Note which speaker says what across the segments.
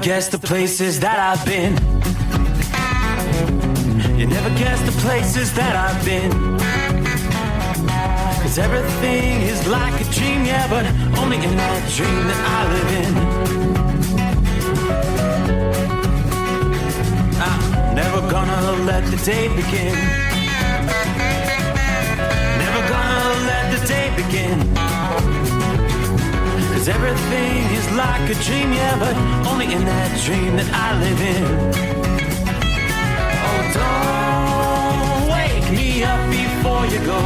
Speaker 1: guess the places that I've been. You never guess the places that I've been. 'Cause everything is like a dream, yeah, but only in that dream that I live in. I'm never gonna let the day begin. Never gonna let the day begin. 'Cause everything is like a dream, yeah, but only in that dream that I live in. Oh, don't wake me up before you go,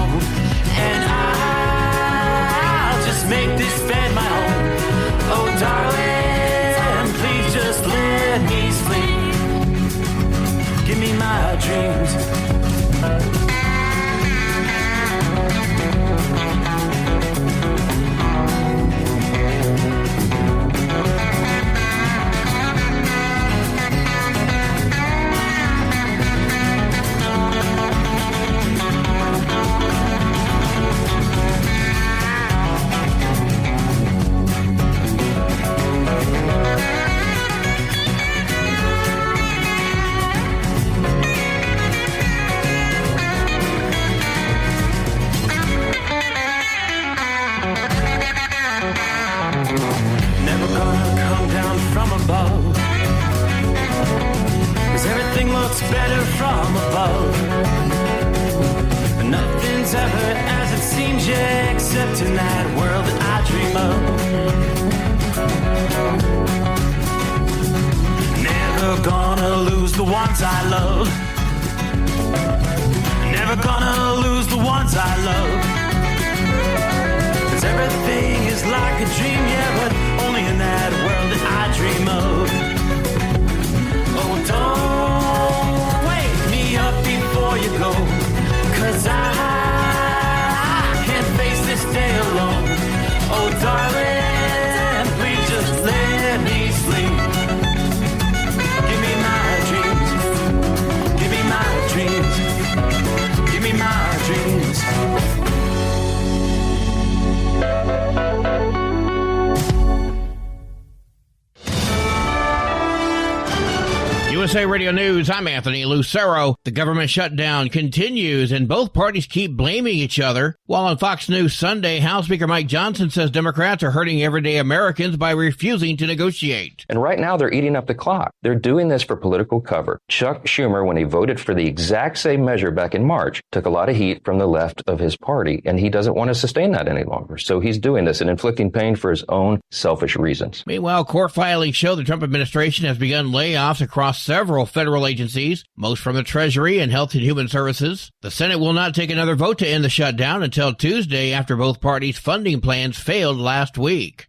Speaker 1: and I'll just make this bed my home. Oh, darling, please just let me sleep. Give me my dreams. Better from above. Nothing's ever as it seems, yeah, except in that world that I dream of. Never gonna lose the ones I love. Never gonna lose the ones I love. 'Cause everything is like a dream, yeah, but only in that world that I dream of. Oh, don't up before you go, 'cause I can't face this day alone. Oh, darling, please just let me sleep. Give me my dreams. Give me my dreams. Give me my dreams.
Speaker 2: USA Radio News, I'm Anthony Lucero. The government shutdown continues and both parties keep blaming each other. While on Fox News Sunday, House Speaker Mike Johnson says Democrats are hurting everyday Americans by refusing to negotiate.
Speaker 3: And right now they're eating up the clock. They're doing this for political cover. Chuck Schumer, when he voted for the exact same measure back in March, took a lot of heat from the left of his party, and he doesn't want to sustain that any longer. So he's doing this and inflicting pain for his own selfish reasons.
Speaker 2: Meanwhile, court filings show the Trump administration has begun layoffs across several federal agencies, most from the Treasury and Health and Human Services. The Senate will not take another vote to end the shutdown until Tuesday after both parties' funding plans failed last week.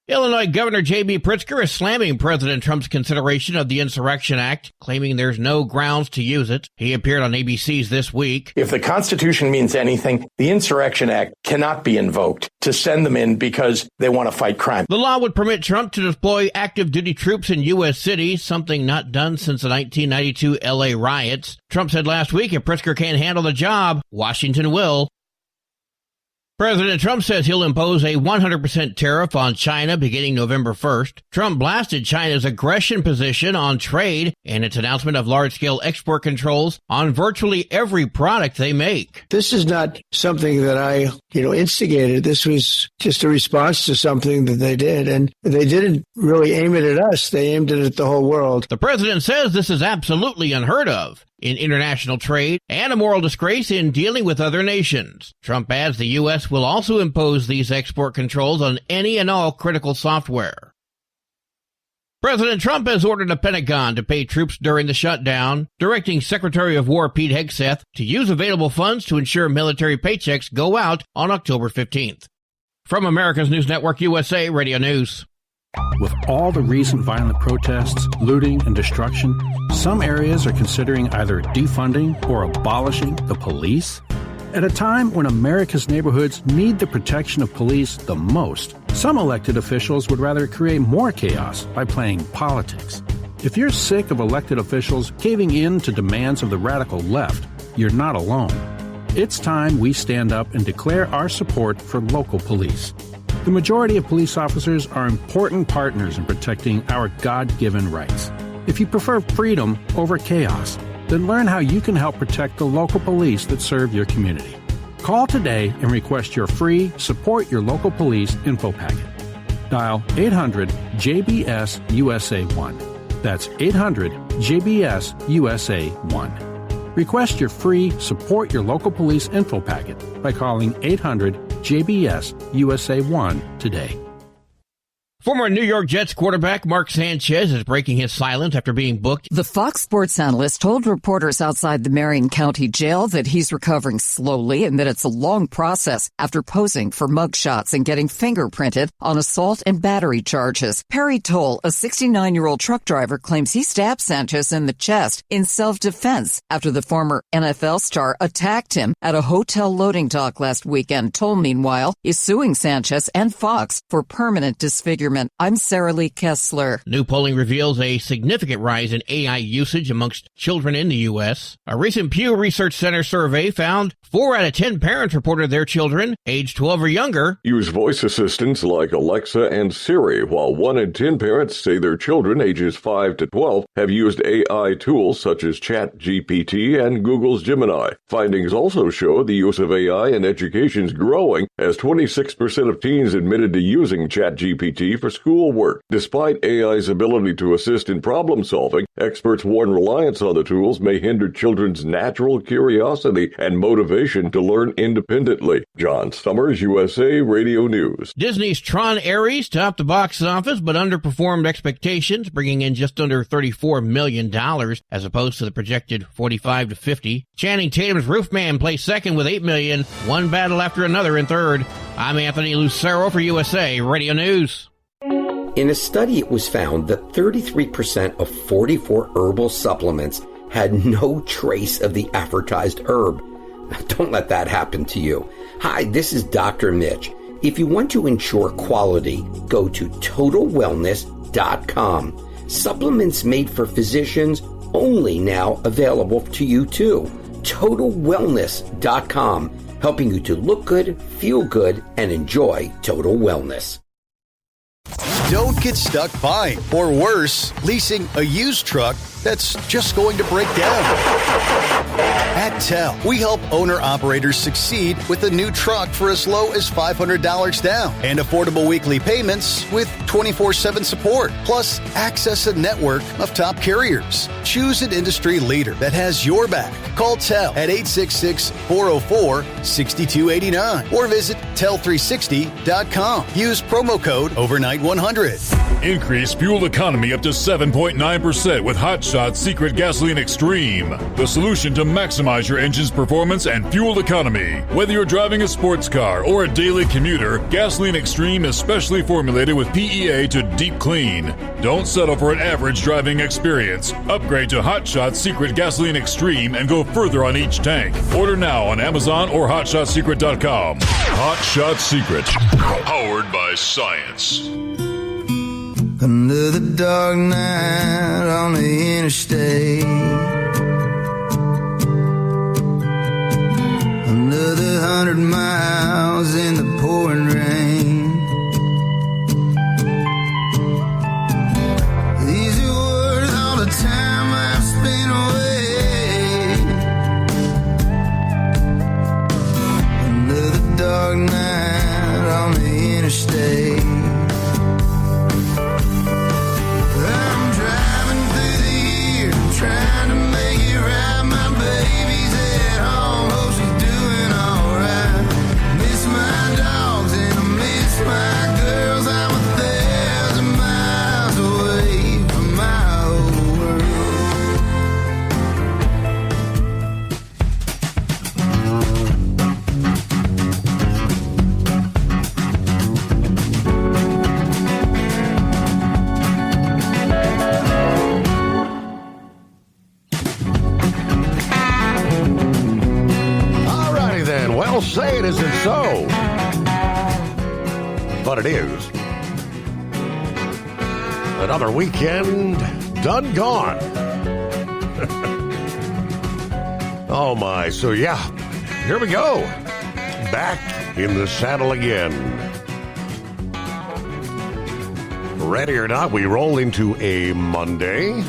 Speaker 2: Illinois Governor J.B. Pritzker is slamming President Trump's consideration of the Insurrection Act, claiming there's no grounds to use it. He appeared on ABC's This Week.
Speaker 4: If the Constitution means anything, the Insurrection Act cannot be invoked to send them in because they want to fight crime.
Speaker 2: The law would permit Trump to deploy active duty troops in U.S. cities, something not done since the 1992 L.A. riots. Trump said last week if Pritzker can't handle the job, Washington will. President Trump says he'll impose a 100% tariff on China beginning November 1st. Trump blasted China's aggression position on trade and its announcement of large-scale export controls on virtually every product they make.
Speaker 5: This is not something that I, instigated. This was just a response to something that they did, and they didn't really aim it at us. They aimed it at the whole world.
Speaker 2: The president says this is absolutely unheard of in international trade and a moral disgrace in dealing with other nations. Trump adds the U.S. will also impose these export controls on any and all critical software. President Trump has ordered the Pentagon to pay troops during the shutdown, directing Secretary of War Pete Hegseth to use available funds to ensure military paychecks go out on October 15th. From America's News Network USA Radio News.
Speaker 6: With all the recent violent protests, looting, and destruction, some areas are considering either defunding or abolishing the police. At a time when America's neighborhoods need the protection of police the most, some elected officials would rather create more chaos by playing politics. If you're sick of elected officials caving in to demands of the radical left, you're not alone. It's time we stand up and declare our support for local police. The majority of police officers are important partners in protecting our God-given rights. If you prefer freedom over chaos, then learn how you can help protect the local police that serve your community. Call today and request your free Support Your Local Police info packet. Dial 800-JBS-USA-1. That's 800-JBS-USA-1. Request your free Support Your Local Police info packet by calling 800-JBS-USA-1 today.
Speaker 2: Former New York Jets quarterback Mark Sanchez is breaking his silence after being booked.
Speaker 7: The Fox Sports analyst told reporters outside the Marion County Jail that he's recovering slowly and that it's a long process after posing for mugshots and getting fingerprinted on assault and battery charges. Perry Toll, a 69-year-old truck driver, claims he stabbed Sanchez in the chest in self-defense after the former NFL star attacked him at a hotel loading dock last weekend. Toll, meanwhile, is suing Sanchez and Fox for permanent disfigurement. I'm Sarah Lee Kessler.
Speaker 2: New polling reveals a significant rise in AI usage amongst children in the U.S. A recent Pew Research Center survey found 4 out of 10 parents reported their children, aged 12 or younger,
Speaker 8: use voice assistants like Alexa and Siri, while 1 in 10 parents say their children, ages 5 to 12, have used AI tools such as ChatGPT and Google's Gemini. Findings also show the use of AI in education is growing, as 26% of teens admitted to using ChatGPT for schoolwork. Despite AI's ability to assist in problem solving, experts warn reliance on the tools may hinder children's natural curiosity and motivation to learn independently. John Summers, USA Radio News.
Speaker 2: Disney's Tron Ares topped the box office but underperformed expectations, bringing in just under $34 million as opposed to the projected $45 to $50. Channing Tatum's Roofman placed second with $8 million, one battle after another in third. I'm Anthony Lucero for USA Radio News.
Speaker 9: In a study, it was found that 33% of 44 herbal supplements had no trace of the advertised herb. Don't let that happen to you. Hi, this is Dr. Mitch. If you want to ensure quality, go to TotalWellness.com. Supplements made for physicians, only now available to you too. TotalWellness.com, helping you to look good, feel good, and enjoy total wellness.
Speaker 10: Don't get stuck buying, or worse, leasing a used truck that's just going to break down. At TEL, we help owner-operators succeed with a new truck for as low as $500 down and affordable weekly payments with 24/7 support, plus access a network of top carriers. Choose an industry leader that has your back. Call TEL at 866-404-6289 or visit tel360.com. Use promo code OVERNIGHT100.
Speaker 11: Increase fuel economy up to 7.9% with Hot Shot Secret Gasoline Extreme, the solution to maximize your engine's performance and fuel economy. Whether you're driving a sports car or a daily commuter, Gasoline Extreme is specially formulated with PEA to deep clean. Don't settle for an average driving experience. Upgrade to Hot Shot Secret Gasoline Extreme and go further on each tank. Order now on Amazon or HotShotSecret.com. Hot Shot Secret, powered by science.
Speaker 12: Under the dark night on the interstate, under the 100 miles in the pouring rain, these are worth all the time I've spent away. Under the dark night on the interstate, trying to make it right. My baby's at home, hope she's doing alright. Miss my dogs and I miss my girls. I'm 1,000 miles away from my old
Speaker 13: Well, say it isn't so, but it is. Another weekend done gone. Oh my, so yeah, here we go. Back in the saddle again. Ready or not, we roll into a Monday.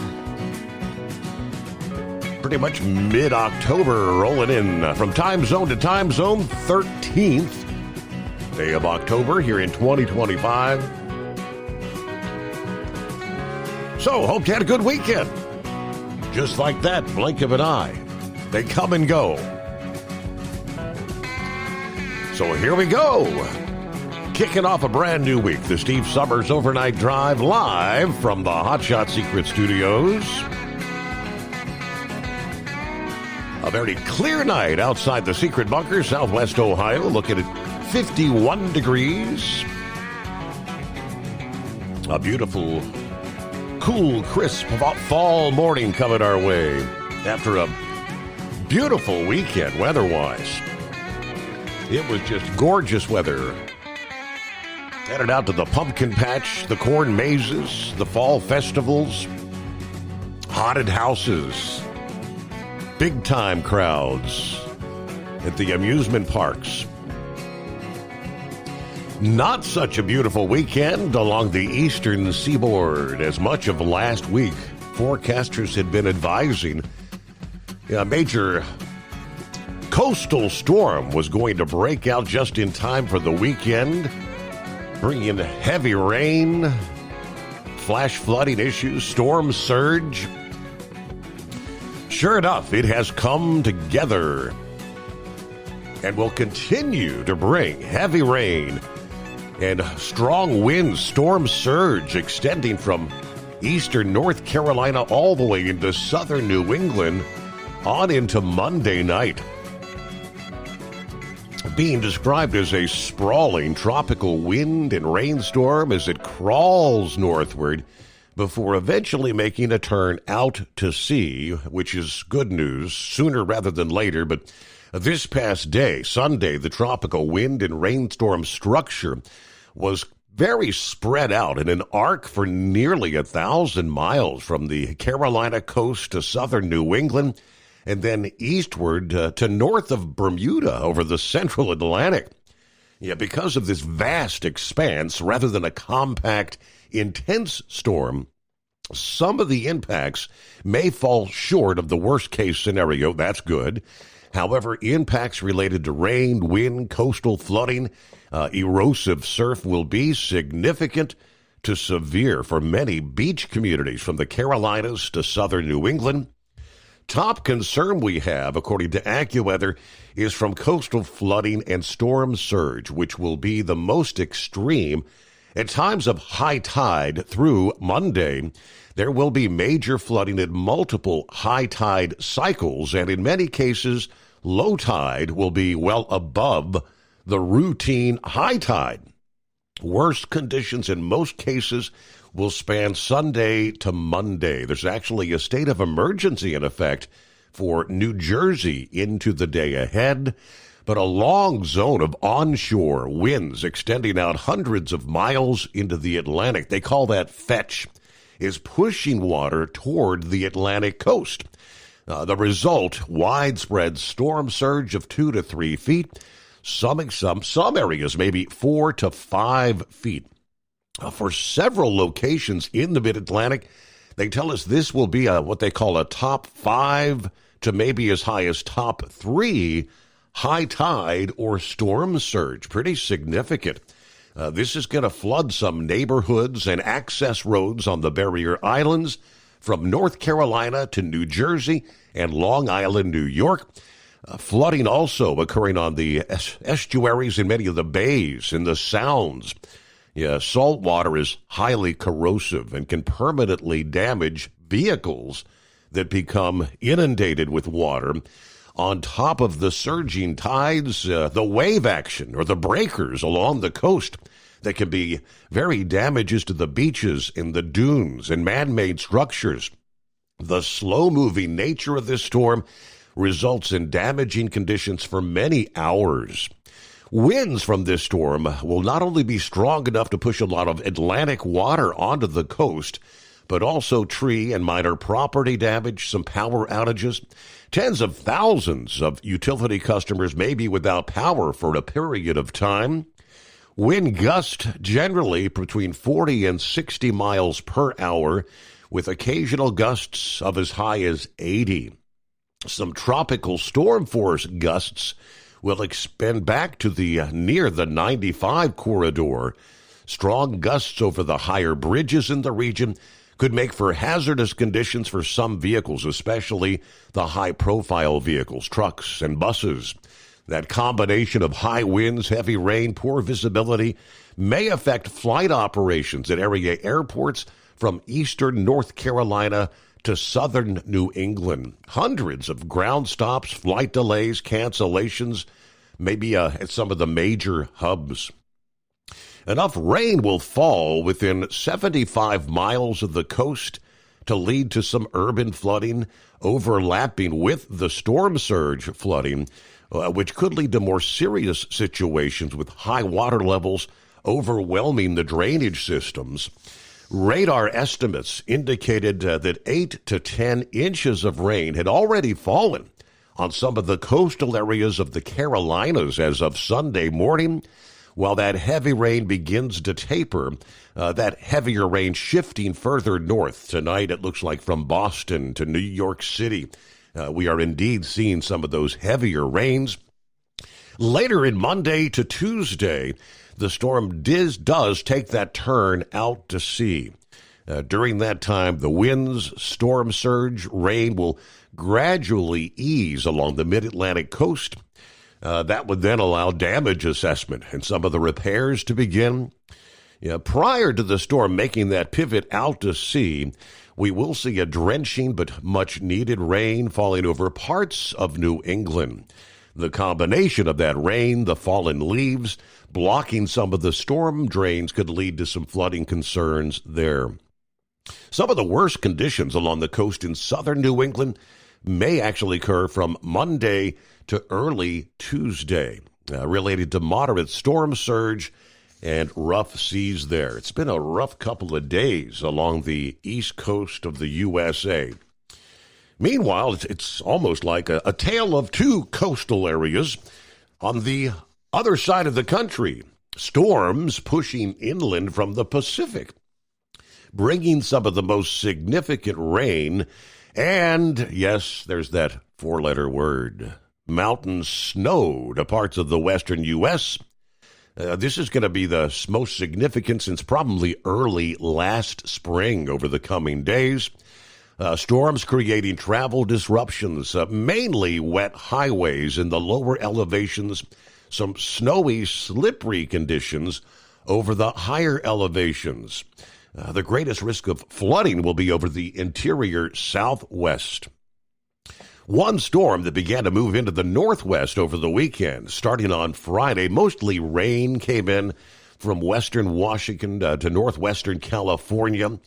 Speaker 13: Pretty much mid-October, rolling in from time zone to time zone, 13th day of October here in 2025. So, hope you had a good weekend. Just like that, blink of an eye. They come and go. So here we go. Kicking off a brand new week, the Steve Summers Overnight Drive live from the Hotshot Secret Studios. A very clear night outside the Secret Bunker, Southwest Ohio, looking at 51 degrees. A beautiful, cool, crisp fall morning coming our way after a beautiful weekend weather-wise. It was just gorgeous weather. Headed out to the pumpkin patch, the corn mazes, the fall festivals, haunted houses, big-time crowds at the amusement parks. Not such a beautiful weekend along the eastern seaboard, as much of last week forecasters had been advising a major coastal storm was going to break out just in time for the weekend, bringing heavy rain, flash flooding issues, storm surge. Sure enough, it has come together and will continue to bring heavy rain and strong winds, storm surge extending from eastern North Carolina all the way into southern New England on into Monday night. Being described as a sprawling tropical wind and rainstorm as it crawls northward before eventually making a turn out to sea, which is good news, sooner rather than later. But this past day, Sunday, the tropical wind and rainstorm structure was very spread out in an arc for nearly 1,000 miles from the Carolina coast to southern New England, and then eastward to north of Bermuda over the central Atlantic. Yeah, because of this vast expanse, rather than a compact, intense storm, some of the impacts may fall short of the worst-case scenario. That's good. However, impacts related to rain, wind, coastal flooding, erosive surf will be significant to severe for many beach communities from the Carolinas to southern New England. Top concern we have, according to AccuWeather, is from coastal flooding and storm surge, which will be the most extreme. At times of high tide through Monday, there will be major flooding at multiple high tide cycles, and in many cases, low tide will be well above the routine high tide. Worst conditions in most cases will span Sunday to Monday. There's actually a state of emergency in effect for New Jersey into the day ahead, but a long zone of onshore winds extending out hundreds of miles into the Atlantic, they call that fetch, is pushing water toward the Atlantic coast. The result, widespread storm surge of 2 to 3 feet, some areas maybe 4 to 5 feet. For several locations in the mid-Atlantic, they tell us this will be what they call a top 5 to maybe as high as top 3 high tide or storm surge. Pretty significant. This is going to flood some neighborhoods and access roads on the barrier islands from North Carolina to New Jersey and Long Island, New York. Flooding also occurring on the estuaries in many of the bays and the sounds. Yeah, salt water is highly corrosive and can permanently damage vehicles that become inundated with water. On top of the surging tides, the wave action or the breakers along the coast that can be very damages to the beaches and the dunes and man-made structures. The slow-moving nature of this storm results in damaging conditions for many hours. Winds from this storm will not only be strong enough to push a lot of Atlantic water onto the coast, but also tree and minor property damage, some power outages. Tens of thousands of utility customers may be without power for a period of time. Wind gusts generally between 40 and 60 miles per hour, with occasional gusts of as high as 80. Some tropical storm force gusts will expand back to the near the 95 corridor. Strong gusts over the higher bridges in the region could make for hazardous conditions for some vehicles, especially the high-profile vehicles, trucks, and buses. That combination of high winds, heavy rain, poor visibility may affect flight operations at area airports from eastern North Carolina to southern New England. Hundreds of ground stops, flight delays, cancellations, maybe at some of the major hubs. Enough rain will fall within 75 miles of the coast to lead to some urban flooding, overlapping with the storm surge flooding, which could lead to more serious situations with high water levels overwhelming the drainage systems. Radar estimates indicated that 8 to 10 inches of rain had already fallen on some of the coastal areas of the Carolinas as of Sunday morning. While that heavy rain begins to taper, that heavier rain shifting further north. Tonight, it looks like from Boston to New York City. We are indeed seeing some of those heavier rains. Later in Monday to Tuesday, the storm does take that turn out to sea. During that time, the winds, storm surge, rain will gradually ease along the mid-Atlantic coast. That would then allow damage assessment and some of the repairs to begin. Prior to the storm making that pivot out to sea, we will see a drenching but much-needed rain falling over parts of New England. The combination of that rain, the fallen leaves, blocking some of the storm drains could lead to some flooding concerns there. Some of the worst conditions along the coast in southern New England may actually occur from Monday to early Tuesday, related to moderate storm surge and rough seas there. It's been a rough couple of days along the east coast of the USA. Meanwhile, it's almost like a tale of two coastal areas. On the other side of the country, storms pushing inland from the Pacific, bringing some of the most significant rain. And, yes, there's that four-letter word, mountain snow to parts of the western U.S. This is going to be the most significant since probably early last spring over the coming days. Storms creating travel disruptions, mainly wet highways in the lower elevations, some snowy, slippery conditions over the higher elevations. The greatest risk of flooding will be over the interior southwest. One storm that began to move into the northwest over the weekend, starting on Friday, mostly rain came in from western Washington to northwestern California.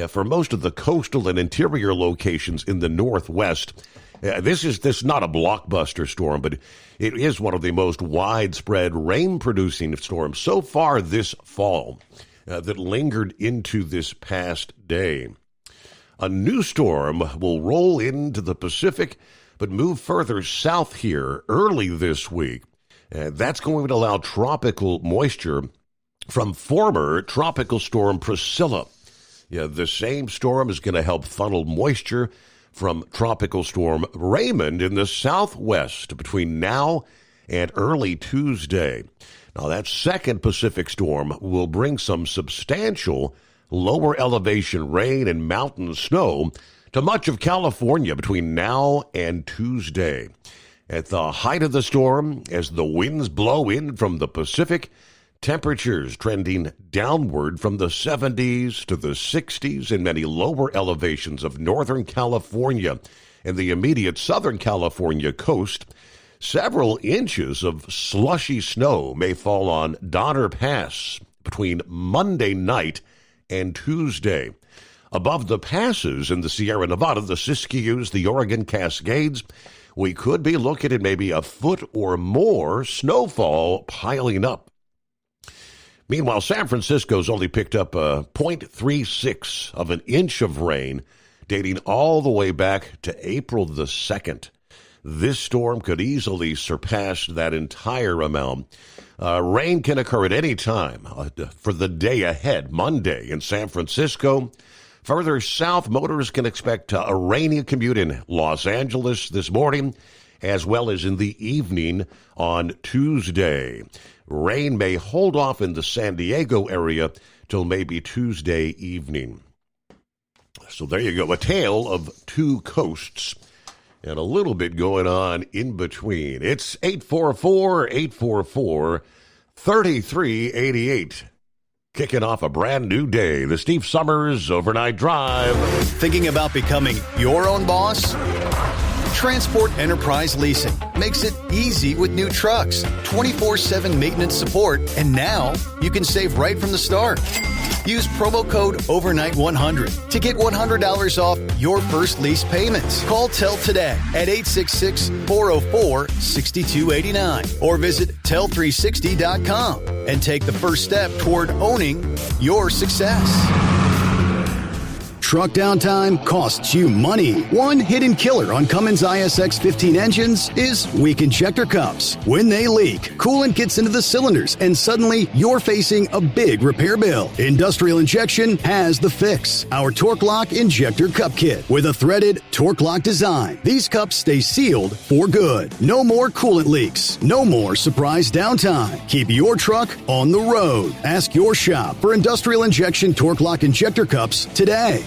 Speaker 13: For most of the coastal and interior locations in the northwest, this is not a blockbuster storm, but it is one of the most widespread rain-producing storms so far this fall that lingered into this past day. A new storm will roll into the Pacific, but move further south here early this week. That's going to allow tropical moisture from former Tropical Storm Priscilla. The same storm is going to help funnel moisture from Tropical Storm Raymond in the southwest between now and early Tuesday. Now, that second Pacific storm will bring some substantial lower elevation rain and mountain snow to much of California between now and Tuesday. At the height of the storm, as the winds blow in from the Pacific, temperatures trending downward from the 70s to the 60s in many lower elevations of Northern California and the immediate Southern California coast. Several inches of slushy snow may fall on Donner Pass between Monday night and Tuesday. Above the passes in the Sierra Nevada, the Siskiyous, the Oregon Cascades, we could be looking at maybe a foot or more snowfall piling up. Meanwhile, San Francisco's only picked up 0.36 of an inch of rain, dating all the way back to April the 2nd. This storm could easily surpass that entire amount. Rain can occur at any time for the day ahead, Monday in San Francisco. Further south, motorists can expect a rainy commute in Los Angeles this morning, as well as in the evening on Tuesday. Rain may hold off in the San Diego area till maybe Tuesday evening. So there you go, a tale of two coasts and a little bit going on in between. It's 844-844-3388. Kicking off a brand new day, the Steve Summers Overnight Drive.
Speaker 10: Thinking about becoming your own boss? Transport Enterprise Leasing makes it easy with new trucks, 24/7 maintenance support, and now you can save right from the start. Use promo code OVERNIGHT100 to get $100 off your first lease payments. Call TEL today at 866-404-6289 or visit tel360.com and take the first step toward owning your success. Truck downtime costs you money. One hidden killer on Cummins ISX 15 engines is weak injector cups. When they leak, coolant gets into the cylinders and suddenly you're facing a big repair bill. Industrial Injection has the fix. Our Torque Lock Injector Cup Kit with a threaded Torque Lock design. These cups stay sealed for good. No more coolant leaks. No more surprise downtime. Keep your truck on the road. Ask your shop for Industrial Injection Torque Lock Injector Cups today.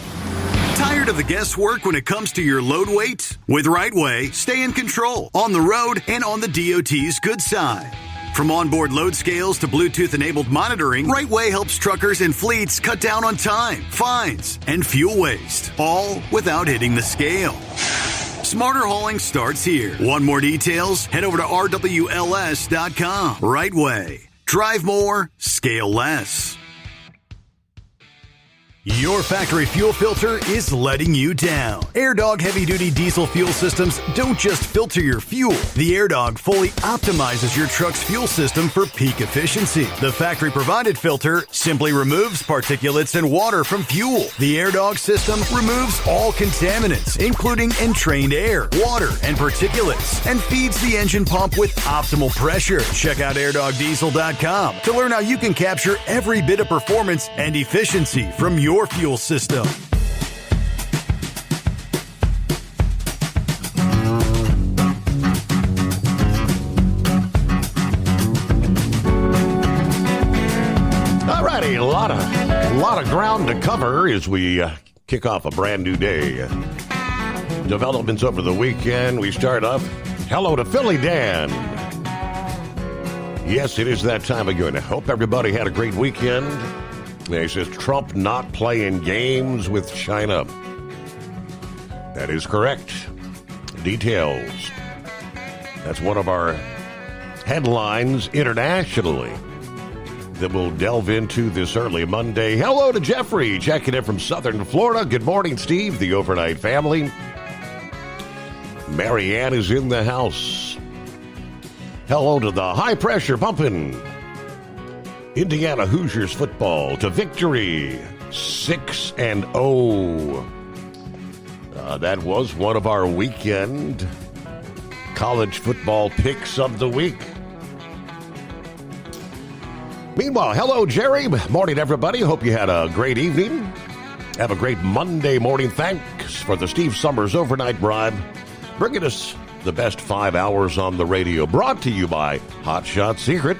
Speaker 14: Tired of the guesswork when it comes to your load weight? With RightWay, stay in control on the road and on the DOT's good side. From onboard load scales to Bluetooth-enabled monitoring, RightWay helps truckers and fleets cut down on time, fines, and fuel waste, all without hitting the scale. Smarter hauling starts here. Want more details? Head over to rwls.com. RightWay. Drive more, scale less. Your factory fuel filter is letting you down. AirDog heavy-duty diesel fuel systems don't just filter your fuel. The AirDog fully optimizes your truck's fuel system for peak efficiency. The factory-provided filter simply removes particulates and water from fuel. The AirDog system removes all contaminants, including entrained air, water, and particulates, and feeds the engine pump with optimal pressure. Check out airdogdiesel.com to learn how you can capture every bit of performance and efficiency from your fuel system.
Speaker 13: All righty, a lot of ground to cover as we kick off a brand new day. Developments over the weekend. We start off. Hello to Philly Dan. Yes, it is that time again. I hope everybody had a great weekend. He says Trump not playing games with China. That is correct. Details. That's one of our headlines internationally that we'll delve into this early Monday. Hello to Jeffrey, checking in from Southern Florida. Good morning, Steve, the overnight family. Marianne is in the house. Hello to the high pressure pumping. Indiana Hoosiers football to victory, 6-0. That was one of our weekend college football picks of the week. Meanwhile, hello, Jerry. Morning, everybody. Hope you had a great evening. Have a great Monday morning. Thanks for the Steve Summers Overnight Drive, bringing us the best 5 hours on the radio. Brought to you by Hot Shot Secret.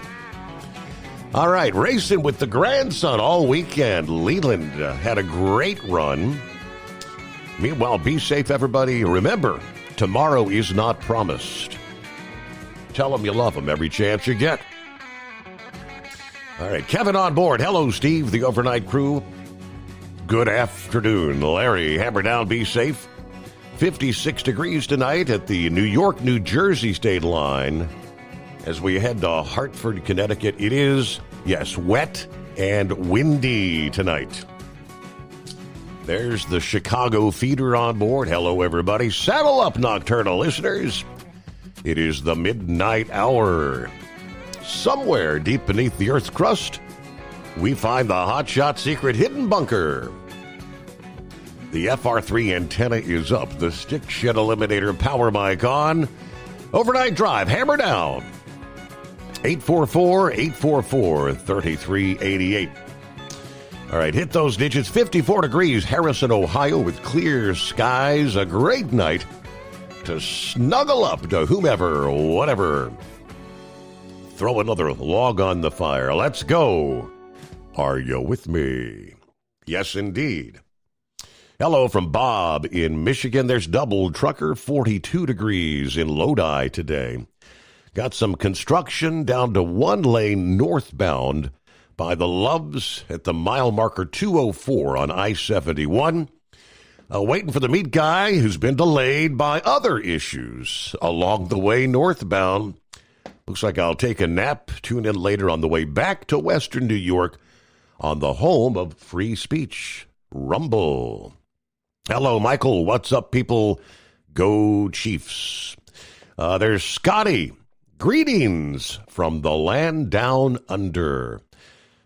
Speaker 13: All right, racing with the grandson all weekend. Leland had a great run. Meanwhile, be safe, everybody. Remember, tomorrow is not promised. Tell them you love them every chance you get. All right, Kevin on board. Hello, Steve, the overnight crew. Good afternoon. Larry, hammer down, be safe. 56 degrees tonight at the New York-New Jersey state line. As we head to Hartford, Connecticut, it is, yes, wet and windy tonight. There's the Chicago feeder on board. Hello, everybody. Saddle up, nocturnal listeners. It is the midnight hour. Somewhere deep beneath the Earth's crust, we find the Hot Shot Secret hidden bunker. The FR3 antenna is up. The stick shed eliminator power mic on. Overnight drive, hammer down. 844-844-3388. All right, hit those digits. 54 degrees, Harrison, Ohio, with clear skies. A great night to snuggle up to whomever, whatever. Throw another log on the fire. Let's go. Are you with me? Yes, indeed. Hello from Bob in Michigan. There's double trucker, 42 degrees in Lodi today. Got some construction down to one lane northbound by the Loves at the mile marker 204 on I-71. Waiting for the meat guy who's been delayed by other issues along the way northbound. Looks like I'll take a nap. Tune in later on the way back to Western New York on the home of free speech, Rumble. Hello, Michael. What's up, people? Go Chiefs. There's Scotty. Greetings from the land down under.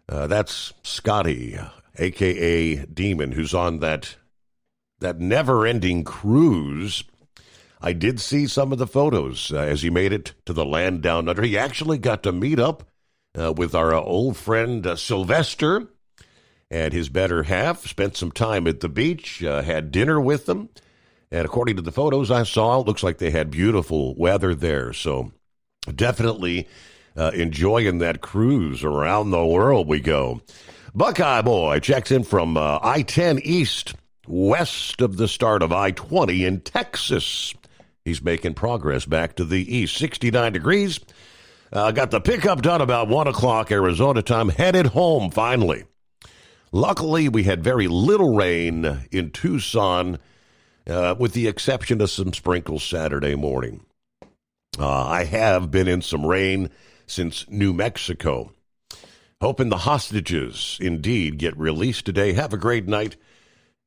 Speaker 13: That's Scotty, a.k.a. Demon, who's on that never-ending cruise. I did see some of the photos as he made it to the land down under. He actually got to meet up with our old friend Sylvester and his better half, spent some time at the beach, had dinner with them. And according to the photos I saw, it looks like they had beautiful weather there. So definitely enjoying that cruise. Around the world we go. Buckeye Boy checks in from I-10 East, west of the start of I-20 in Texas. He's making progress back to the east. 69 degrees. Got the pickup done about 1 o'clock Arizona time. Headed home finally. Luckily, we had very little rain in Tucson, with the exception of some sprinkles Saturday morning. I have been in some rain since New Mexico. Hoping the hostages indeed get released today. Have a great night.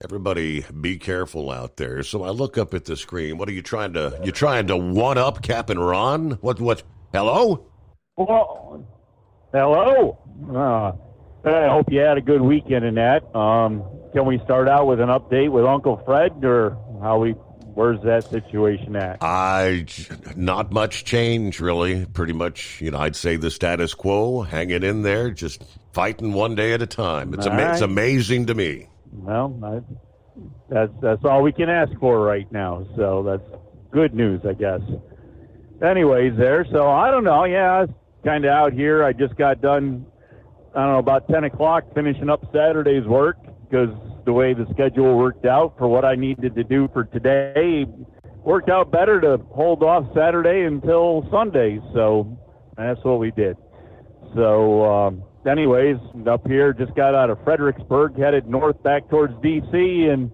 Speaker 13: Everybody be careful out there. So I look up at the screen. What are you trying to one-up Captain Ron? What? Hello?
Speaker 15: Well, hello. I hope you had a good weekend in that. Can we start out with an update with Uncle Fred, or where's that situation at?
Speaker 13: Not much change, really. Pretty much, I'd say the status quo, hanging in there, just fighting one day at a time. It's amazing to me.
Speaker 15: Well, that's all we can ask for right now. So that's good news, I guess. Anyways, so I don't know. Yeah, I was kind of out here. I just got done, about 10 o'clock finishing up Saturday's work, because the way the schedule worked out for what I needed to do for today worked out better to hold off Saturday until Sunday. So that's what we did. So anyways, up here, just got out of Fredericksburg, headed north back towards D.C. and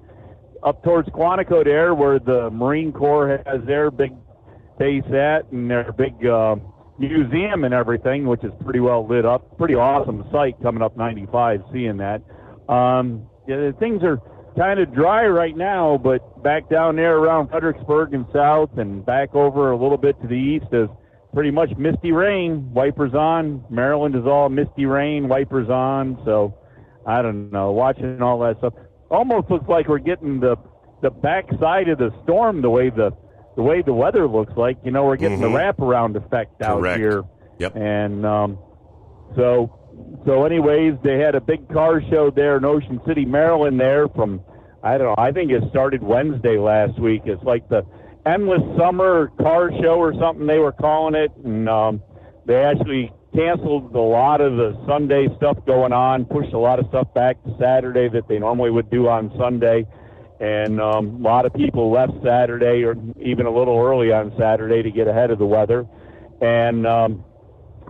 Speaker 15: up towards Quantico there, where the Marine Corps has their big base at and their big museum and everything, which is pretty well lit up. Pretty awesome sight coming up 95, seeing that. Things are kind of dry right now, but back down there around Fredericksburg and south and back over a little bit to the east is pretty much misty rain, wipers on. Maryland is all misty rain, wipers on. So I don't know, watching all that stuff. Almost looks like we're getting the backside of the storm the way the weather looks like. We're getting the wraparound effect out here.
Speaker 13: Yep.
Speaker 15: And so anyways, they had a big car show there in Ocean City, Maryland there from, I think it started Wednesday last week. It's like the Endless Summer Car Show or something they were calling it. And they actually canceled a lot of the Sunday stuff going on, pushed a lot of stuff back to Saturday that they normally would do on Sunday. And a lot of people left Saturday or even a little early on Saturday to get ahead of the weather. And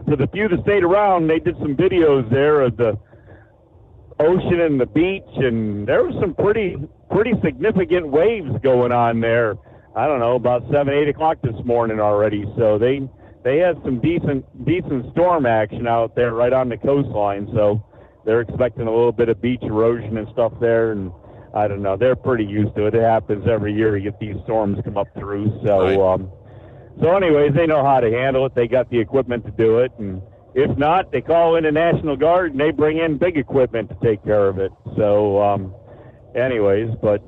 Speaker 15: to the few that stayed around, they did some videos there of the ocean and the beach, and there was some pretty significant waves going on there. I don't know, about 7, 8 o'clock this morning already. So they had some decent storm action out there right on the coastline. So they're expecting a little bit of beach erosion and stuff there. And I don't know, they're pretty used to it. It happens every year. You get these storms come up through. So, So anyways, they know how to handle it. They got the equipment to do it. And if not, they call in the National Guard and they bring in big equipment to take care of it. So anyways, but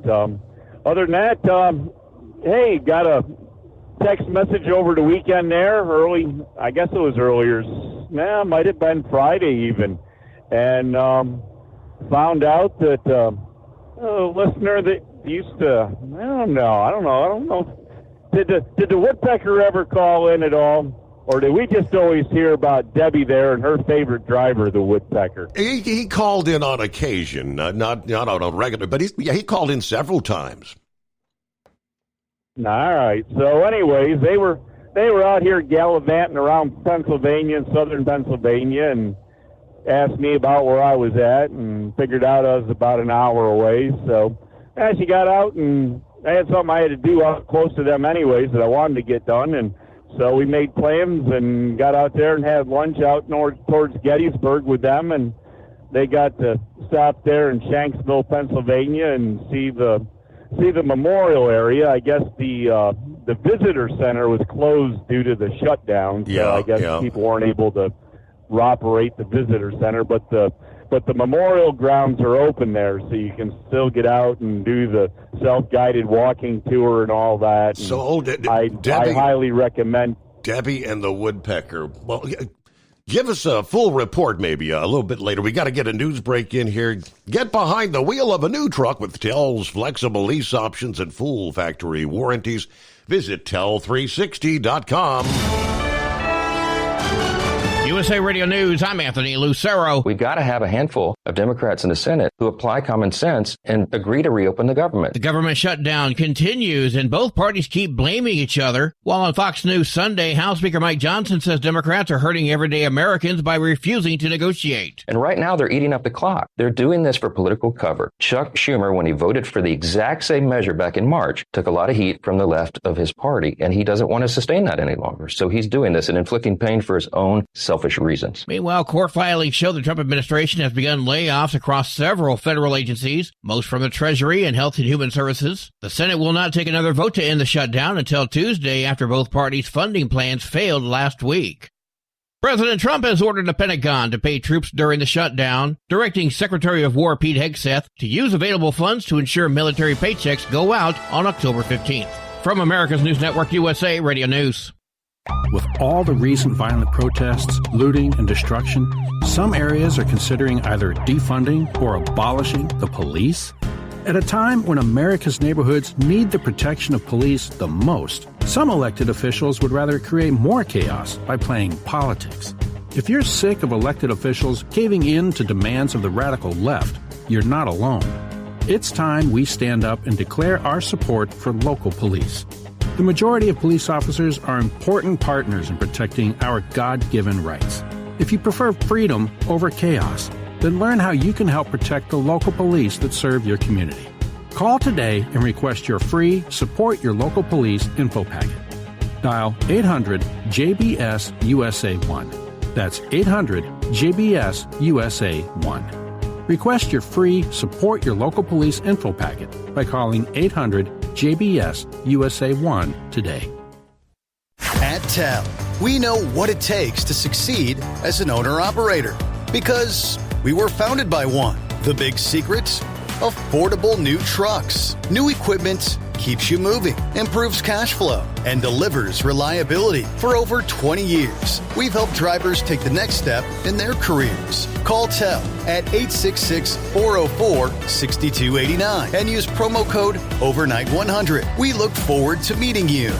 Speaker 15: other than that, hey, got a text message over the weekend there, I guess it was earlier. Might have been Friday even. And found out that a listener that used to, I don't know. Did the woodpecker ever call in at all? Or did we just always hear about Debbie there and her favorite driver, the woodpecker?
Speaker 13: He called in on occasion, not on a regular, but he called in several times.
Speaker 15: All right. So, anyways, they were out here gallivanting around Pennsylvania and southern Pennsylvania, and asked me about where I was at, and figured out I was about an hour away. So, as she got out, and I had something I had to do out close to them anyways that I wanted to get done, and so we made plans and got out there and had lunch out towards Gettysburg with them, and they got to stop there in Shanksville, Pennsylvania, and see the memorial area. I guess the visitor center was closed due to the shutdown, so I guess people weren't able to operate the visitor center, but the memorial grounds are open there, so you can still get out and do the self-guided walking tour and all that.
Speaker 13: So,
Speaker 15: I highly recommend
Speaker 13: Debbie and the woodpecker. Well, give us a full report maybe a little bit later. We got to get a news break in here. Get behind the wheel of a new truck with Tell's flexible lease options and full factory warranties. Visit Tell360.com.
Speaker 2: USA Radio News, I'm Anthony Lucero.
Speaker 3: We've got to have a handful of Democrats in the Senate who apply common sense and agree to reopen the government.
Speaker 2: The government shutdown continues, and both parties keep blaming each other. While on Fox News Sunday, House Speaker Mike Johnson says Democrats are hurting everyday Americans by refusing to negotiate.
Speaker 3: And right now, they're eating up the clock. They're doing this for political cover. Chuck Schumer, when he voted for the exact same measure back in March, took a lot of heat from the left of his party, and he doesn't want to sustain that any longer. So he's doing this and inflicting pain for his own selfish reasons.
Speaker 2: Meanwhile, court filings show the Trump administration has begun layoffs across several federal agencies, most from the Treasury and Health and Human Services. The Senate will not take another vote to end the shutdown until Tuesday after both parties' funding plans failed last week. President Trump has ordered the Pentagon to pay troops during the shutdown, directing Secretary of War Pete Hegseth to use available funds to ensure military paychecks go out on October 15th. From America's News Network, USA Radio News.
Speaker 6: With all the recent violent protests, looting, and destruction, some areas are considering either defunding or abolishing the police. At a time when America's neighborhoods need the protection of police the most, some elected officials would rather create more chaos by playing politics. If you're sick of elected officials caving in to demands of the radical left, you're not alone. It's time we stand up and declare our support for local police. The majority of police officers are important partners in protecting our God-given rights. If you prefer freedom over chaos, then learn how you can help protect the local police that serve your community. Call today and request your free Support Your Local Police info packet. Dial 800-JBS-USA-1. That's 800-JBS-USA-1. Request your free Support Your Local Police info packet by calling 800-JBS-USA-1 today.
Speaker 14: At Tell, we know what it takes to succeed as an owner-operator because we were founded by one. The big secret? Affordable new trucks. New equipment keeps you moving, improves cash flow, and delivers reliability. For over 20 years, we've helped drivers take the next step in their careers. Call Tell at 866-404-6289 and use promo code OVERNIGHT100. We look forward to meeting you.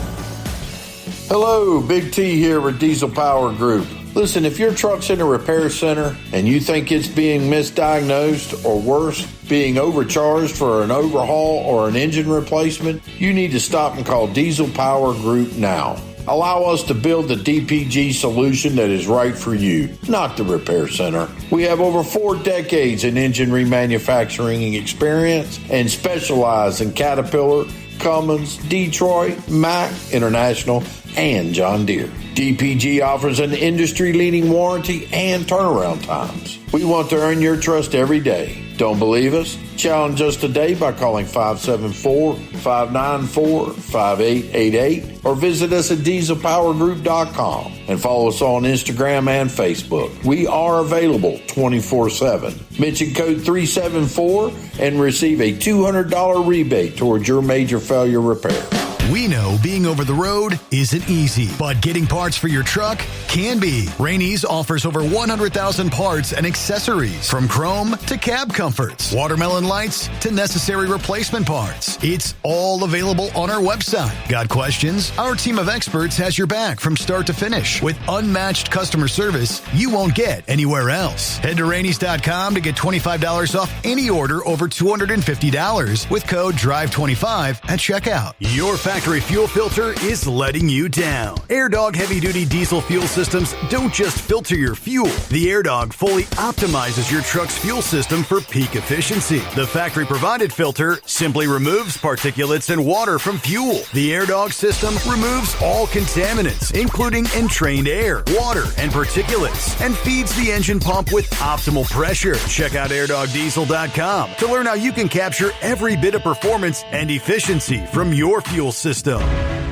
Speaker 16: Hello, Big T here with Diesel Power Group. Listen, if your truck's in a repair center and you think it's being misdiagnosed or worse, being overcharged for an overhaul or an engine replacement, you need to stop and call Diesel Power Group now. Allow us to build the DPG solution that is right for you, not the repair center. We have over 4 decades in engine remanufacturing experience and specialize in Caterpillar, Cummins, Detroit, Mack, International, and John Deere. DPG offers an industry-leading warranty and turnaround times. We want to earn your trust every day. Don't believe us? Challenge us today by calling 574-594-5888 or visit us at dieselpowergroup.com and follow us on Instagram and Facebook. We are available 24/7. Mention code 374 and receive a $200 rebate towards your major failure repair.
Speaker 14: We know being over the road isn't easy, but getting parts for your truck can be. Rainey's offers over 100,000 parts and accessories, from chrome to cab comforts, watermelon lights to necessary replacement parts. It's all available on our website. Got questions? Our team of experts has your back from start to finish with unmatched customer service you won't get anywhere else. Head to Rainey's.com to get $25 off any order over $250 with code DRIVE25 at checkout.
Speaker 10: Your factory fuel filter is letting you down. AirDog heavy-duty diesel fuel systems don't just filter your fuel. The AirDog fully optimizes your truck's fuel system for peak efficiency. The factory-provided filter simply removes particulates and water from fuel. The AirDog system removes all contaminants, including entrained air, water, and particulates, and feeds the engine pump with optimal pressure. Check out airdogdiesel.com to learn how you can capture every bit of performance and efficiency from your fuel system.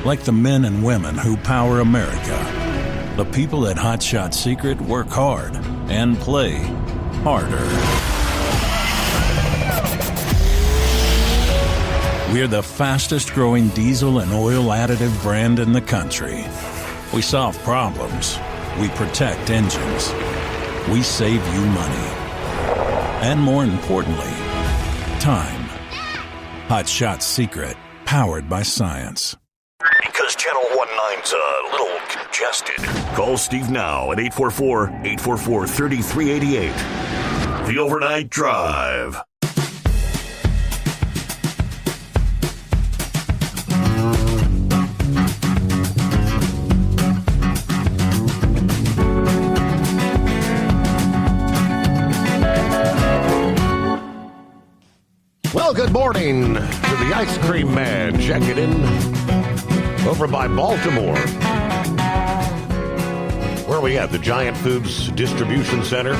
Speaker 6: Like the men and women who power America, the people at Hot Shot Secret work hard and play harder. We're the fastest growing diesel and oil additive brand in the country. We solve problems. We protect engines. We save you money. And more importantly, time. Hot Shot Secret, powered by science.
Speaker 17: Because Channel 19's a little congested. Call Steve now at 844-844-3388. The Overnight Drive.
Speaker 13: Well, good morning to the Ice Cream Man checking in over by Baltimore. Where are we at? The Giant Foods Distribution Center?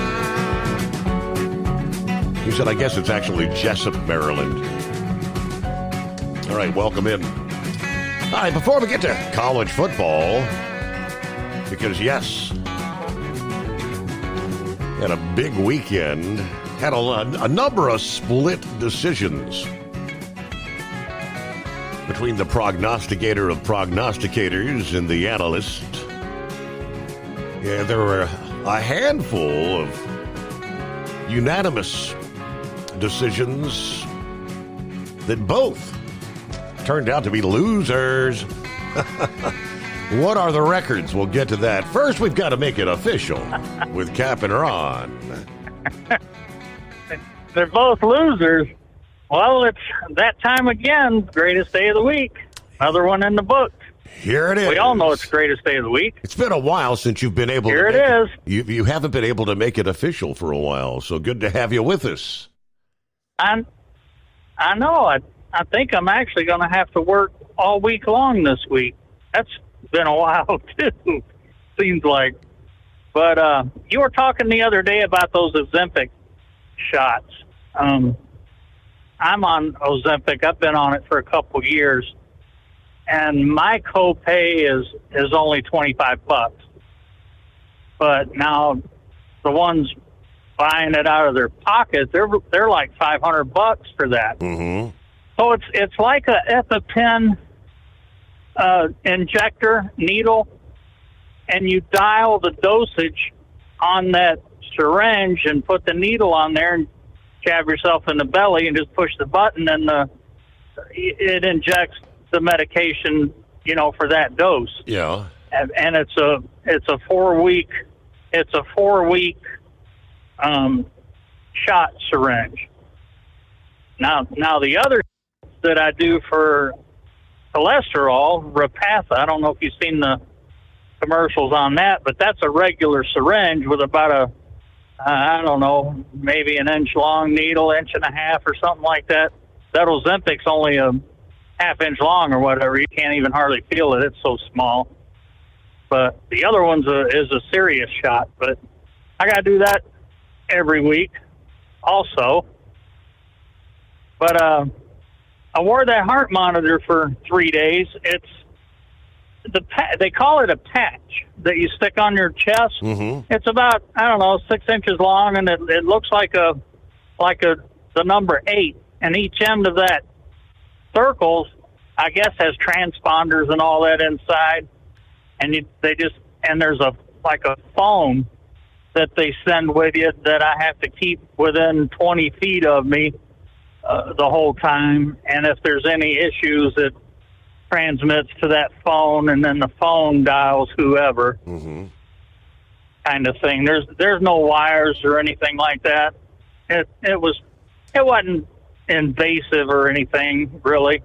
Speaker 13: You said, I guess it's actually Jessup, Maryland. All right, welcome in. All right, before we get to college football, because yes, had a big weekend, had a number of split decisions between the prognosticator of prognosticators and the analyst. Yeah, there were a handful of unanimous decisions that both turned out to be losers. What are the records? We'll get to that. First, we've got to make it official with Cap and Ron.
Speaker 18: They're both losers. Well, it's that time again. Greatest day of the week. Another one in the book.
Speaker 13: Here it is.
Speaker 18: We all know it's the greatest day of the week.
Speaker 13: It's been a while since you've been able
Speaker 18: Here
Speaker 13: to
Speaker 18: it is.
Speaker 13: You haven't been able to make it official for a while, so good to have you with us.
Speaker 18: I know. I think I'm actually going to have to work all week long this week. That's been a while, too, seems like. But you were talking the other day about those Ozempic shots. I'm on Ozempic. I've been on it for a couple years, and my copay is only $25. But now the ones buying it out of their pocket, they're like $500 for that.
Speaker 13: Mm-hmm.
Speaker 18: So it's like a EpiPen injector needle, and you dial the dosage on that syringe and put the needle on there and jab yourself in the belly and just push the button, and it injects the medication, for that dose.
Speaker 13: Yeah.
Speaker 18: And it's a 4-week shot syringe. Now the other that I do for cholesterol, Repatha, I don't know if you've seen the commercials on that, but that's a regular syringe with about maybe an inch long needle, inch and a half or something like that. That Ozempic's only a half-inch long or whatever. You can't even hardly feel it. It's so small. But the other one's is a serious shot. But I got to do that every week also. But I wore that heart monitor for 3 days. They call it a patch that you stick on your chest.
Speaker 13: Mm-hmm.
Speaker 18: It's about 6 inches long, and it looks like the number 8. And each end of that circles, I guess has transponders and all that inside, and there's a phone that they send with you that I have to keep within 20 feet of me the whole time, and if there's any issues, it transmits to that phone, and then the phone dials whoever, kind of thing. There's no wires or anything like that. It wasn't invasive or anything really.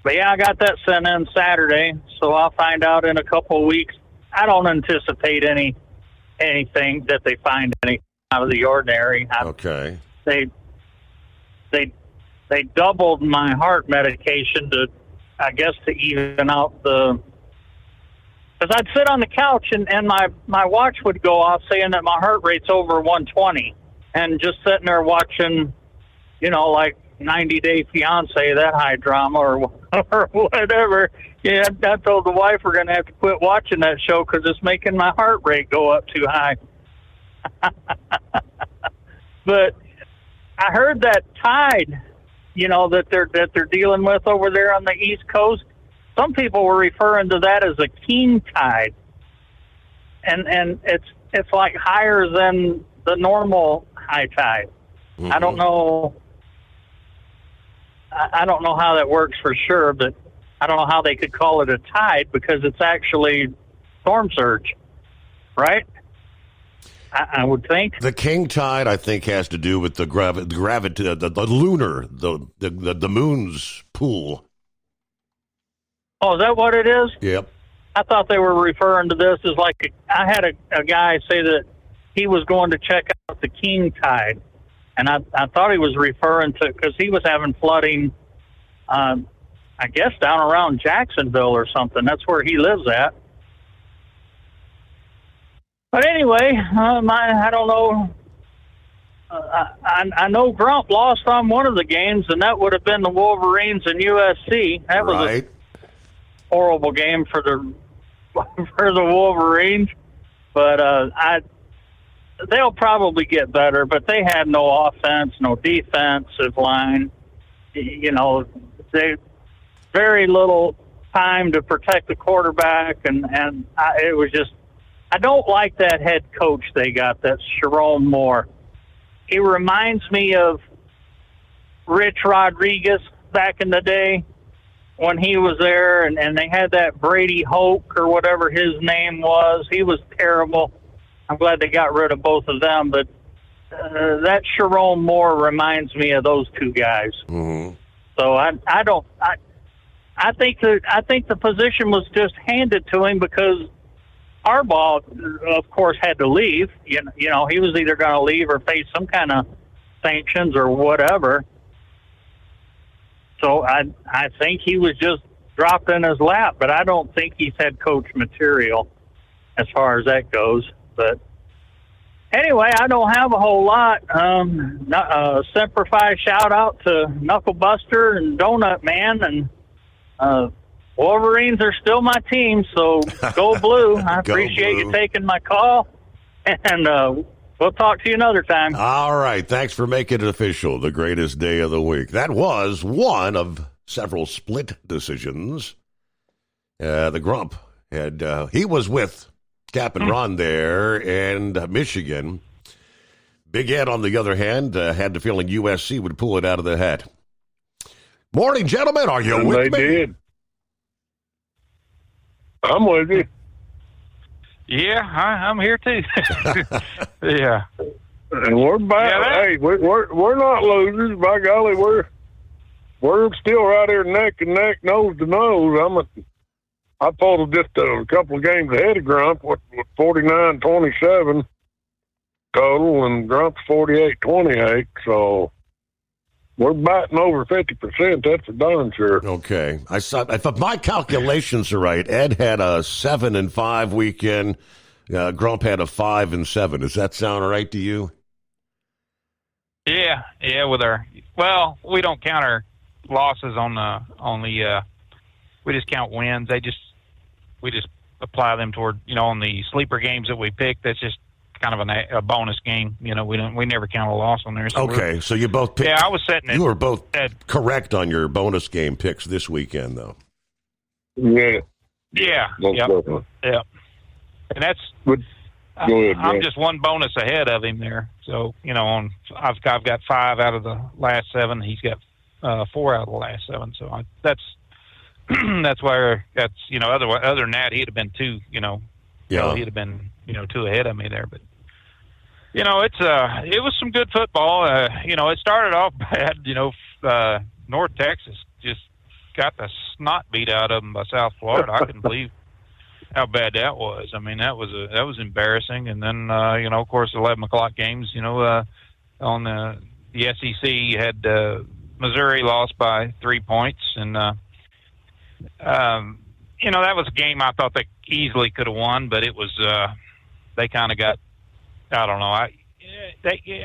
Speaker 18: But yeah, I got that sent in Saturday, so I'll find out in a couple of weeks. I don't anticipate anything that they find anything out of the ordinary.
Speaker 13: Okay.
Speaker 18: They doubled my heart medication to even out the. Because I'd sit on the couch and my watch would go off saying that my heart rate's over 120, and just sitting there watching, like 90 Day Fiance, that high drama or whatever. Yeah, I told the wife we're going to have to quit watching that show because it's making my heart rate go up too high. But I heard that tide, that they're dealing with over there on the East Coast. Some people were referring to that as a king tide, and it's like higher than the normal high tide. I don't know. I don't know how that works for sure, but I don't know how they could call it a tide because it's actually storm surge, right? I would think.
Speaker 13: The king tide, I think, has to do with the gravity, the lunar, the moon's pull.
Speaker 18: Oh, is that what it is?
Speaker 13: Yep.
Speaker 18: I thought they were referring to this as I had a guy say that he was going to check out the king tide. And I thought he was referring to, because he was having flooding, I guess, down around Jacksonville or something. That's where he lives at. But anyway, I don't know. I know Grump lost on one of the games, and that would have been the Wolverines and USC. That was a horrible game for the Wolverines. But they'll probably get better, but they had no offense, no defensive line. They very little time to protect the quarterback, and it was just. I don't like that head coach they got. That's Sharon Moore. He reminds me of Rich Rodriguez back in the day when he was there, and they had that Brady Hoke or whatever his name was. He was terrible. I'm glad they got rid of both of them, but that Sharon Moore reminds me of those two guys. So I think the position was just handed to him because Harbaugh, of course, had to leave. He was either going to leave or face some kind of sanctions or whatever. So I think he was just dropped in his lap, but I don't think he's head coach material as far as that goes. But anyway, I don't have a whole lot. Semper Fi shout out to Knuckle Buster and Donut Man, and Wolverines are still my team, so go blue. I appreciate you taking my call, and we'll talk to you another time.
Speaker 13: All right. Thanks for making it official, the greatest day of the week. That was one of several split decisions. The Grump he was with Cap and Ron there, and Michigan. Big Ed, on the other hand, had the feeling USC would pull it out of the hat. Morning, gentlemen. Are you with me?
Speaker 19: They did. I'm with you.
Speaker 20: Yeah, I'm here too. Yeah.
Speaker 19: And we're back.
Speaker 20: Yeah,
Speaker 19: hey, we're not losers. By golly, we're still right here neck and neck, nose to nose. I pulled just a couple of games ahead of Grump with 49-27 total, and Grump's 48-28. So we're batting over 50%. That's for darn sure.
Speaker 13: Okay. If my calculations are right, Ed had a 7-5 weekend. Grump had a 5-7. Does that sound right to you?
Speaker 20: Yeah. We don't count our losses on the. We just count wins. We just apply them toward on the sleeper games that we pick. That's just kind of a bonus game. You know, we never count a loss on there. So
Speaker 13: Okay, so you both picked.
Speaker 20: Yeah, I was setting it.
Speaker 13: You were both correct on your bonus game picks this weekend, though.
Speaker 19: Yeah.
Speaker 20: Yeah.
Speaker 19: Most
Speaker 20: Yep.
Speaker 19: definitely.
Speaker 20: Yeah. And that's.
Speaker 19: Go ahead,
Speaker 20: I'm
Speaker 19: Jay.
Speaker 20: just one bonus ahead of him there. So you know, I've got 5 out of the last 7. He's got 4 out of the last 7. So that's where that's, you know, other than that, he'd have been 2. You know,
Speaker 13: Yeah.
Speaker 20: he'd have been, you know, 2 ahead of me there. But you know, it was some good football. You know, it started off bad. You know, North Texas just got the snot beat out of them by South Florida. I couldn't believe how bad that was. I mean, that was embarrassing. And then you know, of course, 11 o'clock games. You know, on the SEC, you had Missouri lost by 3 points, and you know, that was a game I thought they easily could have won, but it was they kind of got, I don't know,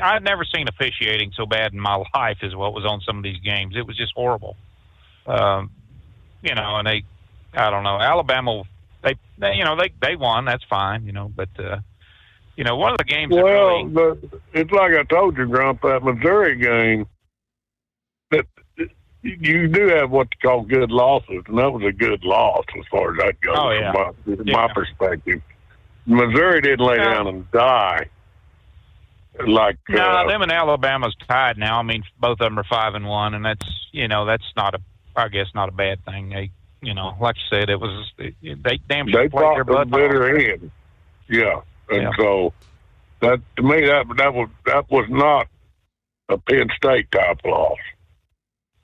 Speaker 20: I've never seen officiating so bad in my life as what was on some of these games. It was just horrible. You know, and I don't know, Alabama, they you know, they won, that's fine, you know, but you know, one of the games that really,
Speaker 19: it's like I told you, Grump, that Missouri game, that you do have what they call good losses, and that was a good loss as far as that goes,
Speaker 20: Oh, yeah.
Speaker 19: from my perspective. Missouri didn't lay down and die. Like
Speaker 20: no, them and Alabama's tied now. I mean, both of them are 5-1, and that's, you know, that's not I guess not a bad thing. They, you know, like you said, they damn sure
Speaker 19: they
Speaker 20: played their
Speaker 19: fought the
Speaker 20: butt
Speaker 19: bitter
Speaker 20: off.
Speaker 19: end. Yeah, and
Speaker 20: Yeah.
Speaker 19: so that, to me, that was not a Penn State type loss.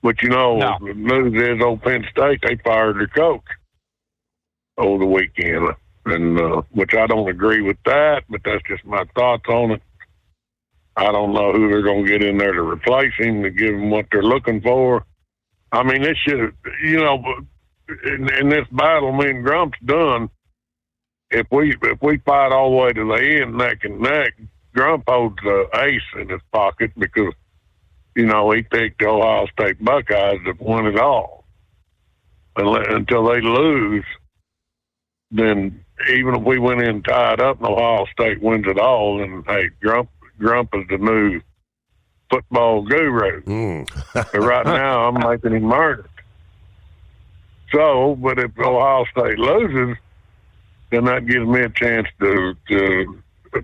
Speaker 19: But you know,
Speaker 20: No.
Speaker 19: the news is old Penn State, they fired their coach over the weekend, and which I don't agree with that, but that's just my thoughts on it. I don't know who they're going to get in there to replace him, to give him what they're looking for. I mean, this should, you know, in this battle me and Grump's done, if we fight all the way to the end, neck and neck, Grump holds the ace in his pocket because, you know, he picked the Ohio State Buckeyes to win it all. Until they lose, then even if we went in tied up and Ohio State wins it all, then, hey, Grump is the new football guru. But right now, I'm making him murder. So, but if Ohio State loses, then that gives me a chance to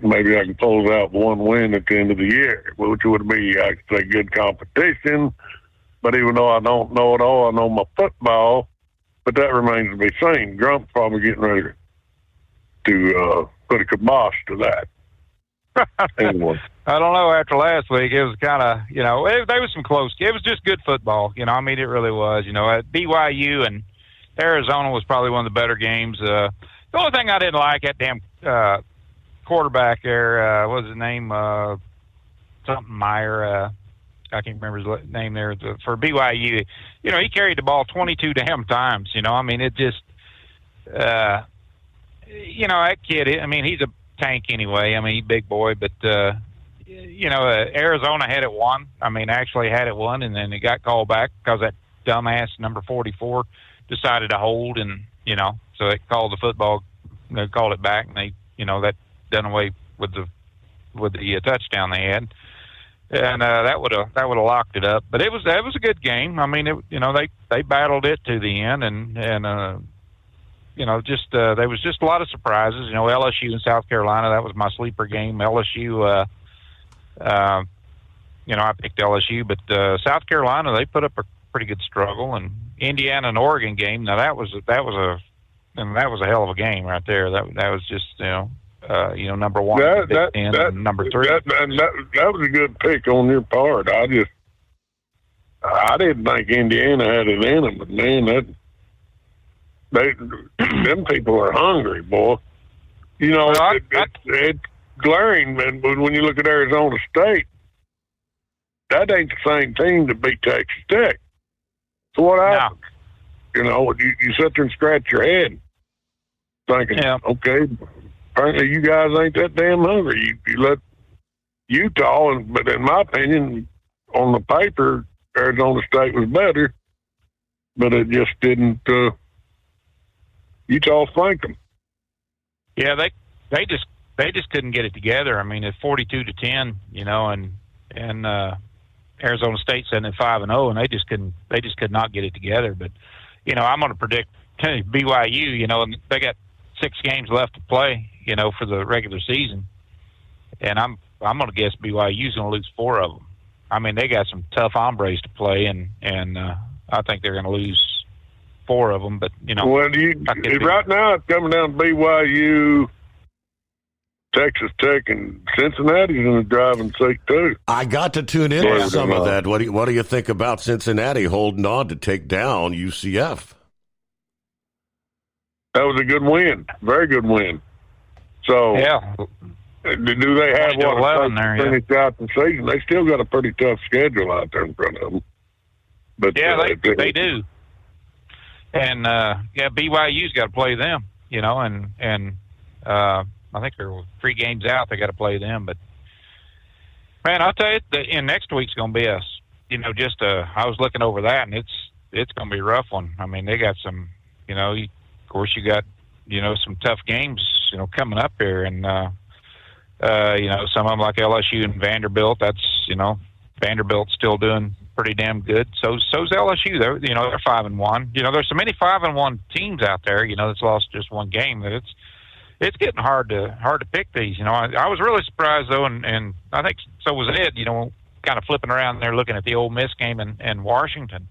Speaker 19: maybe I can pull out one win at the end of the year, which would be, I could say, good competition. But even though I don't know it all, I know my football. But that remains to be seen. Grump's probably getting ready to put a kibosh to that. Anyway.
Speaker 20: I don't know. After last week, it was kind of, you know, there was some close. It was just good football. You know, I mean, it really was. You know, at BYU and Arizona was probably one of the better games. The only thing I didn't like, that damn quarterback there, what was his name? Something Meyer. I can't remember his name there. For BYU, you know, he carried the ball 22 damn times. You know, I mean, it just, you know, that kid, I mean, he's a tank anyway. I mean, he's a big boy, but, you know, Arizona had it won. I mean, actually had it won, and then it got called back because that dumbass number 44 decided to hold, and, you know, so they called the football, they called it back, and they, you know, that done away with the touchdown they had. And that would have locked it up. But that was a good game. I mean, you know, they battled it to the end, and you know, just there was just a lot of surprises. You know, LSU and South Carolina, that was my sleeper game. LSU, you know, I picked LSU, but South Carolina, they put up a pretty good struggle. And Indiana and Oregon game, now that was a hell of a game right there. That was just, you know, number one, Big Ten, and number 3.
Speaker 19: That was a good pick on your part. I didn't think Indiana had it in them, but man, them people are hungry, boy. You know, it's glaring, man. But when you look at Arizona State, that ain't the same team that beat Texas Tech. So what happened? You know, you sit there and scratch your head, thinking, okay, apparently you guys ain't that damn hungry. You let Utah, but in my opinion, on the paper, Arizona State was better, but it just didn't. Utah flanked them.
Speaker 20: Yeah, they just they just couldn't get it together. I mean, it's 42-10, you know, and Arizona State sitting at 5-0, and they just could not get it together. But, you know, I'm going to predict BYU, you know, and they got 6 games left to play, you know, for the regular season. And I'm going to guess BYU's going to lose 4 of them. I mean, they got some tough hombres to play, and I think they're going to lose 4 of them. But, you know.
Speaker 19: Well, right now it's coming down to BYU, Texas Tech, and Cincinnati's in the driving seat, too.
Speaker 13: I got to tune in to some of that. What do you think about Cincinnati holding on to take down UCF?
Speaker 19: That was a good win. Very good win. So,
Speaker 20: yeah.
Speaker 19: Do they have what
Speaker 20: to
Speaker 19: finish out the season? They still got a pretty tough schedule out there in front of them. But
Speaker 20: yeah, they do. And BYU's got to play them, you know, and I think they're 3 games out. They got to play them. But man, I'll tell you, next week's going to be you know, I was looking over that, and it's going to be a rough one. I mean, they got some, you know, of course you got, you know, some tough games, you know, coming up here, and you know, some of them like LSU and Vanderbilt. That's, you know, Vanderbilt's still doing pretty damn good. So's LSU. They're 5-1. You know, there's so many 5-1 teams out there, you know, that's lost just 1 game that it's getting hard to pick these. You know, I was really surprised though, and I think so was Ed. You know, kind of flipping around there looking at the Ole Miss game in Washington.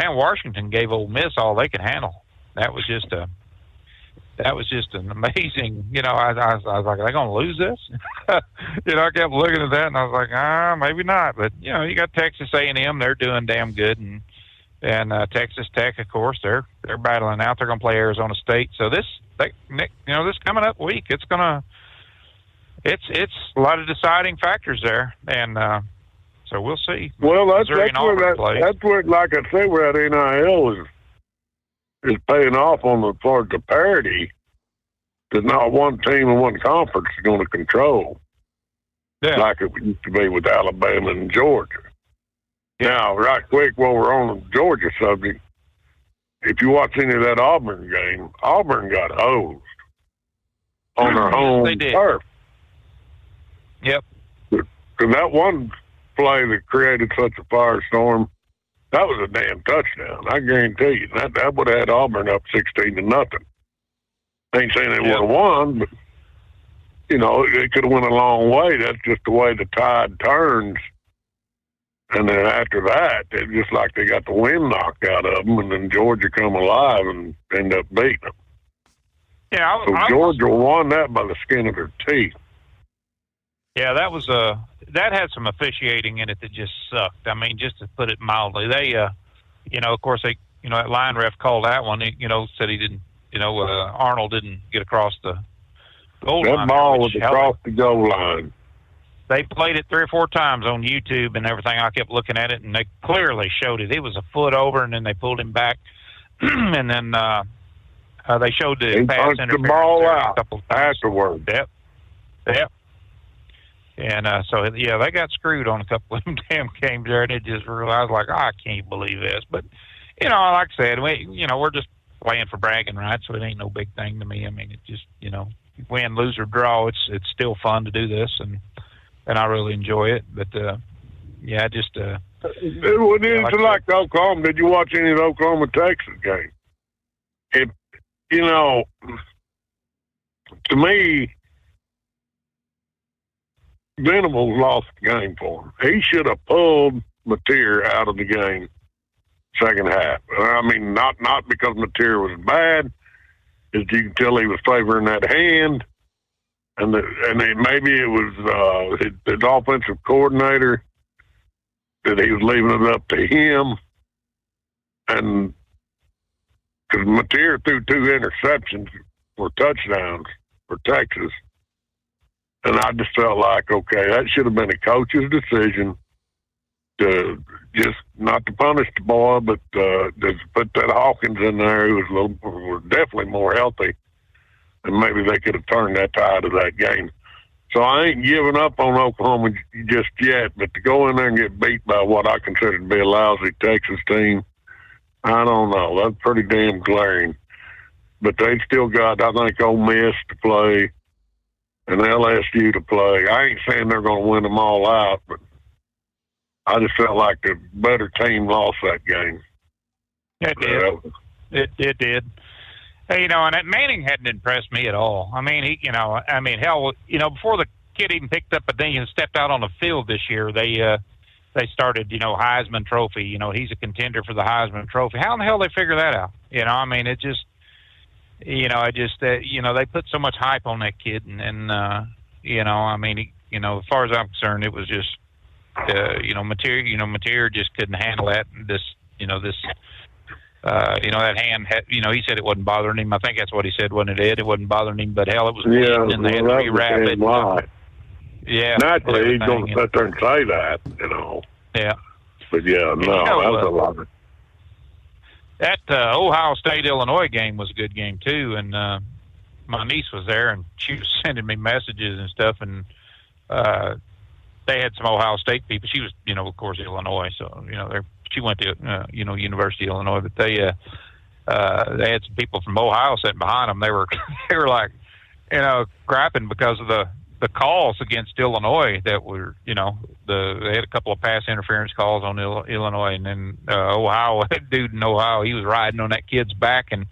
Speaker 20: Man, Washington gave Ole Miss all they could handle. That was just an amazing, you know, I was like, are they going to lose this? You know, I kept looking at that, and I was like, maybe not. But, you know, you got Texas A&M. They're doing damn good. And Texas Tech, of course, they're battling out. They're going to play Arizona State. So this coming up week, it's a lot of deciding factors there. And so we'll see.
Speaker 19: Well, that's where, like I say, where that NIL is paying off on the part of the parity that not one team and one conference is going to control, like it used to be with Alabama and Georgia. Now, right quick, while we're on the Georgia subject, if you watch any of that Auburn game, Auburn got hosed on their home turf.
Speaker 20: Yep.
Speaker 19: Because that one play that created such a firestorm, that was a damn touchdown. I guarantee you. That would have had Auburn up 16-0. Ain't saying they would have won, but, you know, it could have went a long way. That's just the way the tide turns. And then after that, it's just like they got the wind knocked out of them, and then Georgia come alive and end up beating them.
Speaker 20: Yeah,
Speaker 19: Georgia won that by the skin of their teeth.
Speaker 20: Yeah, that had some officiating in it that just sucked. I mean, just to put it mildly, they, you know, of course that line ref called that one. He, you know, said he didn't, you know, Arnold didn't get across the goal line.
Speaker 19: That ball was across the goal line.
Speaker 20: They played it 3 or 4 times on YouTube and everything. I kept looking at it, and they clearly showed it. It was a foot over, and then they pulled him back, and then they showed the pass interference
Speaker 19: the ball out
Speaker 20: a couple of times
Speaker 19: afterwards.
Speaker 20: Yep. And so, yeah, they got screwed on a couple of them damn games there, and it just realized, like, I can't believe this. But, you know, like I said, we're just playing for bragging rights, so it ain't no big thing to me. I mean, it just, you know, win, lose, or draw, it's still fun to do this, and I really enjoy it. But, yeah, just...
Speaker 19: like Oklahoma. Did you watch any of the Oklahoma-Texas game? You know, to me, Venables lost the game for him. He should have pulled Mateer out of the game second half. I mean, not because Mateer was bad, as you can tell he was favoring that hand, and maybe it was his offensive coordinator that he was leaving it up to him, and because Mateer threw 2 interceptions for touchdowns for Texas. And I just felt like, okay, that should have been a coach's decision to just not to punish the boy, but to put that Hawkins in there, who was definitely more healthy, and maybe they could have turned that tide of that game. So I ain't giving up on Oklahoma just yet, but to go in there and get beat by what I consider to be a lousy Texas team, I don't know. That's pretty damn glaring. But they still got, I think, Ole Miss to play. and LSU to play. I ain't saying they're going to win them all out, but I just felt like the better team lost that game.
Speaker 20: It did. It did. Hey, and that Manning hadn't impressed me at all. I mean, hell, before the kid even picked up a thing and stepped out on the field this year, they started, Heisman Trophy. He's a contender for the Heisman Trophy. How in the hell they figure that out? It just, they put so much hype on that kid, and as far as I'm concerned, it was just, Mateer just couldn't handle that. That hand had, he said it wasn't bothering him. I think that's what he said when it did. It wasn't bothering him, but hell, it was bleeding, and they had to rewrap it. Yeah.
Speaker 19: Naturally, he's going to sit there and say that,
Speaker 20: Yeah.
Speaker 19: But yeah, no, that was a lot.
Speaker 20: That Ohio State-Illinois game was a good game, too, and my niece was there, and she was sending me messages and stuff, and they had some Ohio State people. She was, of course, Illinois, so, she went to, University of Illinois, but they had some people from Ohio sitting behind them. They were like, crapping because of the calls against Illinois that were, they had a couple of pass interference calls on Illinois, and then Ohio, that dude in Ohio, he was riding on that kid's back, and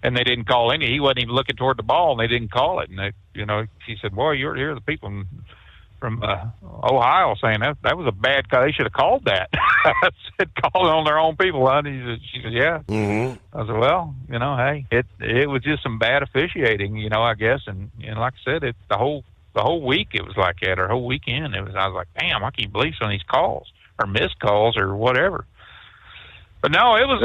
Speaker 20: they didn't call any. He wasn't even looking toward the ball, and they didn't call it. And they, he said, "Boy, you're the people from Ohio saying that was a bad call. They should have called that." I said, "Call it on their own people, huh?" She said, "Yeah."
Speaker 13: Mm-hmm.
Speaker 20: I said, "Well, hey, it was just some bad officiating, I guess." And like I said, the whole week it was like that, or whole weekend I was like, "Damn, I can't believe some of these calls or missed calls or whatever." But no, it was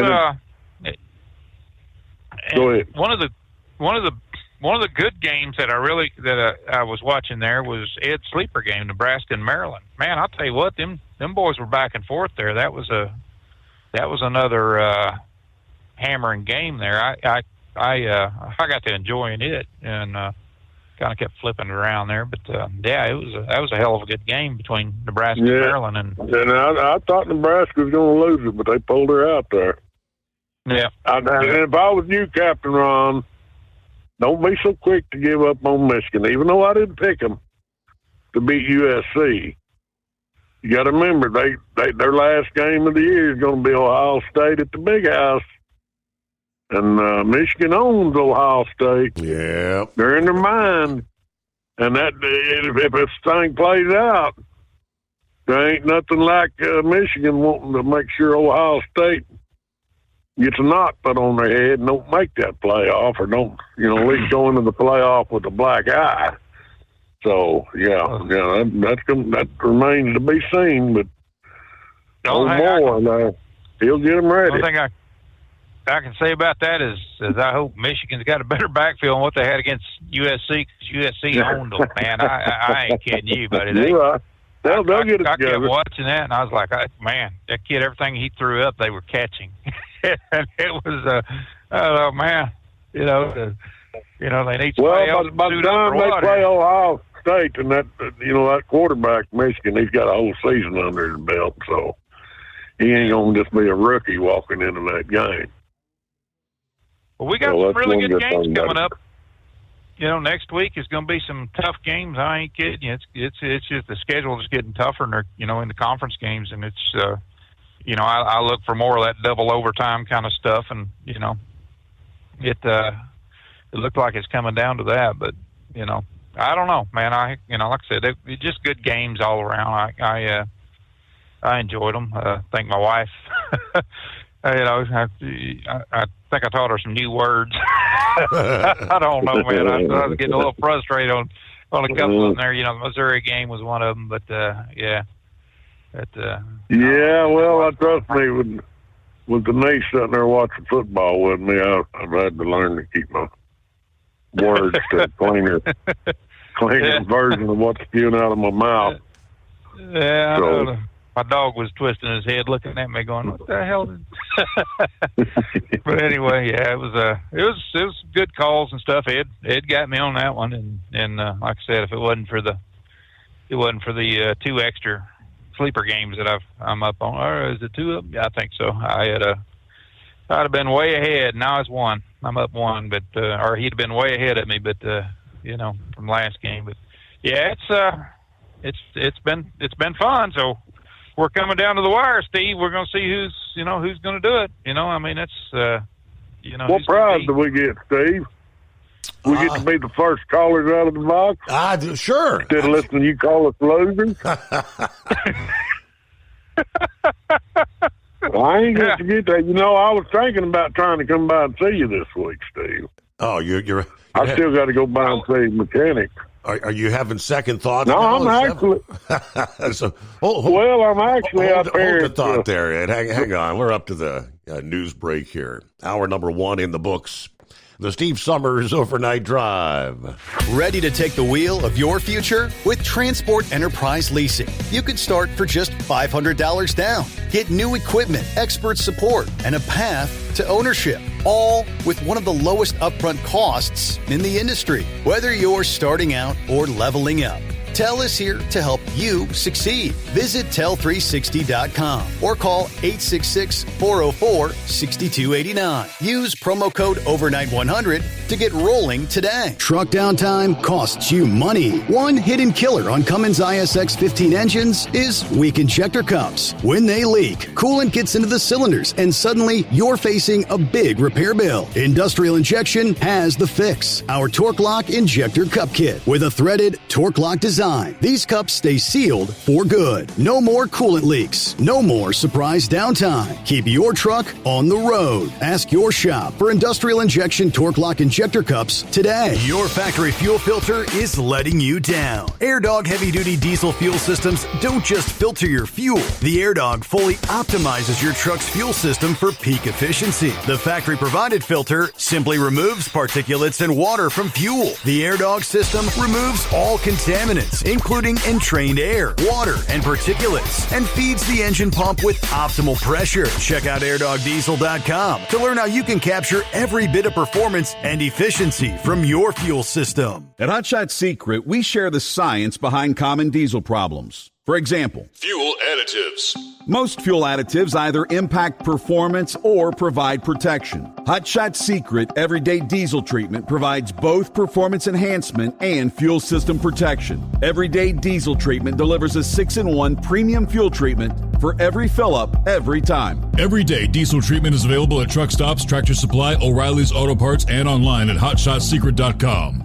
Speaker 19: Go ahead.
Speaker 20: one of the good games that I was watching there was Ed's sleeper game, Nebraska and Maryland. Man, I'll tell you what, them boys were back and forth there. That was another hammering game there. I got to enjoying it, and kind of kept flipping it around there. But that was a hell of a good game between Nebraska and Maryland. And
Speaker 19: I thought Nebraska was going to lose it, but they pulled her out there.
Speaker 20: Yeah.
Speaker 19: And if I was you, Captain Ron, don't be so quick to give up on Michigan, even though I didn't pick them to beat USC. You got to remember, their last game of the year is going to be Ohio State at the Big House. And Michigan owns Ohio State.
Speaker 13: Yeah.
Speaker 19: They're in their mind. And that if this thing plays out, there ain't nothing like Michigan wanting to make sure Ohio State gets a knot put on their head and don't make that playoff, or don't, at least go into the playoff with a black eye. So, that remains to be seen, but he'll get them ready.
Speaker 20: One thing I can say about that is I hope Michigan's got a better backfield than what they had against USC, because USC owned them, man. I ain't kidding you, buddy.
Speaker 19: They'll get it
Speaker 20: I
Speaker 19: together.
Speaker 20: kept watching that, and I was like, man, that kid, everything he threw up, they were catching. And it was, oh, man, they need somebody else
Speaker 19: by the time they play Ohio State, and that quarterback, Michigan, he's got a whole season under his belt, so he ain't going to just be a rookie walking into that game.
Speaker 20: Well, we got some really good games coming up. Next week is going to be some tough games. I ain't kidding you. It's just the schedule is getting tougher, and in the conference games, and it's I look for more of that double overtime kind of stuff, and it looked like it's coming down to that, but I don't know, man. Like I said, they're just good games all around. I enjoyed them. I think my wife, I think I taught her some new words. I don't know, man. I was getting a little frustrated on a couple of them there. The Missouri game was one of them, but yeah.
Speaker 19: Well, I trust me, with Denise sitting there watching football with me, I've had to learn to keep my words to a cleaner version of what's spewing out of my mouth.
Speaker 20: Yeah, so. My dog was twisting his head, looking at me, going, "What the hell?" But anyway, yeah, it was good calls and stuff. Ed got me on that one, and like I said, if it wasn't for the 2 extra sleeper games that I'm up on, or is it 2 of them? Yeah, I think so. I'd have been way ahead. Now it's 1. I'm up 1, but or he'd have been way ahead of me, but from last game. But Yeah, it's been fun. So we're coming down to the wire, Steve. We're going to see who's going to do it. I mean, it's
Speaker 19: What prize do we get, Steve? We get to be the first callers out of the box?
Speaker 13: Sure.
Speaker 19: Instead of listening to you call us losers? Well, I ain't going to forget that. I was thinking about trying to come by and see you this week, Steve.
Speaker 13: Oh, you're
Speaker 19: I still got to go by and see a mechanic.
Speaker 13: Are you having second thoughts?
Speaker 19: No,
Speaker 13: now?
Speaker 19: I'm actually.
Speaker 13: I'm
Speaker 19: actually up here.
Speaker 13: Hold the thought there, Ed. Hang on. We're up to the news break here. Hour number 1 in the books. The Steve Summers Overnight Drive.
Speaker 10: Ready to take the wheel of your future? With Transport Enterprise Leasing, you could start for just $500 down. Get new equipment, expert support, and a path to ownership, all with one of the lowest upfront costs in the industry. Whether you're starting out or leveling up, TEL is here to help you succeed. Visit tel360.com or call 866-404-6289. Use promo code overnight100 to get rolling today.
Speaker 14: Truck downtime costs you money. One hidden killer on Cummins ISX 15 engines is weak injector cups. When they leak, coolant gets into the cylinders and suddenly you're facing a big repair bill. Industrial Injection has the fix. Our Torque Lock Injector Cup Kit with a threaded Torque Lock design. These cups stay sealed for good. No more coolant leaks. No more surprise downtime. Keep your truck on the road. Ask your shop for Industrial Injection Torque Lock Injector Cups today. Your factory fuel filter is letting you down. AirDog heavy-duty diesel fuel systems don't just filter your fuel. The AirDog fully optimizes your truck's fuel system for peak efficiency. The factory-provided filter simply removes particulates and water from fuel. The AirDog system removes all contaminants, including entrained air, water, and particulates, and feeds the engine pump with optimal pressure. Check out airdogdiesel.com to learn how you can capture every bit of performance and efficiency from your fuel system.
Speaker 21: At Hot Shot Secret, we share the science behind common diesel problems. For example,
Speaker 11: Fuel additives.
Speaker 21: most fuel additives either impact performance or provide protection. Hot Shot Secret Everyday Diesel Treatment provides both performance enhancement and fuel system protection. Everyday Diesel Treatment delivers a 6-in-1 premium fuel treatment for every fill-up, every time.
Speaker 11: Everyday diesel treatment is available at truck stops, Tractor Supply, O'Reilly's Auto Parts, and online at hotshotsecret.com.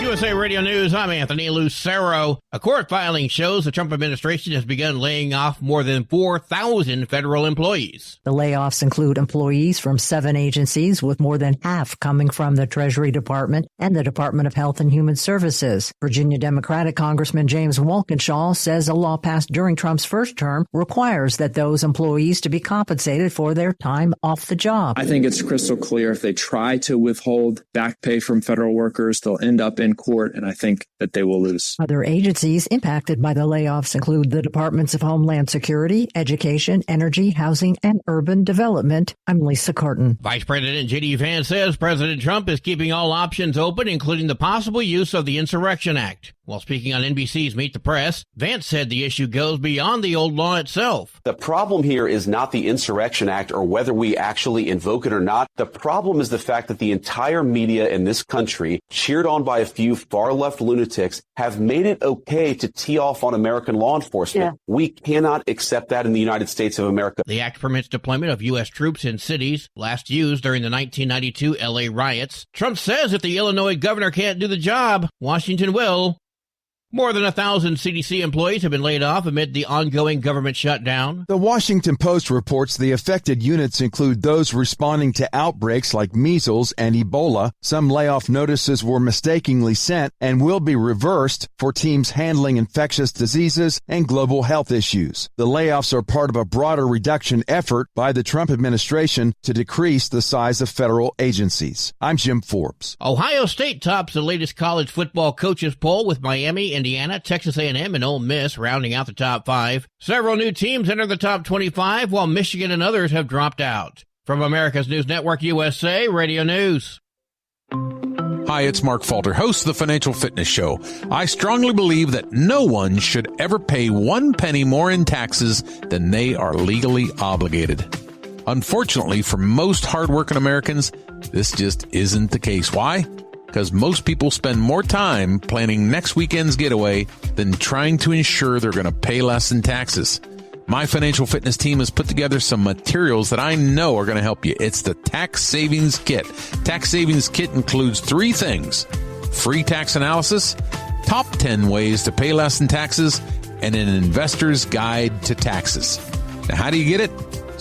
Speaker 2: USA Radio News, I'm Anthony Lucero. A court filing shows the Trump administration has begun laying off more than 4,000 federal employees.
Speaker 22: The layoffs include employees from 7 agencies, with more than half coming from the Treasury Department and the Department of Health and Human Services. Virginia Democratic Congressman James Walkinshaw says a law passed during Trump's first term requires that those employees to be compensated for their time off the job.
Speaker 23: I think it's crystal clear if they try to withhold back pay from federal workers, they'll end up in court, and I think that they will lose.
Speaker 22: Other agencies impacted by the layoffs include the Departments of Homeland Security, Education, Energy, Housing, and Urban Development. I'm Lisa Carton.
Speaker 2: Vice President J.D. Vance says President Trump is keeping all options open, including the possible use of the Insurrection Act. While speaking on NBC's Meet the Press, Vance said the issue goes beyond the old law itself.
Speaker 24: The problem here is not the Insurrection Act or whether we actually invoke it or not. The problem is the fact that the entire media in this country, cheered on by a few far-left lunatics, have made it okay to tee off on American law enforcement. Yeah. We cannot accept that in the United States of America.
Speaker 2: The act permits deployment of U.S. troops in cities, last used during the 1992 L.A. riots. Trump says if the Illinois governor can't do the job, Washington will. More than 1,000 CDC employees have been laid off amid the ongoing government shutdown.
Speaker 25: The Washington Post reports the affected units include those responding to outbreaks like measles and Ebola. Some layoff notices were mistakenly sent and will be reversed for teams handling infectious diseases and global health issues. The layoffs are part of a broader reduction effort by the Trump administration to decrease the size of federal agencies. I'm Jim Forbes.
Speaker 2: Ohio State tops the latest college football coaches poll with Miami, Indiana, Texas A&M, and Ole Miss rounding out the top 5. Several new teams enter the top 25, while Michigan and others have dropped out. From America's News Network USA Radio News.
Speaker 26: Hi, it's Mark Falter, host of the Financial Fitness Show. I strongly believe that no one should ever pay 1 penny more in taxes than they are legally obligated. Unfortunately, for most hardworking Americans, This just isn't the case. Why? Because most people spend more time planning next weekend's getaway than trying to ensure they're going to pay less in taxes. My financial fitness team has put together some materials that I know are going to help you. It's the Tax Savings Kit. Tax Savings Kit includes 3 things: free tax analysis, top 10 ways to pay less in taxes, and an investor's guide to taxes. Now, how do you get it?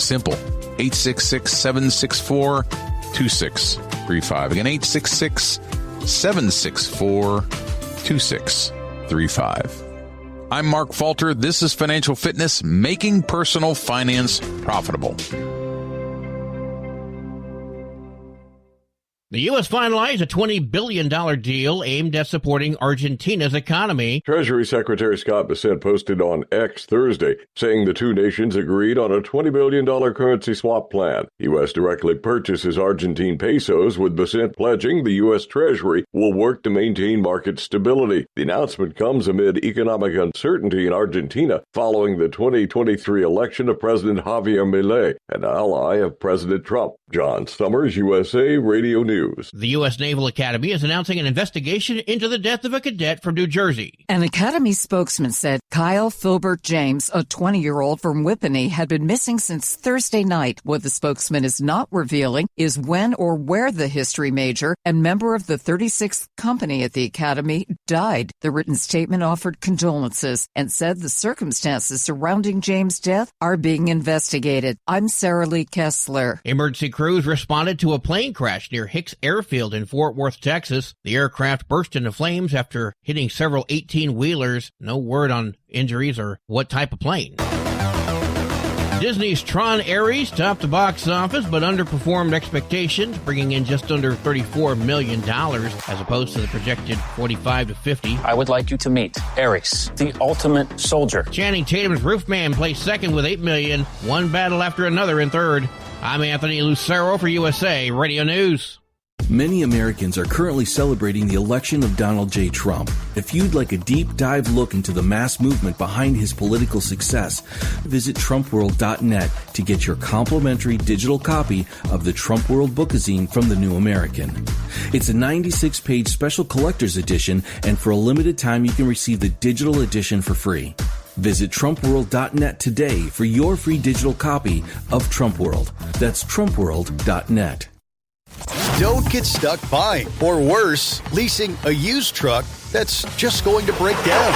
Speaker 26: Simple. 866-764-2635. Again, 866-764-2635. I'm Mark Falter. This is Financial Fitness, making personal finance profitable.
Speaker 2: The U.S. finalized a $20 billion deal aimed at supporting Argentina's economy.
Speaker 1: Treasury Secretary Scott Bessent posted on X Thursday, saying the two nations agreed on a $20 billion currency swap plan. U.S. directly purchases Argentine pesos, with Bessent pledging the U.S. Treasury will work to maintain market stability. The announcement comes amid economic uncertainty in Argentina following the 2023 election of President Javier Milei, an ally of President Trump. John Summers, USA Radio News.
Speaker 2: The U.S. Naval Academy is announcing an investigation into the death of a cadet from New Jersey.
Speaker 4: An Academy spokesman said Kyle Filbert James, a 20-year-old from Whippany, had been missing since Thursday night. What the spokesman is not revealing is when or where the history major and member of the 36th company at the Academy died. The written statement offered condolences and said the circumstances surrounding James' death are being investigated. I'm Sarah Lee Kessler.
Speaker 2: Emergency crews responded to a plane crash near Hicks Airfield in Fort Worth, Texas. The aircraft burst into flames after hitting several 18-wheelers. No word on injuries or what type of plane. Disney's Tron Ares topped the box office but underperformed expectations, bringing in just under $34 million as opposed to the projected $45 to $50.
Speaker 5: I would like you to meet Ares, the ultimate soldier.
Speaker 2: Channing Tatum's Roofman placed second with $8 million, one battle after another in third. I'm Anthony Lucero for USA Radio News.
Speaker 7: Many Americans are currently celebrating the election of Donald J. Trump. If you'd like a deep dive look into the mass movement behind his political success, visit TrumpWorld.net to get your complimentary digital copy of the Trump World Bookazine from The New American. It's a 96-page special collector's edition, and for a limited time you can receive the digital edition for free. Visit TrumpWorld.net today for your free digital copy of Trump World. That's TrumpWorld.net.
Speaker 10: Don't get stuck buying, or worse, leasing a used truck that's just going to break down.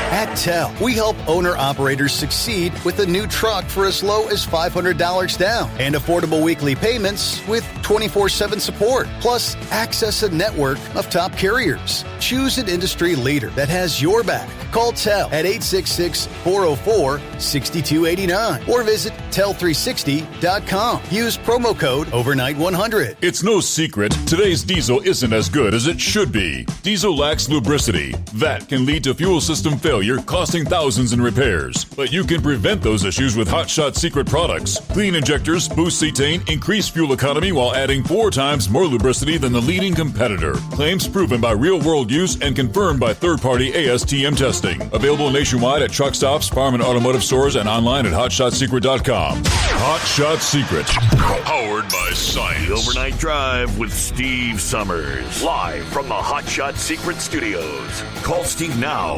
Speaker 10: At TEL, we help owner-operators succeed with a new truck for as low as $500 down and affordable weekly payments with 24/7 support. Plus, access a network of top carriers. Choose an industry leader that has your back. Call TEL at 866-404-6289 or visit tel360.com. Use promo code OVERNIGHT100.
Speaker 11: It's no secret, today's diesel isn't as good as it should be. Diesel lacks lubricity. That can lead to fuel system failure, costing thousands in repairs. But you can prevent those issues with Hot Shot Secret products. Clean injectors, boost cetane, increase fuel economy while adding 4 times more lubricity than the leading competitor. Claims proven by real-world use and confirmed by third-party ASTM testing. Available nationwide at truck stops, farm and automotive stores, and online at hotshotsecret.com. Hot Shot Secret.
Speaker 17: Powered by science. The Overnight Drive with Steve Summers. Live from the Hot Shot Secret Studios. Call Steve now.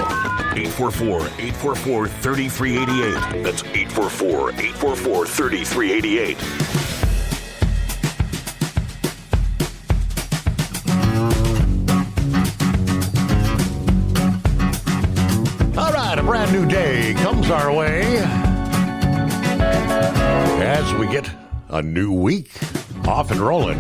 Speaker 17: 844-844-3388. That's 844-844-3388.
Speaker 13: All right, a brand new day comes our way as we get a new week off and rolling.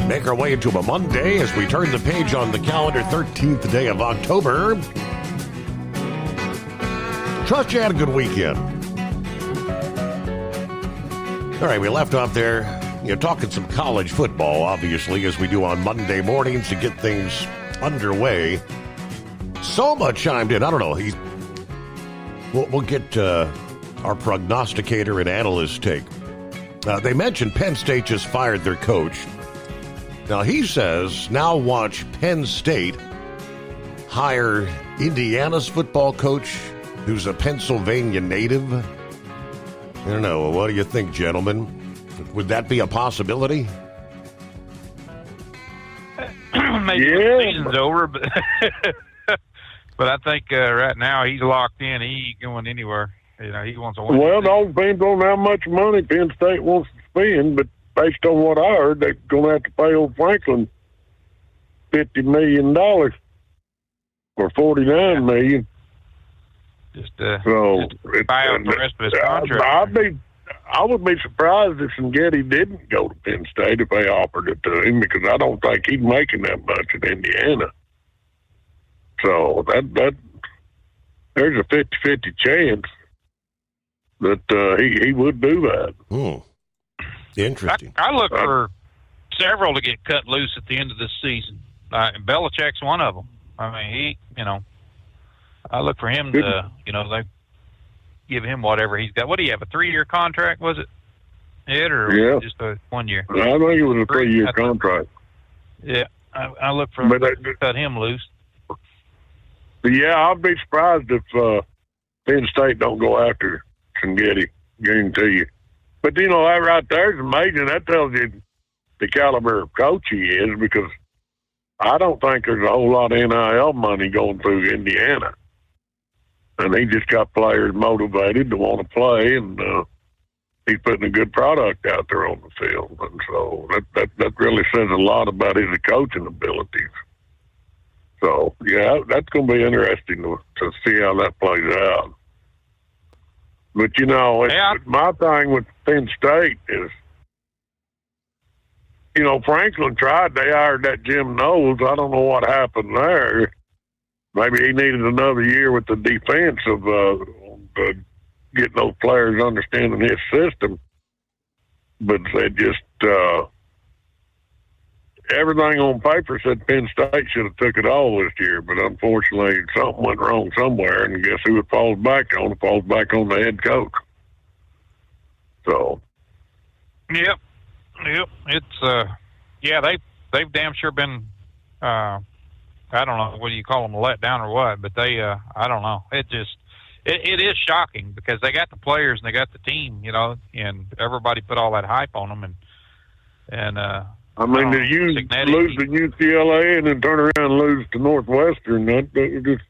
Speaker 13: Make our way into a Monday as we turn the page on the calendar, 13th day of October. Trust you had a good weekend. All right, we left off there, talking some college football, obviously, as we do on Monday mornings to get things underway. Soma chimed in. I don't know. We'll get our prognosticator and analyst take. They mentioned Penn State just fired their coach. Now, he says, now watch Penn State hire Indiana's football coach, who's a Pennsylvania native. I don't know. What do you think, gentlemen? Would that be a possibility?
Speaker 20: Maybe when the season's over, but but I think right now he's locked in. He ain't going anywhere. You know, he wants to win.
Speaker 19: Well, it all depends on how much money Penn State wants to spend, but based on what I heard, they're going to have to pay old Franklin $50 million or $49 million.
Speaker 20: Just
Speaker 19: so
Speaker 20: buy out the rest of his contract.
Speaker 19: I would be surprised if Senghetti didn't go to Penn State if they offered it to him, because I don't think he's making that much in Indiana. So that there's a 50-50 chance that he would do that.
Speaker 13: Interesting.
Speaker 20: I look for several to get cut loose at the end of this season. And Belichick's one of them. I mean, I look for him to, they give him whatever he's got. What do you have, a 3-year contract, was it? Or just a 1 year?
Speaker 19: I think it was a 3-year contract.
Speaker 20: Yeah, I look for him to cut him loose.
Speaker 19: Yeah, I'd be surprised if Penn State don't go after Senghetti, guarantee you. But, that right there is amazing. That tells you the caliber of coach he is, because I don't think there's a whole lot of NIL money going through Indiana. And he just got players motivated to want to play, and he's putting a good product out there on the field. And so that really says a lot about his coaching abilities. So, yeah, that's going to be interesting to see how that plays out. But, my thing with Penn State is, Franklin tried. They hired that Jim Knowles. I don't know what happened there. Maybe he needed another year with the defense of getting those players understanding his system. But they just everything on paper said Penn State should have took it all this year. But unfortunately, something went wrong somewhere, and guess who it falls back on? It falls back on the head coach. So.
Speaker 20: Yep. It's they've damn sure been. I don't know whether you call them a letdown or what, but they, I don't know. It is shocking because they got the players and they got the team, and everybody put all that hype on them. And
Speaker 19: I mean, did you lose to UCLA and then turn around and lose to Northwestern? That just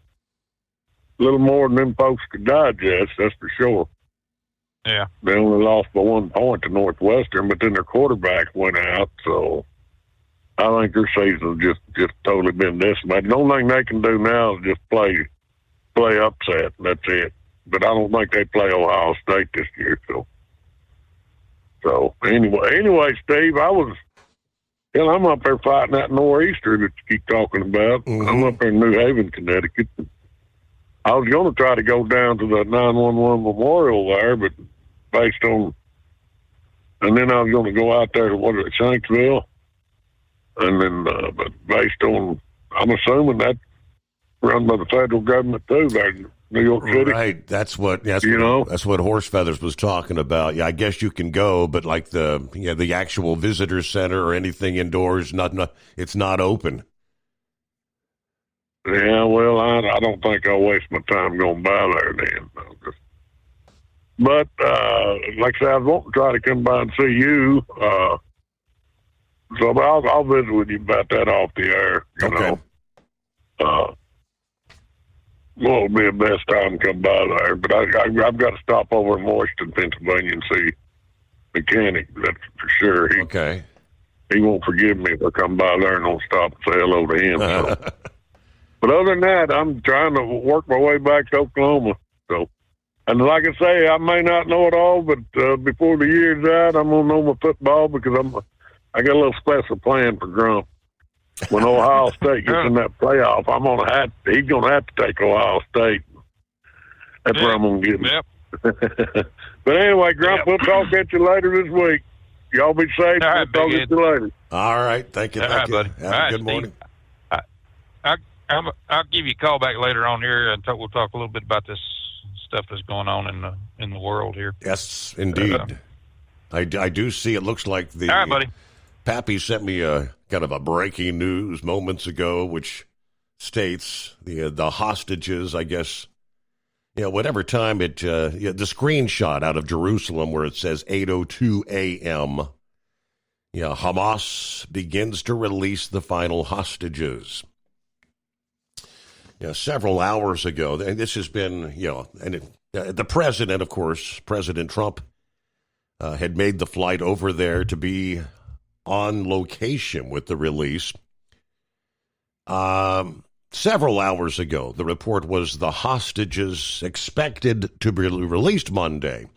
Speaker 19: a little more than them folks could digest, that's for sure.
Speaker 20: Yeah.
Speaker 19: They only lost by 1 point to Northwestern, but then their quarterback went out, so I think their season's just totally been decimated. The only thing they can do now is just play upset, and that's it. But I don't think they play Ohio State this year. So anyway, Steve, I'm up there fighting that nor'easter that you keep talking about. Mm-hmm. I'm up there in New Haven, Connecticut. I was going to try to go down to the 911 Memorial there, but and then I was going to go out there to Shanksville. And then, but based on, I'm assuming that's run by the federal government too, there in New York City.
Speaker 13: Right. That's what Horse Feathers was talking about. Yeah, I guess you can go, but like the actual visitor center or anything indoors, it's not open.
Speaker 19: Yeah, well, I don't think I'll waste my time going by there then. But like I said, I was wanting to try to come by and see you. So I'll visit with you about that off the air.
Speaker 13: Okay.
Speaker 19: It'll be the best time to come by there. But I've got to stop over in Washington, Pennsylvania, and see Mechanic. That's for sure.
Speaker 13: Okay.
Speaker 19: He won't forgive me if I come by there and don't stop and say hello to him. So. But other than that, I'm trying to work my way back to Oklahoma. So, and like I say, I may not know it all, but before the year's out, I'm gonna know my football because I got a little special plan for Grump. When Ohio State gets in that playoff, he's gonna have to take Ohio State. That's where I'm gonna get him.
Speaker 20: Yep.
Speaker 19: But anyway, Grump, we'll talk at you later this week. Y'all be safe.
Speaker 20: All right,
Speaker 19: we'll talk at you later.
Speaker 13: All right. Thank you.
Speaker 20: All right, buddy.
Speaker 13: Have a good morning.
Speaker 20: I'll give you a call back later on here, and we'll talk a little bit about this stuff that's going on in the world here.
Speaker 13: Yes, indeed. I do see. It looks like
Speaker 20: all right, buddy.
Speaker 13: Pappy sent me a kind of a breaking news moments ago, which states the hostages, I guess, whatever time the screenshot out of Jerusalem where it says 8:02 a.m., Hamas begins to release the final hostages. Several hours ago, and this has been, the president, of course, President Trump, had made the flight over there to be on location with the release. Several hours ago, the report was the hostages expected to be released Monday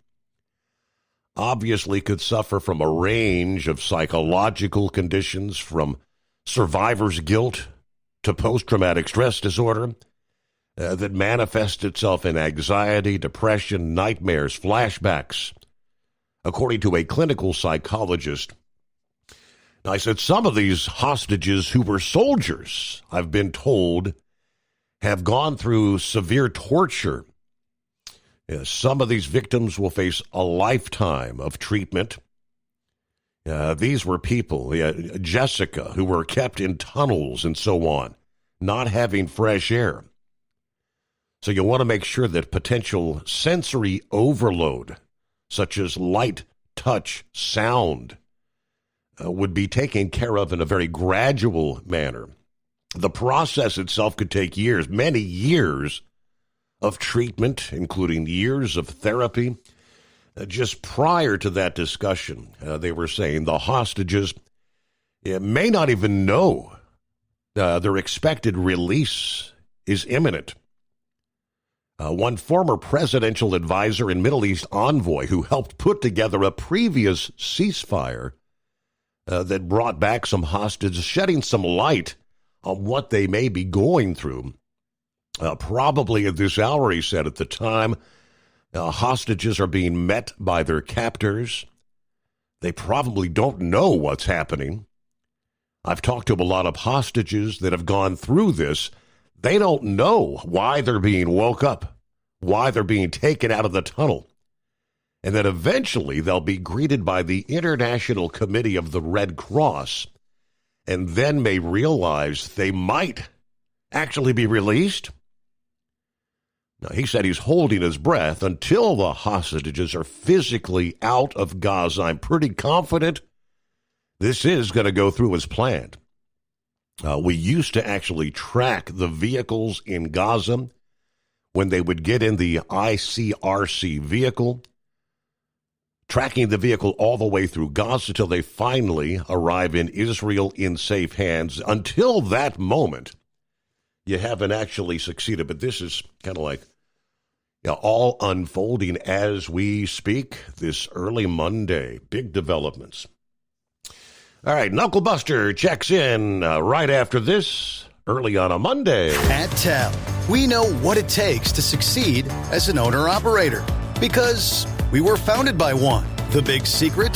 Speaker 13: obviously could suffer from a range of psychological conditions, from survivor's guilt to post-traumatic stress disorder that manifests itself in anxiety, depression, nightmares, flashbacks, according to a clinical psychologist. Now, I said some of these hostages who were soldiers, I've been told, have gone through severe torture. Some of these victims will face a lifetime of treatment. These were people, Jessica, who were kept in tunnels and so on, not having fresh air. So you want to make sure that potential sensory overload, such as light, touch, sound, would be taken care of in a very gradual manner. The process itself could take years, many years of treatment, including years of therapy. Just prior to that discussion, they were saying the hostages may not even know their expected release is imminent. One former presidential advisor and Middle East envoy who helped put together a previous ceasefire that brought back some hostages, shedding some light on what they may be going through. Probably at this hour, he said, at the time, hostages are being met by their captors. They probably don't know what's happening. I've talked to a lot of hostages that have gone through this. They don't know why they're being woke up, why they're being taken out of the tunnel. And that eventually they'll be greeted by the International Committee of the Red Cross, and then may realize they might actually be released. Now, he said he's holding his breath until the hostages are physically out of Gaza. I'm pretty confident this is going to go through as planned. We used to actually track the vehicles in Gaza when they would get in the ICRC vehicle, tracking the vehicle all the way through Gaza till they finally arrive in Israel in safe hands. Until that moment, you haven't actually succeeded. But this is kind of like all unfolding as we speak this early Monday. Big developments. All right, Knucklebuster checks in right after this, early on a Monday.
Speaker 10: At TEL, we know what it takes to succeed as an owner-operator because we were founded by one. The big secret?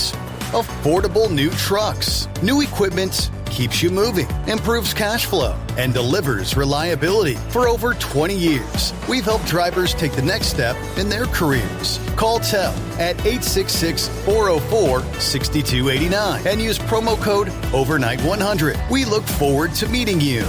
Speaker 10: Affordable new trucks. New equipment keeps you moving, improves cash flow, and delivers reliability. For over 20 years, we've helped drivers take the next step in their careers. Call TEL at 866-404-6289 and use promo code OVERNIGHT100. We look forward to meeting you.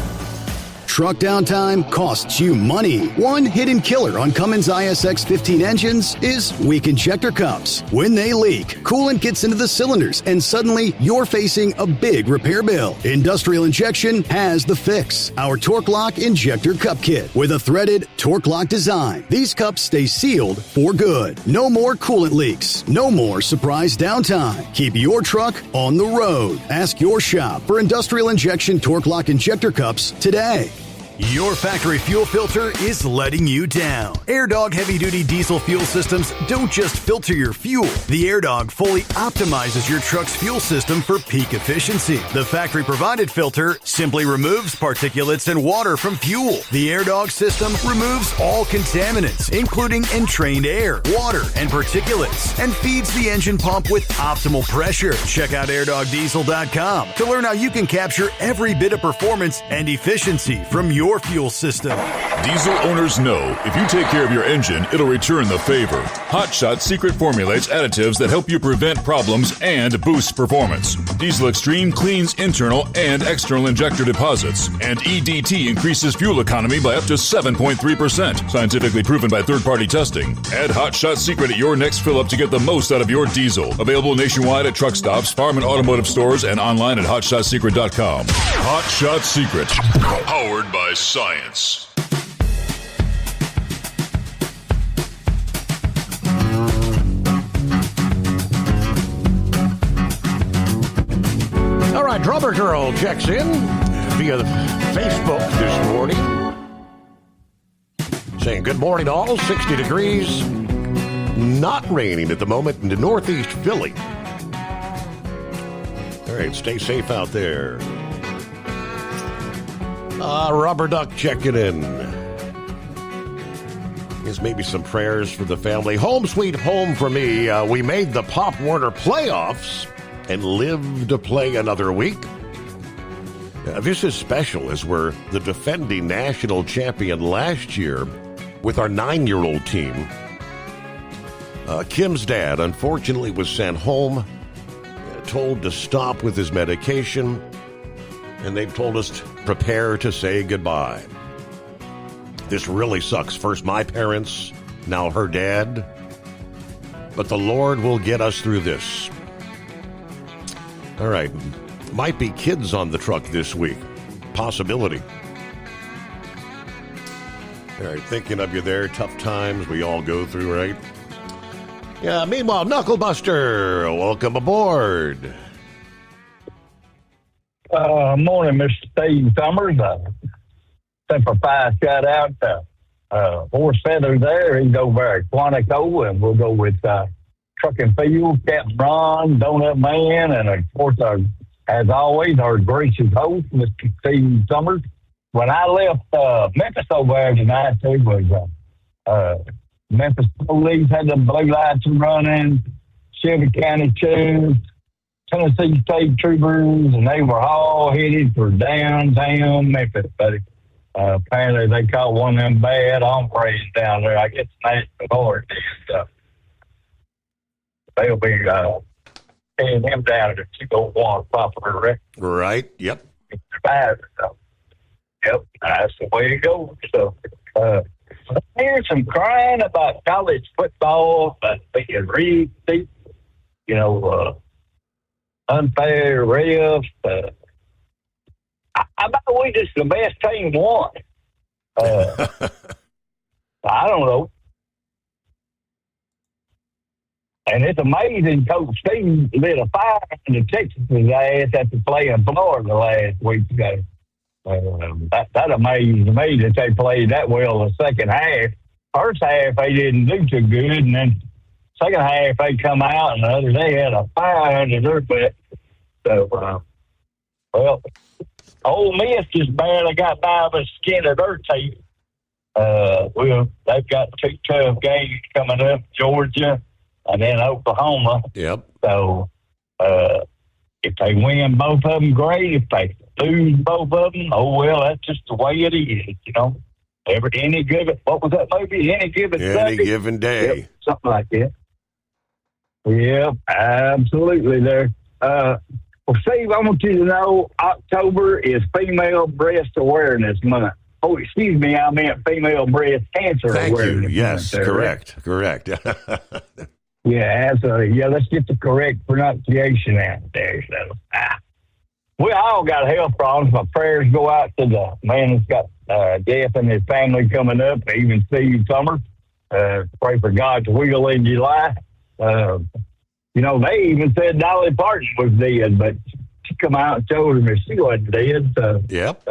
Speaker 14: Truck downtime costs you money. One hidden killer on Cummins ISX 15 engines is weak injector cups. When they leak, coolant gets into the cylinders and suddenly you're facing a big repair bill. Industrial Injection has the fix. Our Torque Lock Injector Cup Kit with a threaded Torque Lock design. These cups stay sealed for good. No more coolant leaks. No more surprise downtime. Keep your truck on the road. Ask your shop for Industrial Injection Torque Lock Injector Cups today.
Speaker 10: Your factory fuel filter is letting you down. AirDog heavy-duty diesel fuel systems don't just filter your fuel. The AirDog fully optimizes your truck's fuel system for peak efficiency. The factory-provided filter simply removes particulates and water from fuel. The AirDog system removes all contaminants, including entrained air, water, and particulates, and feeds the engine pump with optimal pressure. Check out airdogdiesel.com to learn how you can capture every bit of performance and efficiency from your
Speaker 14: your fuel system.
Speaker 11: Diesel owners know if you take care of your engine, it'll return the favor. Hot Shot secret formulates additives that help you prevent problems and boost performance. Diesel Extreme cleans internal and external injector deposits, and EDT increases fuel economy by up to 7.3%, scientifically proven by third-party testing. Add Hot Shot secret at your next fill-up to get the most out of your diesel. Available nationwide at truck stops, farm and automotive stores, and online at hotshotsecret.com. Hot Shot Secret, powered by science.
Speaker 13: All right, Drummer Girl checks in via Facebook this morning, saying good morning all, 60 degrees, not raining at the moment in the northeast Philly. All right, stay safe out there. Rubber Duck checking in. Here's maybe some prayers for the family. Home sweet home for me. We made the Pop Warner playoffs and live to play another week. This is special as we're the defending national champion last year with our 9-year-old team. Kim's dad, unfortunately, was sent home, told to stop with his medication, and they've told us to prepare to say goodbye. This really sucks. First my parents, now her dad. But the Lord will get us through this. All right. Might be kids on the truck this week. Possibility. All right, thinking of you there. Tough times we all go through, right? Yeah, meanwhile, Knucklebuster, welcome aboard.
Speaker 3: Morning, Mr. Steve Summers. Semper Fi shout out to Horse Feather there. He's over at Quantico, and we'll go with Truck and Field, Captain Ron, Donut Man, and of course, as always, our gracious host, Mr. Steve Summers. When I left Memphis over there tonight, too, was Memphis police had the blue lights running, Shelby County Chiefs, Tennessee State Troopers, and they were all headed for downtown Memphis, buddy. Apparently they caught one of them bad hombres down there. I guess National Guard did stuff. They'll be paying him down to 201 popular record.
Speaker 13: Right, yep.
Speaker 3: So, yep, that's the way it goes. So, I'm hearing some crying about college football, but being rigged, you know, unfair refs. I bet we just the best team won. I don't know. And it's amazing Coach Steve lit a fire in Texas' ass after playing Florida last week ago. That amazed me that they played that well the second half. First half, they didn't do too good, and then second half, they come out, and the other day had a fire under their butt. So, well, Ole Miss just barely got by the skin of their teeth. Well, they've got 2 tough games coming up, Georgia and then Oklahoma.
Speaker 13: Yep.
Speaker 3: So, if they win both of them, great. If they lose both of them, oh, well, that's just the way it is, you know. Any given, what was that movie? Any given
Speaker 13: Any given day.
Speaker 3: Yep, something like that. Yep, absolutely there. Well, Steve, I want you to know October is Female Breast Awareness Month. Oh, excuse me, I meant Female Breast Cancer
Speaker 13: Thank
Speaker 3: Awareness
Speaker 13: you. Yes,
Speaker 3: Month.
Speaker 13: correct.
Speaker 3: Yeah, let's get the correct pronunciation out there. So, we all got health problems. My prayers go out to the man that's got death in his family coming up, even Steve Summers. Pray for God's will in July. You know, they even said Dolly Parton was dead, but she come out and told him that she wasn't dead. So,
Speaker 13: yep.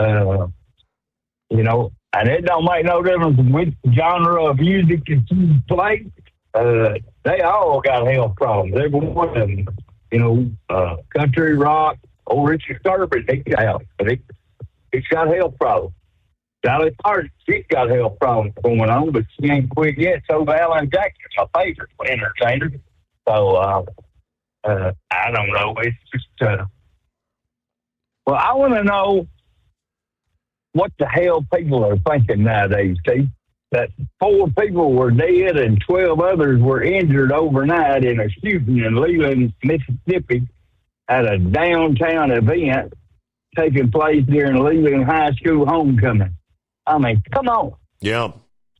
Speaker 3: You know, and it don't make no difference which genre of music that you play. They all got health problems. Every one of them. You know, country, rock, old Richard Durbin, he's got health problems. Dolly Parton, she's got health problems going on, but she ain't quit yet. So Alan Jackson's my favorite entertainer. So, I don't know. It's just, well, I want to know what the hell people are thinking nowadays, Steve. That 4 people were dead and 12 others were injured overnight in a shooting in Leland, Mississippi, at a downtown event taking place during Leland High School homecoming. I mean, come on.
Speaker 13: Yeah.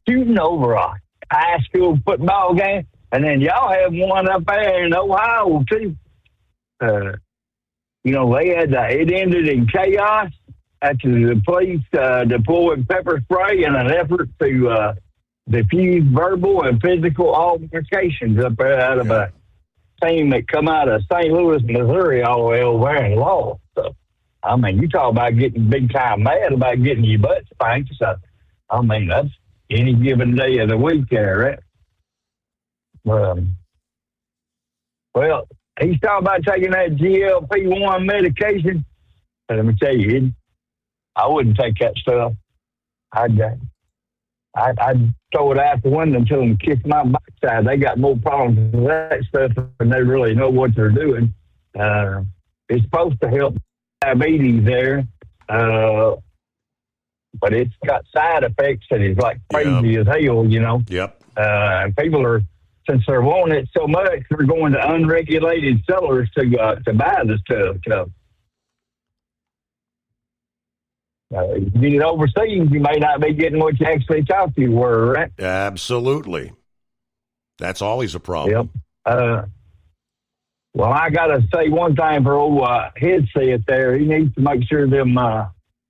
Speaker 3: Shooting over a high school football game, and then y'all have one up there in Ohio, too. It ended in chaos after the police deployed pepper spray in an effort to diffuse verbal and physical altercations up there out of a team that come out of St. Louis, Missouri, all the way over there in law. So, I mean, you talk about getting big time mad about getting your butt spanked. So, I mean, that's any given day of the week there, right? Well, he's talking about taking that GLP-1 medication. Let me tell you, I wouldn't take that stuff. I'd throw it out the window until them kiss my backside. They got more problems with that stuff than they really know what they're doing. It's supposed to help diabetes there, but it's got side effects that is like crazy as hell, you know.
Speaker 13: Yep.
Speaker 3: And people are, since they're wanting it so much, they're going to unregulated sellers to buy the stuff. So, you get it overseas, you may not be getting what you actually thought you were, right?
Speaker 13: Absolutely. That's always a problem.
Speaker 3: Yep. Well, I got to say one thing for old Headset there. He needs to make sure them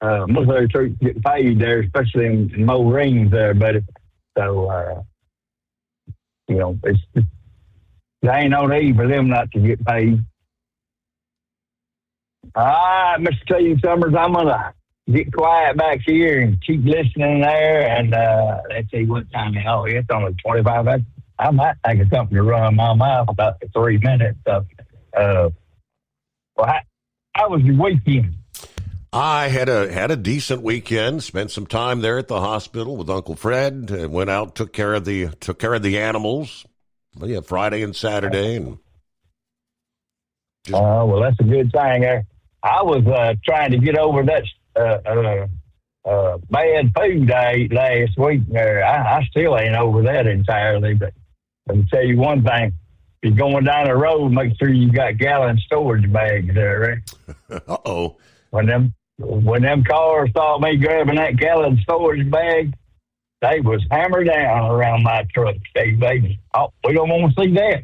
Speaker 3: military troops get paid there, especially in Marines there, buddy. So, there ain't no need for them not to get paid. All right, Mr. T. Summers, I'm going to get quiet back here and keep listening there. And let's see what time it's only 25 minutes. I might take a something to run my mouth about 3 minutes. How was your weekend?
Speaker 13: I had a decent weekend. Spent some time there at the hospital with Uncle Fred. Went out, took care of the animals. Yeah, Friday and Saturday, and
Speaker 3: well, that's a good thing. I was trying to get over that bad food I ate last week. I still ain't over that entirely, but let me tell you one thing. If you're going down the road, make sure you got gallon storage bags there, right?
Speaker 13: Uh-oh.
Speaker 3: When them cars saw me grabbing that gallon storage bag, they was hammered down around my truck. We don't want to see that.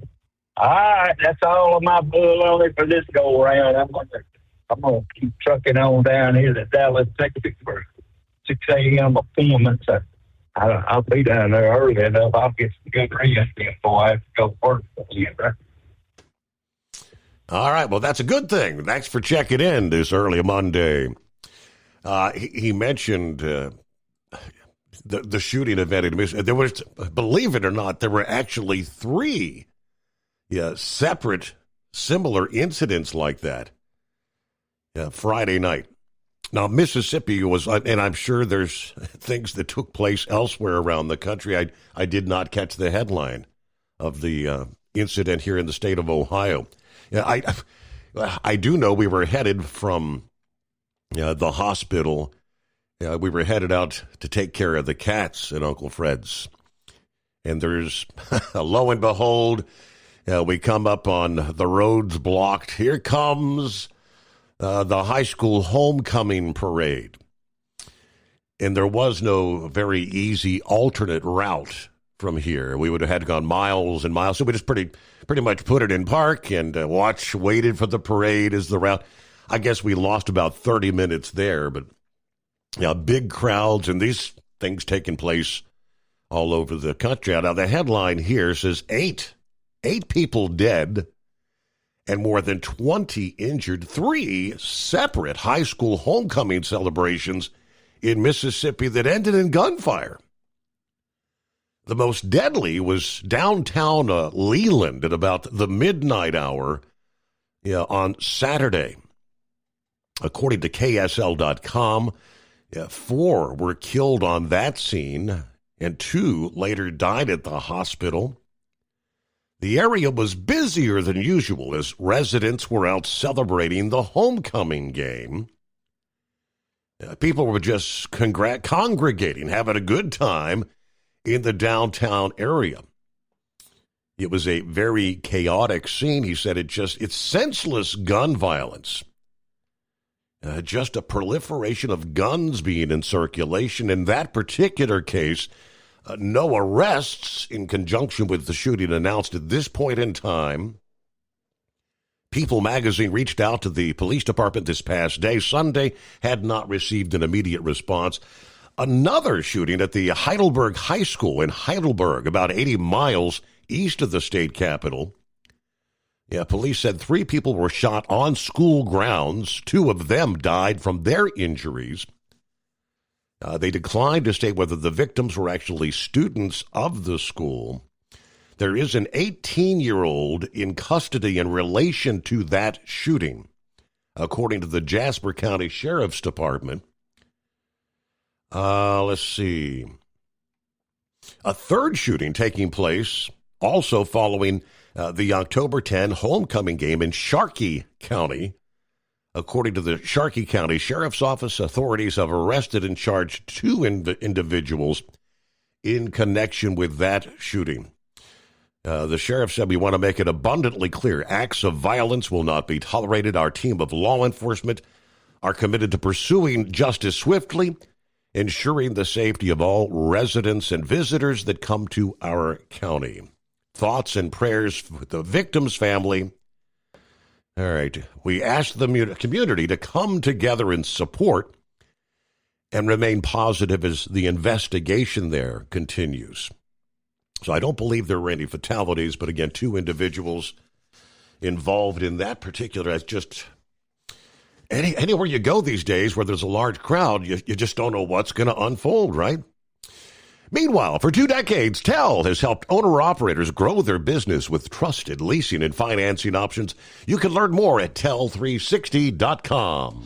Speaker 3: All right, that's all of my bull on it for this go around. I'm gonna keep trucking on down here to Dallas, Texas for 6 a.m. appointment. So I'll be down there early enough. I'll get some good rest before I have to go to work again, right?
Speaker 13: All right, well, that's a good thing. Thanks for checking in this early Monday. He mentioned the shooting event in Michigan. There was, believe it or not, there were actually 3 separate, similar incidents like that Friday night. Now, Mississippi was, and I'm sure there's things that took place elsewhere around the country. I did not catch the headline of the incident here in the state of Ohio. I do know we were headed from the hospital. We were headed out to take care of the cats at Uncle Fred's. And there's, lo and behold, we come up on the roads blocked. Here comes the high school homecoming parade. And there was no very easy alternate route from here. We would have had to gone miles and miles. So we just pretty much put it in park and waited for the parade as the route. I guess we lost about 30 minutes there, but big crowds and these things taking place all over the country. Now, the headline here says 8 people dead and more than 20 injured. 3 separate high school homecoming celebrations in Mississippi that ended in gunfire. The most deadly was downtown Leland at about the midnight hour on Saturday. According to KSL.com, 4 were killed on that scene, and 2 later died at the hospital. The area was busier than usual as residents were out celebrating the homecoming game. People were just congregating, having a good time in the downtown area. It was a very chaotic scene. He said it's senseless gun violence. Just a proliferation of guns being in circulation. In that particular case, no arrests in conjunction with the shooting announced at this point in time. People magazine reached out to the police department this past day. Sunday had not received an immediate response. Another shooting at the Heidelberg High School in Heidelberg, about 80 miles east of the state capital. Police said 3 people were shot on school grounds. 2 of them died from their injuries. They declined to state whether the victims were actually students of the school. There is an 18-year-old in custody in relation to that shooting, according to the Jasper County Sheriff's Department. Let's see. A third shooting taking place also following the October 10 homecoming game in Sharkey County. According to the Sharkey County Sheriff's Office, authorities have arrested and charged 2 individuals in connection with that shooting. The sheriff said, "We want to make it abundantly clear, acts of violence will not be tolerated. Our team of law enforcement are committed to pursuing justice swiftly, ensuring the safety of all residents and visitors that come to our county. Thoughts and prayers for the victim's family." All right. We ask the community to come together in support and remain positive as the investigation there continues. So I don't believe there were any fatalities, but again, 2 individuals involved in that particular. It's just anywhere you go these days where there's a large crowd, you just don't know what's going to unfold, right? Meanwhile, for 2 decades, TEL has helped owner-operators grow their business with trusted leasing and financing options. You can learn more at tel360.com.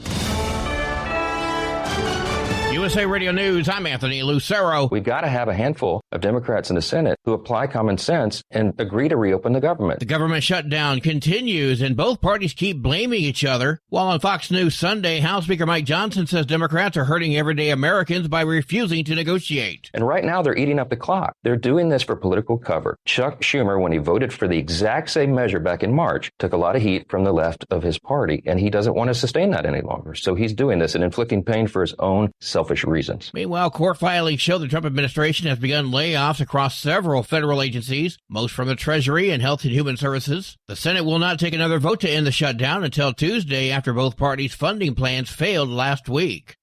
Speaker 2: USA Radio News, I'm Anthony Lucero.
Speaker 6: We've got to have a handful of Democrats in the Senate who apply common sense and agree to reopen the government.
Speaker 2: The government shutdown continues, and both parties keep blaming each other. While on Fox News Sunday, House Speaker Mike Johnson says Democrats are hurting everyday Americans by refusing to negotiate.
Speaker 6: And right now, they're eating up the clock. They're doing this for political cover. Chuck Schumer, when he voted for the exact same measure back in March, took a lot of heat from the left of his party, and he doesn't want to sustain that any longer. So he's doing this and inflicting pain for his own selfish reasons.
Speaker 2: Meanwhile, court filings show the Trump administration has begun layoffs across several federal agencies, most from the Treasury and Health and Human Services. The Senate will not take another vote to end the shutdown until Tuesday after both parties' funding plans failed last week.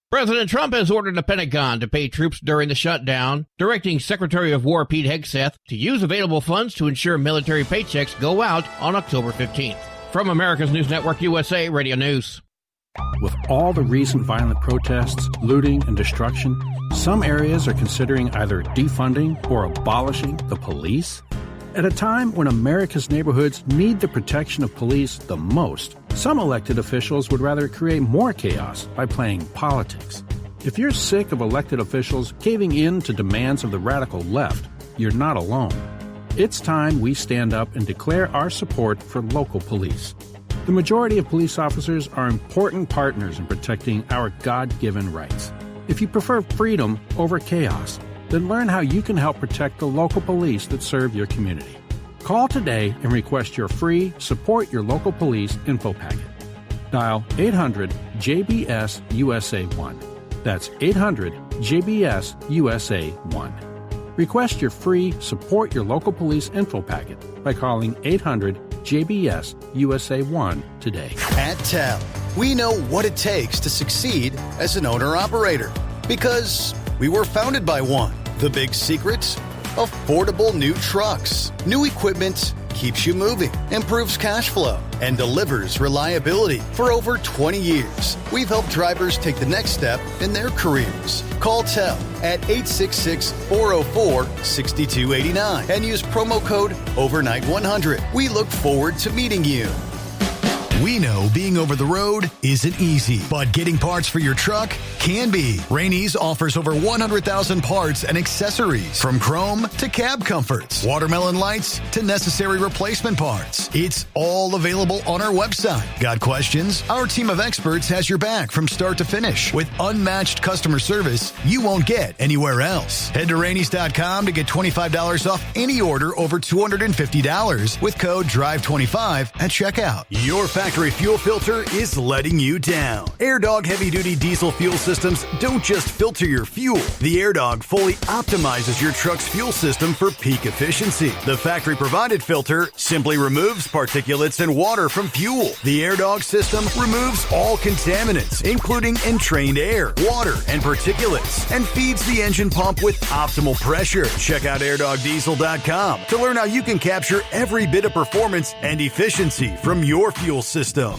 Speaker 2: President Trump has ordered the Pentagon to pay troops during the shutdown, directing Secretary of War Pete Hegseth to use available funds to ensure military paychecks go out on October 15th. From America's News Network, USA Radio News.
Speaker 8: With all the recent violent protests, looting, and destruction, some areas are considering either defunding or abolishing the police. At a time when America's neighborhoods need the protection of police the most, some elected officials would rather create more chaos by playing politics. If you're sick of elected officials caving in to demands of the radical left, you're not alone. It's time we stand up and declare our support for local police. The majority of police officers are important partners in protecting our God-given rights. If you prefer freedom over chaos, then learn how you can help protect the local police that serve your community. Call today and request your free Support Your Local Police info packet. Dial 800-JBS-USA-1. That's 800-JBS-USA-1. Request your free Support Your Local Police info packet by calling 800-JBS-USA-1 today.
Speaker 10: At TEL, we know what it takes to succeed as an owner-operator because we were founded by one. The big secrets? Affordable new trucks. New equipment keeps you moving, improves cash flow, and delivers reliability. For over 20 years, we've helped drivers take the next step in their careers. Call TEL at 866-404-6289 and use promo code OVERNIGHT100. We look forward to meeting you.
Speaker 14: We know being over the road isn't easy, but getting parts for your truck can be. Rainey's offers over 100,000 parts and accessories, from chrome to cab comforts, watermelon lights to necessary replacement parts. It's all available on our website. Got questions? Our team of experts has your back from start to finish with unmatched customer service you won't get anywhere else. Head to Rainey's.com to get $25 off any order over $250 with code DRIVE25 at checkout. Your factory fuel filter is letting you down. AirDog heavy-duty diesel fuel systems don't just filter your fuel. The AirDog fully optimizes your truck's fuel system for peak efficiency. The factory-provided filter simply removes particulates and water from fuel. The AirDog system removes all contaminants, including entrained air, water, and particulates, and feeds the engine pump with optimal pressure. Check out airdogdiesel.com to learn how you can capture every bit of performance and efficiency from your fuel system.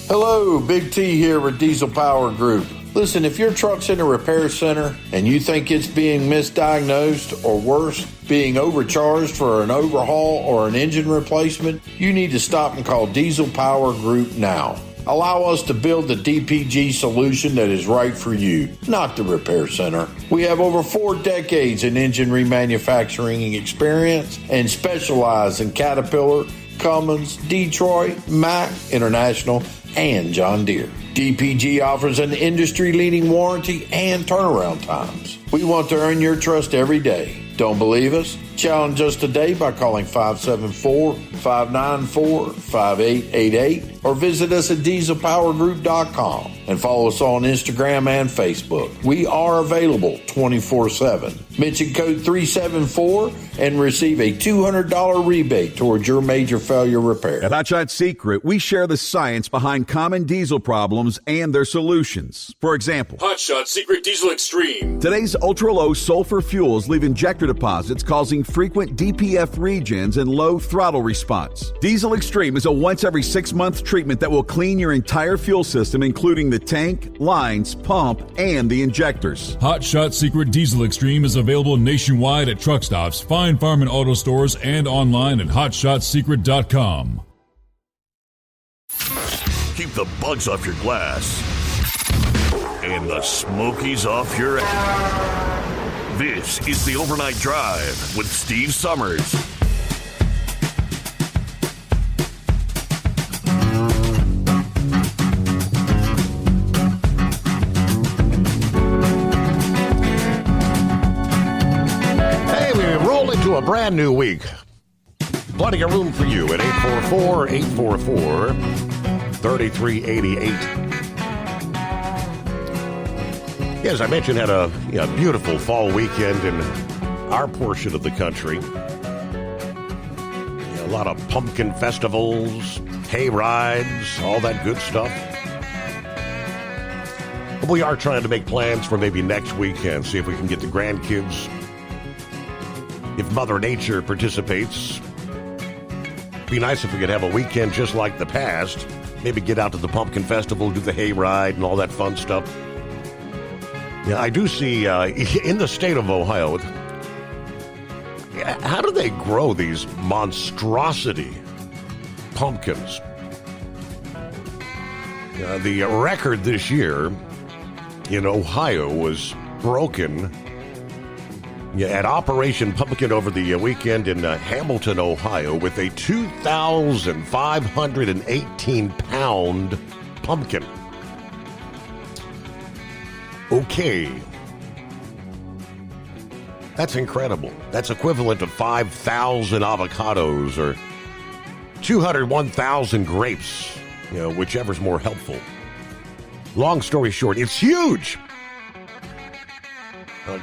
Speaker 9: Hello, Big T here with Diesel Power Group. Listen, if your truck's in a repair center and you think it's being misdiagnosed or worse, being overcharged for an overhaul or an engine replacement, you need to stop and call Diesel Power Group now. Allow us to build the DPG solution that is right for you, not the repair center. We have over 4 decades in engine remanufacturing experience and specialize in Caterpillar, Cummins, Detroit, Mack, International, and John Deere. DPG offers an industry-leading warranty and turnaround times. We want to earn your trust every day. Don't believe us? Challenge us today by calling 574-594-5888 or visit us at dieselpowergroup.com and follow us on Instagram and Facebook. We are available 24/7. Mention code 374 and receive a $200 rebate towards your major failure repair.
Speaker 12: At Hot Shot Secret, we share the science behind common diesel problems and their solutions. For example,
Speaker 11: Hot Shot Secret Diesel Extreme.
Speaker 12: Today's ultra-low sulfur fuels leave injector deposits causing frequent DPF regens and low throttle response. Diesel Extreme is a once every 6-month treatment that will clean your entire fuel system, including the tank, lines, pump, and the injectors.
Speaker 11: Hot Shot Secret Diesel Extreme is available nationwide at truck stops, Fine Farm and auto stores, and online at hotshotsecret.com.
Speaker 17: Keep the bugs off your glass and the smokies off your ass. This is the Overnight Drive with Steve Summers.
Speaker 13: Hey, we roll into a brand new week. Plenty of room for you at 844-844-3388. As I mentioned, had a beautiful fall weekend in our portion of the country. A lot of pumpkin festivals, hay rides, all that good stuff. But we are trying to make plans for maybe next weekend, see if we can get the grandkids. If Mother Nature participates, be nice if we could have a weekend just like the past. Maybe get out to the pumpkin festival, do the hay ride and all that fun stuff. Yeah, I do see in the state of Ohio, how do they grow these monstrosity pumpkins? The record this year in Ohio was broken at Operation Pumpkin over the weekend in Hamilton, Ohio, with a 2,518-pound pumpkin. Okay. That's incredible. That's equivalent to 5,000 avocados or 201,000 grapes, whichever's more helpful. Long story short, it's huge.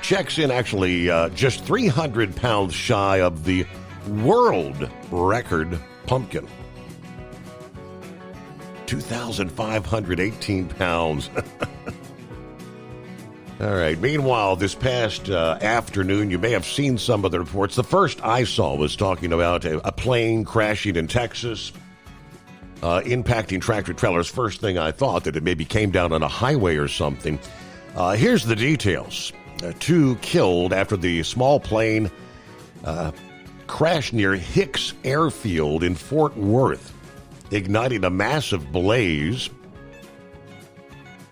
Speaker 13: Checks in actually just 300 pounds shy of the world record pumpkin. 2,518 pounds. All right. Meanwhile, this past afternoon, you may have seen some of the reports. The first I saw was talking about a plane crashing in Texas, impacting tractor trailers. First thing I thought that it maybe came down on a highway or something. Here's the details. 2 killed after the small plane crashed near Hicks Airfield in Fort Worth. igniting a massive blaze.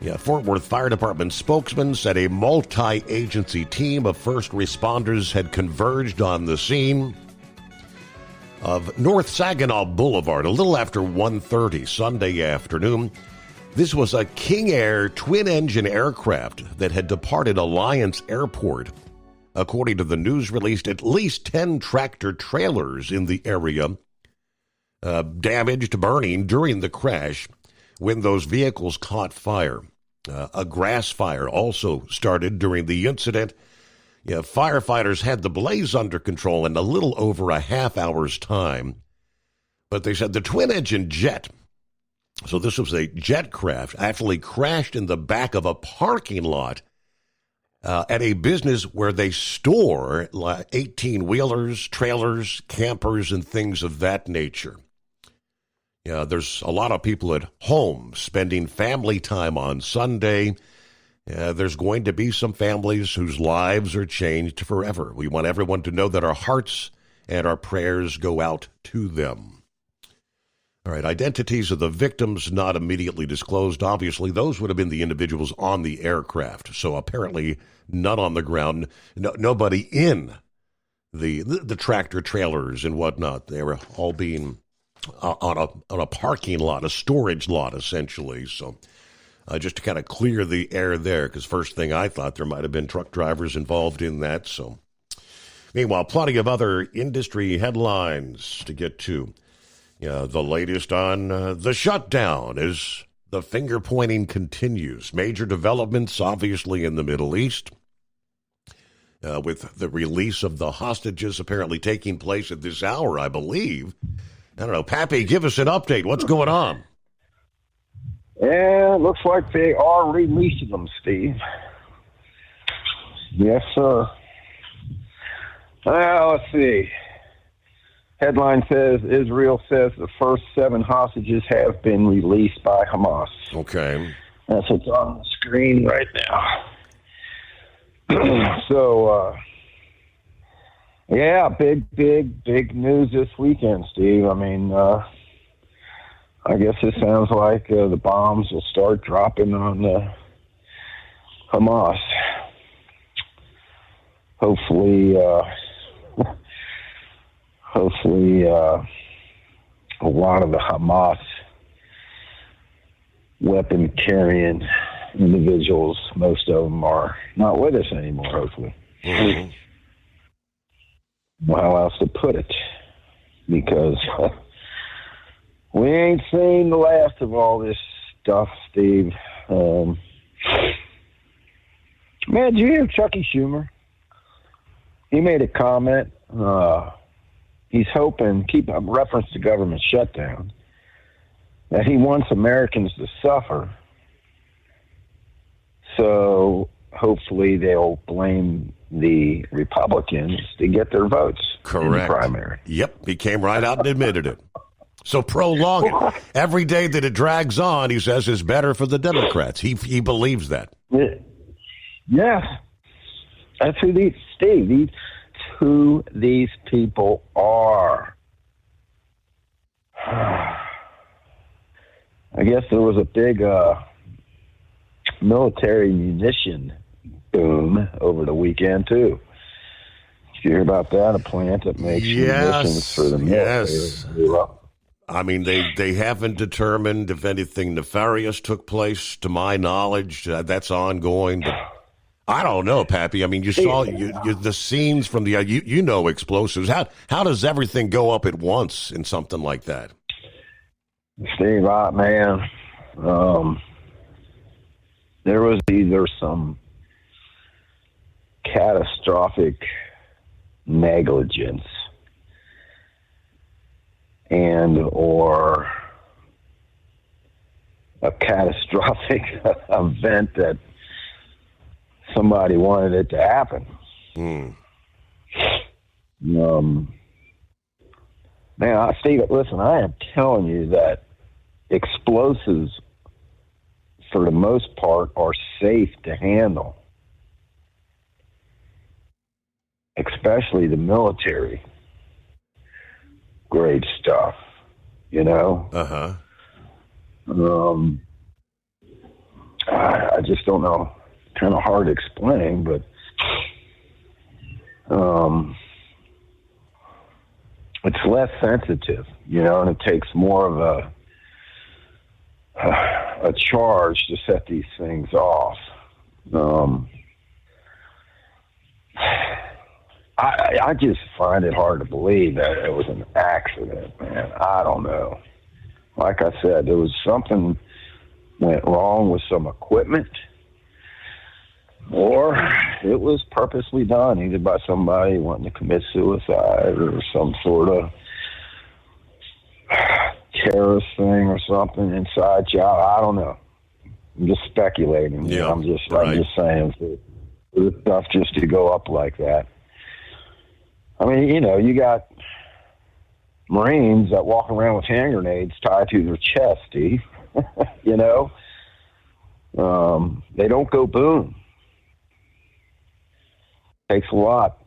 Speaker 13: Yeah, Fort Worth Fire Department spokesman said a multi-agency team of first responders had converged on the scene of North Saginaw Boulevard a little after 1:30 Sunday afternoon. This was a King Air twin-engine aircraft that had departed Alliance Airport. According to the news released, at least 10 tractor trailers in the area damaged, burning during the crash when those vehicles caught fire. A grass fire also started during the incident. Yeah, firefighters had the blaze under control in a little over a half hour's time. But they said the twin-engine jet, so this was a jet craft, actually crashed in the back of a parking lot at a business where they store 18-wheelers, trailers, campers, and things of that nature. Yeah, there's a lot of people at home spending family time on Sunday. There's going to be some families whose lives are changed forever. We want everyone to know that our hearts and our prayers go out to them. All right, identities of the victims not immediately disclosed. Obviously, those would have been the individuals on the aircraft. So apparently not on the ground, nobody in the tractor trailers and whatnot. They were all being on a parking lot, a storage lot, essentially. So just to kind of clear the air there, because first thing I thought there might have been truck drivers involved in that. So meanwhile, plenty of other industry headlines to get to. The latest on the shutdown as the finger pointing continues. Major developments, obviously, in the Middle East, with the release of the hostages apparently taking place at this hour, I believe. I don't know. Pappy, give us an update. What's going on?
Speaker 15: Yeah, it looks like they are releasing them, Steve. Yes, sir. Let's see. Headline says, Israel says the first 7 hostages have been released by Hamas.
Speaker 13: Okay.
Speaker 15: That's what's on the screen right now. So, yeah, big news this weekend, Steve. I mean, I guess it sounds like the bombs will start dropping on Hamas. Hopefully, a lot of the Hamas weapon-carrying individuals, most of them are not with us anymore, hopefully. Mm-hmm. Well, how else to put it? Because we ain't seen the last of all this stuff, Steve. Man, did you hear Chucky Schumer? He made a comment. He's hoping, keep a reference to government shutdown, that he wants Americans to suffer. So hopefully they'll blame the Republicans to get their votes.
Speaker 13: Correct.
Speaker 15: In the primary.
Speaker 13: Yep, he came right out and admitted it. So prolong it. Every day that it drags on, he says, is better for the Democrats. He believes that.
Speaker 15: Yes. That's who these people are. I guess there was a big military munition boom over the weekend, too. Did you hear about that? A plant that makes munitions for the military.
Speaker 13: Yes. I mean, they haven't determined if anything nefarious took place, to my knowledge. That's ongoing. But I don't know, Pappy. I mean, you saw the scenes from the explosives. How does everything go up at once in something like that?
Speaker 15: Steve, man, there was either some catastrophic negligence or a catastrophic event that somebody wanted it to happen. Man, Steve, listen, I am telling you that explosives, for the most part, are safe to handle, especially the military grade stuff. you know? I just don't know. Kind of hard to explain, but it's less sensitive, you know, and it takes more of a charge to set these things off. I just find it hard to believe that it was an accident, man. I don't know. Like I said, there was something went wrong with some equipment, or it was purposely done, either by somebody wanting to commit suicide or some sort of terrorist thing or something, inside job. I don't know. I'm just speculating.
Speaker 13: Yeah,
Speaker 15: I'm just saying for the stuff just to go up like that. I mean, you know, you got Marines that walk around with hand grenades tied to their chest, Steve. You know? They don't go boom. Takes a lot,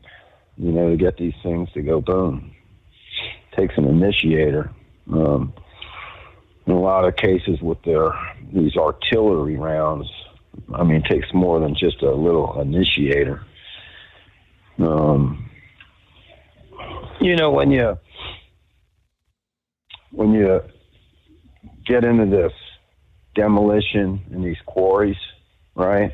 Speaker 15: you know, to get these things to go boom. Takes an initiator. In a lot of cases with these artillery rounds, I mean, it takes more than just a little initiator. You know, when you get into this demolition in these quarries, right?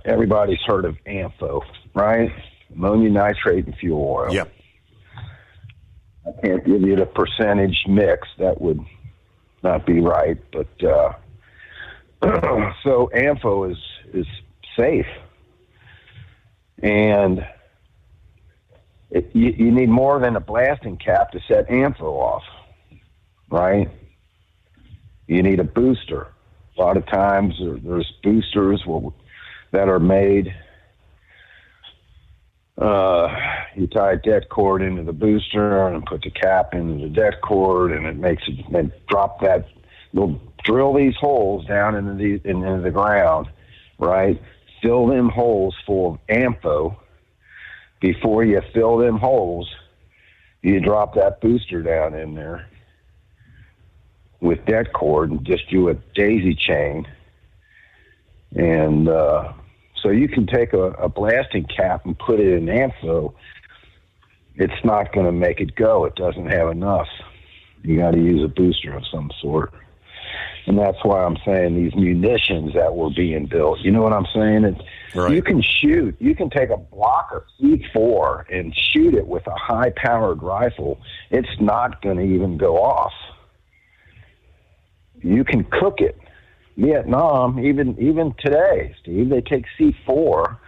Speaker 15: Everybody's heard of ANFO, right? Ammonia nitrate and fuel oil.
Speaker 13: Yep.
Speaker 15: I can't give you the percentage mix. That would not be right. But so ANFO is safe. And you need more than a blasting cap to set ANFO off, right? You need a booster. A lot of times there's boosters that are made. You tie a det cord into the booster and put the cap into the det cord, and it makes it, and drop that. They'll drill these holes down into the ground, right? Fill them holes full of ANFO. Before you fill them holes, you drop that booster down in there with det cord and just do a daisy chain. And so you can take a blasting cap and put it in ANFO. It's not going to make it go. It doesn't have enough. You got to use a booster of some sort. And that's why I'm saying these munitions that were being built, you know what I'm saying?
Speaker 13: Right.
Speaker 15: You can shoot. You can take a block of C4 and shoot it with a high-powered rifle. It's not going to even go off. You can cook it. Vietnam, even today, Steve, they take C4,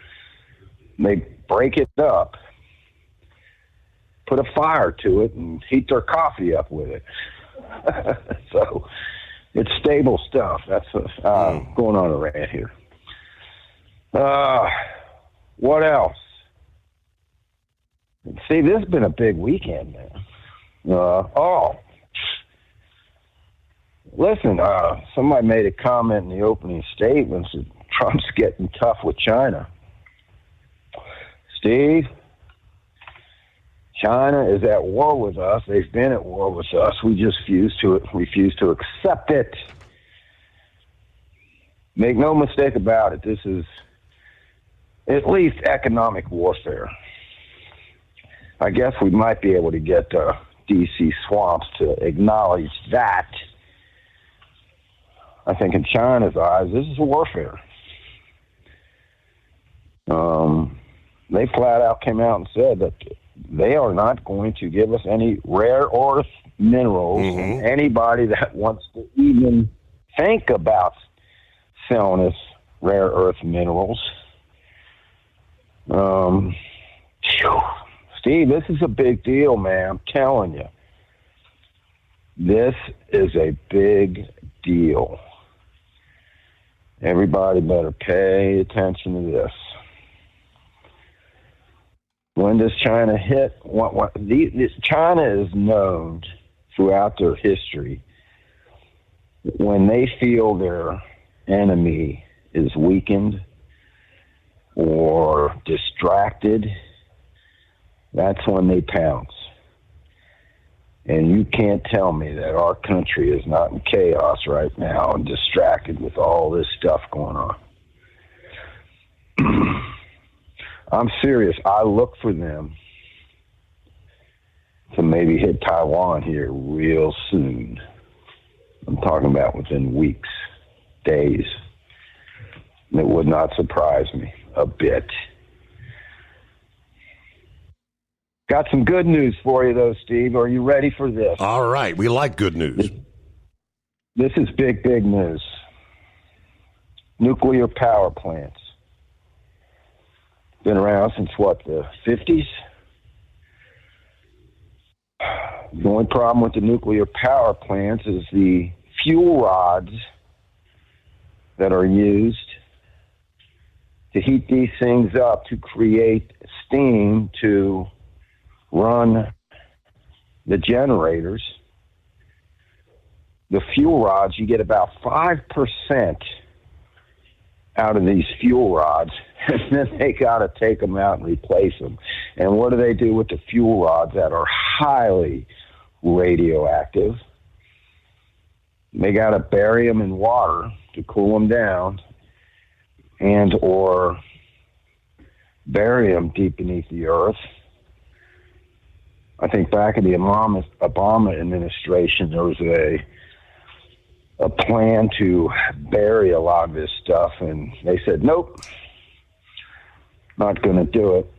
Speaker 15: they break it up, put a fire to it, and heat their coffee up with it. So it's stable stuff. That's going on a rant here. What else? See, this has been a big weekend, man. Listen, somebody made a comment in the opening statements that Trump's getting tough with China. Steve, China is at war with us. They've been at war with us. We just refuse to accept it. Make no mistake about it. This is at least economic warfare. I guess we might be able to get D.C. swamps to acknowledge that. I think in China's eyes, this is warfare. They flat out came out and said that they are not going to give us any rare earth minerals. And anybody that wants to even think about selling us rare earth minerals. Steve, this is a big deal, man. I'm telling you. This is a big deal. Everybody better pay attention to this. When does China hit? China is known throughout their history when they feel their enemy is weakened or distracted, that's when they pounce. And you can't tell me that our country is not in chaos right now and distracted with all this stuff going on. I'm serious. I look for them to maybe hit Taiwan here real soon. I'm talking about within weeks, days. It would not surprise me a bit. Got some good news for you, though, Steve. Are you ready for this?
Speaker 13: All right. We like good news.
Speaker 15: This is big, big news. Nuclear power plants. Been around since, what, the 50s? The only problem with the nuclear power plants is the fuel rods that are used to heat these things up to create steam to run the generators. The fuel rods, you get about 5% out of these fuel rods, and then they got to take them out and replace them. And what do they do with the fuel rods that are highly radioactive? They got to bury them in water to cool them down, and or bury them deep beneath the earth. I think back in the Obama administration, there was a plan to bury a lot of this stuff, and they said, nope, not going to do it.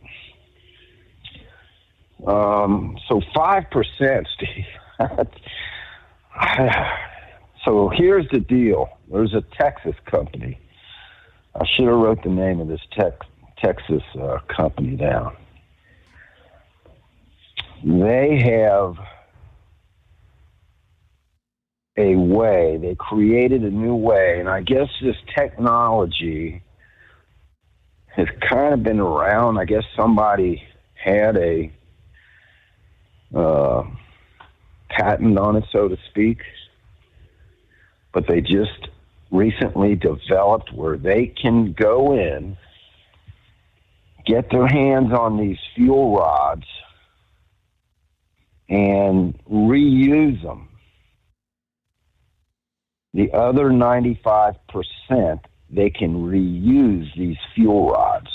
Speaker 15: So 5%, Steve. So here's the deal. There's a Texas company. I should have wrote the name of this Texas company down. They have a way. They created a new way, and I guess this technology has kind of been around. I guess somebody had a patent on it, so to speak, but they just recently developed where they can go in, get their hands on these fuel rods, and reuse them. The other 95%, they can reuse these fuel rods.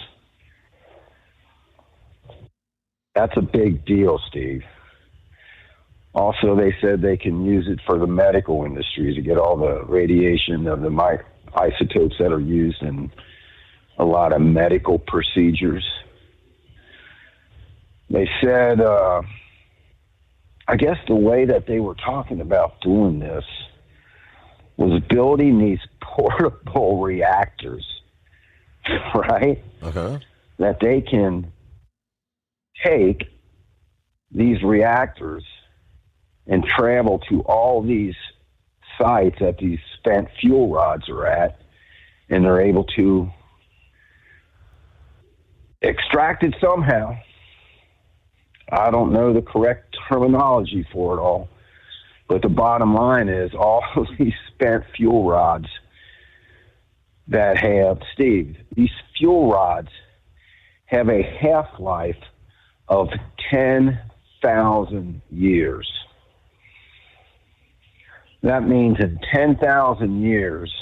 Speaker 15: That's a big deal, Steve. Also, they said they can use it for the medical industry to get all the radiation of the isotopes that are used in a lot of medical procedures. They said, I guess the way that they were talking about doing this was building these portable reactors, right?
Speaker 13: Uh-huh.
Speaker 15: That they can take these reactors and travel to all these sites that these spent fuel rods are at, and they're able to extract it somehow. I don't know the correct terminology for it all, but the bottom line is all of these spent fuel rods that have, Steve, these fuel rods have a half-life of 10,000 years. That means in 10,000 years,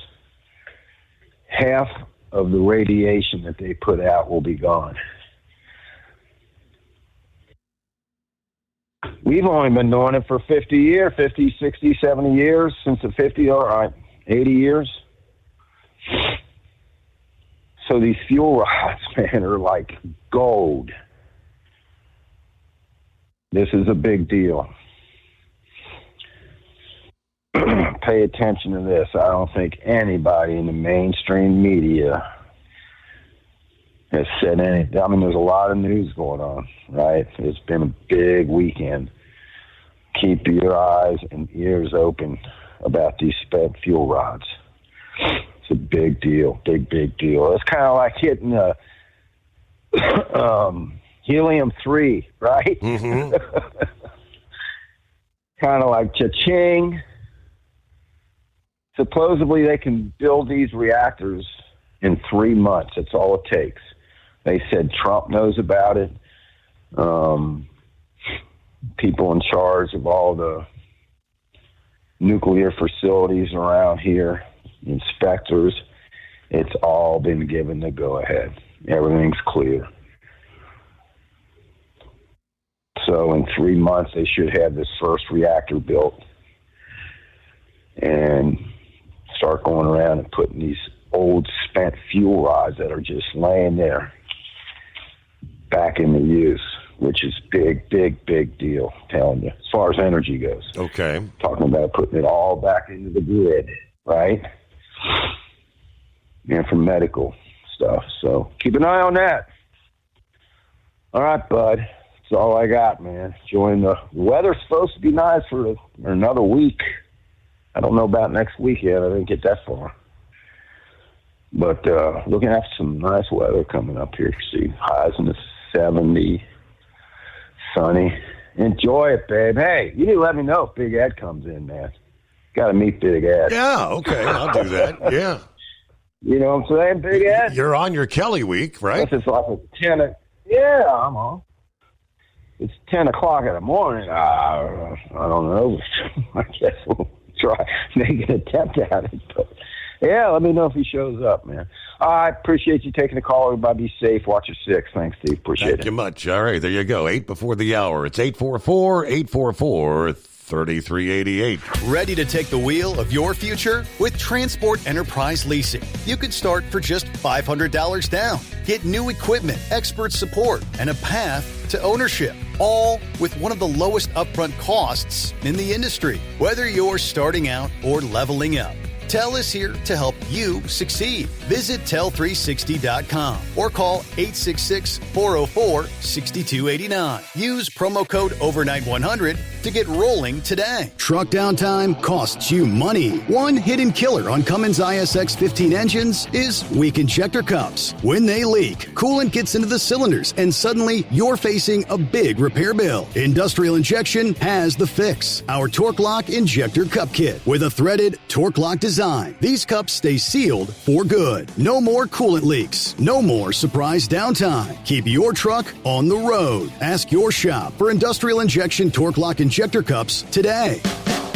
Speaker 15: half of the radiation that they put out will be gone. We've only been doing it for 50, 60, 70 years, since the 50, all right, 80 years. So these fuel rods, man, are like gold. This is a big deal. Pay attention to this. I don't think anybody in the mainstream media has said anything. I mean, there's a lot of news going on, right? It's been a big weekend. Keep your eyes and ears open about these spent fuel rods. It's a big deal, big deal. It's kind of like hitting helium-3, right?
Speaker 13: Mm-hmm.
Speaker 15: Kind of like cha-ching. Supposedly they can build these reactors in 3 months. That's all it takes. They said Trump knows about it. people in charge of all the nuclear facilities around here, inspectors, it's all been given the go-ahead. Everything's clear. So in 3 months, they should have this first reactor built and start going around and putting these old spent fuel rods that are just laying there back into use, which is big deal, I'm telling you, as far as energy goes.
Speaker 13: Okay.
Speaker 15: Talking about putting it all back into the grid, right? And for medical stuff. So keep an eye on that. All right, bud. That's all I got, man. Enjoying the weather's supposed to be nice for another week. I don't know about next week yet. I didn't get that far. But looking at some nice weather coming up here. See highs in the 70s, sunny. Enjoy it, babe. Hey, you need to let me know if Big Ed comes in, man. Got to meet Big Ed.
Speaker 13: Yeah, okay, I'll do that. Yeah.
Speaker 15: You know what I'm saying, Big Ed?
Speaker 13: You're on your Kelly week, right?
Speaker 15: It's like a 10. Yeah, I'm on. It's 10 o'clock in the morning. I don't know. I guess we'll try make an attempt at it. But yeah, let me know if he shows up, man. I appreciate you taking the call. Everybody be safe. Watch your six. Thanks, Steve. Appreciate it.
Speaker 13: Thank you much. All right, there you go. 8 before the hour. It's 844-844-3388.
Speaker 10: Ready to take the wheel of your future? With Transport Enterprise Leasing, you can start for just $500 down. Get new equipment, expert support, and a path to ownership, all with one of the lowest upfront costs in the industry. Whether you're starting out or leveling up, TEL is here to help you succeed. Visit tel360.com or call 866-404-6289. Use promo code overnight100 to get rolling today. Truck downtime costs you money. One hidden killer on Cummins ISX 15 engines is weak injector cups. When they leak, coolant gets into the cylinders and suddenly you're facing a big repair bill. Industrial Injection has the fix. Our Torque Lock Injector Cup Kit with a threaded Torque Lock design. These cups stay sealed for good. No more coolant leaks. No more surprise downtime. Keep your truck on the road. Ask your shop for Industrial Injection Torque Lock Injector Cups today.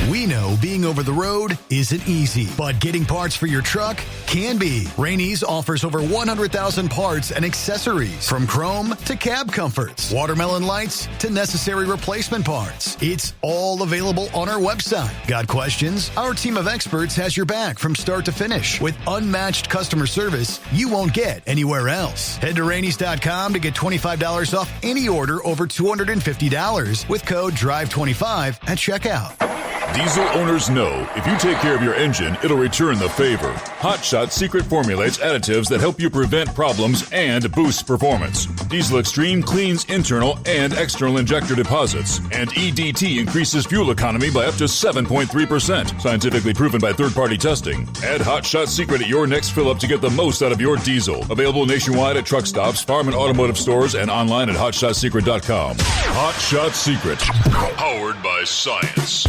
Speaker 10: We know being over the road isn't easy, but getting parts for your truck can be. Rainey's offers over 100,000 parts and accessories, from chrome to cab comforts, watermelon lights to necessary replacement parts. It's all available on our website. Got questions? Our team of experts has your back from start to finish with unmatched customer service you won't get anywhere else. Head to Rainey's.com to get $25 off any order over $250 with code DRIVE25 at checkout.
Speaker 11: Diesel owners know if you take care of your engine, it'll return the favor. Hot Shot secret formulates additives that help you prevent problems and boost performance. Diesel Extreme cleans internal and external injector deposits, and EDT increases fuel economy by up to 7.3%, scientifically proven by third-party testing. Add Hot Shot secret at your next fill-up to get the most out of your diesel. Available nationwide at truck stops, farm and automotive stores, and online at hotshotsecret.com. Hot Shot Secret, powered by science.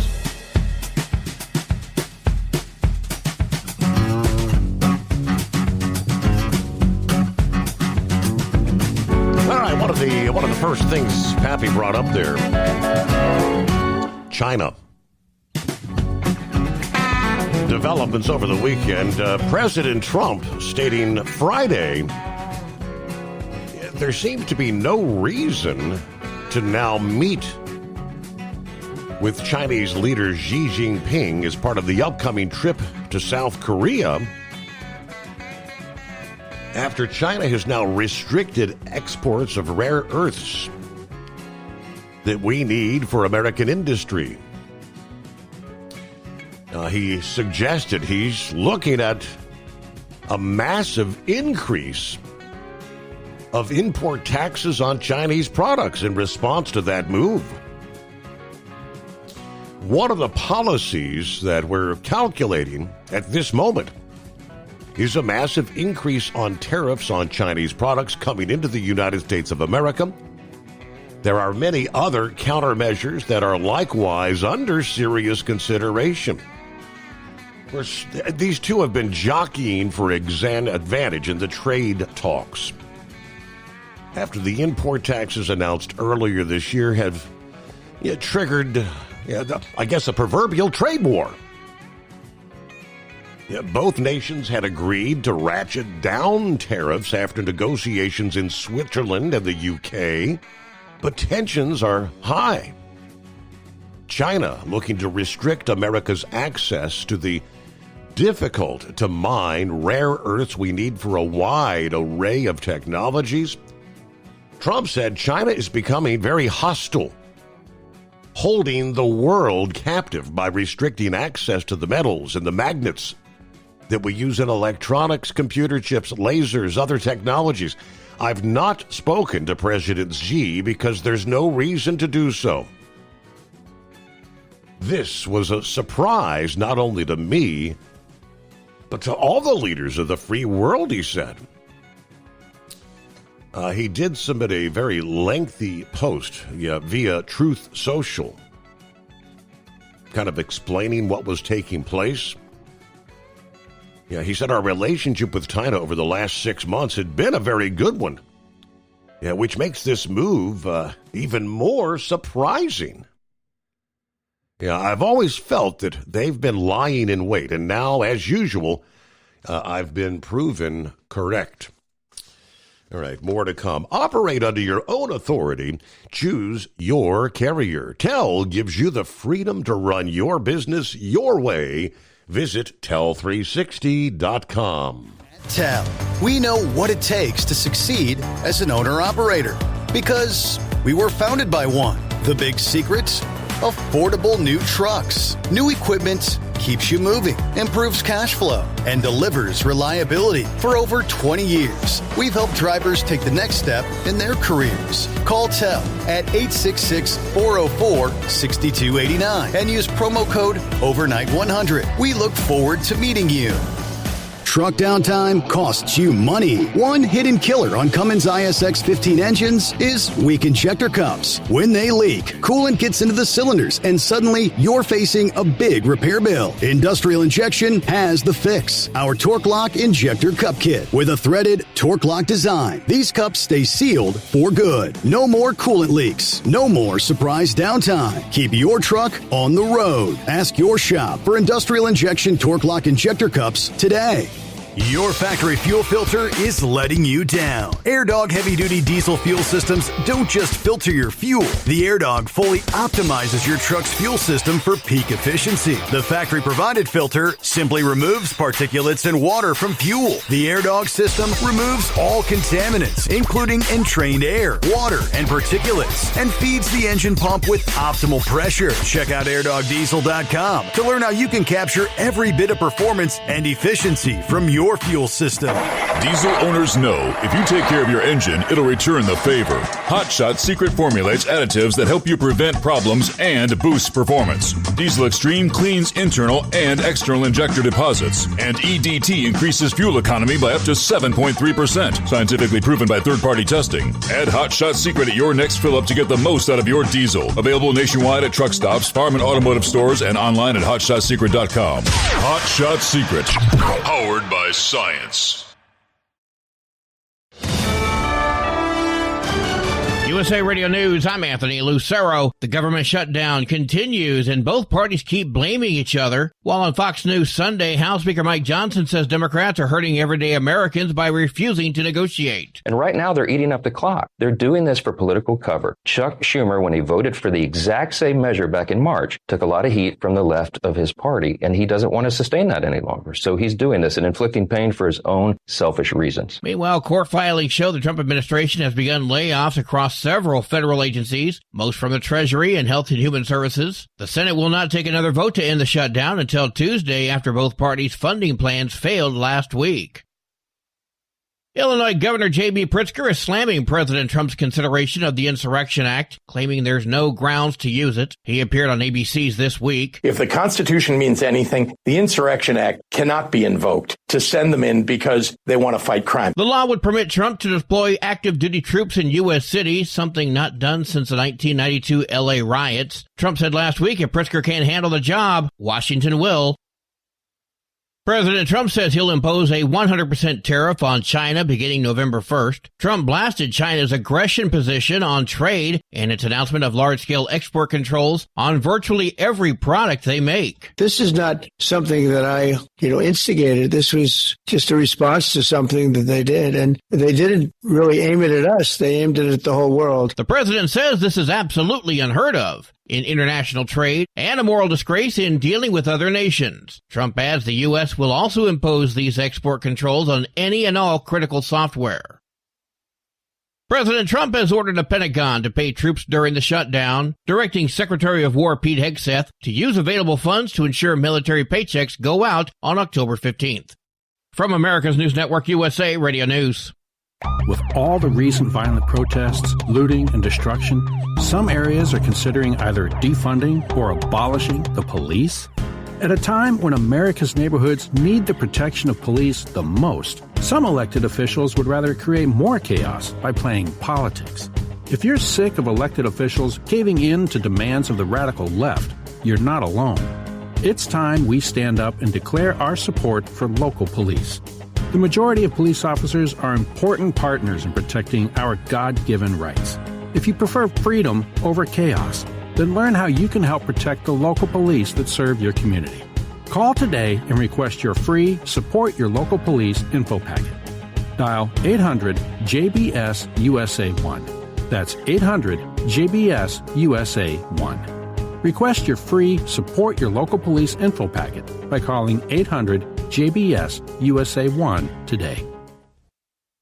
Speaker 13: One of the first things Pappy brought up there, China. Developments over the weekend. President Trump stating Friday, there seems to be no reason to now meet with Chinese leader Xi Jinping as part of the upcoming trip to South Korea, after China has now restricted exports of rare earths that we need for American industry. He suggested he's looking at a massive increase of import taxes on Chinese products in response to that move. One of the policies that we're calculating at this moment is a massive increase on tariffs on Chinese products coming into the United States of America. There are many other countermeasures that are likewise under serious consideration. Of course, these two have been jockeying for advantage in the trade talks. After the import taxes announced earlier this year have It triggered, I guess, a proverbial trade war. Both nations had agreed to ratchet down tariffs after negotiations in Switzerland and the UK, but tensions are high. China looking to restrict America's access to the difficult-to-mine rare earths we need for a wide array of technologies. Trump said China is becoming very hostile, holding the world captive by restricting access to the metals and the magnets that we use in electronics, computer chips, lasers, other technologies. I've not spoken to President Xi because there's no reason to do so. This was a surprise not only to me, but to all the leaders of the free world, he said. He did submit a very lengthy post via Truth Social, kind of explaining what was taking place. He said our relationship with China over the last 6 months had been a very good one, which makes this move even more surprising. I've always felt that they've been lying in wait, and now, as usual, I've been proven correct. All right, more to come. Operate under your own authority. Choose your carrier. TEL gives you the freedom to run your business your way. Visit tel360.com.
Speaker 10: TEL, we know what it takes to succeed as an owner-operator because we were founded by one. The big secret? Affordable new trucks. New equipment keeps you moving, improves cash flow, and delivers reliability. For over 20 years, we've helped drivers take the next step in their careers. Call TEL at 866-404-6289 and use promo code OVERNIGHT100. We look forward to meeting you.
Speaker 14: Truck downtime costs you money. One hidden killer on Cummins ISX 15 engines is weak injector cups. When they leak, coolant gets into the cylinders and suddenly you're facing a big repair bill. Industrial Injection has the fix. Our Torque Lock Injector Cup Kit with a threaded Torque Lock design. These cups stay sealed for good. No more coolant leaks. No more surprise downtime. Keep your truck on the road. Ask your shop for Industrial Injection Torque Lock Injector Cups today.
Speaker 10: Your factory fuel filter is letting you down. AirDog heavy-duty diesel fuel systems don't just filter your fuel. The AirDog fully optimizes your truck's fuel system for peak efficiency. The factory-provided filter simply removes particulates and water from fuel. The AirDog system removes all contaminants, including entrained air, water, and particulates, and feeds the engine pump with optimal pressure. Check out airdogdiesel.com to learn how you can capture every bit of performance and efficiency from your fuel system.
Speaker 11: Diesel owners know if you take care of your engine, it'll return the favor. Hot Shot secret formulates additives that help you prevent problems and boost performance. Diesel Extreme cleans internal and external injector deposits, and EDT increases fuel economy by up to 7.3%, scientifically proven by third-party testing. Add Hot Shot secret at your next fill-up to get the most out of your diesel. Available nationwide at truck stops, farm and automotive stores, and online at hotshotsecret.com. Hot Shot Secret, powered by science.
Speaker 2: USA Radio News, I'm Anthony Lucero. The government shutdown continues and both parties keep blaming each other. While on Fox News Sunday, House Speaker Mike Johnson says Democrats are hurting everyday Americans by refusing to negotiate.
Speaker 6: And right now they're eating up the clock. They're doing this for political cover. Chuck Schumer, when he voted for the exact same measure back in March, took a lot of heat from the left of his party, and he doesn't want to sustain that any longer. So he's doing this and inflicting pain for his own selfish reasons.
Speaker 2: Meanwhile, court filings show the Trump administration has begun layoffs across several federal agencies, most from the Treasury and Health and Human Services. The Senate will not take another vote to end the shutdown until Tuesday after both parties' funding plans failed last week. Illinois Governor J.B. Pritzker is slamming President Trump's consideration of the Insurrection Act, claiming there's no grounds to use it. He appeared on ABC's This Week.
Speaker 16: If the Constitution means anything, the Insurrection Act cannot be invoked to send them in because they want to fight crime.
Speaker 2: The law would permit Trump to deploy active duty troops in U.S. cities, something not done since the 1992 L.A. riots. Trump said last week if Pritzker can't handle the job, Washington will. President Trump says he'll impose a 100% tariff on China beginning November 1st. Trump blasted China's aggression position on trade and its announcement of large-scale export controls on virtually every product they make.
Speaker 18: This is not something that I, instigated. This was just a response to something that they did, and they didn't really aim it at us. They aimed it at the whole world.
Speaker 2: The president says this is absolutely unheard of in international trade and a moral disgrace in dealing with other nations. Trump adds the U.S. will also impose these export controls on any and all critical software. President Trump has ordered the Pentagon to pay troops during the shutdown, directing Secretary of War Pete Hegseth to use available funds to ensure military paychecks go out on October 15th. From America's News Network USA Radio News.
Speaker 8: With all the recent violent protests, looting, and destruction, some areas are considering either defunding or abolishing the police. At a time when America's neighborhoods need the protection of police the most, some elected officials would rather create more chaos by playing politics. If you're sick of elected officials caving in to demands of the radical left, you're not alone. It's time we stand up and declare our support for local police. The majority of police officers are important partners in protecting our God-given rights. If you prefer freedom over chaos, then learn how you can help protect the local police that serve your community. Call today and request your free Support Your Local Police info packet. Dial 800-JBS-USA-1. That's 800-JBS-USA-1. Request your free Support Your Local Police info packet by calling 800-JBS-USA-1 today.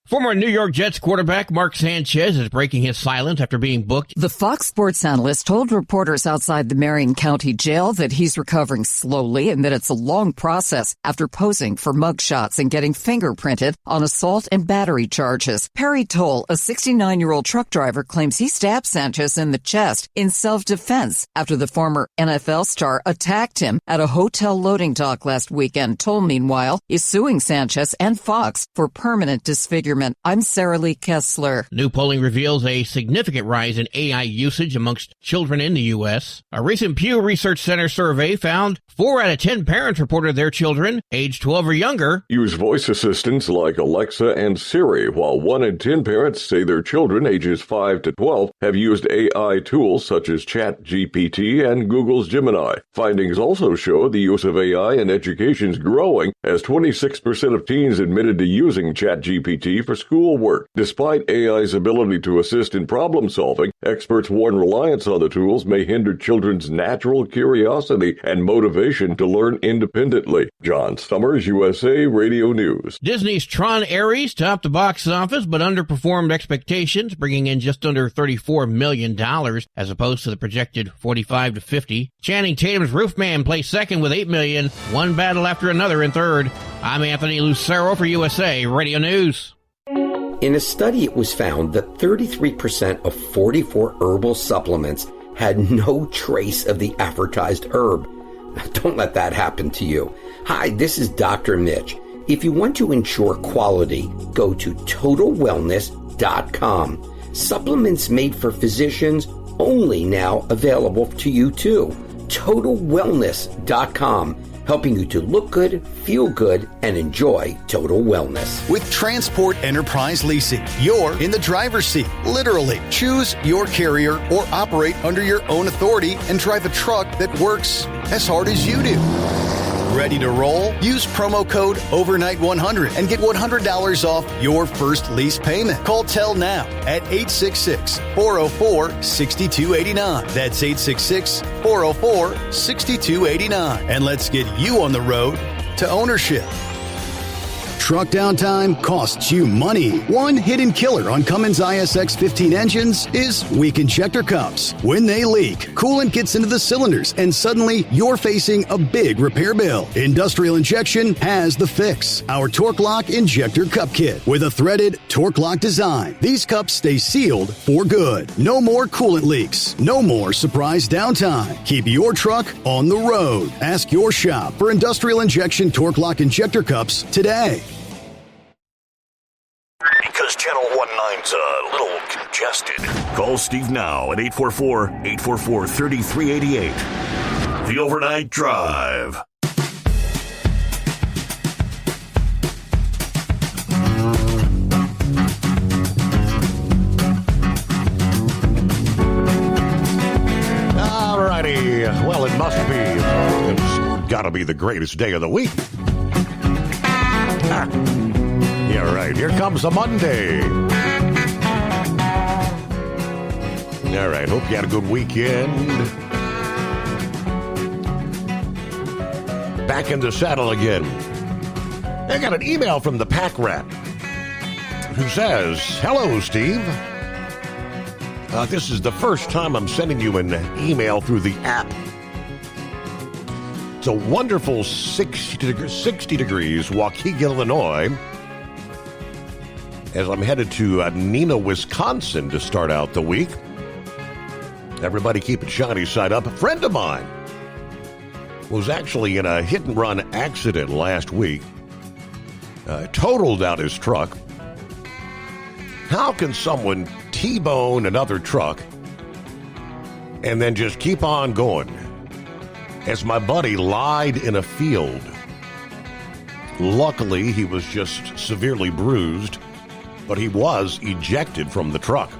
Speaker 2: Former New York Jets quarterback Mark Sanchez is breaking his silence after being booked.
Speaker 4: The Fox Sports analyst told reporters outside the Marion County Jail that he's recovering slowly and that it's a long process after posing for mugshots and getting fingerprinted on assault and battery charges. Perry Toll, a 69-year-old truck driver, claims he stabbed Sanchez in the chest in self-defense after the former NFL star attacked him at a hotel loading dock last weekend. Toll, meanwhile, is suing Sanchez and Fox for permanent disfigurement. I'm Sarah Lee Kessler.
Speaker 2: New polling reveals a significant rise in AI usage amongst children in the U.S. A recent Pew Research Center survey found 4 out of 10 parents reported their children, aged 12 or younger,
Speaker 1: use voice assistants like Alexa and Siri, while 1 in 10 parents say their children, ages 5 to 12, have used AI tools such as ChatGPT and Google's Gemini. Findings also show the use of AI in education is growing, as 26% of teens admitted to using ChatGPT for schoolwork. Despite AI's ability to assist in problem solving, experts warn reliance on the tools may hinder children's natural curiosity and motivation to learn independently. John Summers, USA Radio News.
Speaker 2: Disney's Tron Ares topped the box office but underperformed expectations, bringing in just under $34 million as opposed to the projected $45 to $50. Channing Tatum's Roofman placed second with $8 million, one battle after another in third. I'm Anthony Lucero for USA Radio News.
Speaker 21: In a study, it was found that 33% of 44 herbal supplements had no trace of the advertised herb. Don't let that happen to you. Hi, this is Dr. Mitch. If you want to ensure quality, go to TotalWellness.com. Supplements made for physicians, only now available to you too. TotalWellness.com. Helping you to look good, feel good, and enjoy total wellness.
Speaker 10: With Transport Enterprise Leasing, you're in the driver's seat, literally. Choose your carrier or operate under your own authority and drive a truck that works as hard as you do. Ready to roll? Use promo code OVERNIGHT100 and get $100 off your first lease payment. Call TEL now at 866-404-6289. That's 866-404-6289. And let's get you on the road to ownership.
Speaker 14: Truck downtime costs you money. One hidden killer on Cummins ISX-15 engines is weak injector cups. When they leak, coolant gets into the cylinders and suddenly you're facing a big repair bill. Industrial Injection has the fix. Our Torque Lock Injector Cup Kit with a threaded Torque Lock design. These cups stay sealed for good. No more coolant leaks. No more surprise downtime. Keep your truck on the road. Ask your shop for Industrial Injection Torque Lock Injector Cups today.
Speaker 17: Because Channel 19's a little congested. Call Steve now at 844-844-3388. The Overnight Drive.
Speaker 13: it must be. It's got to be the greatest day of the week. Yeah, right. Here comes a Monday. All right. Hope you had a good weekend. Back in the saddle again. I got an email from the Pack Rat who says, "Hello, Steve. This is the first time I'm sending you an email through the app. It's a wonderful 60 degrees, Waukegan, Illinois, as I'm headed to Neenah, Wisconsin to start out the week. Everybody keep it shiny side up. A friend of mine was actually in a hit-and-run accident last week. Totaled out his truck. How can someone T-bone another truck and then just keep on going? As my buddy lied in a field. Luckily, he was just severely bruised, but he was ejected from the truck.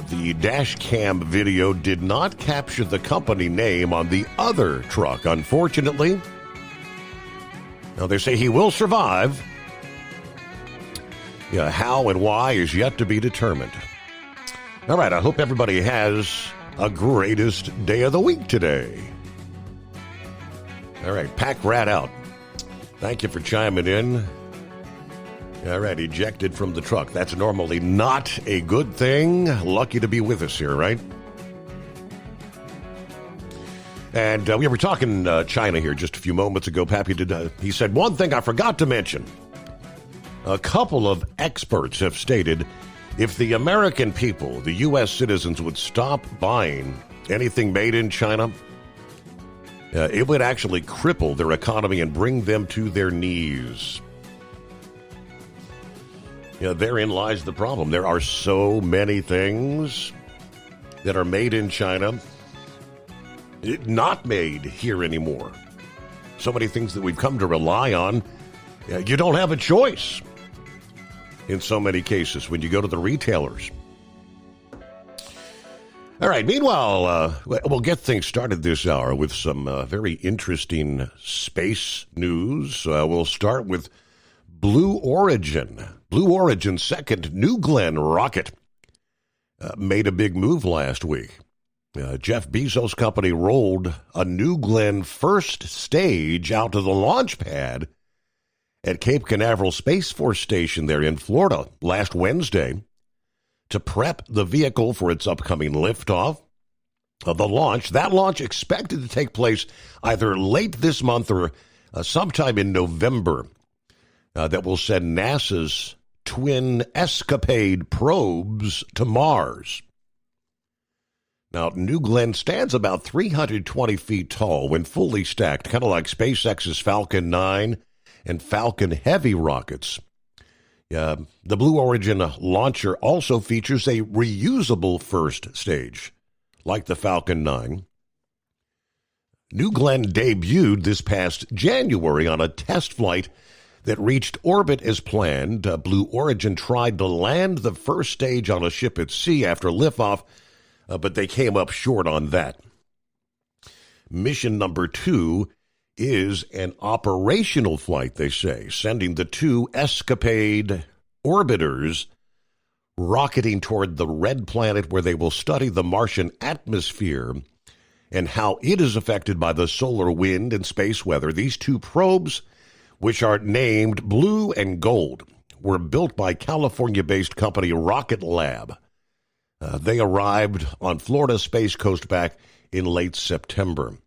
Speaker 13: The dash cam video did not capture the company name on the other truck, unfortunately. Now, they say he will survive. Yeah, how and why is yet to be determined. All right, I hope everybody has a greatest day of the week today. All right, Pack Rat out. Thank you for chiming in. All right, ejected from the truck. That's normally not a good thing. Lucky to be with us here, right? And we were talking China here just a few moments ago. Pappy did. He said, one thing I forgot to mention. A couple of experts have stated if the American people, the U.S. citizens, would stop buying anything made in China, it would actually cripple their economy and bring them to their knees. Yeah, therein lies the problem. There are so many things that are made in China, not made here anymore. So many things that we've come to rely on. You don't have a choice in so many cases when you go to the retailers. All right, meanwhile, we'll get things started this hour with some very interesting space news. We'll start with Blue Origin. Blue Origin's second New Glenn rocket made a big move last week. Jeff Bezos' company rolled a New Glenn first stage out to the launch pad at Cape Canaveral Space Force Station there in Florida last Wednesday to prep the vehicle for its upcoming liftoff. The launch, that launch expected to take place either late this month or sometime in November. That will send NASA's twin Escapade probes to Mars. Now, New Glenn stands about 320 feet tall when fully stacked, kind of like SpaceX's Falcon 9 and Falcon Heavy rockets. The Blue Origin launcher also features a reusable first stage, like the Falcon 9. New Glenn debuted this past January on a test flight that reached orbit as planned. Blue Origin tried to land the first stage on a ship at sea after liftoff, but they came up short on that. Mission number 2 is an operational flight, they say, sending the two Escapade orbiters rocketing toward the red planet where they will study the Martian atmosphere and how it is affected by the solar wind and space weather. These two probes, which are named Blue and Gold, were built by California-based company Rocket Lab. They arrived on Florida Space Coast back in late September.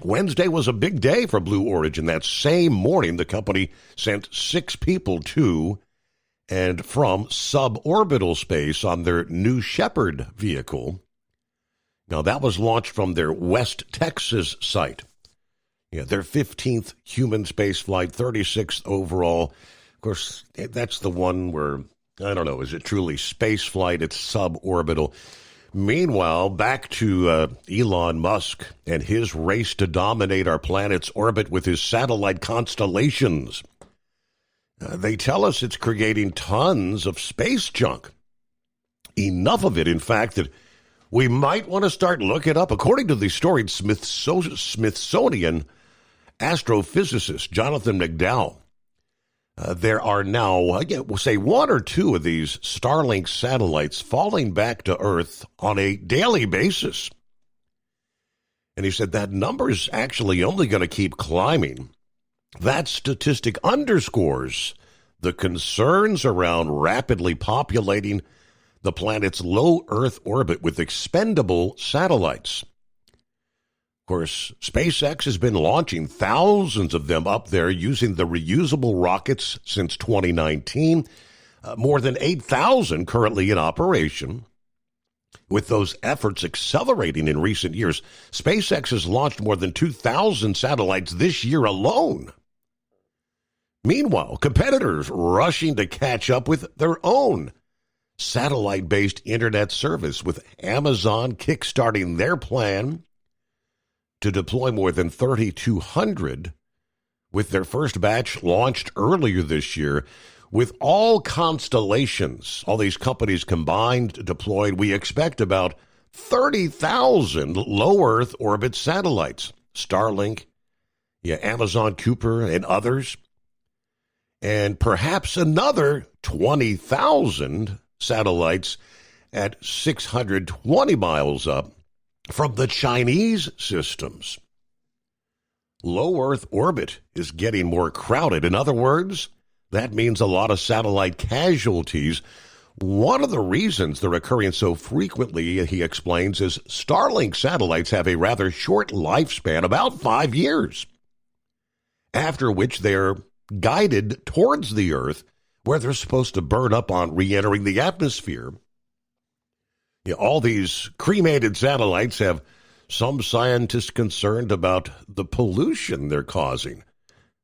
Speaker 13: Wednesday was a big day for Blue Origin. That same morning, the company sent 6 people to and from suborbital space on their New Shepard vehicle. Now, that was launched from their West Texas site. Yeah, their 15th human space flight, 36th overall. Of course, that's the one where, I don't know, is it truly space flight? It's suborbital. Meanwhile, back to Elon Musk and his race to dominate our planet's orbit with his satellite constellations. They tell us it's creating tons of space junk. Enough of it, in fact, that we might want to start looking up. According to the storied Smithsonian astrophysicist Jonathan McDowell, there are now, we'll say, one or two of these Starlink satellites falling back to Earth on a daily basis. And he said that number is actually only going to keep climbing. That statistic underscores the concerns around rapidly populating the planet's low Earth orbit with expendable satellites. Of course, SpaceX has been launching thousands of them up there using the reusable rockets since 2019, more than 8,000 currently in operation. With those efforts accelerating in recent years, SpaceX has launched more than 2,000 satellites this year alone. Meanwhile, competitors rushing to catch up with their own satellite-based internet service, with Amazon kickstarting their plan to deploy more than 3,200, with their first batch launched earlier this year. With all constellations, all these companies combined deployed, we expect about 30,000 low Earth orbit satellites. Starlink, Amazon Kuiper, and others. And perhaps another 20,000 satellites at 620 miles up from the Chinese systems. Low Earth orbit is getting more crowded. In other words, that means a lot of satellite casualties. One of the reasons they're occurring so frequently, he explains, is Starlink satellites have a rather short lifespan, about 5 years, after which they're guided towards the Earth, where they're supposed to burn up on re-entering the atmosphere. All these cremated satellites have some scientists concerned about the pollution they're causing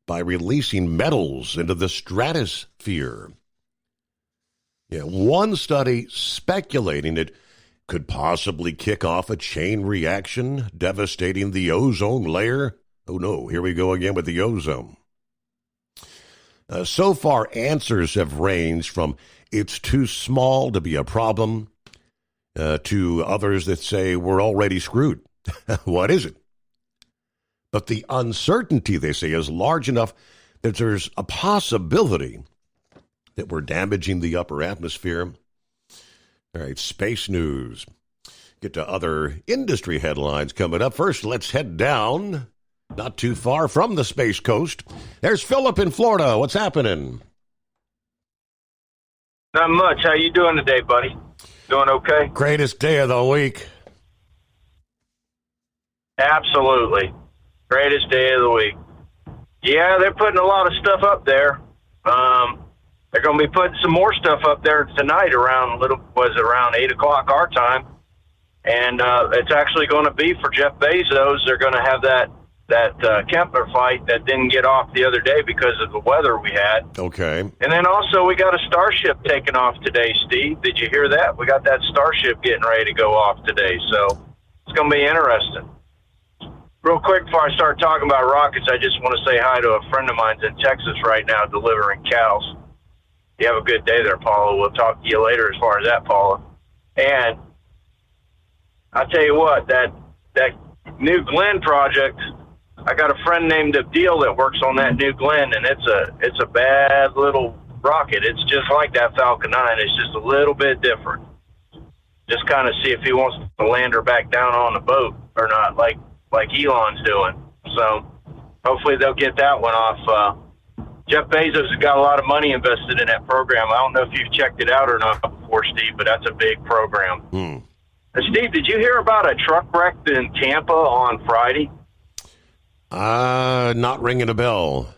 Speaker 13: by releasing metals into the stratosphere. One study speculating it could possibly kick off a chain reaction, devastating the ozone layer. Oh no, here we go again with the ozone. So far, answers have ranged from it's too small to be a problem to others that say we're already screwed. What is it? But the uncertainty, they say, is large enough that there's a possibility that we're damaging the upper atmosphere. All right, space news. Get to other industry headlines coming up. First, let's head down, not too far from the Space Coast. There's Philip in Florida. What's happening?
Speaker 5: Not much. How you doing today, buddy? Doing okay?
Speaker 13: Greatest day of the week.
Speaker 5: Absolutely. Greatest day of the week. Yeah, they're putting a lot of stuff up there. They're going to be putting some more stuff up there tonight around 8 o'clock our time. And it's actually going to be for Jeff Bezos. They're going to have that Kepler flight that didn't get off the other day because of the weather we had.
Speaker 13: Okay.
Speaker 5: And then also we got a Starship taking off today, Steve. Did you hear that? We got that Starship getting ready to go off today. So it's going to be interesting. Real quick, before I start talking about rockets, I just want to say hi to a friend of mine's in Texas right now delivering cows. You have a good day there, Paula. We'll talk to you later as far as that, Paula. And I'll tell you what, that New Glenn project, I got a friend named Abdil that works on that New Glenn, and it's a bad little rocket. It's just like that Falcon 9. It's just a little bit different. Just kind of see if he wants to land her back down on the boat or not, like Elon's doing. So hopefully they'll get that one off. Jeff Bezos has got a lot of money invested in that program. I don't know if you've checked it out or not before, Steve, but that's a big program. Steve, did you hear about a truck wreck in Tampa on Friday?
Speaker 13: Not ringing a bell.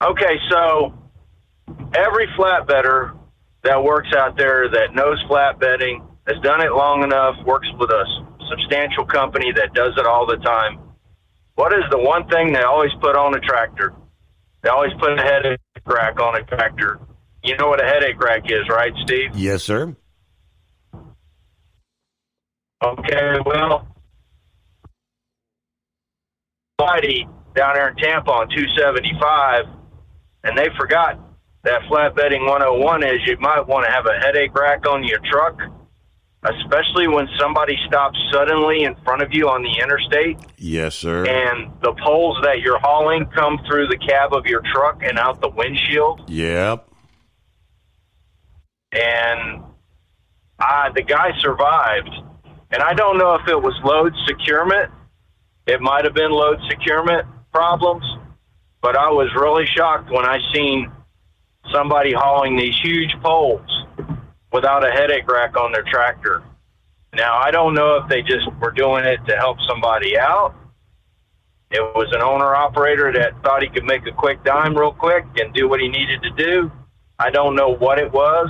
Speaker 5: Okay, so every flatbedder that works out there that knows flatbedding, has done it long enough, works with a substantial company that does it all the time. What is the one thing they always put on a tractor? They always put a headache rack on a tractor. You know what a headache rack is, right, Steve?
Speaker 13: Yes, sir.
Speaker 5: Okay, well, Friday down there in Tampa on 275, and they forgot that flatbedding 101 is you might want to have a headache rack on your truck, especially when somebody stops suddenly in front of you on the interstate.
Speaker 13: Yes, sir.
Speaker 5: And the poles that you're hauling come through the cab of your truck and out the windshield.
Speaker 13: Yep.
Speaker 5: And the guy survived. And I don't know if it was load securement. It might have been load securement problems. But I was really shocked when I seen somebody hauling these huge poles without a headache rack on their tractor. Now, I don't know if they just were doing it to help somebody out. It was an owner-operator that thought he could make a quick dime real quick and do what he needed to do. I don't know what it was.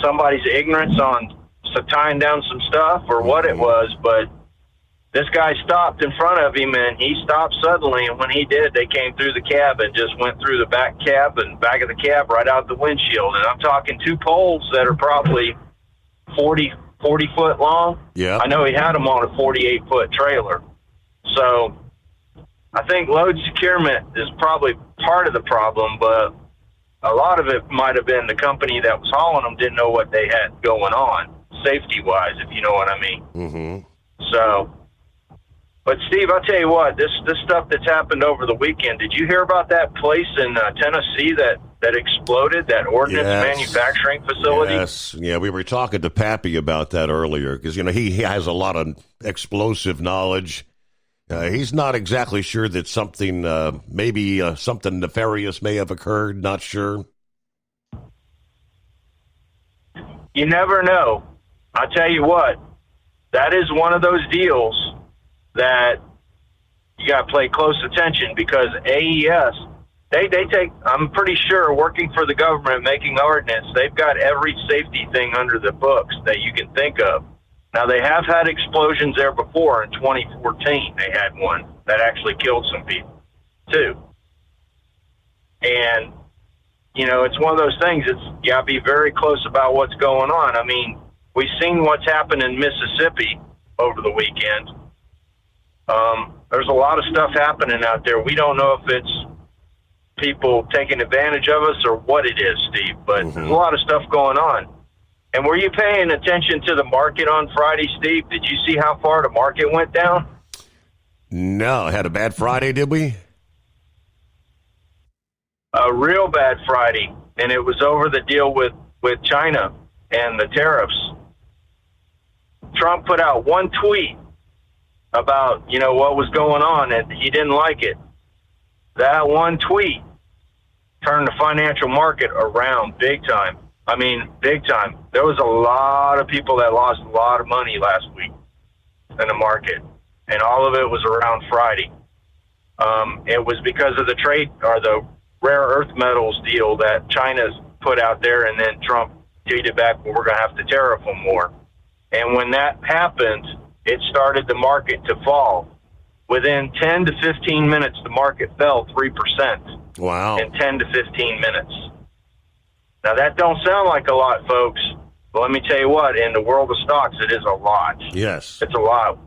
Speaker 5: Somebody's ignorance on tying down some stuff or what it was, but this guy stopped in front of him, and he stopped suddenly, and when he did, they came through the cab and just went through the back cab and back of the cab right out the windshield. And I'm talking two poles that are probably 40 foot long.
Speaker 13: Yeah.
Speaker 5: I know he had them on a 48-foot trailer. So I think load securement is probably part of the problem, but a lot of it might have been the company that was hauling them didn't know what they had going on, safety-wise, if you know what I mean.
Speaker 13: Mm-hmm.
Speaker 5: So... But, Steve, I'll tell you what, this stuff that's happened over the weekend, did you hear about that place in Tennessee that exploded, that ordnance manufacturing facility?
Speaker 13: Yes. Yeah, we were talking to Pappy about that earlier because, he has a lot of explosive knowledge. He's not exactly sure that something, maybe something nefarious may have occurred, not sure.
Speaker 5: You never know. I'll tell you what, that is one of those deals that you got to pay close attention because AES, they take, I'm pretty sure, working for the government, making ordinance, they've got every safety thing under the books that you can think of. Now, they have had explosions there before. In 2014, they had one that actually killed some people, too. And, it's one of those things, you got to be very close about what's going on. I mean, we've seen what's happened in Mississippi over the weekend. There's a lot of stuff happening out there. We don't know if it's people taking advantage of us or what it is, Steve, but there's a lot of stuff going on. And were you paying attention to the market on Friday, Steve? Did you see how far the market went down?
Speaker 13: No. Had a bad Friday, did we?
Speaker 5: A real bad Friday. And it was over the deal with China and the tariffs. Trump put out one tweet about, what was going on, and he didn't like it. That one tweet turned the financial market around big time. I mean, big time. There was a lot of people that lost a lot of money last week in the market, and all of it was around Friday. It was because of the trade or the rare earth metals deal that China's put out there, and then Trump tweeted back, well, we're going to have to tariff them more. And when that happened, it started the market to fall. Within 10 to 15 minutes, the market fell 3%.
Speaker 13: Wow.
Speaker 5: In 10 to 15 minutes. Now, that don't sound like a lot, folks. But let me tell you what, in the world of stocks, it is a lot.
Speaker 13: Yes.
Speaker 5: It's a lot.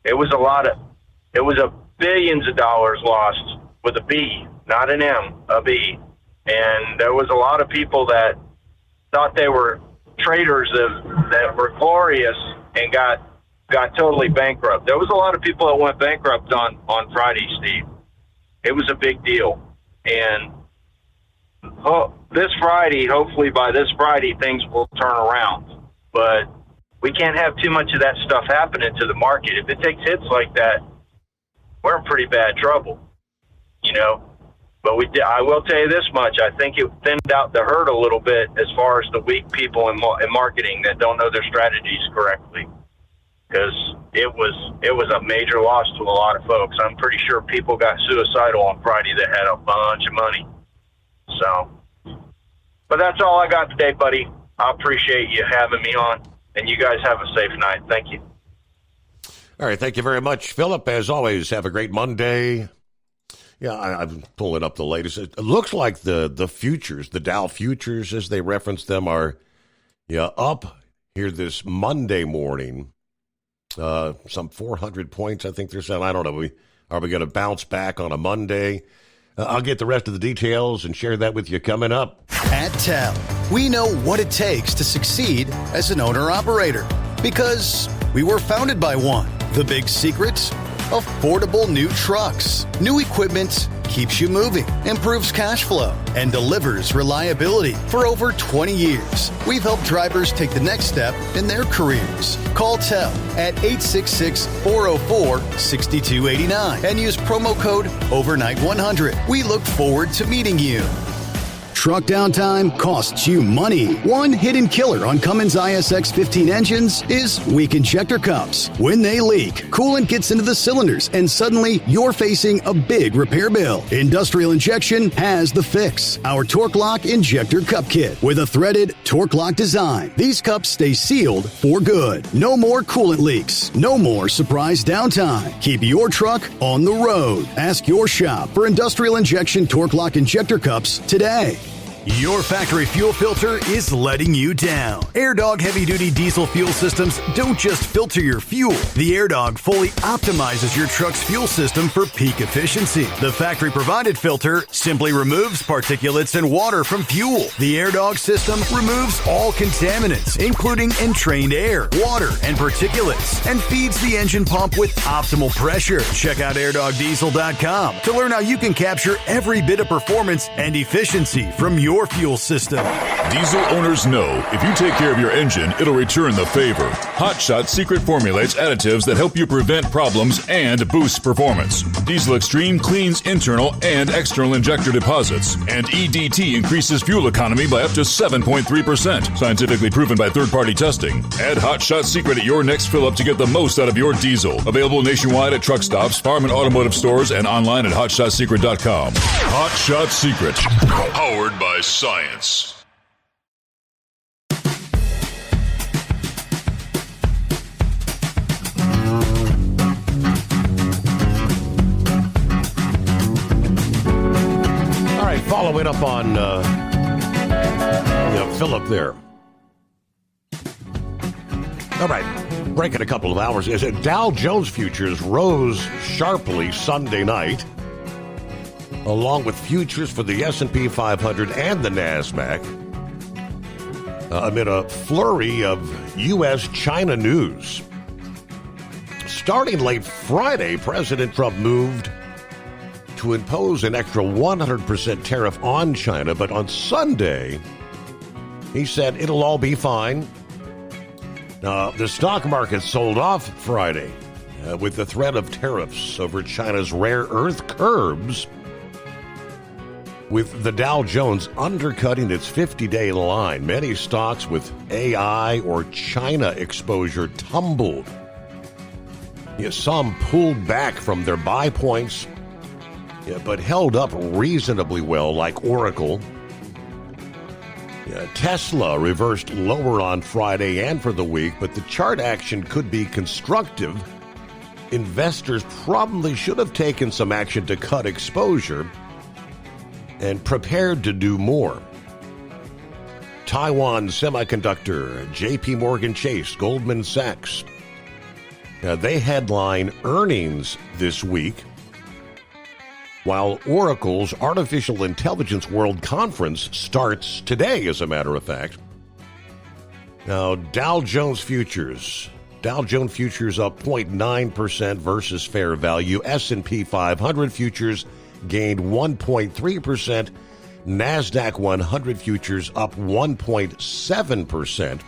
Speaker 5: It was a billions of dollars lost with a B, not an M, a B. And there was a lot of people that thought they were traders that were glorious and got totally bankrupt. There was a lot of people that went bankrupt on Friday, Steve. It was a big deal. And this Friday, hopefully by this Friday, things will turn around. But we can't have too much of that stuff happening to the market. If it takes hits like that, we're in pretty bad trouble, But I will tell you this much. I think it thinned out the herd a little bit as far as the weak people in marketing that don't know their strategies correctly. Because it was a major loss to a lot of folks. I'm pretty sure people got suicidal on Friday that had a bunch of money. So, but that's all I got today, buddy. I appreciate you having me on, and you guys have a safe night. Thank you.
Speaker 13: All right, thank you very much, Philip. As always, have a great Monday. Yeah, I'm pulling up the latest. It looks like the futures, the Dow futures, as they reference them, are up here this Monday morning. Some 400 points, I think they're saying. I don't know. Are we going to bounce back on a Monday? I'll get the rest of the details and share that with you coming up.
Speaker 10: At TEL, we know what it takes to succeed as an owner-operator because we were founded by one. The big secret? Affordable new trucks. New equipment keeps you moving, improves cash flow, and delivers reliability. For over 20 years, we've helped drivers take the next step in their careers. Call TEL at 866-404-6289 and use promo code OVERNIGHT100. We look forward to meeting you.
Speaker 14: Truck downtime costs you money. One hidden killer on Cummins ISX 15 engines is weak injector cups. When they leak, coolant gets into the cylinders and suddenly you're facing a big repair bill. Industrial Injection has the fix. Our Torque Lock Injector Cup Kit with a threaded Torque Lock design. These cups stay sealed for good. No more coolant leaks. No more surprise downtime. Keep your truck on the road. Ask your shop for Industrial Injection Torque Lock Injector Cups today. Your factory fuel filter is letting you down. AirDog heavy-duty diesel fuel systems don't just filter your fuel. The AirDog fully optimizes your truck's fuel system for peak efficiency. The factory-provided filter simply removes particulates and water from fuel. The AirDog system removes all contaminants, including entrained air, water, and particulates, and feeds the engine pump with optimal pressure. Check out airdogdiesel.com to learn how you can capture every bit of performance and efficiency from your fuel system.
Speaker 11: Diesel owners know if you take care of your engine, it'll return the favor. Hot Shot Secret formulates additives that help you prevent problems and boost performance. Diesel Extreme cleans internal and external injector deposits, and EDT increases fuel economy by up to 7.3%, scientifically proven by third-party testing. Add Hot Shot Secret at your next fill-up to get the most out of your diesel. Available nationwide at truck stops, farm and automotive stores, and online at hotshotsecret.com. Hot Shot Secret, powered by science.
Speaker 13: All right, follow it up on Philip there. All right, breaking a couple of hours. Is it Dow Jones futures rose sharply Sunday night, along with futures for the S&P 500 and the NASDAQ, amid a flurry of U.S.-China news. Starting late Friday, President Trump moved to impose an extra 100% tariff on China, but on Sunday, he said it'll all be fine. The stock market sold off Friday with the threat of tariffs over China's rare earth curbs, with the Dow Jones undercutting its 50-day line. Many stocks with AI or China exposure tumbled. Some pulled back from their buy points, but held up reasonably well, like Oracle. Tesla reversed lower on Friday and for the week, but the chart action could be constructive. Investors probably should have taken some action to cut exposure and prepared to do more. Taiwan Semiconductor, JP Morgan Chase, Goldman Sachs, they headline earnings this week, while Oracle's Artificial Intelligence World Conference starts today, as a matter of fact. Now, Dow Jones futures up 0.9% versus fair value. S&P 500 futures gained 1.3%. NASDAQ 100 futures up 1.7%.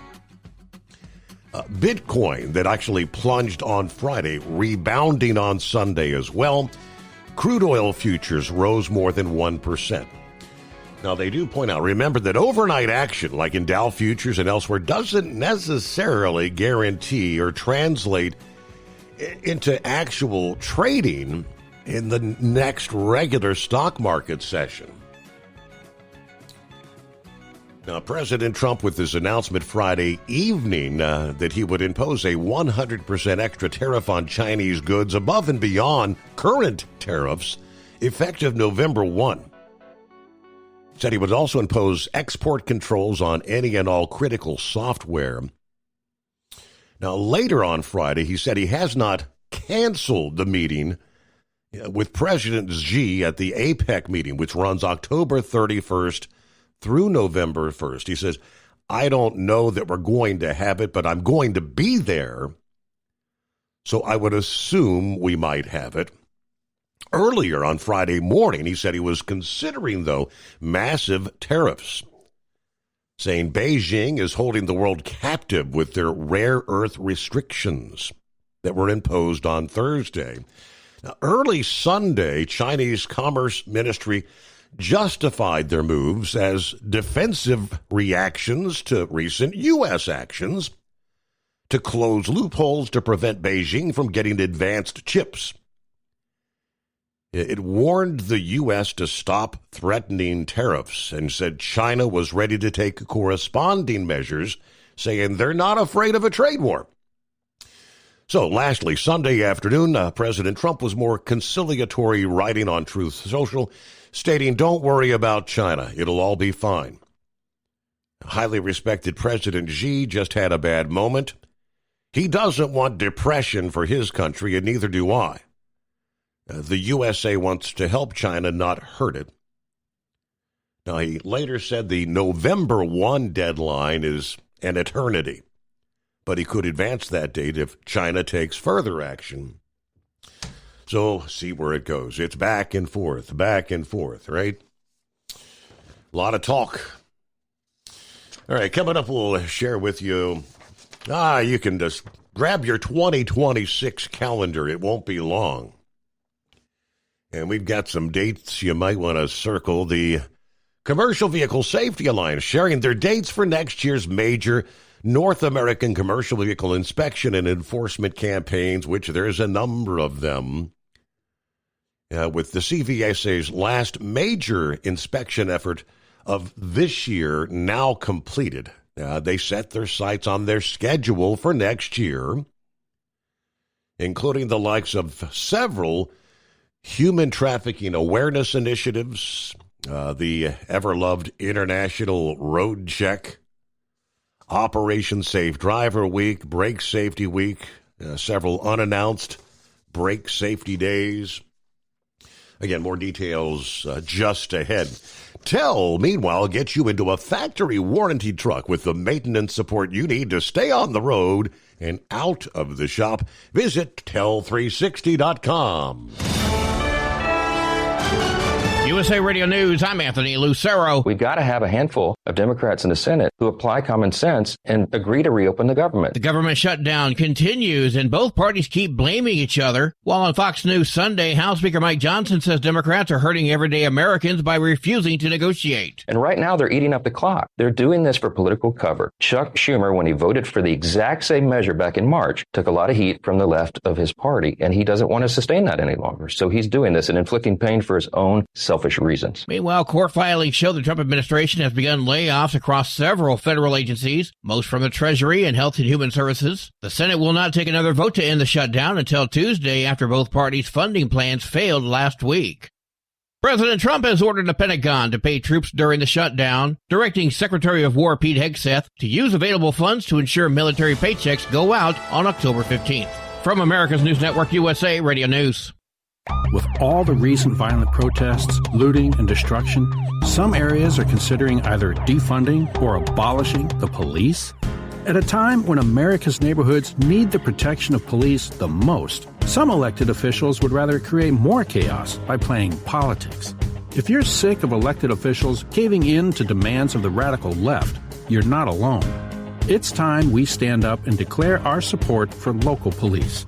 Speaker 13: Bitcoin, that actually plunged on Friday, rebounding on Sunday as well. Crude oil futures rose more than 1%. Now, they do point out, remember that overnight action, like in Dow futures and elsewhere, doesn't necessarily guarantee or translate into actual trading in the next regular stock market session. Now, President Trump, with his announcement Friday evening that he would impose a 100% extra tariff on Chinese goods above and beyond current tariffs, effective November 1, said he would also impose export controls on any and all critical software. Now, later on Friday, he said he has not canceled the meeting with President Xi at the APEC meeting, which runs October 31st through November 1st. He says, I don't know that we're going to have it, but I'm going to be there. So I would assume we might have it. Earlier on Friday morning, he said he was considering, though, massive tariffs, saying Beijing is holding the world captive with their rare earth restrictions that were imposed on Thursday. Now, early Sunday, Chinese Commerce Ministry justified their moves as defensive reactions to recent U.S. actions to close loopholes to prevent Beijing from getting advanced chips. It warned the U.S. to stop threatening tariffs and said China was ready to take corresponding measures, saying they're not afraid of a trade war. So, lastly, Sunday afternoon, President Trump was more conciliatory, writing on Truth Social, stating, don't worry about China. It'll all be fine. Highly respected President Xi just had a bad moment. He doesn't want depression for his country, and neither do I. The USA wants to help China, not hurt it. Now, he later said the November 1 deadline is an eternity, but he could advance that date if China takes further action. So, see where it goes. It's back and forth, right? A lot of talk. All right, coming up, we'll share with you. You can just grab your 2026 calendar. It won't be long. And we've got some dates you might want to circle. The Commercial Vehicle Safety Alliance sharing their dates for next year's major North American commercial vehicle inspection and enforcement campaigns, which there's a number of them. With the CVSA's last major inspection effort of this year now completed, they set their sights on their schedule for next year, including the likes of several human trafficking awareness initiatives, the ever-loved International Road Check, Operation Safe Driver Week, Brake Safety Week, several unannounced brake safety days. Again, more details just ahead. TEL, meanwhile, gets you into a factory warranty truck with the maintenance support you need to stay on the road and out of the shop. Visit tel360.com.
Speaker 2: USA Radio News, I'm Anthony Lucero.
Speaker 6: We've got to have a handful of Democrats in the Senate who apply common sense and agree to reopen the government.
Speaker 2: The government shutdown continues, and both parties keep blaming each other. While on Fox News Sunday, House Speaker Mike Johnson says Democrats are hurting everyday Americans by refusing to negotiate.
Speaker 6: And right now, they're eating up the clock. They're doing this for political cover. Chuck Schumer, when he voted for the exact same measure back in March, took a lot of heat from the left of his party, and he doesn't want to sustain that any longer. So he's doing this and inflicting pain for his own selfish reasons.
Speaker 2: Meanwhile, court filings show the Trump administration has begun layoffs across several federal agencies, most from the Treasury and Health and Human Services. The Senate will not take another vote to end the shutdown until Tuesday after both parties' funding plans failed last week. President Trump has ordered the Pentagon to pay troops during the shutdown, directing Secretary of War Pete Hegseth to use available funds to ensure military paychecks go out on October 15th. From America's News Network, USA Radio News.
Speaker 8: With all the recent violent protests, looting, and destruction, some areas are considering either defunding or abolishing the police. At a time when America's neighborhoods need the protection of police the most, some elected officials would rather create more chaos by playing politics. If you're sick of elected officials caving in to demands of the radical left, you're not alone. It's time we stand up and declare our support for local police.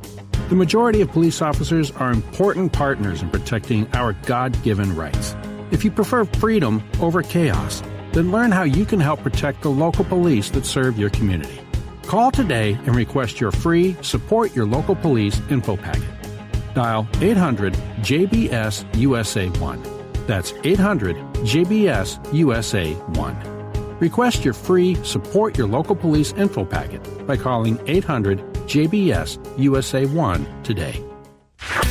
Speaker 8: The majority of police officers are important partners in protecting our God-given rights. If you prefer freedom over chaos, then learn how you can help protect the local police that serve your community. Call today and request your free Support Your Local Police info packet. Dial 800-JBS-USA-1. That's 800-JBS-USA-1. Request your free Support Your Local Police info packet by calling 800-JBS-USA-1 today.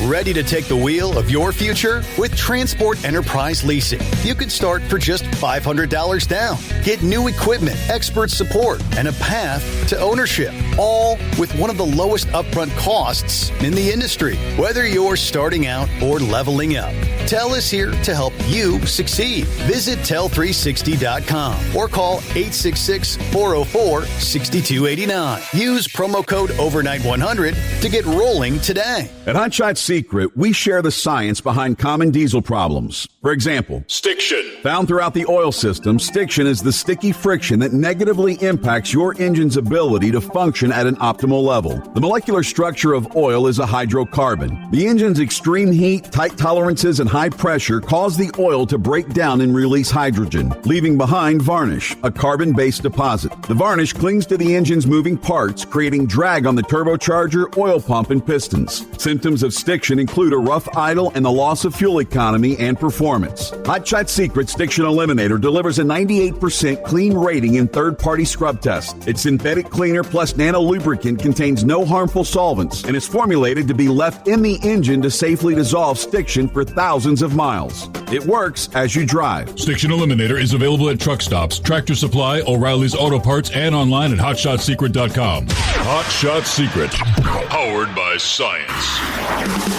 Speaker 10: Ready to take the wheel of your future? With Transport Enterprise Leasing, you could start for just $500 down. Get new equipment, expert support, and a path to ownership, all with one of the lowest upfront costs in the industry. Whether you're starting out or leveling up, TEL is here to help you succeed. Visit tel360.com or call 866-404-6289. Use promo code OVERNIGHT100 to get rolling today.
Speaker 12: At Hot Shot Secret, we share the science behind common diesel problems. For example,
Speaker 11: Stiction.
Speaker 12: Found throughout the oil system, stiction is the sticky friction that negatively impacts your engine's ability to function at an optimal level. The molecular structure of oil is a hydrocarbon. The engine's extreme heat, tight tolerances, and high pressure cause the oil to break down and release hydrogen, leaving behind varnish, a carbon-based deposit. The varnish clings to the engine's moving parts, creating drag on the turbocharger, oil pump, and pistons. Symptoms of stiction include a rough idle and the loss of fuel economy and performance. Hot Shot Secret Stiction Eliminator delivers a 98% clean rating in third-party scrub tests. Its synthetic cleaner plus nano lubricant contains no harmful solvents and is formulated to be left in the engine to safely dissolve stiction for thousands of miles. It works as you drive.
Speaker 11: Stiction Eliminator is available at truck stops, Tractor Supply, O'Reilly's Auto Parts, and online at HotShotSecret.com. Hot Shot Secret, powered by science.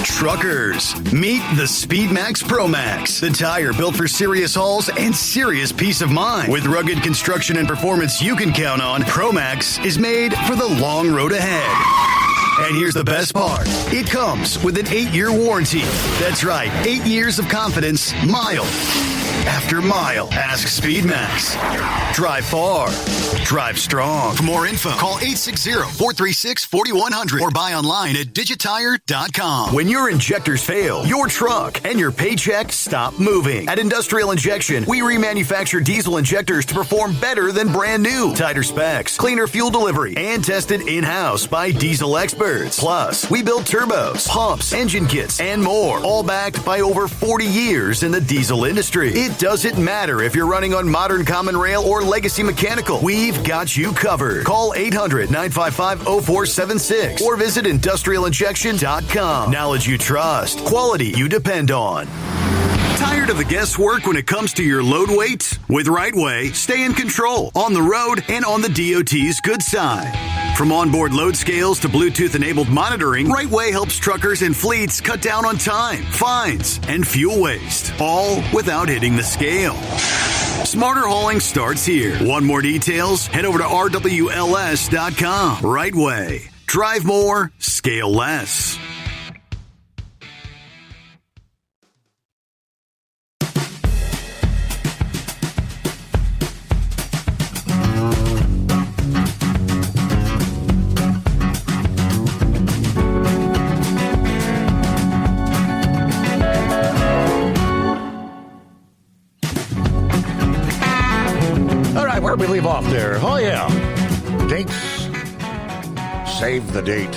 Speaker 14: Truckers, meet the SpeedMax Pro Max, the tire built for serious hauls and serious peace of mind. With rugged construction and performance you can count on, Pro Max is made for the long road ahead. And here's the best part. It comes with an 8-year warranty. That's right, 8 years of confidence, mile after mile. Ask SpeedMax. Drive far. Drive strong. For more info, call 860-436-4100 or buy online at digitire.com. When your injectors fail, your truck and your paycheck stop moving. At Industrial Injection, we remanufacture diesel injectors to perform better than brand new. Tighter specs, cleaner fuel delivery, and tested in-house by diesel experts. Plus, we build turbos, pumps, engine kits, and more, all backed by over 40 years in the diesel industry. It doesn't matter if you're running on modern common rail or legacy mechanical. We've got you covered. Call 800-955-0476 or visit industrialinjection.com. Knowledge you trust. Quality you depend on. Tired of the guesswork when it comes to your load weight? With RightWay, stay in control on the road and on the DOT's good side. From onboard load scales to Bluetooth-enabled monitoring, RightWay helps truckers and fleets cut down on time, fines, and fuel waste, all without hitting the scale. Smarter hauling starts here. Want more details? Head over to RWLS.com. RightWay. Drive more, scale less.
Speaker 13: Where did we leave off there? Oh, yeah. Dates. Save the date.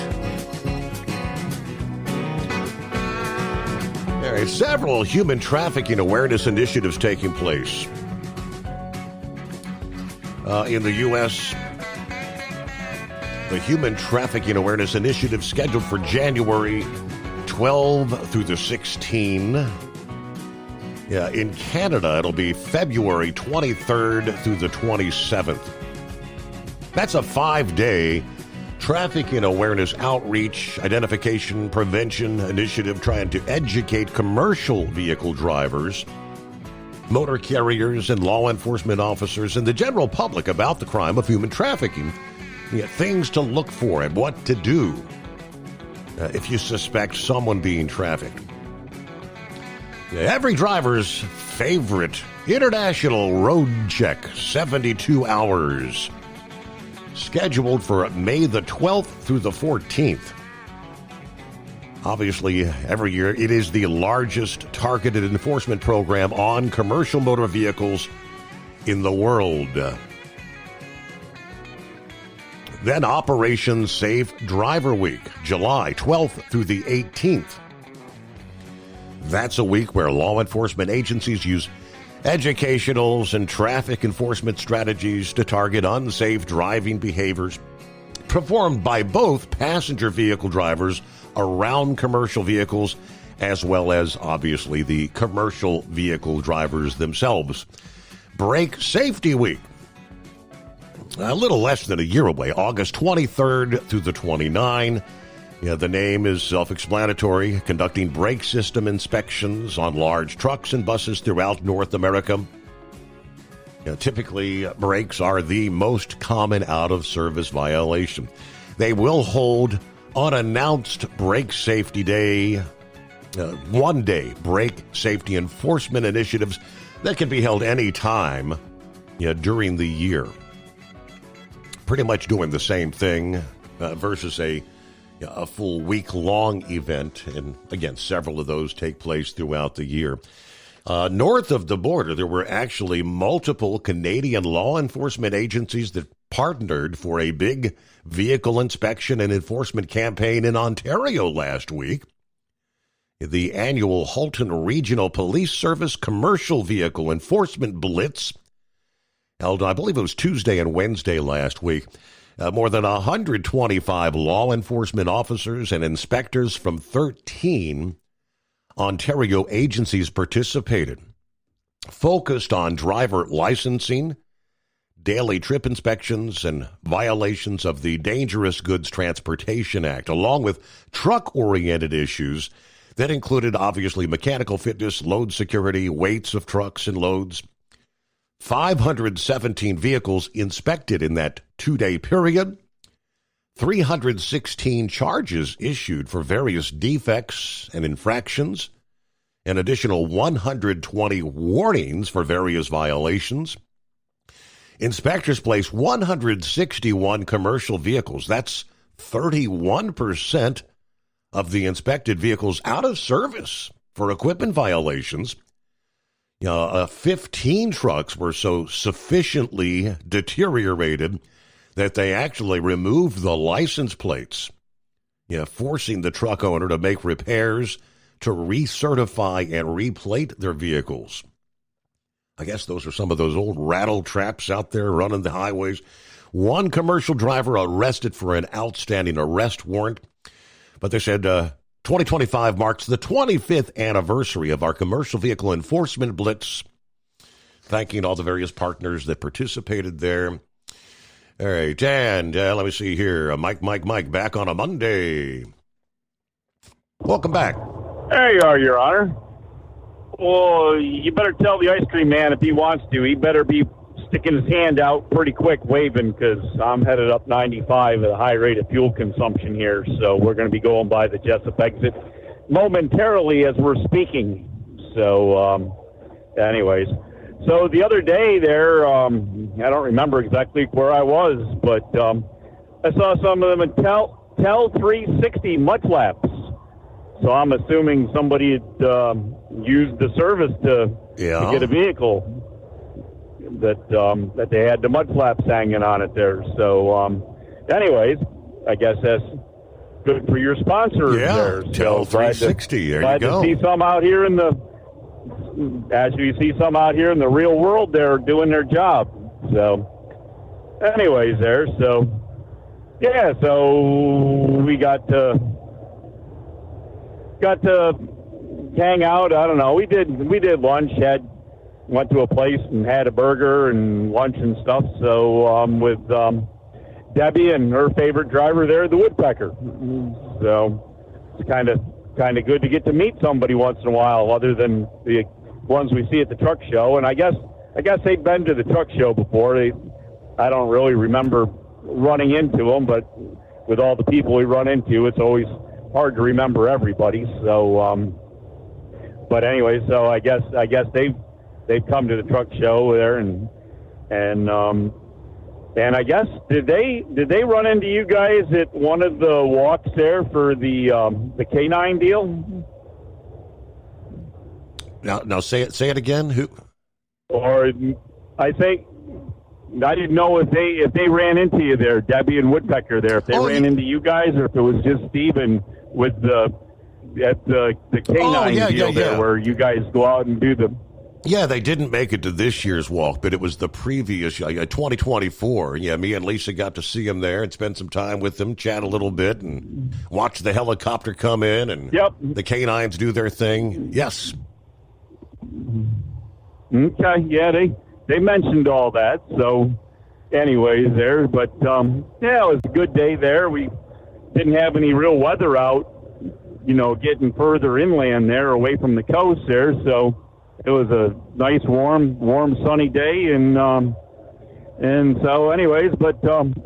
Speaker 13: There are several human trafficking awareness initiatives taking place in the U.S. The Human Trafficking Awareness Initiative scheduled for January 12 through the 16th. Yeah, in Canada, it'll be February 23rd through the 27th. That's a 5-day trafficking awareness outreach, identification, prevention initiative trying to educate commercial vehicle drivers, motor carriers, and law enforcement officers and the general public about the crime of human trafficking, things to look for and what to do if you suspect someone being trafficked. Every driver's favorite international road check, 72 hours, scheduled for May the 12th through the 14th. Obviously, every year it is the largest targeted enforcement program on commercial motor vehicles in the world. Then Operation Safe Driver Week, July 12th through the 18th. That's a week where law enforcement agencies use educationals and traffic enforcement strategies to target unsafe driving behaviors, performed by both passenger vehicle drivers around commercial vehicles, as well as, obviously, the commercial vehicle drivers themselves. Brake Safety Week, a little less than a year away, August 23rd through the 29th. Yeah, the name is self-explanatory, conducting brake system inspections on large trucks and buses throughout North America. Typically, brakes are the most common out-of-service violation. They will hold unannounced Brake Safety Day, one-day brake safety enforcement initiatives that can be held any time during the year. Pretty much doing the same thing versus a full week-long event. And again, several of those take place throughout the year. North of the border, there were actually multiple Canadian law enforcement agencies that partnered for a big vehicle inspection and enforcement campaign in Ontario last week. The annual Halton Regional Police Service Commercial Vehicle Enforcement Blitz held, I believe it was Tuesday and Wednesday last week. More than 125 law enforcement officers and inspectors from 13 Ontario agencies participated, focused on driver licensing, daily trip inspections, and violations of the Dangerous Goods Transportation Act, along with truck-oriented issues that included, obviously, mechanical fitness, load security, weights of trucks and loads. 517 vehicles inspected in that 2-day period. 316 charges issued for various defects and infractions. An additional 120 warnings for various violations. Inspectors placed 161 commercial vehicles. That's 31% of the inspected vehicles out of service for equipment violations. 15 trucks were so sufficiently deteriorated that they actually removed the license plates, forcing the truck owner to make repairs to recertify and replate their vehicles. I guess those are some of those old rattle traps out there running the highways. One commercial driver arrested for an outstanding arrest warrant, but they said 2025 marks the 25th anniversary of our commercial vehicle enforcement blitz, thanking all the various partners that participated there. All right, and let me see here. Mike, back on a Monday. Welcome back.
Speaker 7: There you are, Your Honor. Well, you better tell the ice cream man if he wants to. He better be sticking his hand out pretty quick, waving, because I'm headed up 95 at a high rate of fuel consumption here. So we're going to be going by the Jessup exit momentarily as we're speaking. So, anyways. So the other day there, I don't remember exactly where I was, but I saw some of them at Tel 360 mudflaps. So I'm assuming somebody had used the service to get a vehicle that they had the mudflaps hanging on it there. So, anyways, I guess that's good for your sponsors there.
Speaker 13: Tel 360. There you go.
Speaker 7: To see some out here in the. As you see some out here in the real world, they're doing their job. So, anyways, there. So, yeah. So we got to hang out. I don't know. We did lunch. Went to a place and had a burger and lunch and stuff. So with Debbie and her favorite driver there, the Woodpecker. So it's kind of good to get to meet somebody once in a while, other than the ones we see at the truck show. And I guess they've been to the truck show before. I don't really remember running into them, but with all the people we run into, it's always hard to remember everybody. So, but anyway, so I guess they've come to the truck show there, and I guess did they run into you guys at one of the walks there for the K9 deal?
Speaker 13: Now say it again. Who?
Speaker 7: Or I think I didn't know if they ran into you there, Debbie and Woodpecker there. If they ran into you guys, or if it was just Steven at the K9 deal there, where you guys go out and do the.
Speaker 13: Yeah, they didn't make it to this year's walk, but it was the previous 2024. Yeah, me and Lisa got to see them there and spend some time with them, chat a little bit, and watch the helicopter come in and the canines do their thing. Yes.
Speaker 7: Okay, yeah, they mentioned all that. So, anyways, there, but yeah, it was a good day there. We didn't have any real weather out, getting further inland there, away from the coast there. So it was a nice, warm, sunny day, and so, anyways, but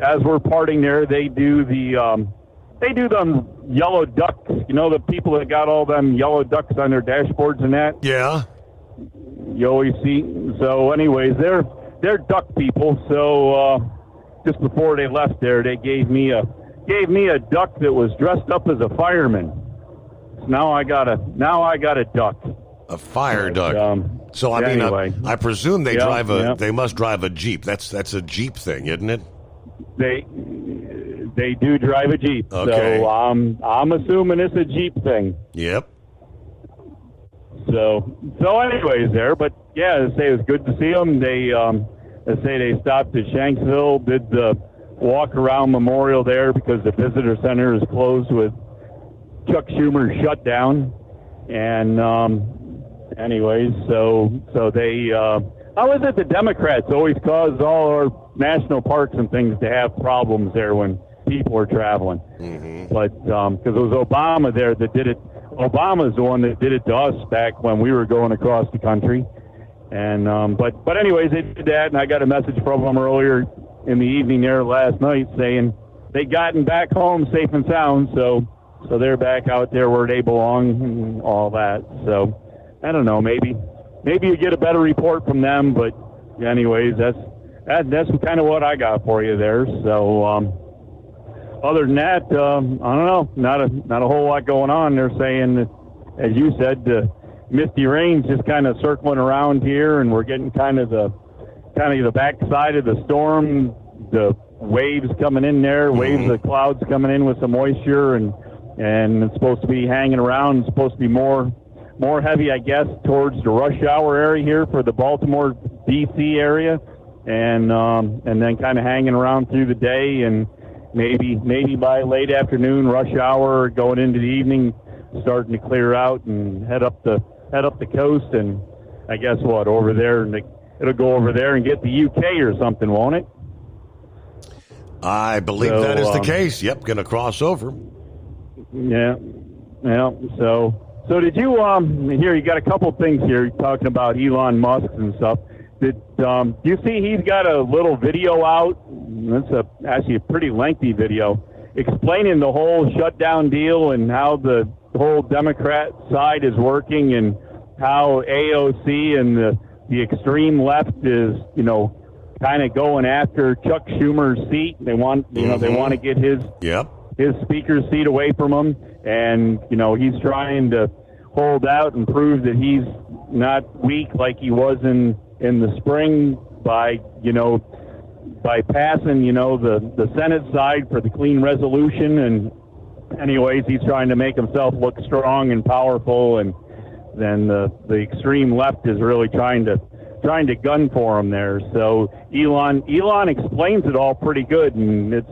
Speaker 7: as we're parting there, they do them yellow ducks. The people that got all them yellow ducks on their dashboards and that.
Speaker 13: Yeah.
Speaker 7: You always see. So, anyways, they're duck people. So just before they left there, they gave me a duck that was dressed up as a fireman. So now I got a duck.
Speaker 13: A fire duck. So I mean,
Speaker 7: anyway.
Speaker 13: I presume they they must drive a Jeep. That's a Jeep thing, isn't it?
Speaker 7: They do drive a Jeep.
Speaker 13: Okay.
Speaker 7: So I'm assuming it's a Jeep thing.
Speaker 13: Yep.
Speaker 7: So anyways, there. But yeah, they say it was good to see them. They say they stopped at Shanksville, did the walk around memorial there because the visitor center is closed with Chuck Schumer's shutdown. And anyways, so they how is it the Democrats always cause all our national parks and things to have problems there when people are traveling?
Speaker 13: Mm-hmm.
Speaker 7: But because it was Obama there that did it. Obama's the one that did it to us back when we were going across the country. And but anyways, they did that, and I got a message from them earlier in the evening there last night saying they'd gotten back home safe and sound. So they're back out there where they belong and all that. So I don't know, maybe you get a better report from them. But anyways, that's kind of what I got for you there. So other than that, I don't know, not a whole lot going on. They're saying that, as you said, misty rain's just kind of circling around here, and we're getting kind of the backside of the storm. The waves coming in there, waves of clouds coming in with some moisture, and it's supposed to be hanging around. It's supposed to be more heavy, I guess, towards the rush hour area here for the Baltimore, D.C. area, and then kind of hanging around through the day, and maybe by late afternoon, rush hour, going into the evening, starting to clear out and head up the coast, and I guess over there, and it'll go over there and get the UK or something, won't it?
Speaker 13: I believe that is the case. Yep, going to cross over.
Speaker 7: Yeah. So did you here? You got a couple things here talking about Elon Musk and stuff. Do you see he's got a little video out? It's actually a pretty lengthy video explaining the whole shutdown deal and how the whole Democrat side is working, and how AOC and the extreme left is, kind of going after Chuck Schumer's seat. They want, they want to get his speaker seat away from him, and he's trying to hold out and prove that he's not weak like he was in the spring by passing, the Senate side for the clean resolution. And anyways, he's trying to make himself look strong and powerful, and then the extreme left is really trying to gun for him there. So Elon explains it all pretty good, and it's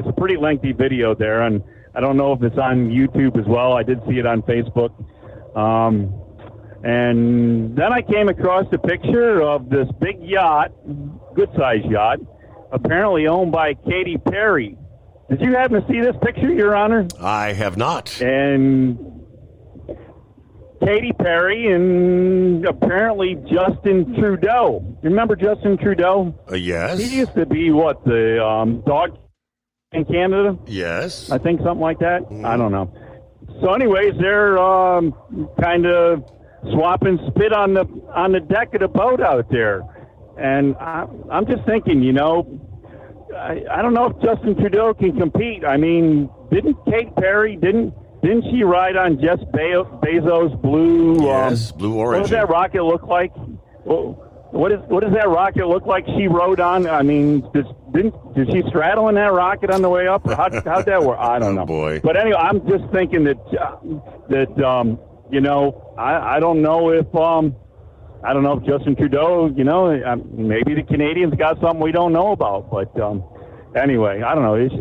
Speaker 7: a pretty lengthy video there, and I don't know if it's on YouTube as well. I did see it on Facebook. And then I came across a picture of this big yacht, good-sized yacht, apparently owned by Katy Perry. Did you happen to see this picture, Your Honor?
Speaker 13: I have not.
Speaker 7: And Katy Perry and apparently Justin Trudeau. You remember Justin Trudeau?
Speaker 13: Yes.
Speaker 7: He used to be, the dog in Canada?
Speaker 13: Yes.
Speaker 7: I think something like that. I don't know. So anyways, they're kind of swapping spit on the deck of the boat out there. And I'm just thinking, I don't know if Justin Trudeau can compete. I mean, didn't Katy Perry, didn't she ride on Jeff Bezos' Blue?
Speaker 13: Blue Origin.
Speaker 7: What does that rocket look like? What does that rocket look like she rode on? I mean, did she straddle in that rocket on the way up? Or how'd that work? I don't know.
Speaker 13: Boy.
Speaker 7: But anyway, I'm just thinking that I don't know if I don't know if Justin Trudeau, maybe the Canadians got something we don't know about. But anyway, I don't know. Is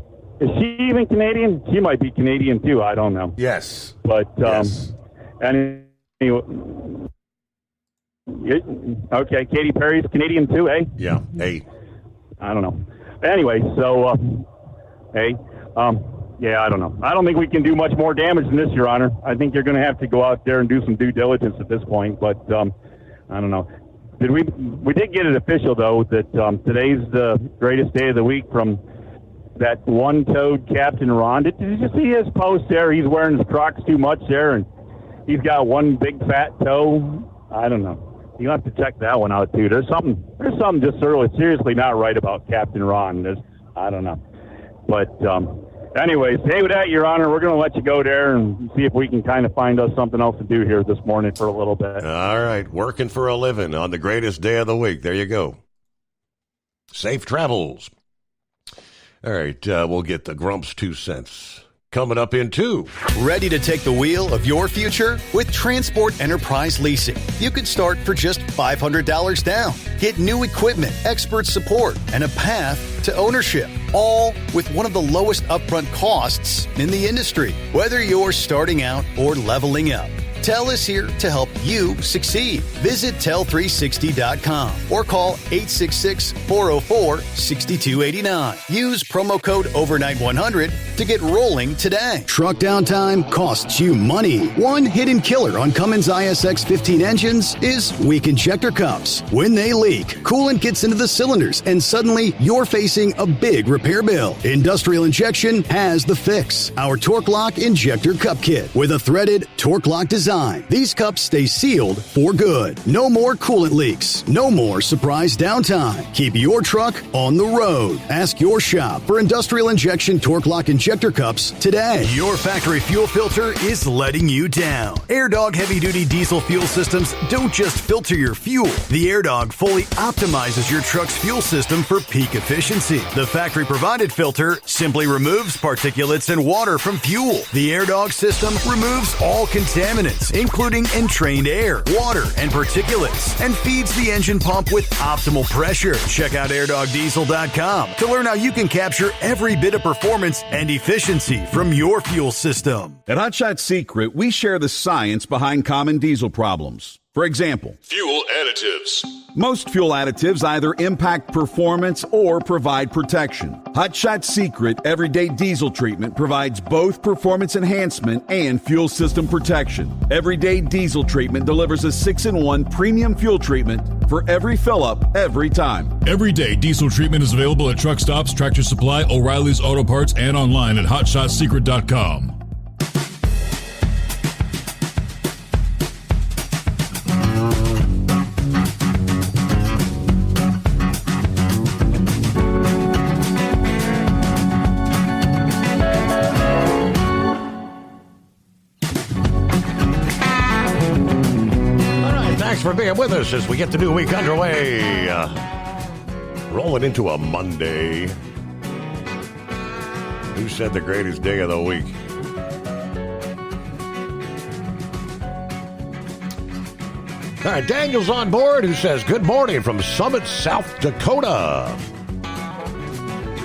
Speaker 7: she even Canadian? She might be Canadian too. I don't know.
Speaker 13: Yes.
Speaker 7: But
Speaker 13: yes.
Speaker 7: Anyway, okay, Katy Perry's Canadian too, eh?
Speaker 13: Yeah. Hey.
Speaker 7: I don't know. Anyway, so yeah, I don't know. I don't think we can do much more damage than this, Your Honor. I think you're going to have to go out there and do some due diligence at this point. But I don't know. We did get it official though that today's the greatest day of the week from that one-toed Captain Ron. Did you see his post there? He's wearing his Crocs too much there, and he's got one big fat toe. I don't know. You have to check that one out too. There's something just seriously not right about Captain Ron. I don't know. But anyways, hey, with that, Your Honor, we're going to let you go there and see if we can kind of find us something else to do here this morning for a little bit.
Speaker 13: All right, working for a living on the greatest day of the week. There you go. Safe travels. All right, we'll get the Grumps 2 cents. Coming up in 2.
Speaker 10: Ready to take the wheel of your future? With Transport Enterprise Leasing, you could start for just $500 down. Get new equipment, expert support, and a path to ownership, all with one of the lowest upfront costs in the industry. Whether you're starting out or leveling up, TEL is here to help you succeed. Visit tel360.com or call 866-404-6289. Use promo code overnight100 to get rolling today.
Speaker 14: Truck downtime costs you money. One hidden killer on Cummins ISX 15 engines is weak injector cups. When they leak, coolant gets into the cylinders and suddenly you're facing a big repair bill. Industrial Injection has the fix. Our Torque Lock Injector Cup Kit with a threaded Torque Lock design. These cups stay sealed for good. No more coolant leaks. No more surprise downtime. Keep your truck on the road. Ask your shop for Industrial Injection Torque Lock Injector Cups today. Your factory fuel filter is letting you down. AirDog heavy-duty diesel fuel systems don't just filter your fuel. The AirDog fully optimizes your truck's fuel system for peak efficiency. The factory-provided filter simply removes particulates and water from fuel. The AirDog system removes all contaminants, including entrained air, water, and particulates, and feeds the engine pump with optimal pressure. Check out airdogdiesel.com to learn how you can capture every bit of performance and efficiency from your fuel system.
Speaker 12: At Hot Shot Secret, we share the science behind common diesel problems. For example,
Speaker 11: fuel additives.
Speaker 12: Most fuel additives either impact performance or provide protection. Hot Shot Secret Everyday Diesel Treatment provides both performance enhancement and fuel system protection. Everyday Diesel Treatment delivers a 6-in-1 premium fuel treatment for every fill-up, every time.
Speaker 11: Everyday Diesel Treatment is available at truck stops, Tractor Supply, O'Reilly's Auto Parts, and online at hotshotsecret.com.
Speaker 13: For being with us as we get the new week underway. Rolling into a Monday. Who said the greatest day of the week? All right, Daniel's on board, who says, good morning from Summit, South Dakota.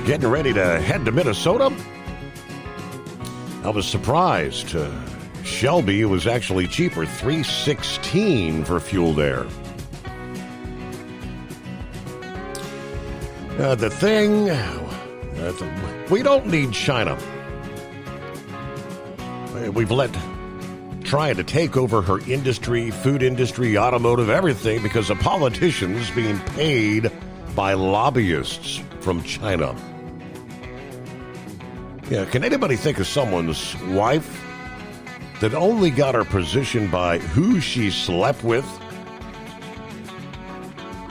Speaker 13: Getting ready to head to Minnesota. I was surprised. Shelby was actually cheaper, $3.16 for fuel there. The thing, we don't need China. We've let trying to take over her industry, food industry, automotive, everything because of politicians being paid by lobbyists from China. Yeah, can anybody think of someone's wife that only got her position by who she slept with,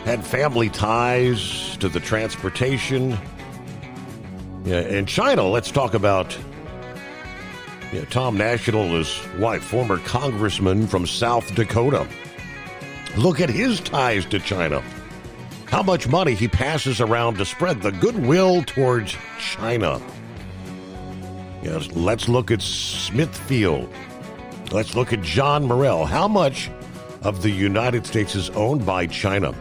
Speaker 13: had family ties to the transportation? Yeah, in China, let's talk about Tom National, his wife, former congressman from South Dakota. Look at his ties to China. How much money he passes around to spread the goodwill towards China. Yes, let's look at Smithfield. Let's look at John Morrell. How much of the United States is owned by China.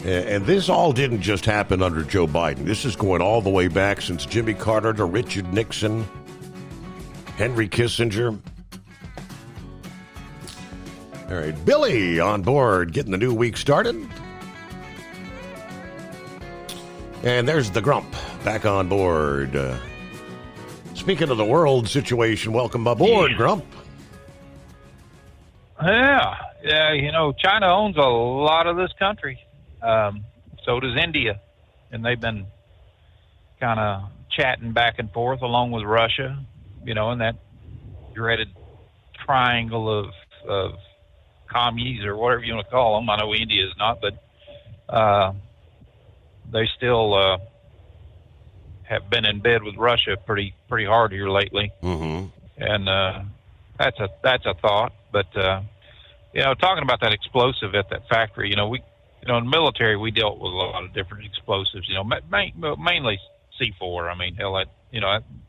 Speaker 13: And this all didn't just happen under Joe Biden. This is going all the way back since Jimmy Carter to Richard Nixon, Henry Kissinger. All right, Billy on board, getting the new week started. And there's the Grump back on board. Speaking of the world situation, welcome aboard, Grump.
Speaker 20: Yeah, China owns a lot of this country. So does India, and they've been kind of chatting back and forth along with Russia, in that dreaded triangle of commies or whatever you want to call them. I know India is not, but they still have been in bed with Russia pretty hard here lately.
Speaker 13: Mm-hmm.
Speaker 20: And that's a thought. But talking about that explosive at that factory, in the military, we dealt with a lot of different explosives, mainly C4. I mean, hell,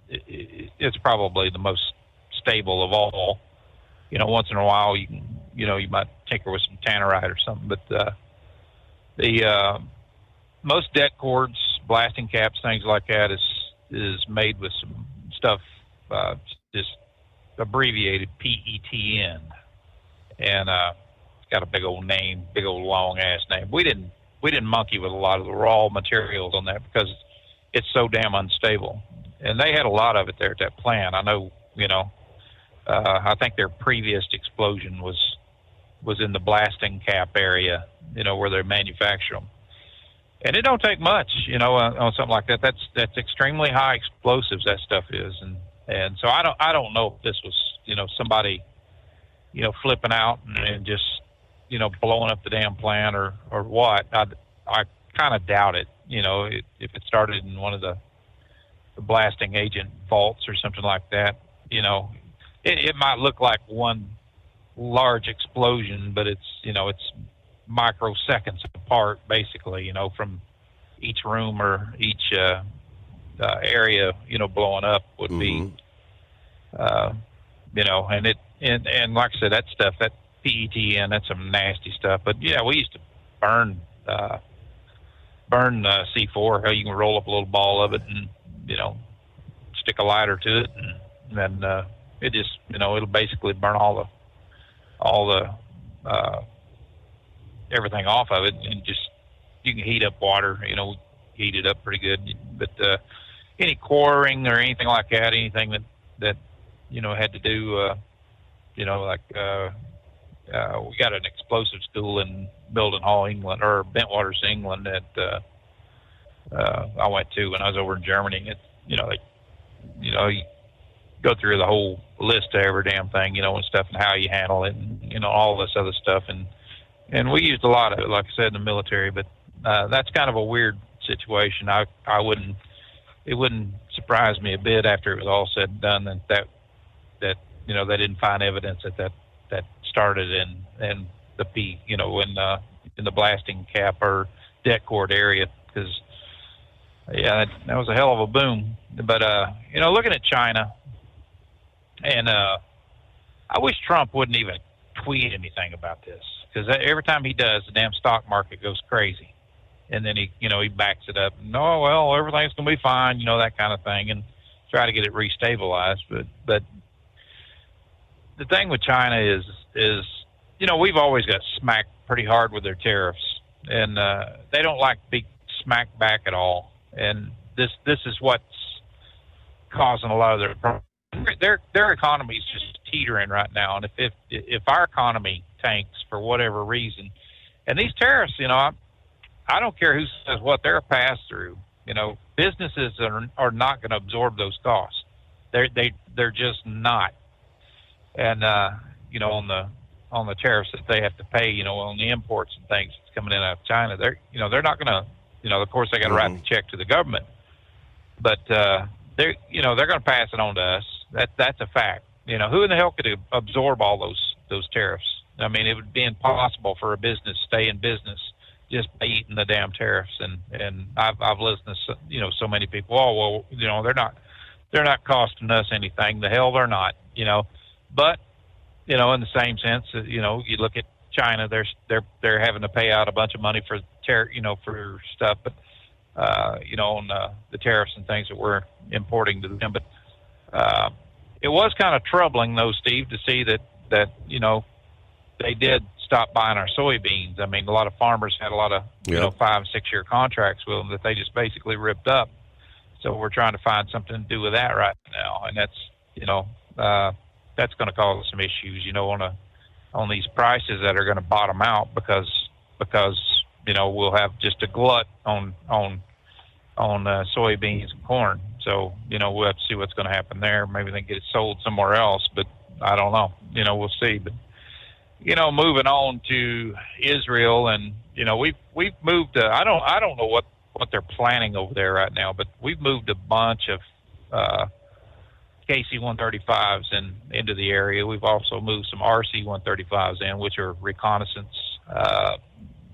Speaker 20: it's probably the most stable of all. Once in a while, you might tinker with some tannerite or something. But the most det cords, blasting caps, things like that is made with some stuff just abbreviated PETN. And got a big old name, big old long ass name. We didn't monkey with a lot of the raw materials on that because it's so damn unstable. And they had a lot of it there at that plant. I know, I think their previous explosion was in the blasting cap area, where they manufacture them. And it don't take much, on something like that. That's extremely high explosives, that stuff is. And so I don't know if this was, somebody, flipping out and just, blowing up the damn plant or what. I kind of doubt it, if it started in one of the blasting agent vaults or something like that, it might look like one large explosion, but it's microseconds apart, basically, from each room or each area, blowing up would be, and like I said, that stuff, that PETN, that's some nasty stuff. But yeah, we used to burn C4. How you can roll up a little ball of it and stick a lighter to it, and then it just it'll basically burn all the everything off of it, and just you can heat up water. Heat it up pretty good. But any quarrying or anything like that, anything that had to do, we got an explosive school in Milden Hall, England, or Bentwaters, England, that I went to when I was over in Germany. You go through the whole list of every damn thing, and stuff, and how you handle it, and all this other stuff, and we used a lot of it, like I said, in the military. But that's kind of a weird situation. It wouldn't surprise me a bit after it was all said and done that they didn't find evidence that started in the in the blasting cap or det cord area, because that was a hell of a boom. But looking at China, and I wish Trump wouldn't even tweet anything about this, because every time he does, the damn stock market goes crazy, and then he backs it up. No, well, everything's gonna be fine, that kind of thing, and try to get it restabilized. But the thing with China is we've always got smacked pretty hard with their tariffs, and they don't like to be smacked back at all. And this is what's causing a lot of their problems. Their economy is just teetering right now, and if our economy tanks for whatever reason, and these tariffs, I don't care who says what, they're a pass through. Businesses are not going to absorb those costs. They're just not. And on the tariffs that they have to pay, on the imports and things that's coming in out of China, they're not going to, of course they got to write the check to the government, but they're going to pass it on to us. That's a fact. Who in the hell could absorb all those tariffs? I mean, it would be impossible for a business to stay in business just by eating the damn tariffs. And I've listened to so many people. Oh well, they're not costing us anything. The hell they're not. But in the same sense that, you look at China, they're having to pay out a bunch of money for for stuff, but on the tariffs and things that we're importing to them. But it was kind of troubling, though, Steve, to see that they did stop buying our soybeans. I mean, a lot of farmers had a lot of 5-6 year contracts with them that they just basically ripped up. So we're trying to find something to do with that right now, and that's that's going to cause some issues, on these prices that are going to bottom out because we'll have just a glut on soybeans and corn. So we'll have to see what's going to happen there. Maybe they can get it sold somewhere else, but I don't know. We'll see. But moving on to Israel, and we've moved. I don't know what they're planning over there right now, but we've moved a bunch of KC-135s into the area. We've also moved some RC-135s in, which are reconnaissance.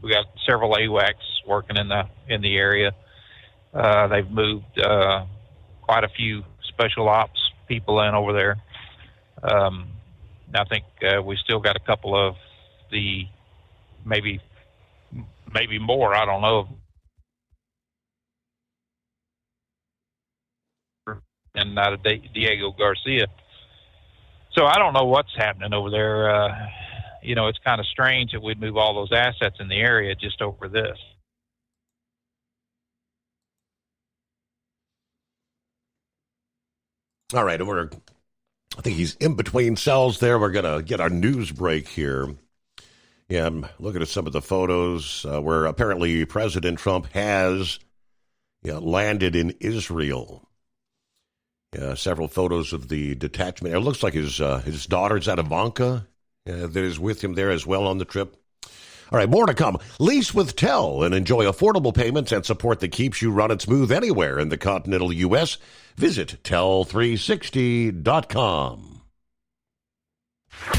Speaker 20: We got several AWACS working in the area. They've moved quite a few special ops people in over there. I think we still got a couple of the maybe more. I don't know. And out of Diego Garcia. So I don't know what's happening over there. It's kind of strange that we'd move all those assets in the area just over this.
Speaker 13: All right, I think he's in between cells there. We're going to get our news break here. Yeah, I'm looking at some of the photos where apparently President Trump has landed in Israel. Several photos of the detachment. It looks like his daughter's at Ivanka that is with him there as well on the trip. All right, more to come. Lease with TEL and enjoy affordable payments and support that keeps you running smooth anywhere in the continental U.S. Visit tel360.com.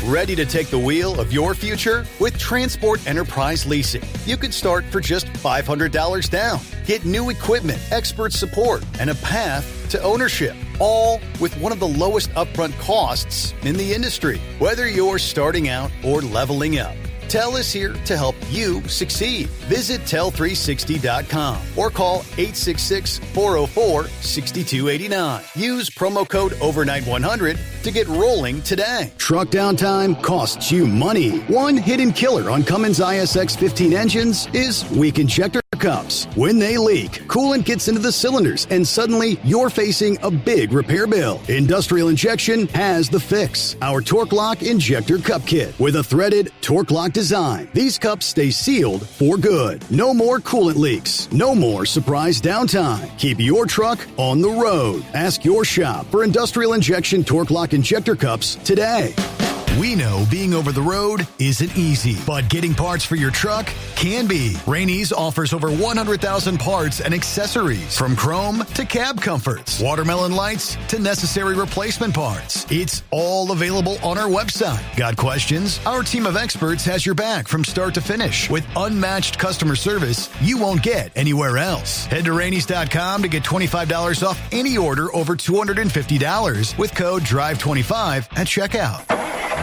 Speaker 14: Ready to take the wheel of your future? With Transport Enterprise Leasing, you can start for just $500 down. Get new equipment, expert support, and a path to ownership, all with one of the lowest upfront costs in the industry. Whether you're starting out or leveling up, TEL is here to help you succeed. Visit tel360.com or call 866-404-6289. Use promo code overnight100 to get rolling today.
Speaker 10: Truck downtime costs you money. One hidden killer on Cummins ISX 15 engines is weak injector cups. When they leak, coolant gets into the cylinders and suddenly you're facing a big repair bill. Industrial Injection has the fix. Our Torque Lock Injector Cup Kit with a threaded Torque Lock design. These cups stay sealed for good. No more coolant leaks. No more surprise downtime. Keep your truck on the road. Ask your shop for Industrial Injection Torque Lock Injector Cups today.
Speaker 14: We know being over the road isn't easy, but getting parts for your truck can be. Rainey's offers over 100,000 parts and accessories, from chrome to cab comforts, watermelon lights to necessary replacement parts. It's all available on our website. Got questions? Our team of experts has your back from start to finish with unmatched customer service you won't get anywhere else. Head to Rainey's.com to get $25 off any order over $250 with code DRIVE25 at checkout.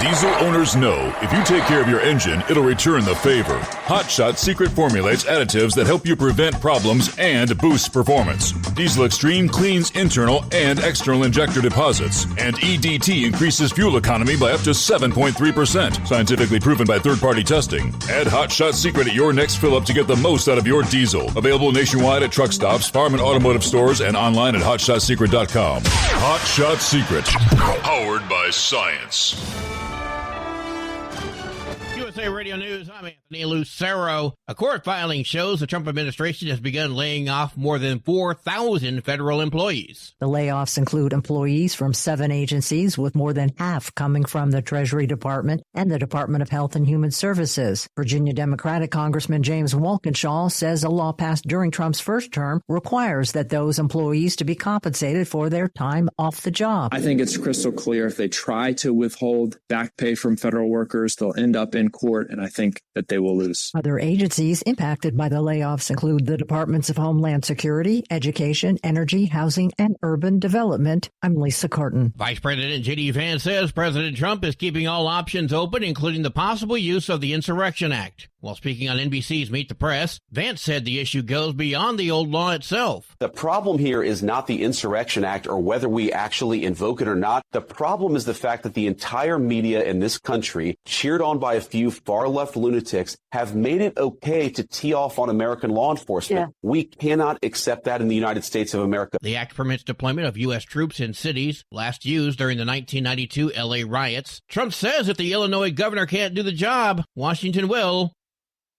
Speaker 11: Diesel owners know if you take care of your engine, it'll return the favor. Hot Shot secret formulates additives that help you prevent problems and boost performance. Diesel Extreme cleans internal and external injector deposits, and EDT increases fuel economy by up to 7.3%. Scientifically proven by third-party testing. Add Hot Shot secret at your next fill-up to get the most out of your diesel. Available nationwide at truck stops, farm and automotive stores, and online at hotshotsecret.com. Hot Shot Secret. Powered by science.
Speaker 2: USA Radio News, I'm Anthony Lucero. A court filing shows the Trump administration has begun laying off more than 4,000 federal employees.
Speaker 19: The layoffs include employees from 7 agencies, with more than half coming from the Treasury Department and the Department of Health and Human Services. Virginia Democratic Congressman James Walkinshaw says a law passed during Trump's first term requires that those employees to be compensated for their time off the job.
Speaker 22: I think it's crystal clear if they try to withhold back pay from federal workers, they'll end up in court
Speaker 3: court, and I think that they will lose.
Speaker 19: Other agencies impacted by the layoffs include the Departments of Homeland Security, Education, Energy, Housing, and Urban Development. I'm Lisa Carton.
Speaker 2: Vice President J.D. Vance says President Trump is keeping all options open, including the possible use of the Insurrection Act. While speaking on NBC's Meet the Press, Vance said the issue goes beyond the old law itself.
Speaker 22: The problem here is not the Insurrection Act or whether we actually invoke it or not. The problem is the fact that the entire media in this country, cheered on by a few far-left lunatics, have made it okay to tee off on American law enforcement. Yeah. We cannot accept that in the United States of America.
Speaker 2: The act permits deployment of U.S. troops in cities, last used during the 1992 L.A. riots. Trump says if the Illinois governor can't do the job, Washington will.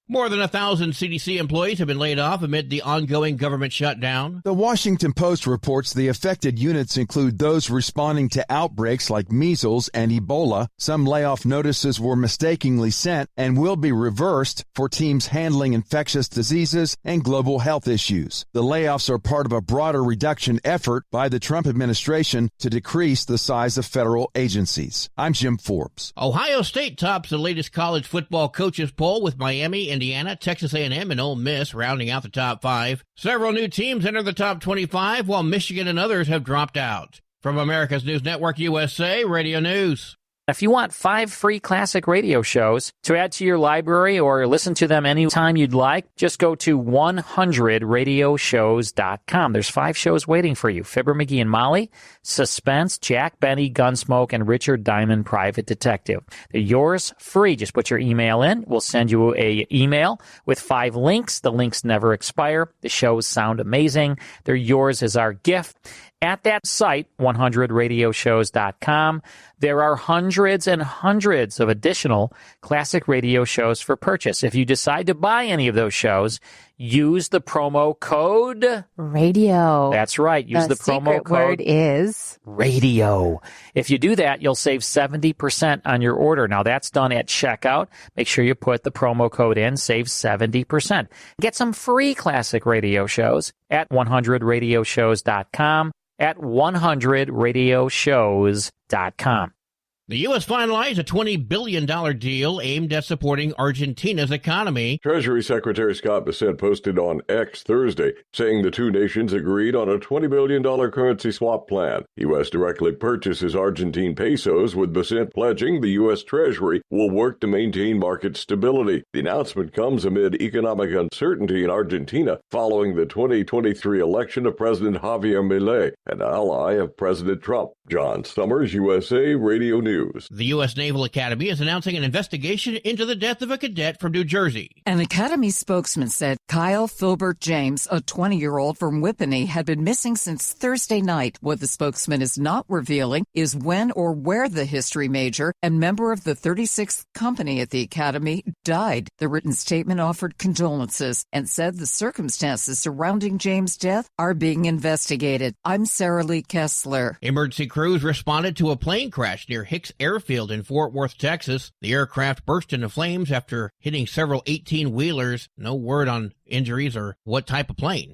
Speaker 2: More than 1,000 CDC employees have been laid off amid the ongoing government shutdown.
Speaker 23: The Washington Post reports the affected units include those responding to outbreaks like measles and Ebola. Some layoff notices were mistakenly sent and will be reversed for teams handling infectious diseases and global health issues. The layoffs are part of a broader reduction effort by the Trump administration to decrease the size of federal agencies. I'm Jim Forbes.
Speaker 2: Ohio State tops the latest college football coaches poll with Miami, Indiana, Texas A&M, and Ole Miss rounding out the top 5. Several new teams enter the top 25, while Michigan and others have dropped out. From America's News Network USA, Radio News.
Speaker 24: If you want 5 free classic radio shows to add to your library or listen to them anytime you'd like, just go to 100radioshows.com. There's 5 shows waiting for you. Fibber, McGee and Molly, Suspense, Jack Benny, Gunsmoke, and Richard Diamond, Private Detective. They're yours free. Just put your email in. We'll send you an email with 5 links. The links never expire. The shows sound amazing. They're yours as our gift. At that site, 100radioshows.com, there are hundreds and hundreds of additional classic radio shows for purchase. If you decide to buy any of those shows, use the promo code
Speaker 25: radio.
Speaker 24: That's right. Use the promo code.
Speaker 25: The secret word is
Speaker 24: radio. If you do that, you'll save 70% on your order. Now, that's done at checkout. Make sure you put the promo code in, save 70%. Get some free classic radio shows at 100radioshows.com. at 100radioshows.com.
Speaker 2: The U.S. finalized a $20 billion deal aimed at supporting Argentina's economy.
Speaker 1: Treasury Secretary Scott Bessent posted on X Thursday, saying the two nations agreed on a $20 billion currency swap plan. U.S. directly purchases Argentine pesos, with Bessent pledging the U.S. Treasury will work to maintain market stability. The announcement comes amid economic uncertainty in Argentina following the 2023 election of President Javier Milei, an ally of President Trump. John Summers, USA Radio News.
Speaker 2: The U.S. Naval Academy is announcing an investigation into the death of a cadet from New Jersey.
Speaker 4: An Academy spokesman said Kyle Filbert James, a 20-year-old from Whippany, had been missing since Thursday night. What the spokesman is not revealing is when or where the history major and member of the 36th company at the Academy died. The written statement offered condolences and said the circumstances surrounding James' death are being investigated. I'm Sarah Lee Kessler.
Speaker 2: Emergency crews responded to a plane crash near Hicks Airfield in Fort Worth, Texas. The aircraft burst into flames after hitting several 18-wheelers. No word on injuries or what type of plane.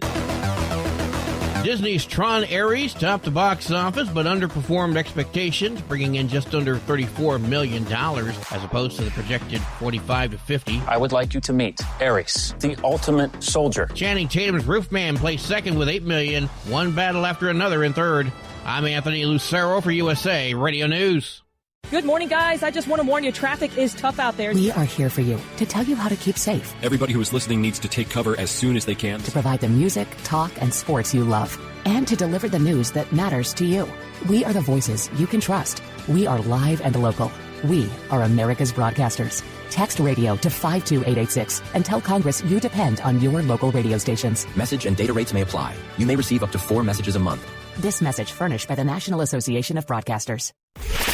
Speaker 2: Disney's Tron Ares topped the box office but underperformed expectations, bringing in just under $34 million as opposed to the projected $45 to $50.
Speaker 26: I would like you to meet Ares, the ultimate soldier.
Speaker 2: Channing Tatum's Roofman placed second with $8 million, one battle after another in third. I'm Anthony Lucero for USA Radio News.
Speaker 27: Good morning, guys. I just want to warn you, traffic is tough out there.
Speaker 28: We are here for you to tell you how to keep safe.
Speaker 29: Everybody who is listening needs to take cover as soon as they can.
Speaker 28: To provide the music, talk, and sports you love. And to deliver the news that matters to you. We are the voices you can trust. We are live and local. We are America's broadcasters. Text radio to 52886 and tell Congress you depend on your local radio stations.
Speaker 29: Message and data rates may apply. You may receive up to 4 messages a month.
Speaker 28: This message furnished by the National Association of Broadcasters.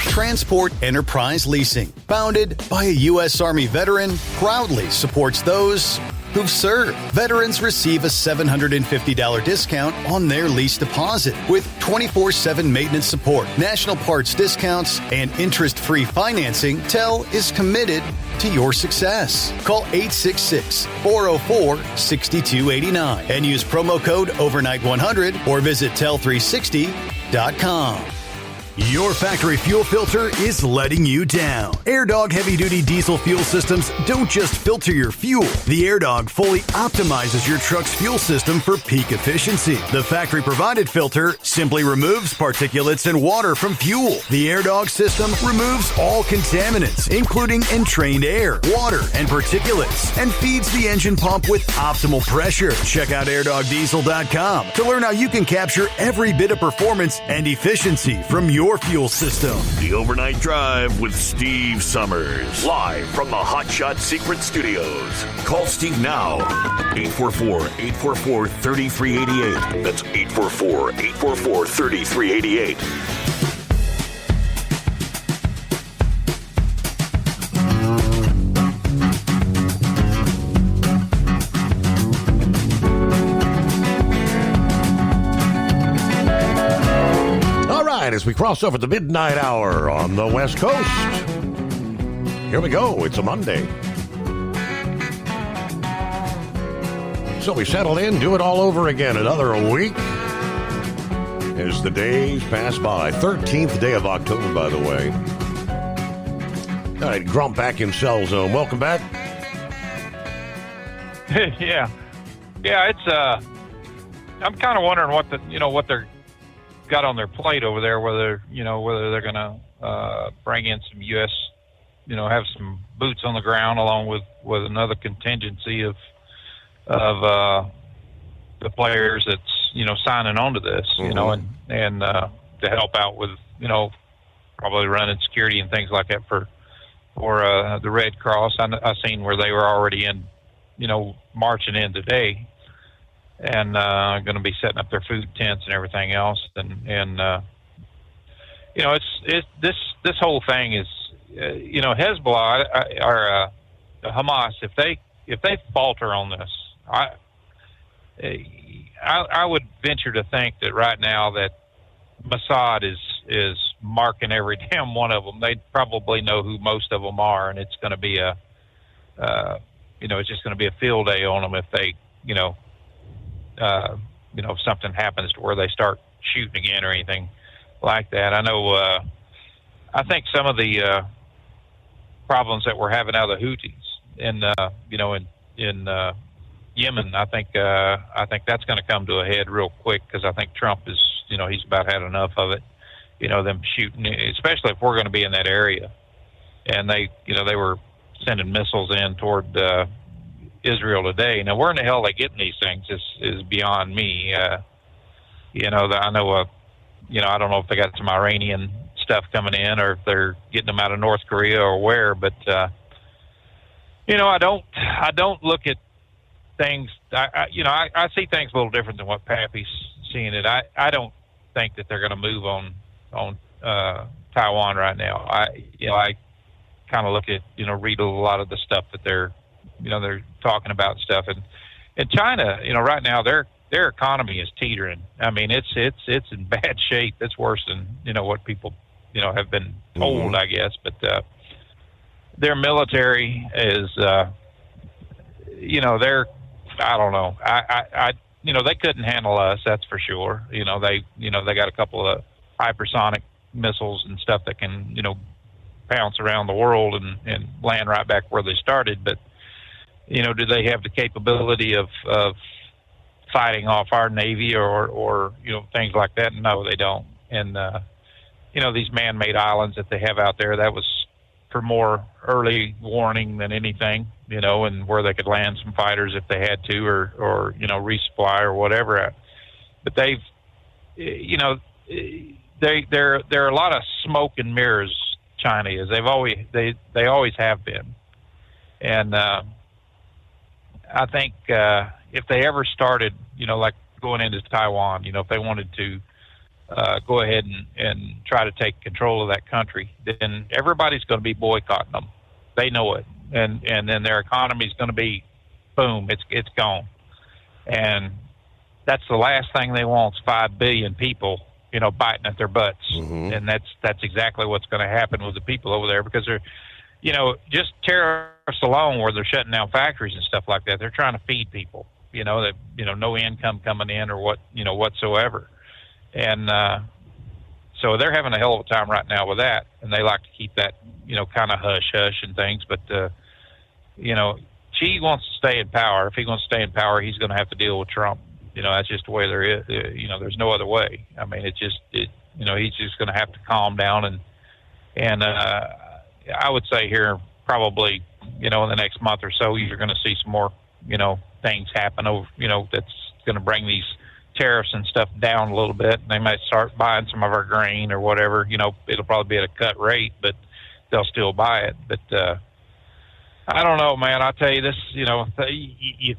Speaker 14: Transport Enterprise Leasing, founded by a U.S. Army veteran, proudly supports those who've served. Veterans receive a $750 discount on their lease deposit with 24/7 maintenance support, national parts discounts, and interest-free financing. TEL is committed to your success. Call 866-404-6289 and use promo code overnight100 or visit tel360.com. Your factory fuel filter is letting you down. AirDog heavy-duty diesel fuel systems don't just filter your fuel. The AirDog fully optimizes your truck's fuel system for peak efficiency. The factory-provided filter simply removes particulates and water from fuel. The AirDog system removes all contaminants, including entrained air, water, and particulates, and feeds the engine pump with optimal pressure. Check out airdogdiesel.com to learn how you can capture every bit of performance and efficiency from your fuel system.
Speaker 5: The Overnight Drive with Steve Summers. Live from the Hot Shot Secret Studios. Call Steve now. 844-844-3388. That's 844-844-3388.
Speaker 13: As we cross over the midnight hour on the West Coast. Here we go. It's a Monday. So we settle in, do it all over again. Another week as the days pass by. 13th day of October, by the way. All right, Grump back in Cell Zone. Welcome back.
Speaker 20: Yeah, it's I'm kind of wondering what they're got on their plate over there, whether they're going to bring in some U.S., have some boots on the ground along with another contingency of the players that's signing on to this, and to help out with probably running security and things like that for the Red Cross. I seen where they were already in marching in today. And going to be setting up their food tents and everything else, and it's this whole thing is Hezbollah or Hamas. If they falter on this, I would venture to think that right now that Mossad is marking every damn one of them. They probably know who most of them are, and it's going to be it's just going to be a field day on them if they if something happens to where they start shooting again or anything like that. I know, I think some of the problems that we're having out of the Houthis in Yemen, I think that's going to come to a head real quick, because I think Trump is, he's about had enough of it, them shooting, especially if we're going to be in that area. And they were sending missiles in toward Israel today. Now, where in the hell they getting these things is beyond me. I know, I don't know if they got some Iranian stuff coming in or if they're getting them out of North Korea or where, but I don't look at things. I see things a little different than what Pappy's seeing it. I don't think that they're going to move on Taiwan right now. I kind of look at, read a lot of the stuff that they're talking about stuff, and China, right now their economy is teetering. I mean, it's in bad shape. It's worse than what people have been told, I guess. But their military is, they're, I don't know. They couldn't handle us. That's for sure. They got a couple of hypersonic missiles and stuff that can pounce around the world and land right back where they started, but. Do they have the capability of fighting off our Navy or things like that? No, they don't. And, these man-made islands that they have out there, that was for more early warning than anything, and where they could land some fighters if they had to or resupply or whatever. But they've, there are a lot of smoke and mirrors, China is. They always have been. And, I think if they ever started, like going into Taiwan, if they wanted to go ahead and try to take control of that country, then everybody's going to be boycotting them. They know it, and then their economy is going to be, boom, it's gone. And that's the last thing they want is 5 billion people, biting at their butts, and that's exactly what's going to happen with the people over there, because they're. Just tariffs alone, where they're shutting down factories and stuff like that, they're trying to feed people, no income coming in or whatsoever. And So they're having a hell of a time right now with that, and they like to keep that, kind of hush-hush and things. But, Xi wants to stay in power. If he wants to stay in power, he's going to have to deal with Trump. That's just the way there is. There's no other way. I mean, he's just going to have to calm down. And I would say here probably, in the next month or so, you're going to see some more, things happen over, that's going to bring these tariffs and stuff down a little bit. They might start buying some of our grain or whatever. It'll probably be at a cut rate, but they'll still buy it. But I don't know, man. I tell you this, you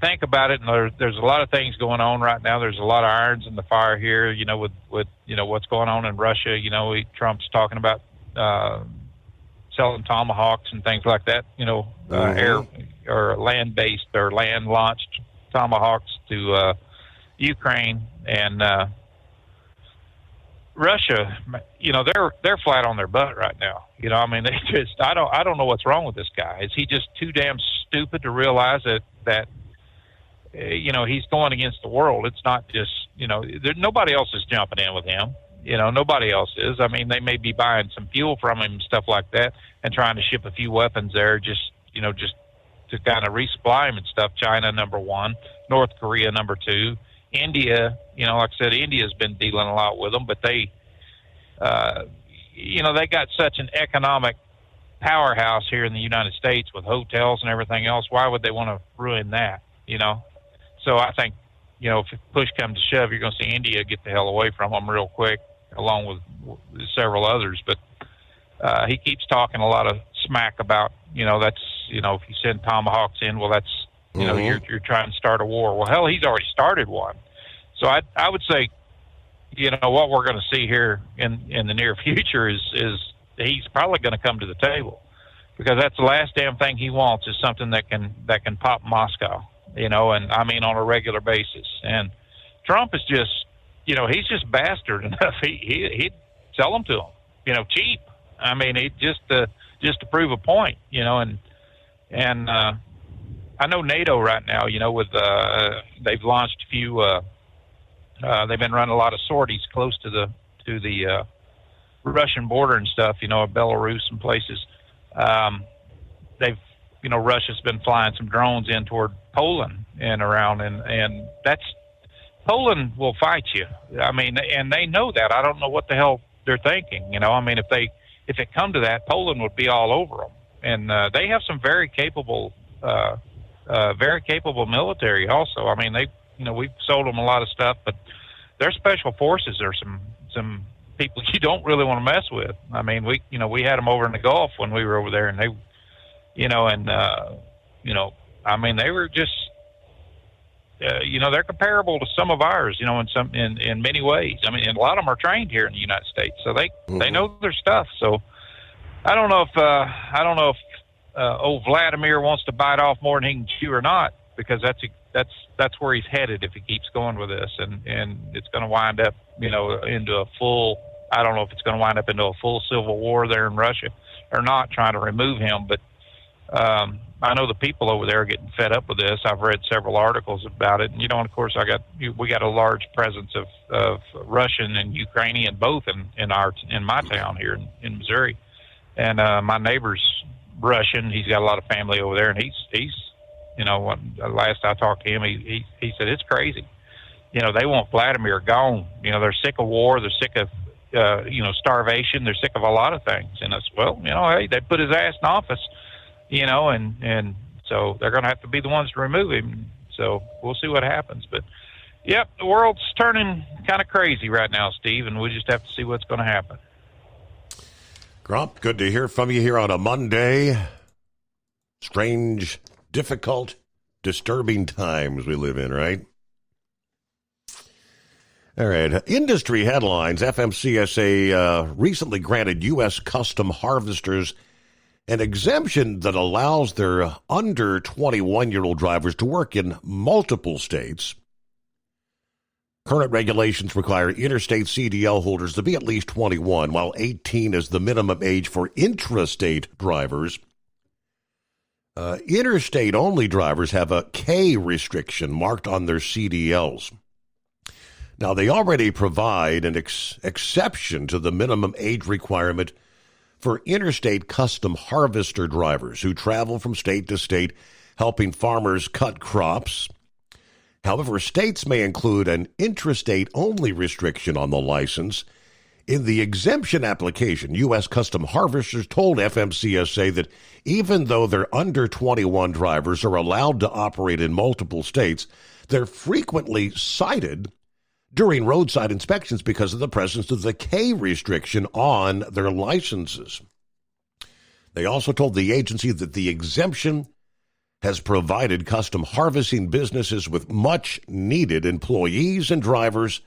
Speaker 20: think about it, and there's a lot of things going on right now. There's a lot of irons in the fire here, with what's going on in Russia. Trump's talking about selling Tomahawks and things like that, air or land-based or land-launched Tomahawks to Ukraine. And Russia, they're flat on their butt right now. They just, I don't know what's wrong with this guy. Is he just too damn stupid to realize that he's going against the world? It's not just, nobody else is jumping in with him. Nobody else is. They may be buying some fuel from him and stuff like that and trying to ship a few weapons there just to kind of resupply him and stuff. China, number one. North Korea, number two. India, like I said, India's been dealing a lot with them, but they got such an economic powerhouse here in the United States with hotels and everything else. Why would they want to ruin that, So I think, if push comes to shove, you're going to see India get the hell away from them real quick, along with several others. But he keeps talking a lot of smack about, that's, if you send Tomahawks in, well, that's, you're trying to start a war. Well, hell, he's already started one. So I would say, what we're going to see here in the near future is he's probably going to come to the table, because that's the last damn thing he wants is something that can pop Moscow, and on a regular basis. And Trump is just, he's just bastard enough. He'd sell them to him, cheap. He just to prove a point, and I know NATO right now, with they've launched a few. They've been running a lot of sorties close to the Russian border and stuff, Belarus and places. Russia's been flying some drones in toward Poland and around, and that's Poland will fight you. And they know that. I don't know what the hell they're thinking. If it come to that, Poland would be all over them, and they have some very capable military also. We've sold them a lot of stuff, but their special forces are some people you don't really want to mess with. We had them over in the Gulf when we were over there, and they, they were just, they're comparable to some of ours, in many ways. And a lot of them are trained here in the United States, so they know their stuff. So I don't know if old Vladimir wants to bite off more than he can chew or not, because that's where he's headed if he keeps going with this, and it's going to wind up, into a full. I don't know if it's going to wind up into a full civil war there in Russia or not, trying to remove him. But I know the people over there are getting fed up with this. I've read several articles about it, and and of course we got a large presence of Russian and Ukrainian both in my town here in Missouri, and my neighbor's Russian. He's got a lot of family over there, and he's last I talked to him, he said it's crazy. They want Vladimir gone. They're sick of war. They're sick of starvation. They're sick of a lot of things. And I said, well, hey, they put his ass in office, and so they're going to have to be the ones to remove him. So we'll see what happens. But yep, the world's turning kind of crazy right now, Steve, and we just have to see what's going to happen.
Speaker 13: Grump, good to hear from you here on a Monday. Strange, difficult, disturbing times we live in, right? All right. Industry headlines. FMCSA recently granted U.S. custom harvesters an exemption that allows their under 21-year-old drivers to work in multiple states. Current regulations require interstate CDL holders to be at least 21, while 18 is the minimum age for intrastate drivers. Interstate-only drivers have a K restriction marked on their CDLs. Now, they already provide an exception to the minimum age requirement for interstate custom harvester drivers who travel from state to state helping farmers cut crops. However, states may include an intrastate-only restriction on the license. In the exemption application, U.S. Custom Harvesters told FMCSA that even though their under 21 drivers are allowed to operate in multiple states, they're frequently cited during roadside inspections because of the presence of the K restriction on their licenses. They also told the agency that the exemption has provided custom harvesting businesses with much needed employees and drivers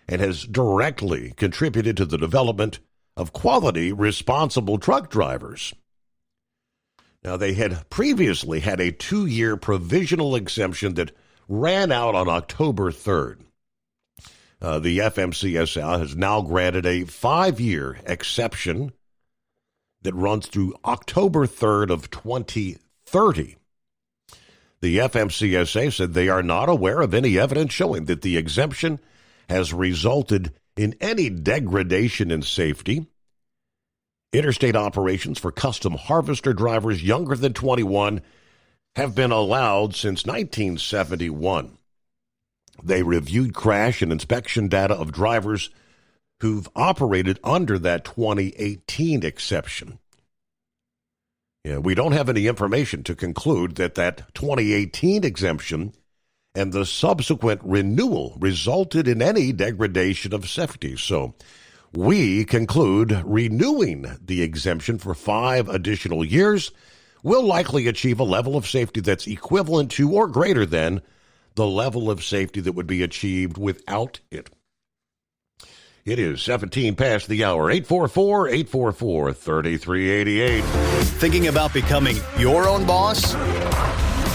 Speaker 13: and has directly contributed to the development of quality, responsible truck drivers. Now, they had previously had a 2-year provisional exemption that ran out on October 3rd. The FMCSA has now granted a 5-year exception that runs through October 3rd of 2030. The FMCSA said they are not aware of any evidence showing that the exemption has resulted in any degradation in safety. Interstate operations for custom harvester drivers younger than 21 have been allowed since 1971. They reviewed crash and inspection data of drivers who've operated under that 2018 exception. Yeah, we don't have any information to conclude that 2018 exemption and the subsequent renewal resulted in any degradation of safety. So we conclude renewing the exemption for 5 additional years will likely achieve a level of safety that's equivalent to or greater than the level of safety that would be achieved without it. It is 17 past the hour. 844-844-3388.
Speaker 10: Thinking about becoming your own boss?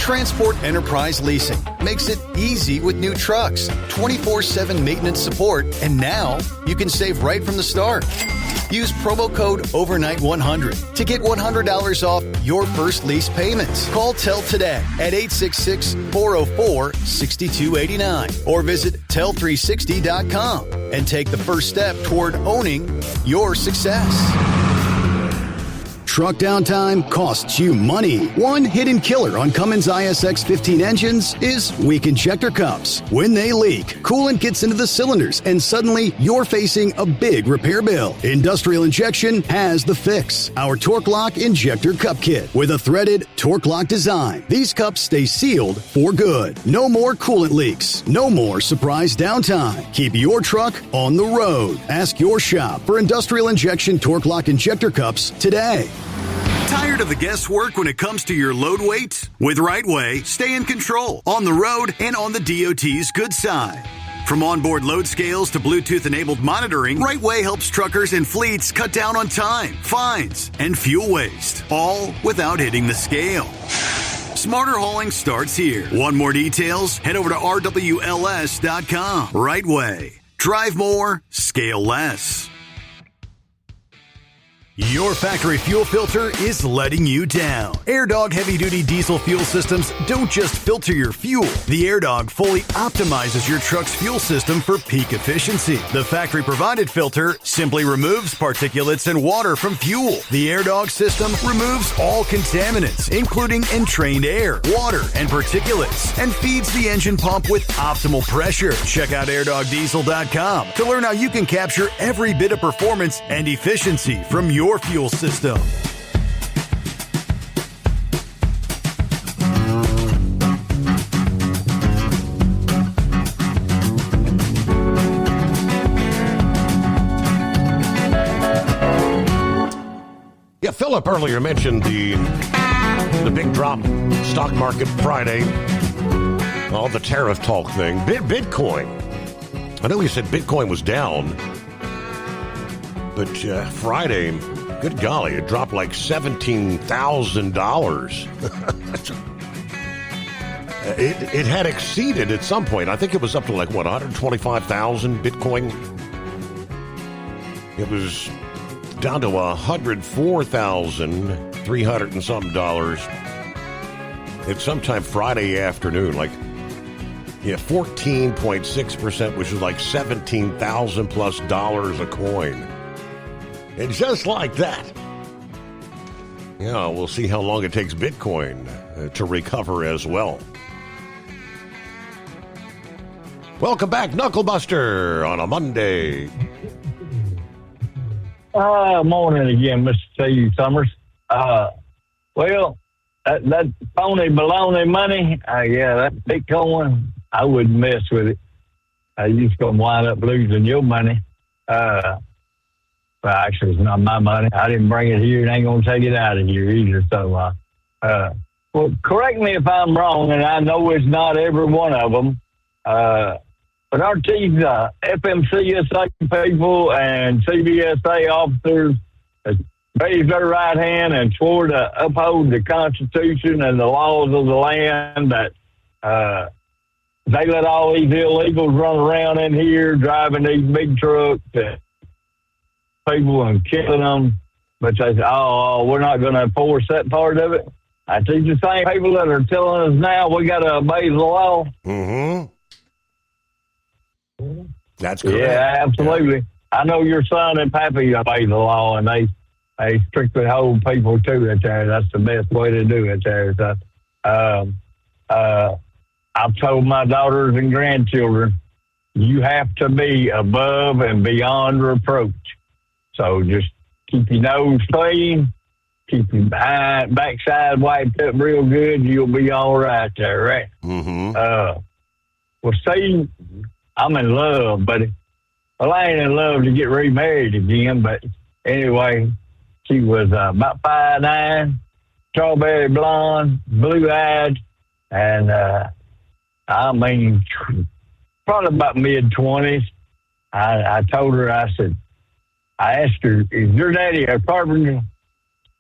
Speaker 10: Transport Enterprise Leasing makes it easy with new trucks, 24/7 maintenance support, and now you can save right from the start. Use promo code OVERNIGHT100 to get $100 off your first lease payments. Call TEL today at 866-404-6289 or visit tel360.com and take the first step toward owning your success.
Speaker 14: Truck downtime costs you money. One hidden killer on Cummins ISX 15 engines is weak injector cups. When they leak, coolant gets into the cylinders and suddenly you're facing a big repair bill. Industrial Injection has the fix. Our Torque Lock Injector Cup Kit with a threaded Torque Lock design. These cups stay sealed for good. No more coolant leaks. No more surprise downtime. Keep your truck on the road. Ask your shop for Industrial Injection Torque Lock Injector Cups today. Tired of the guesswork when it comes to your load weight? With RightWay, stay in control on the road and on the DOT's good side. From onboard load scales to Bluetooth-enabled monitoring, RightWay helps truckers and fleets cut down on time, fines, and fuel waste, all without hitting the scale. Smarter hauling starts here. Want more details? Head over to rwls.com. RightWay. Drive more, scale less. Your factory fuel filter is letting you down. AirDog heavy-duty diesel fuel systems don't just filter your fuel. The AirDog fully optimizes your truck's fuel system for peak efficiency. The factory-provided filter simply removes particulates and water from fuel. The AirDog system removes all contaminants, including entrained air, water, and particulates, and feeds the engine pump with optimal pressure. Check out airdogdiesel.com to learn how you can capture every bit of performance and efficiency from your fuel system.
Speaker 13: Yeah, Philip earlier mentioned the big drop stock market Friday, all the tariff talk thing. Bitcoin. I know he said Bitcoin was down, but Friday, good golly, it dropped like $17,000. It had exceeded at some point. I think it was up to like, 125,000 Bitcoin? It was down to $104,300 and something dollars. It's sometime Friday afternoon, like Yeah, 14.6%, which is like $17,000 plus a coin. And just like that, yeah, we'll see how long it takes Bitcoin to recover as well. Welcome back, Knucklebuster, on a Monday.
Speaker 6: Morning again, Mr. Steve Summers. Well, that phony baloney money, that Bitcoin, I wouldn't mess with it. You're just going to wind up losing your money. Well, actually, it's not my money. I didn't bring it here and ain't going to take it out of here either. So, well, correct me if I'm wrong, and I know it's not every one of them. But aren't these FMCSA people and CBSA officers raised their right hand and swore to uphold the Constitution and the laws of the land that they let all these illegals run around in here driving these big trucks and people and killing them? But they say, we're not going to enforce that part of it. I think the same people that are telling us now we got to obey the law.
Speaker 13: Mm-hmm. That's correct.
Speaker 6: Yeah, absolutely. Yeah. I know your son and pappy obey the law, and they strictly hold people to it there. That's the best way to do it there. So, I've told my daughters and grandchildren, you have to be above and beyond reproach. So just keep your nose clean, keep your backside wiped up real good, you'll be all right there, right?
Speaker 13: Mm-hmm.
Speaker 6: Well, see, I'm in love, but I ain't in love to get remarried again. But anyway, she was about 5'9", strawberry blonde, blue-eyed, and I mean, probably about mid-20s. I told her, I asked her, is your daddy a carpenter?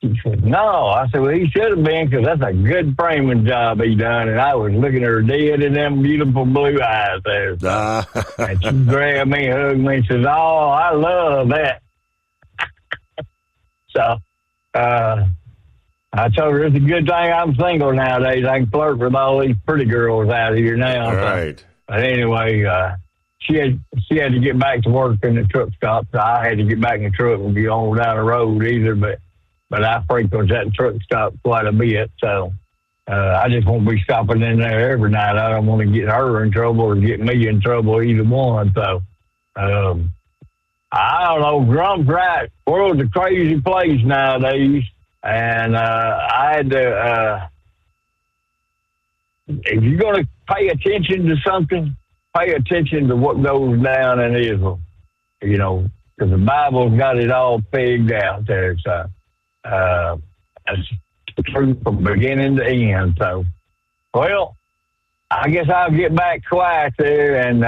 Speaker 6: She said, no. I said, well, he should have been, because that's a good framing job he done. And I was looking at her dead in them beautiful blue eyes there. And she grabbed me, hugged me, and says, oh, I love that. So I told her it's a good thing I'm single nowadays. I can flirt with all these pretty girls out here now.
Speaker 13: All right.
Speaker 6: But anyway, she had to get back to work in the truck stop, so I had to get back in the truck and be on down the road either. But I frequent that truck stop quite a bit, so I just won't be stopping in there every night. I don't want to get her in trouble or get me in trouble, either one. So I don't know. Grump's right. World's a crazy place nowadays, and I had to. If you're going to pay attention to something, pay attention to what goes down in Israel. You know, because the Bible's got it all pegged out there. So that's the truth from beginning to end. So, well, I guess I'll get back quiet there and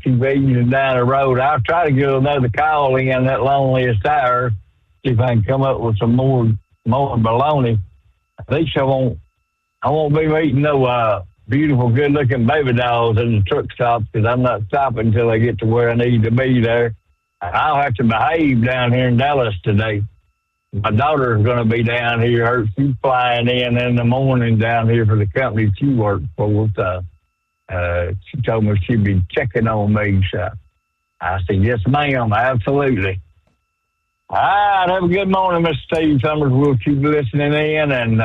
Speaker 6: keep easing down the road. I'll try to get another call in that loneliest hour, see if I can come up with some more baloney. At least I won't be meeting no beautiful, good-looking baby dolls in the truck stop, because I'm not stopping until I get to where I need to be there. I'll have to behave down here in Dallas today. My daughter's going to be down here. She's flying in the morning down here for the company she works for. So, she told me she'd be checking on me. So I said, yes, ma'am, absolutely. All right, have a good morning, Mr. Steve Summers. We'll keep listening in and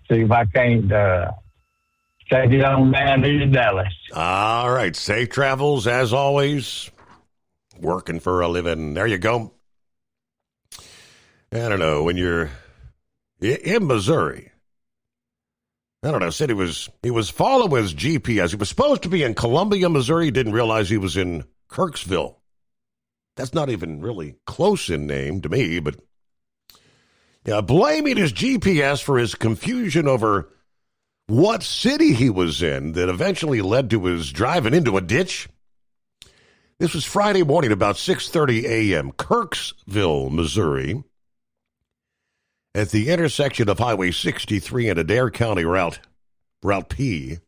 Speaker 6: see if I can't take it on down here to Dallas.
Speaker 13: All right, safe travels as always. Working for a living. There you go. I don't know, when you're in Missouri, I don't know, said he was following his GPS. He was supposed to be in Columbia, Missouri. He didn't realize he was in Kirksville. That's not even really close in name to me, but yeah, blaming his GPS for his confusion over what city he was in that eventually led to his driving into a ditch. This was Friday morning about 6:30 a.m., Kirksville, Missouri, at the intersection of Highway 63 and Adair County Route P.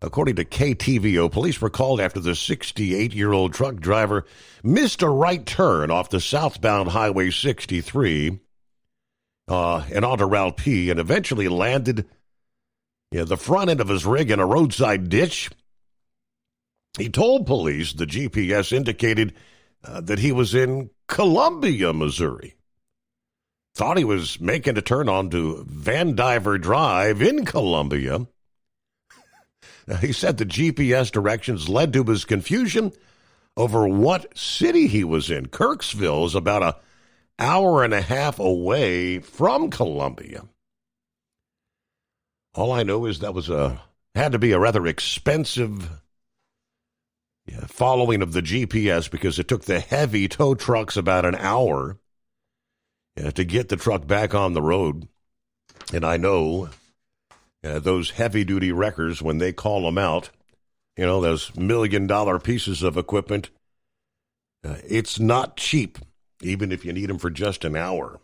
Speaker 13: According to KTVO, police were called after the 68-year-old truck driver missed a right turn off the southbound Highway 63 and onto Route P and eventually landed the front end of his rig in a roadside ditch. He told police the GPS indicated that he was in Columbia, Missouri. Thought he was making a turn onto Vandiver Drive in Columbia. He said the GPS directions led to his confusion over what city he was in. Kirksville is about an hour and a half away from Columbia. All I know is that had to be a rather expensive following of the GPS, because it took the heavy tow trucks about an hour to get the truck back on the road. And I know those heavy-duty wreckers, when they call them out, those $1 million pieces of equipment, it's not cheap, even if you need them for just an hour.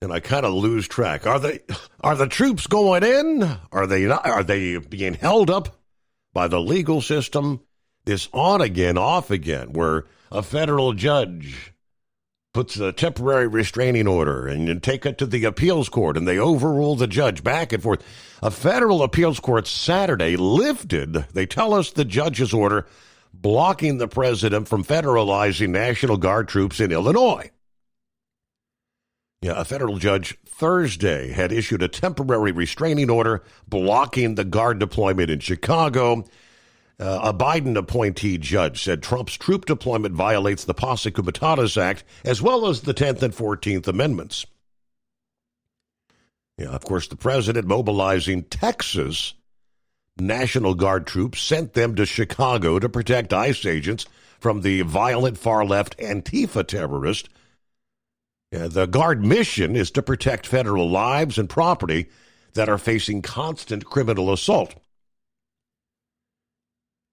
Speaker 13: And I kind of lose track. Are the troops going in? Are they not? Are they being held up by the legal system? This on again, off again, where a federal judge puts a temporary restraining order and you take it to the appeals court and they overrule the judge, back and forth. A federal appeals court Saturday lifted, they tell us, the judge's order blocking the president from federalizing National Guard troops in Illinois. A federal judge Thursday had issued a temporary restraining order blocking the Guard deployment in Chicago. A Biden appointee judge said Trump's troop deployment violates the Posse Comitatus Act as well as the 10th and 14th Amendments. Of course, the president mobilizing Texas National Guard troops sent them to Chicago to protect ICE agents from the violent far-left Antifa terrorist. The Guard mission is to protect federal lives and property that are facing constant criminal assault.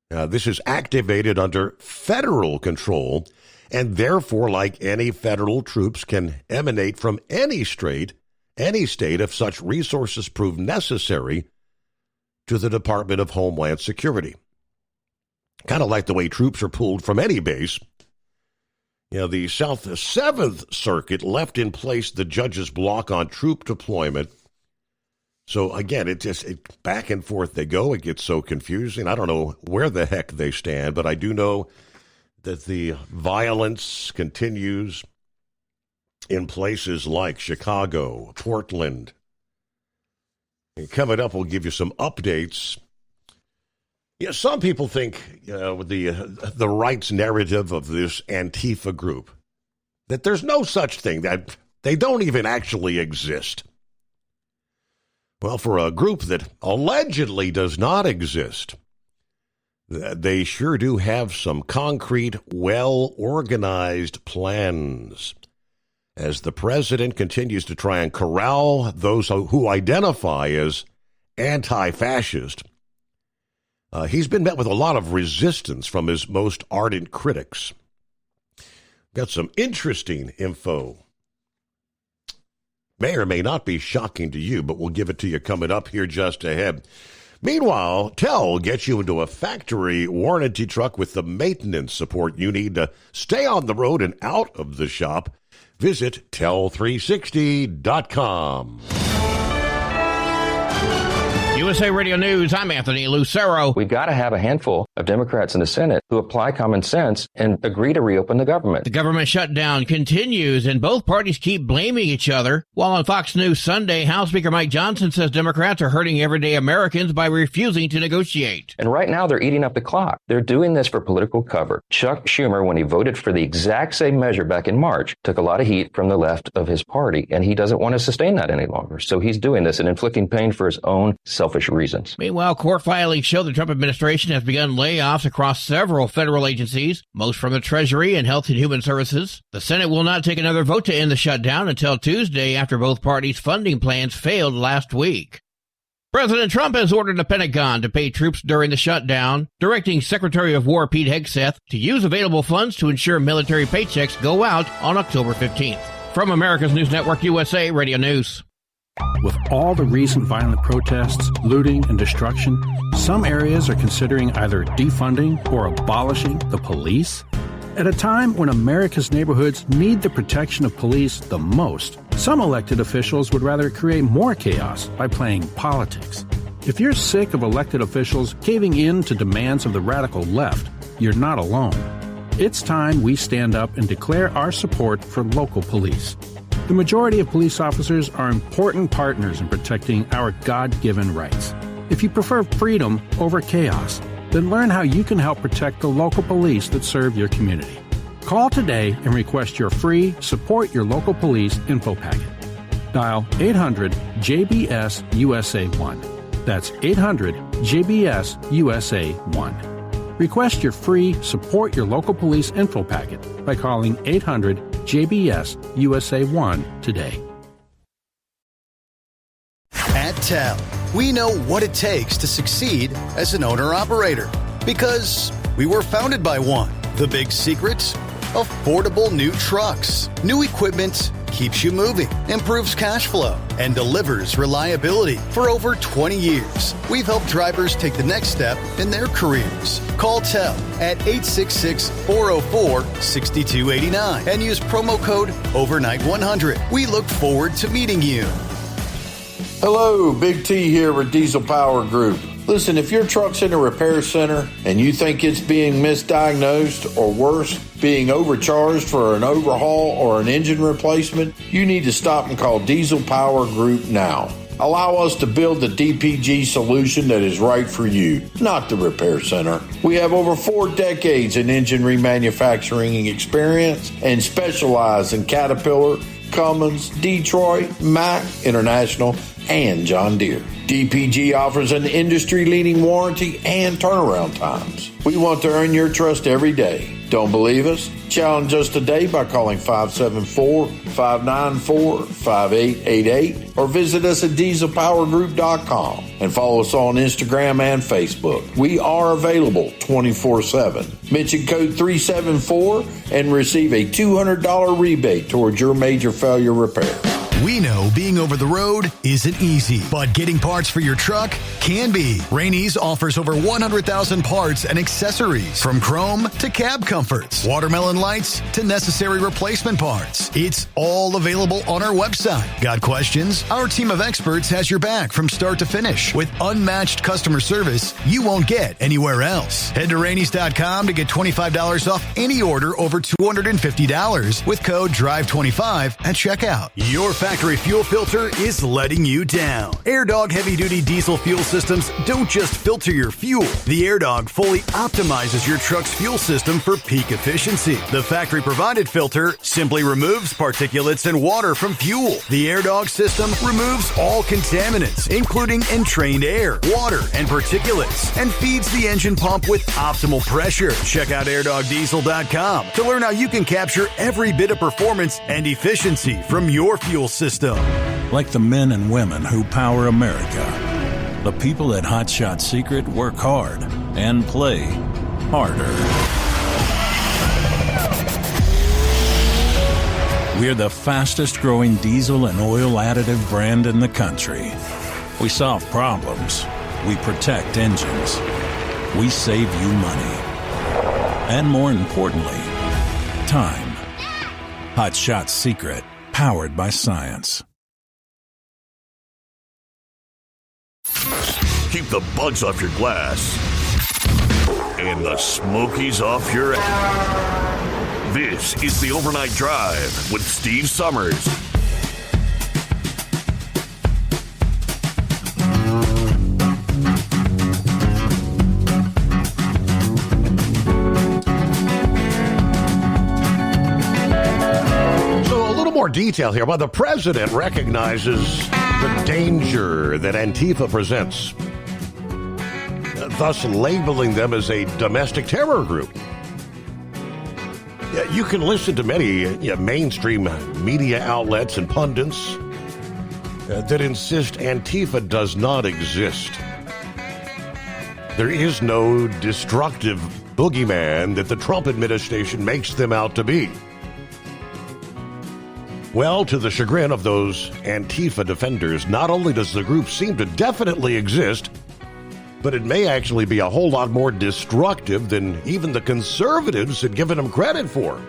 Speaker 13: This is activated under federal control, and therefore, like any federal troops, can emanate from any state if such resources prove necessary to the Department of Homeland Security. Kind of like the way troops are pulled from any base. The South 7th Circuit left in place the judge's block on troop deployment. So, again, it back and forth they go. It gets so confusing. I don't know where the heck they stand, but I do know that the violence continues in places like Chicago, Portland. And coming up, we'll give you some updates. Some people think with the right's narrative of this Antifa group that there's no such thing, that they don't even actually exist. Well, for a group that allegedly does not exist, they sure do have some concrete, well-organized plans. As the president continues to try and corral those who identify as anti-fascist, he's been met with a lot of resistance from his most ardent critics. Got some interesting info. May or may not be shocking to you, but we'll give it to you coming up here just ahead. Meanwhile, TEL gets you into a factory warranty truck with the maintenance support you need to stay on the road and out of the shop. Visit tel360.com.
Speaker 2: USA Radio News, I'm Anthony Lucero.
Speaker 7: We've got to have a handful of Democrats in the Senate who apply common sense and agree to reopen the government.
Speaker 2: The government shutdown continues, and both parties keep blaming each other. While on Fox News Sunday, House Speaker Mike Johnson says Democrats are hurting everyday Americans by refusing to negotiate.
Speaker 7: And right now, they're eating up the clock. They're doing this for political cover. Chuck Schumer, when he voted for the exact same measure back in March, took a lot of heat from the left of his party, and he doesn't want to sustain that any longer. So he's doing this and inflicting pain for his own selfish reasons.
Speaker 2: Meanwhile, court filings show the Trump administration has begun layoffs across several federal agencies, most from the Treasury and Health and Human Services. The Senate will not take another vote to end the shutdown until Tuesday after both parties' funding plans failed last week. President Trump has ordered the Pentagon to pay troops during the shutdown, directing Secretary of War Pete Hegseth to use available funds to ensure military paychecks go out on October 15th. From America's News Network, USA Radio News.
Speaker 8: With all the recent violent protests, looting, and destruction, some areas are considering either defunding or abolishing the police. At a time when America's neighborhoods need the protection of police the most, Some elected officials would rather create more chaos by playing politics. If you're sick of elected officials caving in to demands of the radical left, you're not alone. It's time we stand up and declare our support for local police. The majority of police officers are important partners in protecting our God-given rights. If you prefer freedom over chaos, then learn how you can help protect the local police that serve your community. Call today and request your free Support Your Local Police info packet. Dial 800-JBS-USA-1. That's 800-JBS-USA-1. Request your free Support Your Local Police info packet by calling 800-JBS-USA-1 today.
Speaker 10: At TEL, we know what it takes to succeed as an owner-operator because we were founded by one. The big secrets? Affordable new trucks. New equipment keeps you moving, improves cash flow, and delivers reliability. For over 20 years, we've helped drivers take the next step in their careers. Call TEL at 866-404-6289 and use promo code OVERNIGHT100. We look forward to meeting you.
Speaker 3: Hello, Big T here with Diesel Power Group. Listen, if your truck's in a repair center and you think it's being misdiagnosed or worse, being overcharged for an overhaul or an engine replacement, you need to stop and call Diesel Power Group now. Allow us to build the DPG solution that is right for you, not the repair center. We have over 4 decades in engine remanufacturing experience and specialize in Caterpillar, Cummins, Detroit, Mack, International, and John Deere. DPG offers an industry-leading warranty and turnaround times. We want to earn your trust every day. Don't believe us? Challenge us today by calling 574-594-5888 or visit us at dieselpowergroup.com and follow us on Instagram and Facebook. We are available 24/7. Mention code 374 and receive a $200 rebate towards your major failure repair.
Speaker 14: We know being over the road isn't easy, but getting parts for your truck can be. Rainey's offers over 100,000 parts and accessories, from chrome to cab comforts, watermelon lights to necessary replacement parts. It's all available on our website. Got questions? Our team of experts has your back from start to finish with unmatched customer service you won't get anywhere else. Head to Rainey's.com to get $25 off any order over $250 with code DRIVE25 at checkout. Your factory fuel filter is letting you down. AirDog heavy-duty diesel fuel systems don't just filter your fuel. The AirDog fully optimizes your truck's fuel system for peak efficiency. The factory-provided filter simply removes particulates and water from fuel. The AirDog system removes all contaminants, including entrained air, water, and particulates, and feeds the engine pump with optimal pressure. Check out AirDogDiesel.com to learn how you can capture every bit of performance and efficiency from your fuel system.
Speaker 8: Like the men and women who power America, the people at Hot Shot Secret work hard and play harder. We're the fastest growing diesel and oil additive brand in the country. We solve problems. We protect engines. We save you money. And more importantly, time. Hot Shot Secret. Powered by science.
Speaker 5: Keep the bugs off your glass and the smokies off your ass. This is the Overnight Drive with Steve Summers.
Speaker 13: More detail here. Well, the president recognizes the danger that Antifa presents, thus labeling them as a domestic terror group. You can listen to many mainstream media outlets and pundits that insist Antifa does not exist. There is no destructive boogeyman that the Trump administration makes them out to be. Well, to the chagrin of those Antifa defenders, not only does the group seem to definitely exist, but it may actually be a whole lot more destructive than even the conservatives had given them credit for.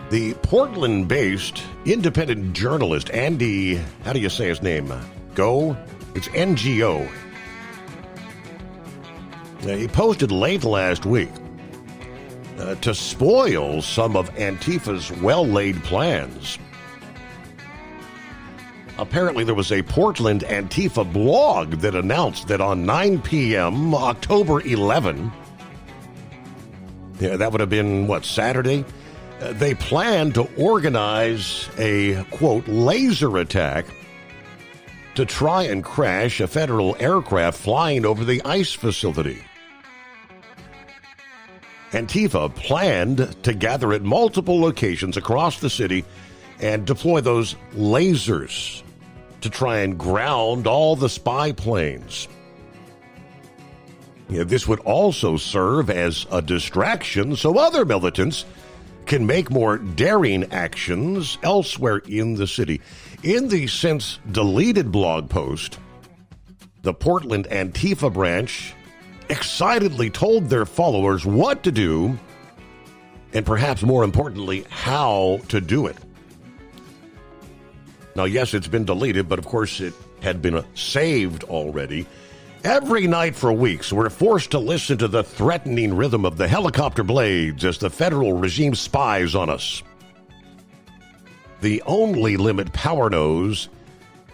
Speaker 13: The Portland-based independent journalist Andy, how do you say his name? Go? It's NGO. He posted late last week to spoil some of Antifa's well-laid plans. Apparently, there was a Portland Antifa blog that announced that on 9 p.m., October 11, that would have been, Saturday? They planned to organize a, quote, laser attack to try and crash a federal aircraft flying over the ICE facility. Antifa planned to gather at multiple locations across the city and deploy those lasers to try and ground all the spy planes. This would also serve as a distraction so other militants can make more daring actions elsewhere in the city. In the since deleted blog post, the Portland Antifa branch excitedly told their followers what to do and perhaps more importantly, how to do it. Now, yes, it's been deleted, but of course it had been saved already. Every night for weeks, we're forced to listen to the threatening rhythm of the helicopter blades as the federal regime spies on us. The only limit power knows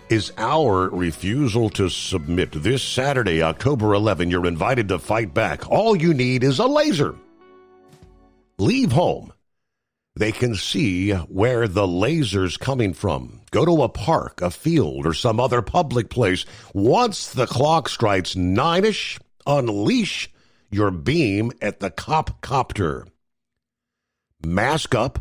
Speaker 13: is our refusal to submit. This Saturday, October 11, you're invited to fight back. All you need is a laser. Leave home. They can see where the laser's coming from. Go to a park, a field, or some other public place. Once the clock strikes 9-ish, unleash your beam at the copter. Mask up,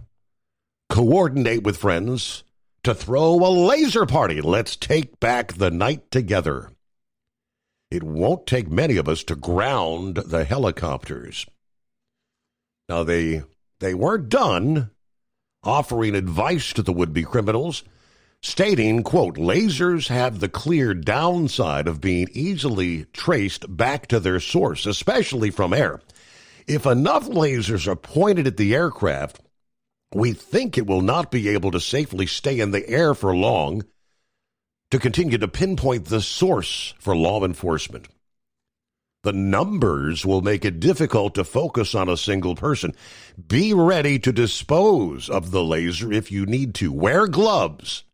Speaker 13: coordinate with friends to throw a laser party. Let's take back the night together. It won't take many of us to ground the helicopters. Now, they weren't done offering advice to the would-be criminals, stating, quote, lasers have the clear downside of being easily traced back to their source, especially from air. If enough lasers are pointed at the aircraft, we think it will not be able to safely stay in the air for long to continue to pinpoint the source for law enforcement. The numbers will make it difficult to focus on a single person. Be ready to dispose of the laser if you need to. Wear gloves.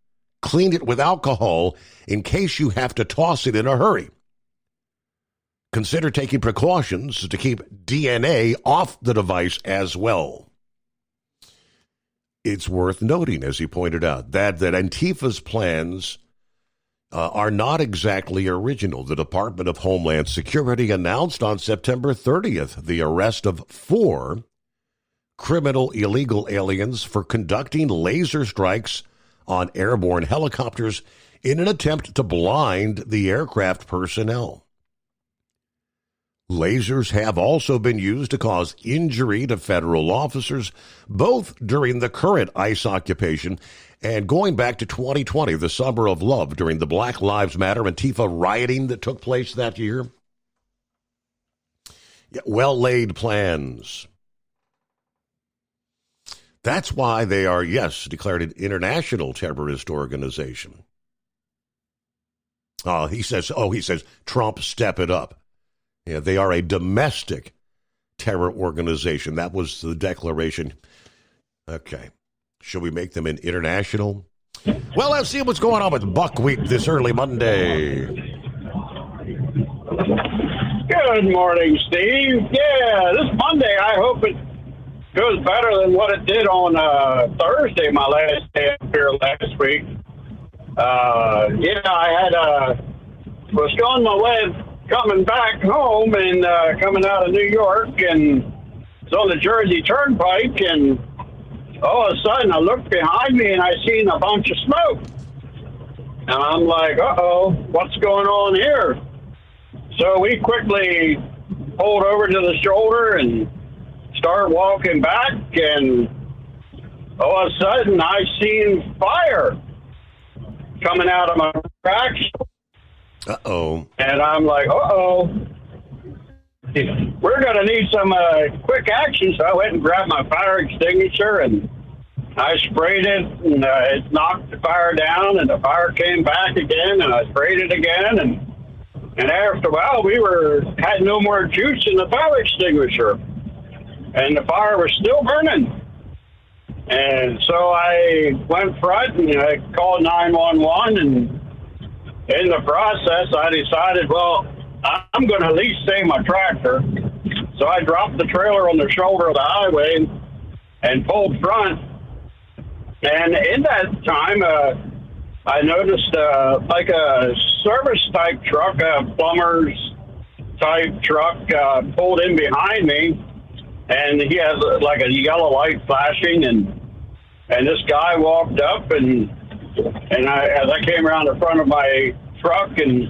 Speaker 13: Clean it with alcohol in case you have to toss it in a hurry. Consider taking precautions to keep DNA off the device as well. It's worth noting, as he pointed out, that Antifa's plans are not exactly original. The Department of Homeland Security announced on September 30th the arrest of 4 criminal illegal aliens for conducting laser strikes on airborne helicopters in an attempt to blind the aircraft personnel. Lasers have also been used to cause injury to federal officers, both during the current ICE occupation and going back to 2020, the summer of love, during the Black Lives Matter Antifa rioting that took place that year. Well-laid plans. That's why they are, yes, declared an international terrorist organization. He says, Trump, step it up. Yeah, they are a domestic terror organization. That was the declaration. Okay. Should we make them an international? Well, let's see what's going on with buckwheat this early Monday.
Speaker 9: Good morning, Steve. Yeah, this Monday, I hope it goes better than what it did on Thursday, my last day up here last week. I was on my way coming back home and coming out of New York, and was on the Jersey Turnpike, and all of a sudden I looked behind me and I seen a bunch of smoke. And I'm like, uh-oh, what's going on here? So we quickly pulled over to the shoulder and started walking back, and all of a sudden I seen fire coming out of my tracks.
Speaker 13: Uh-oh.
Speaker 9: And I'm like, uh-oh. We're going to need some quick action. So I went and grabbed my fire extinguisher and I sprayed it, and it knocked the fire down, and the fire came back again, and I sprayed it again, and after a while, we had no more juice in the fire extinguisher, and the fire was still burning. And so I went front and I called 911, and in the process, I decided, well, I'm going to at least save my tractor. So I dropped the trailer on the shoulder of the highway and pulled front. And in that time, I noticed like a service-type truck, a plumber's-type truck pulled in behind me. And he has like a yellow light flashing, and this guy walked up, and as I came around the front of my truck, and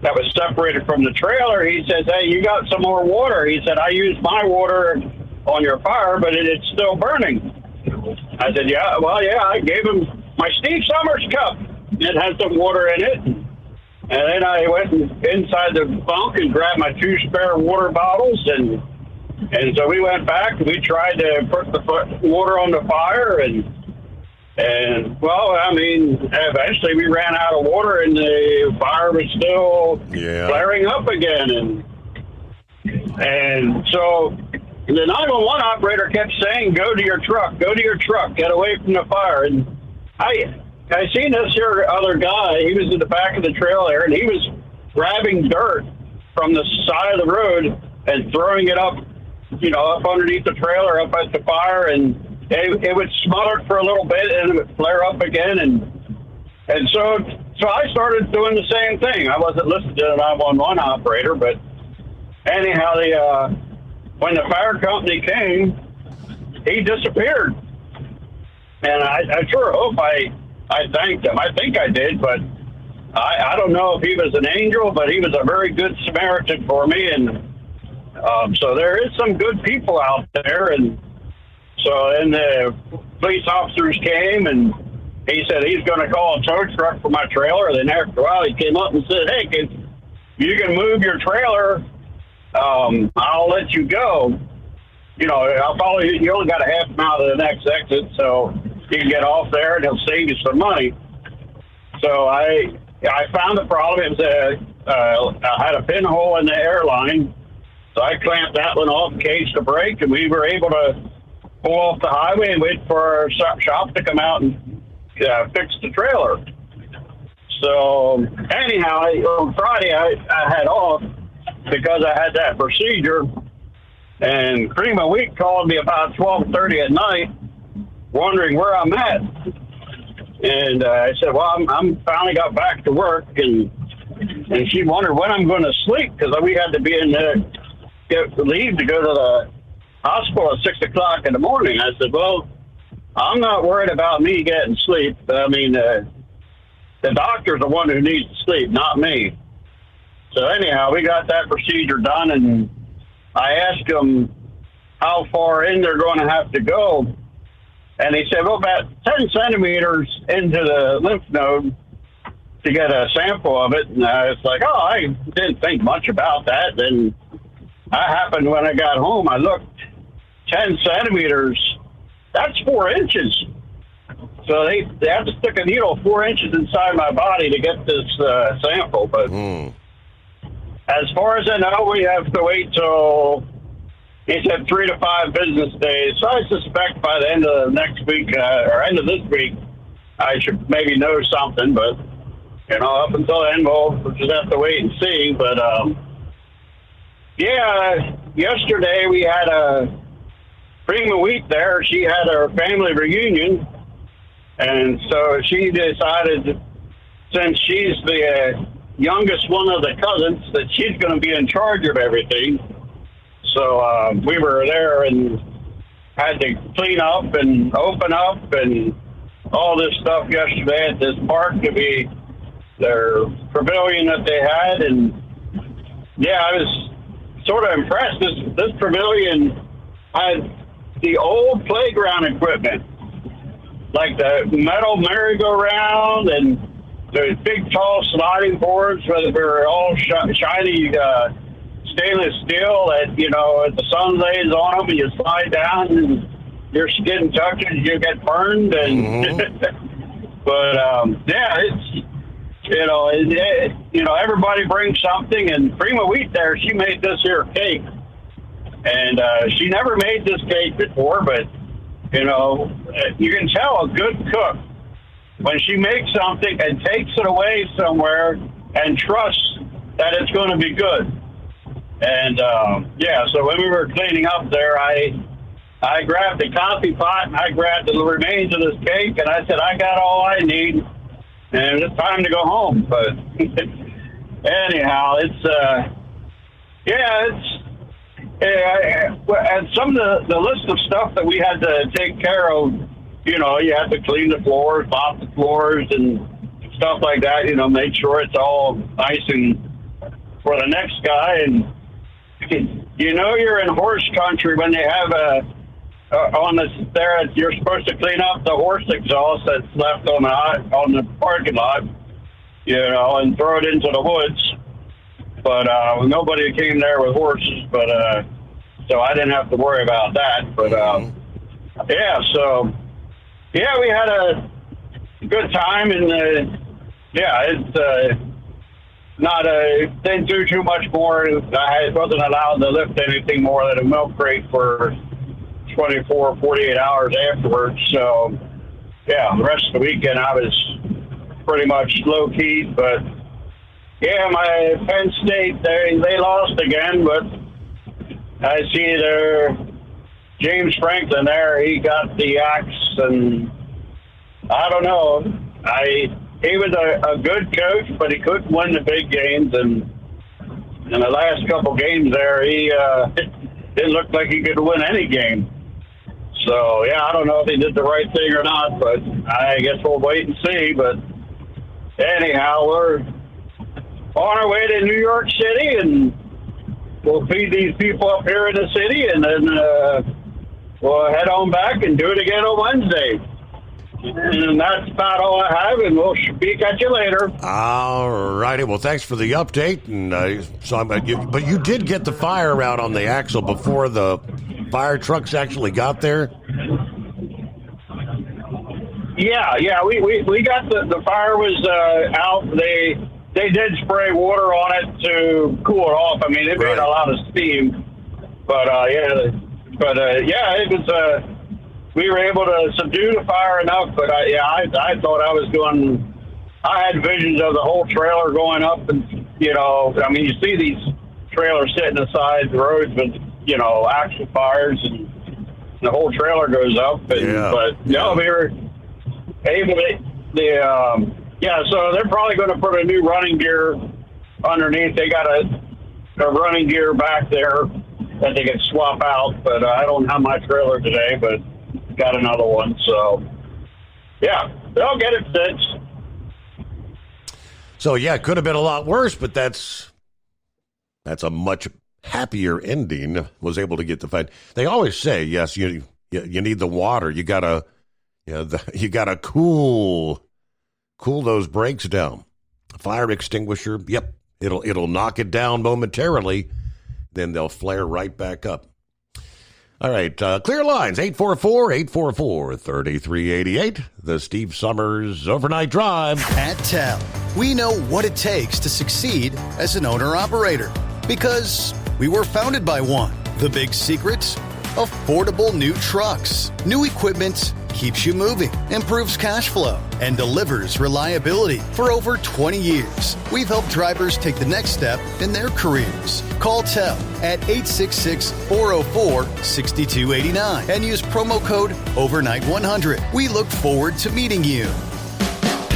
Speaker 9: that was separated from the trailer, he says, "Hey, you got some more water?" He said, "I used my water on your fire, but it's still burning." I said, "Yeah, well, yeah." I gave him my Steve Summers cup. It had some water in it. And then I went inside the bunk and grabbed my 2 spare water bottles, and so we went back and we tried to put the water on the fire, and well, I mean, eventually we ran out of water, and the fire was still flaring up again, and so the 911 operator kept saying, "Go to your truck, get away from the fire." And I seen this here other guy. He was in the back of the trailer, and he was grabbing dirt from the side of the road and throwing it up, up underneath the trailer, up at the fire, and it would smother for a little bit, and it would flare up again, and so I started doing the same thing. I wasn't listening to the 911 operator, but anyhow, when the fire company came, he disappeared, and I sure hope I thanked him. I think I did, but I don't know if he was an angel, but he was a very good Samaritan for me, and so there is some good people out there. And so then the police officers came, and he said he's going to call a tow truck for my trailer. Then after a while, he came up and said, "Hey, you can move your trailer. I'll let you go. I'll follow you. You only got a half mile to the next exit, so you can get off there, and he'll save you some money." So I found the problem. It was I had a pinhole in the airline. So I clamped that one off, caged the brake, and we were able to pull off the highway and wait for our shop to come out and fix the trailer. So anyhow, on Friday I had off because I had that procedure, and Cream of Wheat called me about 12:30 at night, wondering where I'm at. And I said, "Well, I'm finally got back to work," and she wondered when I'm going to sleep, because we had to be in there. Leave to go to the hospital at 6 o'clock in the morning. I said, "Well, I'm not worried about me getting sleep. I mean, the doctor's the one who needs to sleep, not me." So anyhow, we got that procedure done, and I asked them how far in they're going to have to go. And he said, "Well, about 10 centimeters into the lymph node to get a sample of it." And I was like, "Oh, I didn't think much about that." Then when I got home, I looked, 10 centimeters, that's 4 inches. So they have to stick a needle 4 inches inside my body to get this sample. But as far as I know, we have to wait till, he said, 3 to 5 business days. So I suspect by the end of next week, or end of this week, I should maybe know something. But, up until then, we'll just have to wait and see. But, yesterday we had a Cream of Wheat there. She had her family reunion, and so she decided, since she's the youngest one of the cousins, that she's going to be in charge of everything. So we were there and had to clean up and open up and all this stuff yesterday at this park to be their pavilion that they had. And I was sort of impressed. This pavilion had the old playground equipment, like the metal merry-go-round and the big tall sliding boards, where they were all shiny stainless steel that, if the sun lays on them and you slide down, your skin touches, you get burned. And but it's everybody brings something. And Prima Wheat there, she made this here cake, and she never made this cake before. But you can tell a good cook when she makes something and takes it away somewhere and trusts that it's going to be good. And, so when we were cleaning up there, I grabbed the coffee pot and I grabbed the remains of this cake, and I said, I got all I need, and it's time to go home. But anyhow, and some of the list of stuff that we had to take care of, you had to clean the floors, mop the floors, and stuff like that, make sure it's all nice and for the next guy. And you're in horse country when they have you're supposed to clean up the horse exhaust that's left on the parking lot, and throw it into the woods. But nobody came there with horses, but so I didn't have to worry about that. But we had a good time, and it's not didn't do too much more. I wasn't allowed to lift anything more than a milk crate for 24, 48 hours afterwards. So the rest of the weekend I was pretty much low key. But my Penn State, they lost again, but I see there James Franklin there, he got the axe, and I don't know. He was a good coach, but he couldn't win the big games, and in the last couple games there, he didn't look like he could win any game. So, I don't know if he did the right thing or not, but I guess we'll wait and see. But anyhow, we're on our way to New York City, and we'll feed these people up here in the city, and then we'll head on back and do it again on Wednesday. And that's about all I have, and we'll speak at you later.
Speaker 13: All righty. Well, thanks for the update. And but you did get the fire out on the axle before the fire trucks actually got there?
Speaker 9: Yeah. We got the fire was out. They did spray water on it to cool it off. I mean, it made a lot of steam. But it was. We were able to subdue the fire enough, but I thought I was going. I had visions of the whole trailer going up, and I mean, you see these trailers sitting aside the roads with actual fires, and the whole trailer goes up. And, we were able to. So they're probably going to put a new running gear underneath. They got a running gear back there that they can swap out, but I don't have my trailer today, but got another one. So, they'll get it fixed.
Speaker 13: So, it could have been a lot worse, but that's a much happier ending. Was able to get the fight. They always say, yes, you need the water. You gotta cool those brakes down. Fire extinguisher. Yep, it'll knock it down momentarily. Then they'll flare right back up. All right, clear lines, 844-844-3388, the Steve Summers Overnight Drive.
Speaker 10: At TEL, we know what it takes to succeed as an owner-operator because we were founded by one. The big secret? Affordable new trucks. New equipment keeps you moving, improves cash flow, and delivers reliability. For over 20 years, we've helped drivers take the next step in their careers. Call TEL at 866-404-6289 and use promo code OVERNIGHT100. We look forward to meeting you.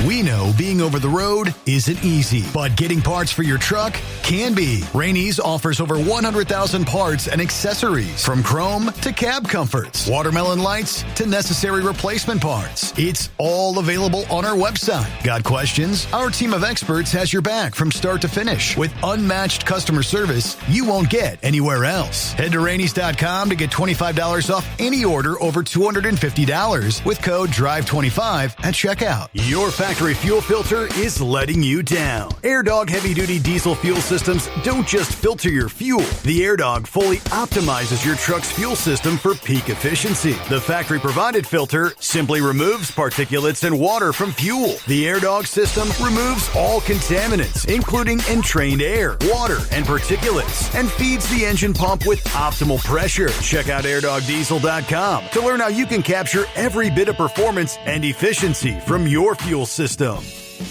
Speaker 14: We know being over the road isn't easy, but getting parts for your truck can be. Rainey's offers over 100,000 parts and accessories, from chrome to cab comforts, watermelon lights to necessary replacement parts. It's all available on our website. Got questions? Our team of experts has your back from start to finish with unmatched customer service you won't get anywhere else. Head to Rainey's.com to get $25 off any order over $250 with code DRIVE25 at checkout.
Speaker 10: Your factory
Speaker 14: factory fuel filter is letting you down. AirDog heavy-duty diesel fuel systems don't just filter your fuel. The AirDog fully optimizes your truck's fuel system for peak efficiency. The factory-provided filter simply removes particulates and water from fuel. The AirDog system removes all contaminants, including entrained air, water, and particulates, and feeds the engine pump with optimal pressure. Check out airdogdiesel.com to learn how you can capture every bit of performance and efficiency from your fuel system.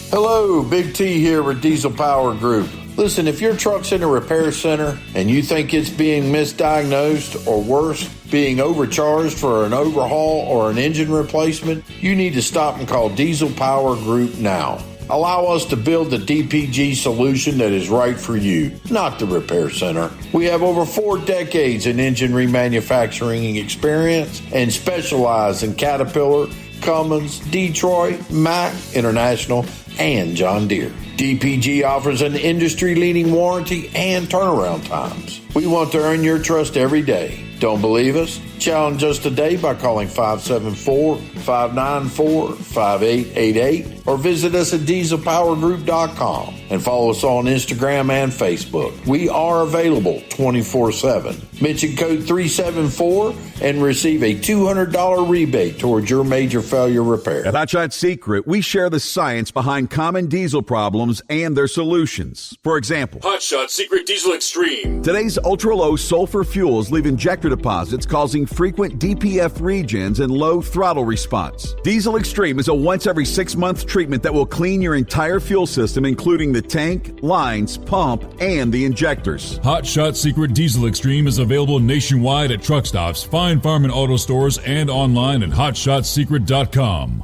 Speaker 3: Hello, Big T here with Diesel Power Group. Listen, if your truck's in a repair center and you think it's being misdiagnosed or worse, being overcharged for an overhaul or an engine replacement, you need to stop and call Diesel Power Group now. Allow us to build the DPG solution that is right for you, not the repair center. We have over 4 decades in engine remanufacturing experience and specialize in Caterpillar, Cummins, Detroit, Mack, International, and John Deere. DPG offers an industry-leading warranty and turnaround times. We want to earn your trust every day. Don't believe us? Challenge us today by calling 574-594-5888 or visit us at dieselpowergroup.com and follow us on Instagram and Facebook. We are available 24/7. Mention code 374 and receive a $200 rebate towards your major failure repair.
Speaker 11: At Hot Shot Secret, we share the science behind common diesel problems and their solutions. For example,
Speaker 12: Hot Shot Secret Diesel Extreme.
Speaker 11: Today's ultra-low sulfur fuels leave injector deposits causing frequent DPF regens and low throttle response. Diesel Extreme is a once every 6-month treatment that will clean your entire fuel system, including the tank, lines, pump, and the injectors.
Speaker 12: Hot Shot Secret Diesel Extreme is available nationwide at truck stops, fine farm and auto stores, and online at hotshotsecret.com.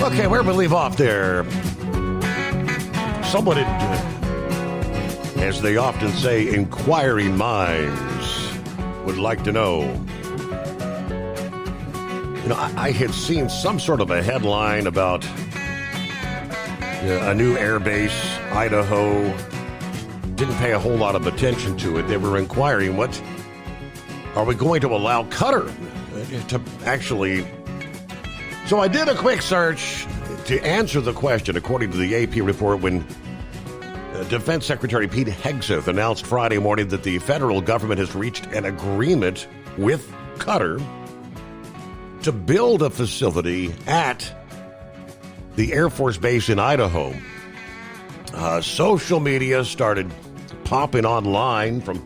Speaker 13: Okay, where we leave off there, someone had, as they often say, inquiring minds would like to know. You know, I had seen some sort of a headline about a new air base, Idaho. Didn't pay a whole lot of attention to it. They were inquiring, what are we going to allow Qatar to actually... So I did a quick search to answer the question, according to the AP report, when Defense Secretary Pete Hegseth announced Friday morning that the federal government has reached an agreement with Qatar to build a facility at the Air Force Base in Idaho. Social media started popping online from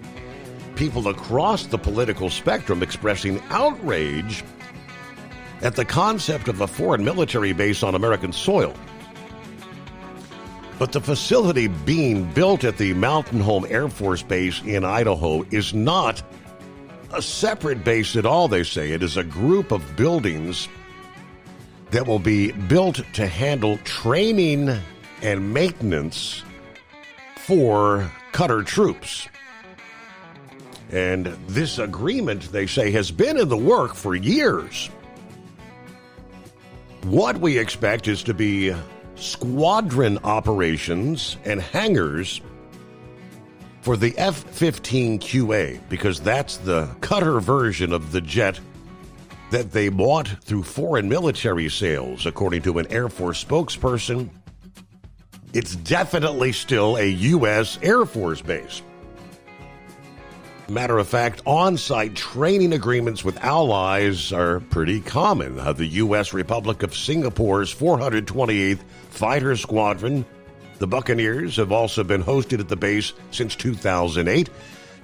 Speaker 13: people across the political spectrum expressing outrage at the concept of a foreign military base on American soil. But the facility being built at the Mountain Home Air Force Base in Idaho is not a separate base at all, they say. It is a group of buildings that will be built to handle training and maintenance for Qatar troops. And this agreement, they say, has been in the work for years. What we expect is to be squadron operations and hangars for the F-15QA, because that's the Qatar version of the jet that they bought through foreign military sales, according to an Air Force spokesperson. It's definitely still a U.S. Air Force base. Matter of fact, on-site training agreements with allies are pretty common. The U.S. Republic of Singapore's 428th Fighter Squadron, the Buccaneers, have also been hosted at the base since 2008.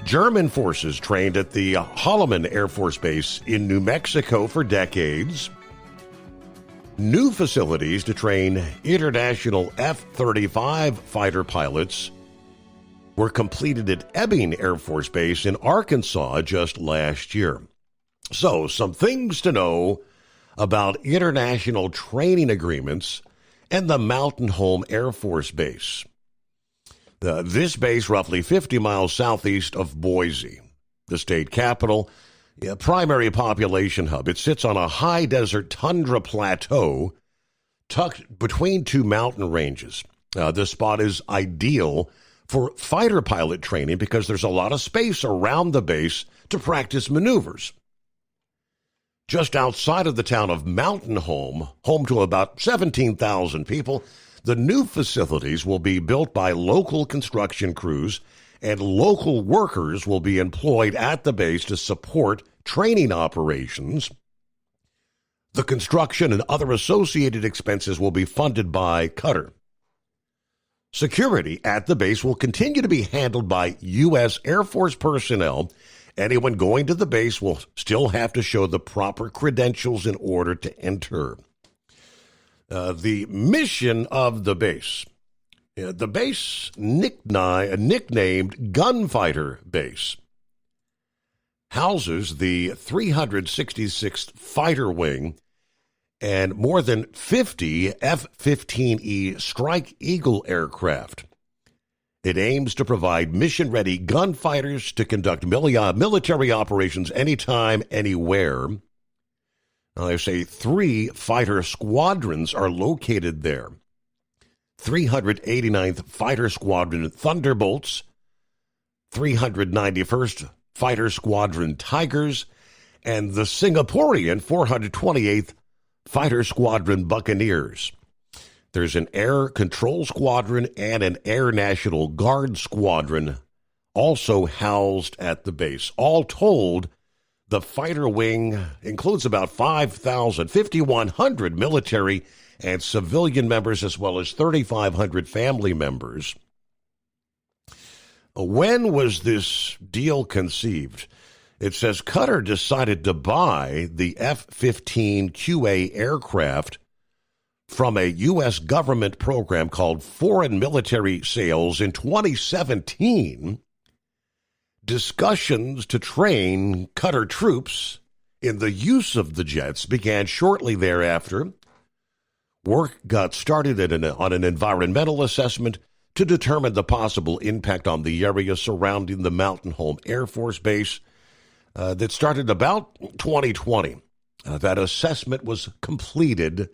Speaker 13: German forces trained at the Holloman Air Force Base in New Mexico for decades. New facilities to train international F-35 fighter pilots were completed at Ebbing Air Force Base in Arkansas just last year. So, some things to know about international training agreements and the Mountain Home Air Force Base. This base, roughly 50 miles southeast of Boise, the state capital. primary population hub. It sits on a high desert tundra plateau tucked between two mountain ranges. This spot is ideal for fighter pilot training because there's a lot of space around the base to practice maneuvers. Just outside of the town of Mountain Home to about 17,000 people, the new facilities will be built by local construction crews, and local workers will be employed at the base to support training operations. The construction and other associated expenses will be funded by Qatar. Security at the base will continue to be handled by U.S. Air Force personnel. Anyone going to the base will still have to show the proper credentials in order to enter. The mission of the base. The base nicknamed Gunfighter Base houses the 366th Fighter Wing and more than 50 F-15E Strike Eagle aircraft. It aims to provide mission-ready gunfighters to conduct military operations anytime, anywhere. I say 3 fighter squadrons are located there. 389th Fighter Squadron Thunderbolts, 391st Fighter Squadron Tigers, and the Singaporean 428th Fighter Squadron Buccaneers. There's an Air Control Squadron and an Air National Guard Squadron also housed at the base. All told, the fighter wing includes about 5,100 military and civilian members, as well as 3,500 family members. When was this deal conceived? It says Qatar decided to buy the F-15QA aircraft from a U.S. government program called Foreign Military Sales in 2017. Discussions to train Qatar troops in the use of the jets began shortly thereafter. Work got started on an environmental assessment to determine the possible impact on the area surrounding the Mountain Home Air Force Base that started about 2020. That assessment was completed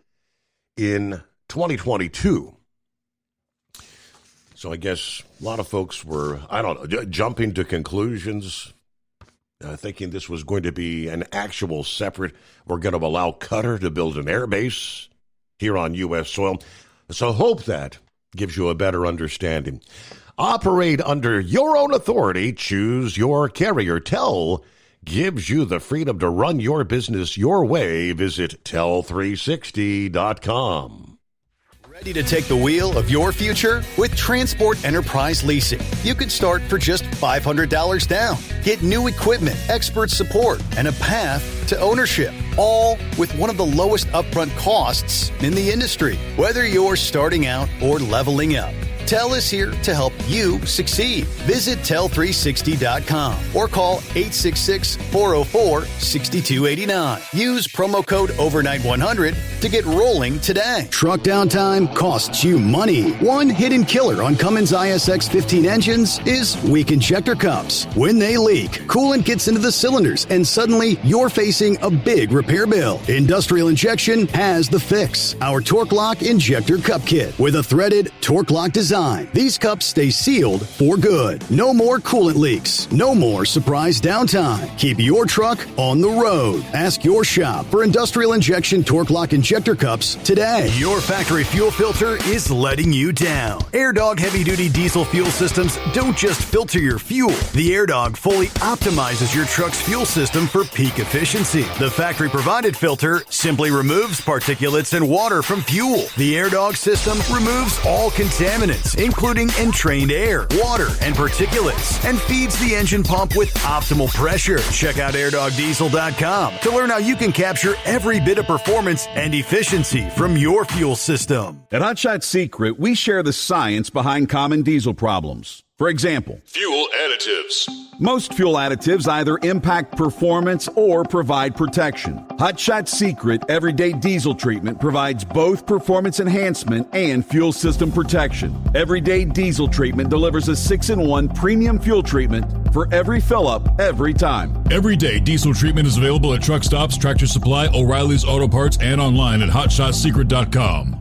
Speaker 13: in 2022. So I guess a lot of folks were, jumping to conclusions, thinking this was going to be an actual separate, we're going to allow Qatar to build an air base here on U.S. soil. So hope that gives you a better understanding. Operate under your own authority. Choose your carrier. TEL gives you the freedom to run your business your way. Visit tel360.com.
Speaker 10: Ready to take the wheel of your future? With Transport Enterprise Leasing, you could start for just $500 down. Get new equipment, expert support, and a path to ownership, all with one of the lowest upfront costs in the industry. Whether you're starting out or leveling up, TEL is here to help you succeed. Visit tel360.com or call 866-404-6289. Use promo code overnight100 to get rolling today.
Speaker 14: Truck downtime costs you money. One hidden killer on Cummins ISX 15 engines is weak injector cups. When they leak, coolant gets into the cylinders and suddenly you're facing a big repair bill. Industrial Injection has the fix. Our Torque Lock Injector Cup Kit with a threaded Torque Lock design. These cups stay sealed for good. No more coolant leaks. No more surprise downtime. Keep your truck on the road. Ask your shop for Industrial Injection Torque Lock Injector Cups today.
Speaker 10: Your factory fuel filter is letting you down. AirDog heavy-duty diesel fuel systems don't just filter your fuel. The AirDog fully optimizes your truck's fuel system for peak efficiency. The factory-provided filter simply removes particulates and water from fuel. The AirDog system removes all contaminants, including entrained air, water, and particulates, and feeds the engine pump with optimal pressure. Check out airdogdiesel.com to learn how you can capture every bit of performance and efficiency from your fuel system.
Speaker 11: At Hot Shot Secret, we share the science behind common diesel problems. For example,
Speaker 15: fuel additives.
Speaker 11: Most fuel additives either impact performance or provide protection. Hot Shot Secret Everyday Diesel Treatment provides both performance enhancement and fuel system protection. Everyday Diesel Treatment delivers a 6-in-1 premium fuel treatment for every fill-up, every time.
Speaker 12: Everyday Diesel Treatment is available at truck stops, Tractor Supply, O'Reilly's Auto Parts, and online at HotShotSecret.com.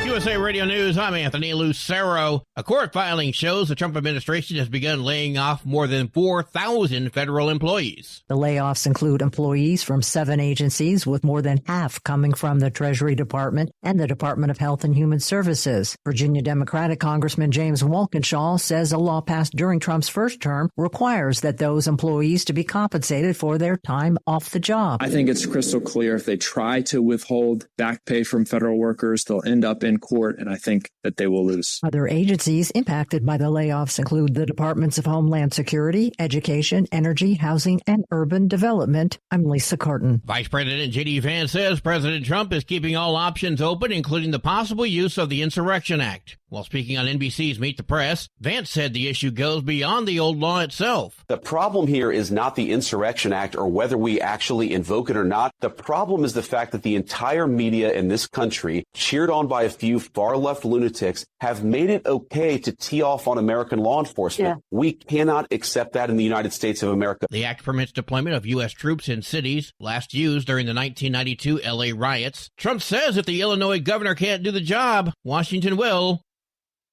Speaker 2: USA Radio News, I'm Anthony Lucero. A court filing shows the Trump administration has begun laying off more than 4,000 federal employees.
Speaker 16: The layoffs include employees from 7 agencies, with more than half coming from the Treasury Department and the Department of Health and Human Services. Virginia Democratic Congressman James Walkinshaw says a law passed during Trump's first term requires that those employees to be compensated for their time off the job.
Speaker 17: I think it's crystal clear if they try to withhold back pay from federal workers, they'll end up in court, and I think that they will lose.
Speaker 16: Other agencies impacted by the layoffs include the Departments of Homeland Security, Education, Energy, Housing, and Urban Development. I'm Lisa Carton.
Speaker 2: Vice President J.D. Vance says President Trump is keeping all options open, including the possible use of the Insurrection Act. While speaking on NBC's Meet the Press, Vance said the issue goes beyond the old law itself.
Speaker 18: The problem here is not the Insurrection Act or whether we actually invoke it or not. The problem is the fact that the entire media in this country, cheered on by a few far-left lunatics, have made it okay to tee off on American law enforcement. Yeah. We cannot accept that in the United States of America.
Speaker 2: The act permits deployment of U.S. troops in cities, last used during the 1992 L.A. riots. Trump says if the Illinois governor can't do the job, Washington will.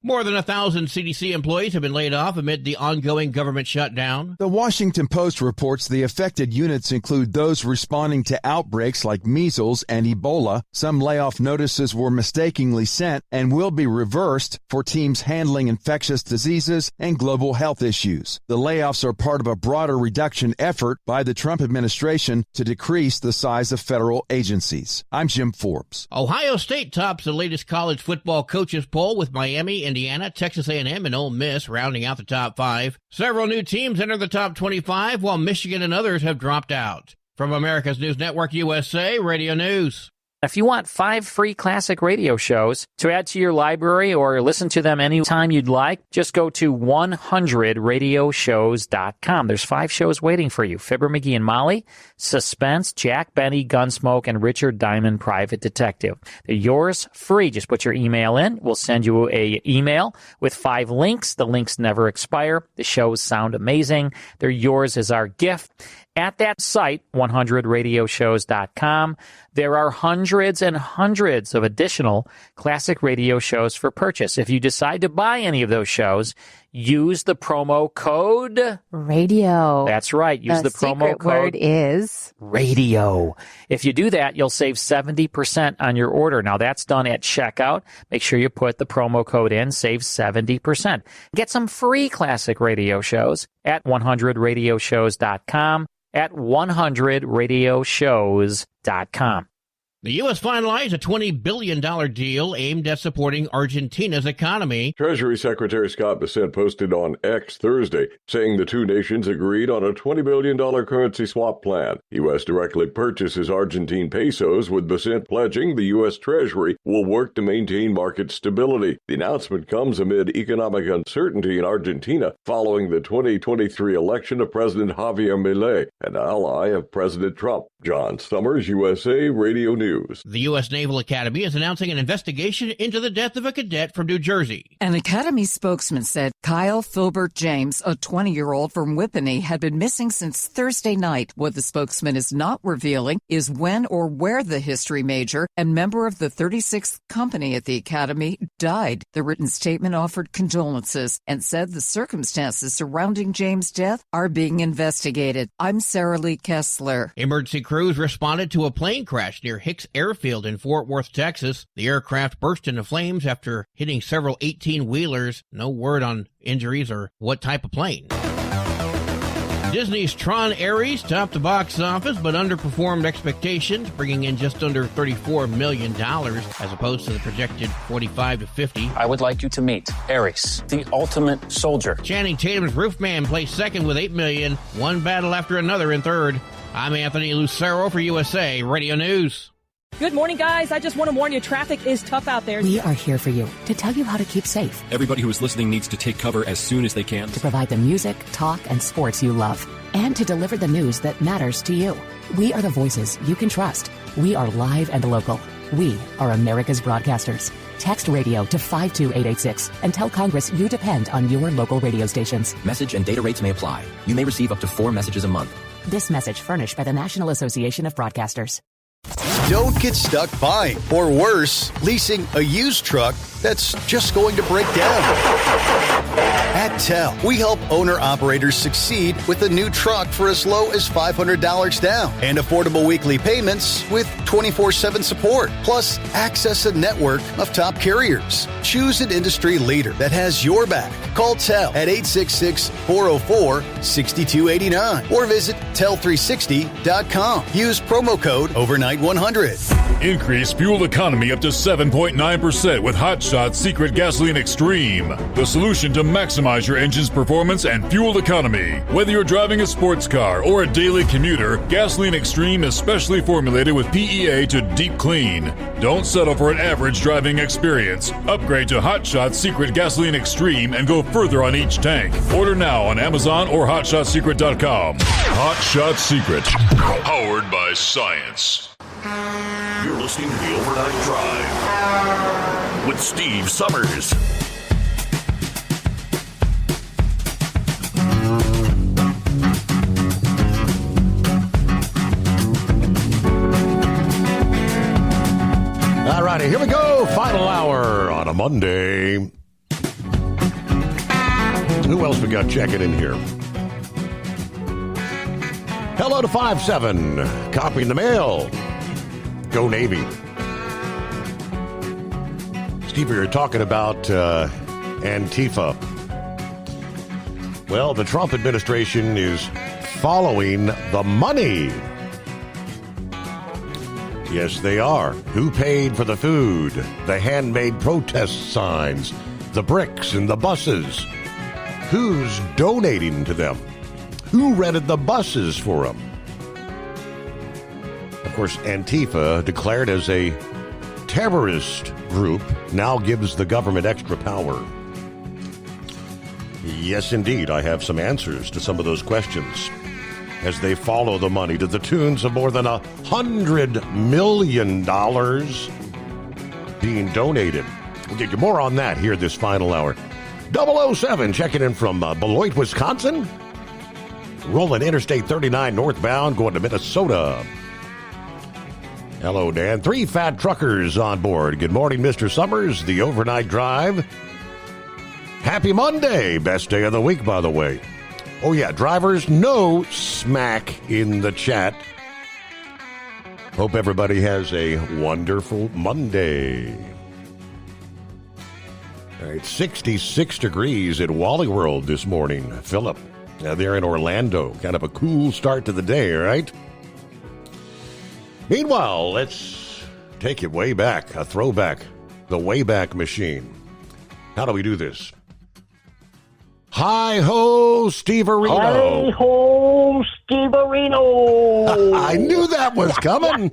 Speaker 2: More than 1,000 CDC employees have been laid off amid the ongoing government shutdown.
Speaker 19: The Washington Post reports the affected units include those responding to outbreaks like measles and Ebola. Some layoff notices were mistakenly sent and will be reversed for teams handling infectious diseases and global health issues. The layoffs are part of a broader reduction effort by the Trump administration to decrease the size of federal agencies. I'm Jim Forbes.
Speaker 2: Ohio State tops the latest college football coaches poll with Miami, Indiana, Texas A&M, and Ole Miss rounding out the top 5. Several new teams enter the top 25, while Michigan and others have dropped out. From America's News Network USA Radio News.
Speaker 24: If you want 5 free classic radio shows to add to your library or listen to them anytime you'd like, just go to 100radioshows.com. There's 5 shows waiting for you. Fibber McGee and Molly, Suspense, Jack Benny, Gunsmoke, and Richard Diamond, Private Detective. They're yours free. Just put your email in. We'll send you an email with 5 links. The links never expire. The shows sound amazing. They're yours as our gift. At that site, 100radioshows.com, there are hundreds and hundreds of additional classic radio shows for purchase. If you decide to buy any of those shows, use the promo code
Speaker 21: radio.
Speaker 24: That's right. Use the promo code.
Speaker 21: Word is
Speaker 24: radio. If you do that, you'll save 70% on your order. Now, that's done at checkout. Make sure you put the promo code in, save 70%. Get some free classic radio shows at 100radioshows.com. at 100radioshows.com.
Speaker 2: The U.S. finalized a $20 billion deal aimed at supporting Argentina's economy.
Speaker 1: Treasury Secretary Scott Bessent posted on X Thursday, saying the two nations agreed on a $20 billion currency swap plan. U.S. directly purchases Argentine pesos, with Bessent pledging the U.S. Treasury will work to maintain market stability. The announcement comes amid economic uncertainty in Argentina following the 2023 election of President Javier Milei, an ally of President Trump. John Summers, USA Radio News.
Speaker 2: The U.S. Naval Academy is announcing an investigation into the death of a cadet from New Jersey.
Speaker 4: An Academy spokesman said Kyle Filbert James, a 20-year-old from Whippany, had been missing since Thursday night. What the spokesman is not revealing is when or where the history major and member of the 36th company at the Academy died. The written statement offered condolences and said the circumstances surrounding James' death are being investigated. I'm Sarah Lee Kessler.
Speaker 2: Emergency crews responded to a plane crash near Hicks Airfield in Fort Worth, Texas. The aircraft burst into flames after hitting several 18-wheelers. No word on injuries or what type of plane. Disney's Tron Ares topped the box office but underperformed expectations, bringing in just under $34 million as opposed to the projected $45 to $50.
Speaker 26: I would like you to meet Ares, the ultimate soldier.
Speaker 2: Channing Tatum's Roofman placed second with $8 million, one battle after another in third. I'm Anthony Lucero for USA Radio News.
Speaker 6: Good morning, guys. I just want to warn you, traffic is tough out there.
Speaker 15: We are here for you to tell you how to keep safe.
Speaker 20: Everybody who is listening needs to take cover as soon as they can.
Speaker 15: To provide the music, talk, and sports you love. And to deliver the news that matters to you. We are the voices you can trust. We are live and local. We are America's broadcasters. Text radio to 52886 and tell Congress you depend on your local radio stations.
Speaker 20: Message and data rates may apply. You may receive up to 4 messages a month.
Speaker 15: This message furnished by the National Association of Broadcasters.
Speaker 10: Don't get stuck buying, or worse, leasing a used truck that's just going to break down. At TEL, we help owner-operators succeed with a new truck for as low as $500 down and affordable weekly payments with 24/7 support, plus access a network of top carriers. Choose an industry leader that has your back. Call TEL at 866-404-6289 or visit tel360.com. Use promo code OVERNIGHT100.
Speaker 12: Increase fuel economy up to 7.9% with Hot Shot Secret Gasoline Extreme. The solution to maximize your engine's performance and fuel economy. Whether you're driving a sports car or a daily commuter, Gasoline Extreme is specially formulated with PEA to deep clean. Don't settle for an average driving experience. Upgrade to Hot Shot Secret Gasoline Extreme and go further on each tank. Order now on Amazon or HotShotSecret.com. Hot Shot Secret. Powered by science.
Speaker 5: You're listening to the Overnight Drive with Steve Summers.
Speaker 13: All righty, here we go. Final hour on a Monday. Who else we got checking in here? Hello to 5-7. Copying the mail. Go Navy. Steve, you're talking about Antifa. Well, the Trump administration is following the money. Yes, they are. Who paid for the food, the handmade protest signs, the bricks and the buses? Who's donating to them? Who rented the buses for them? Of course, Antifa, declared as a terrorist group, now gives the government extra power. Yes, indeed, I have some answers to some of those questions as they follow the money to the tunes of more than $100 million being donated. We'll get you more on that here this final hour. 007 checking in from Beloit, Wisconsin. Rolling Interstate 39 northbound, going to Minnesota. Hello, Dan. 3 fat truckers on board. Good morning, Mr. Summers. The Overnight Drive. Happy Monday. Best day of the week, by the way. Oh, yeah, drivers, no smack in the chat. Hope everybody has a wonderful Monday. All right, 66 degrees at Wally World this morning. Philip, they're in Orlando. Kind of a cool start to the day, right? Meanwhile, let's take it way back, a throwback, the Wayback Machine. How do we do this? Hi-ho, Steve-A-Reno.
Speaker 22: Hi-ho, Steve-A-Reno.
Speaker 13: I knew that was coming.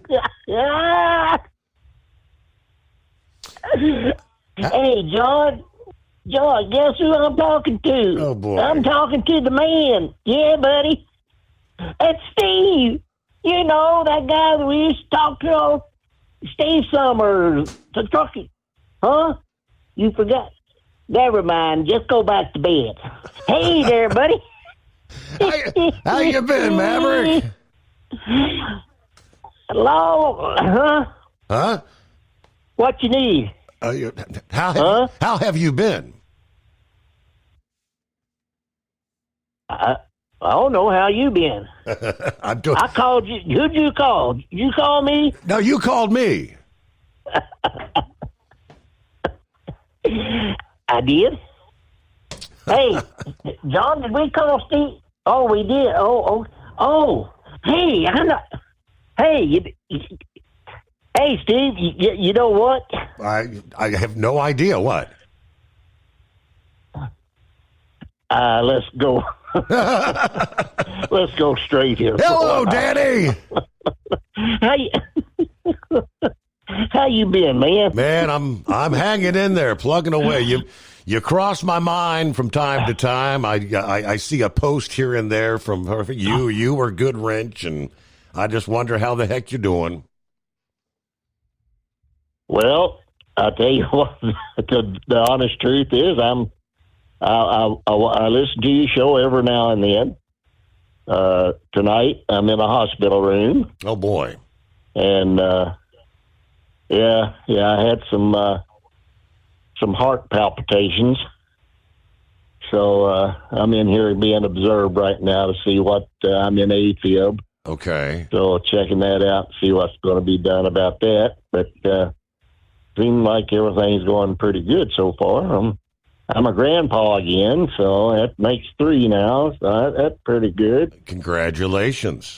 Speaker 22: Hey, John. John, guess who I'm talking to?
Speaker 13: Oh, boy.
Speaker 22: I'm talking to the man. Yeah, buddy. That's Steve. You know, that guy that we used to talk to, Steve Summers, the trucking. Huh? You forgot. Never mind. Just go back to bed. Hey there, buddy.
Speaker 13: How you been, Maverick?
Speaker 22: Hello? Huh?
Speaker 13: Huh?
Speaker 22: What you need?
Speaker 13: How have you been?
Speaker 22: I don't know how you been. I called you. Who'd you call? You call me?
Speaker 13: No, you called me.
Speaker 22: I did. Hey, John, did we call Steve? Oh, we did. Oh. Hey, I'm not. Hey, hey, Steve. You know what?
Speaker 13: I have no idea what.
Speaker 22: Let's go. Let's go straight here.
Speaker 13: Hello, Danny.
Speaker 22: Hey. How you been, man?
Speaker 13: Man, I'm hanging in there, plugging away. You cross my mind from time to time. I see a post here and there from you. You or Goodwrench, and I just wonder how the heck you're doing.
Speaker 22: Well, I'll tell you what. The honest truth is, I listen to your show every now and then. Tonight, I'm in a hospital room.
Speaker 13: Oh boy!
Speaker 22: And I had some heart palpitations. So I'm in here being observed right now to see what I'm in AFib.
Speaker 13: Okay.
Speaker 22: So checking that out, see what's going to be done about that. But seems like everything's going pretty good so far. I'm a grandpa again, so that makes 3 now. So that's pretty good.
Speaker 13: Congratulations.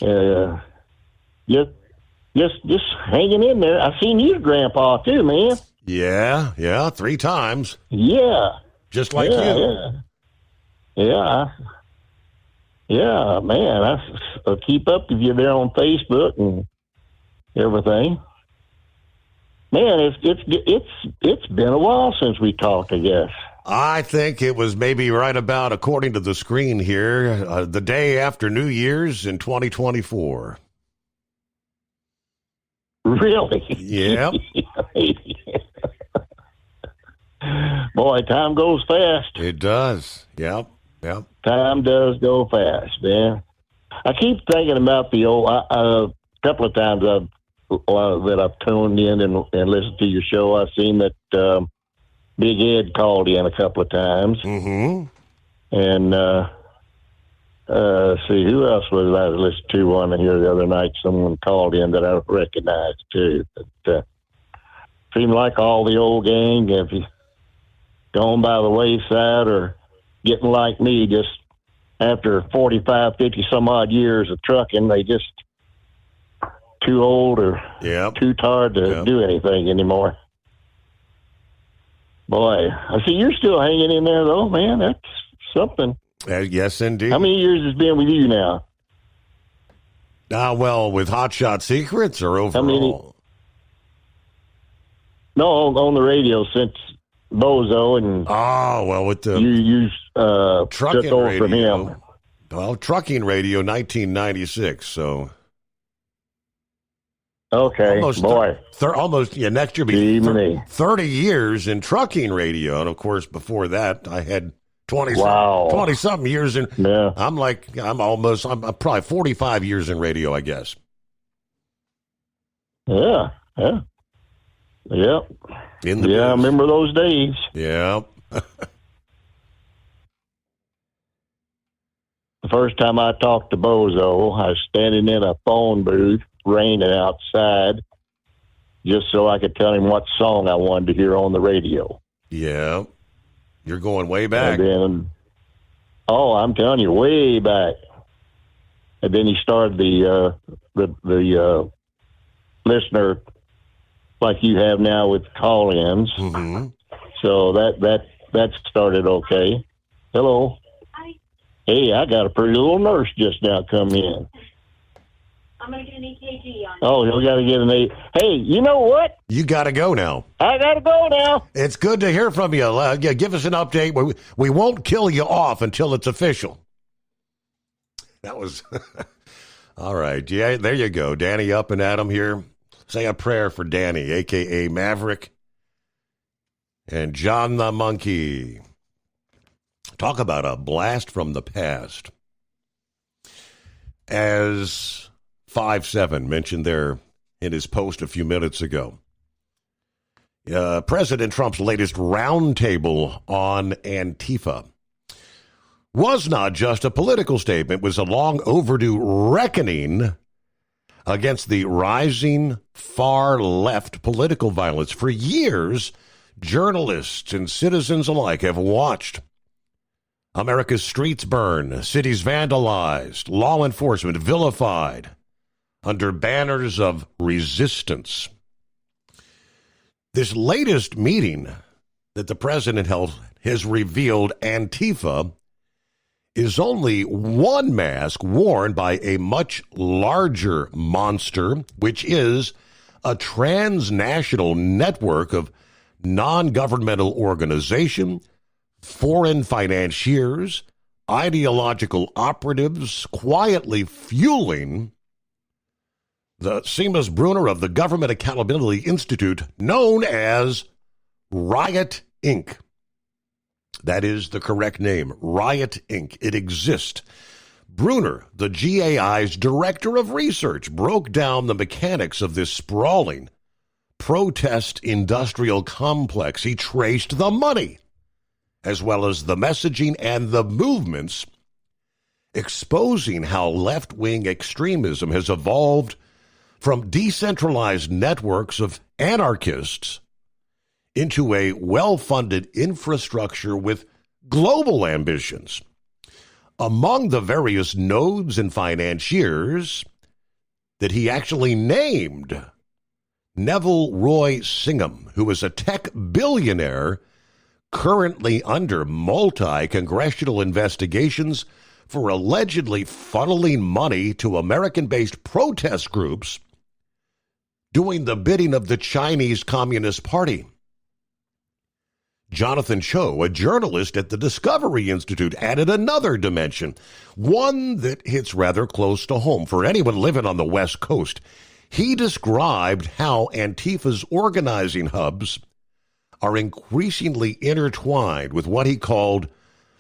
Speaker 22: Just hanging in there. I seen you, Grandpa, too, man.
Speaker 13: Yeah, 3 times.
Speaker 22: Yeah.
Speaker 13: Just like you.
Speaker 22: Yeah, man. I keep up with you there on Facebook and everything. Man, it's been a while since we talked, I guess.
Speaker 13: I think it was maybe right about, according to the screen here, the day after New Year's in 2024.
Speaker 22: Really?
Speaker 13: Yep.
Speaker 22: Boy, time goes fast.
Speaker 13: It does. Yep.
Speaker 22: Time does go fast, man. I keep thinking about the old. A couple of times I've tuned in and listened to your show. I've seen that Big Ed called in a couple of times.
Speaker 13: Mm-hmm.
Speaker 22: And see, who else was I listening to one here the other night? Someone called in that I recognized too. But seemed like all the old gang have gone by the wayside or getting like me, just after 45, 50 some odd years of trucking, they just too old or too tired to do anything anymore. Boy, I see you're still hanging in there though, man. That's something.
Speaker 13: Yes, indeed.
Speaker 22: How many years has it been with you now?
Speaker 13: Well, with Hot Shot Secrets or overall?
Speaker 22: How many? No, on the radio since Bozo and
Speaker 13: with the
Speaker 22: you
Speaker 13: trucking
Speaker 22: took over
Speaker 13: radio
Speaker 22: from him.
Speaker 13: Well, trucking radio, 1996. So
Speaker 22: okay, boy,
Speaker 13: next year be 30 years in trucking radio, and of course before that I had 20 something years in.
Speaker 22: Yeah.
Speaker 13: I'm probably 45 years in radio, I guess.
Speaker 22: Yeah. I remember those days.
Speaker 13: Yeah.
Speaker 22: The first time I talked to Bozo, I was standing in a phone booth, raining outside, just so I could tell him what song I wanted to hear on the radio.
Speaker 13: Yeah. You're going way back.
Speaker 22: And then, I'm telling you, way back. And then he started the listener like you have now with call-ins.
Speaker 13: Mm-hmm.
Speaker 22: So that started okay. Hello.
Speaker 3: Hi.
Speaker 22: Hey, I got a pretty little nurse just now come in.
Speaker 3: I'm going to get an EKG on you.
Speaker 22: Oh, you got to get an A. Hey, you know what?
Speaker 13: You got to go now.
Speaker 22: I got to go now.
Speaker 13: It's good to hear from you. Give us an update. We won't kill you off until it's official. That was all right. Yeah, there you go. Danny up and Adam here. Say a prayer for Danny, a.k.a. Maverick, and John the Monkey. Talk about a blast from the past. As 5-7 mentioned there in his post a few minutes ago, President Trump's latest roundtable on Antifa was not just a political statement, it was a long overdue reckoning against the rising far-left political violence. For years, journalists and citizens alike have watched America's streets burn, cities vandalized, law enforcement vilified under banners of resistance. This latest meeting that the president held has revealed Antifa is only one mask worn by a much larger monster, which is a transnational network of non-governmental organization, foreign financiers, ideological operatives quietly fueling the Seamus Bruner of the Government Accountability Institute, known as Riot Inc. That is the correct name, Riot Inc. It exists. Bruner, the GAI's director of research, broke down the mechanics of this sprawling protest industrial complex. He traced the money, as well as the messaging and the movements, exposing how left-wing extremism has evolved from decentralized networks of anarchists into a well-funded infrastructure with global ambitions. Among the various nodes and financiers that he actually named, Neville Roy Singham, who is a tech billionaire currently under multi-congressional investigations for allegedly funneling money to American-based protest groups doing the bidding of the Chinese Communist Party. Jonathan Cho, a journalist at the Discovery Institute, added another dimension, one that hits rather close to home for anyone living on the West Coast. He described how Antifa's organizing hubs are increasingly intertwined with what he called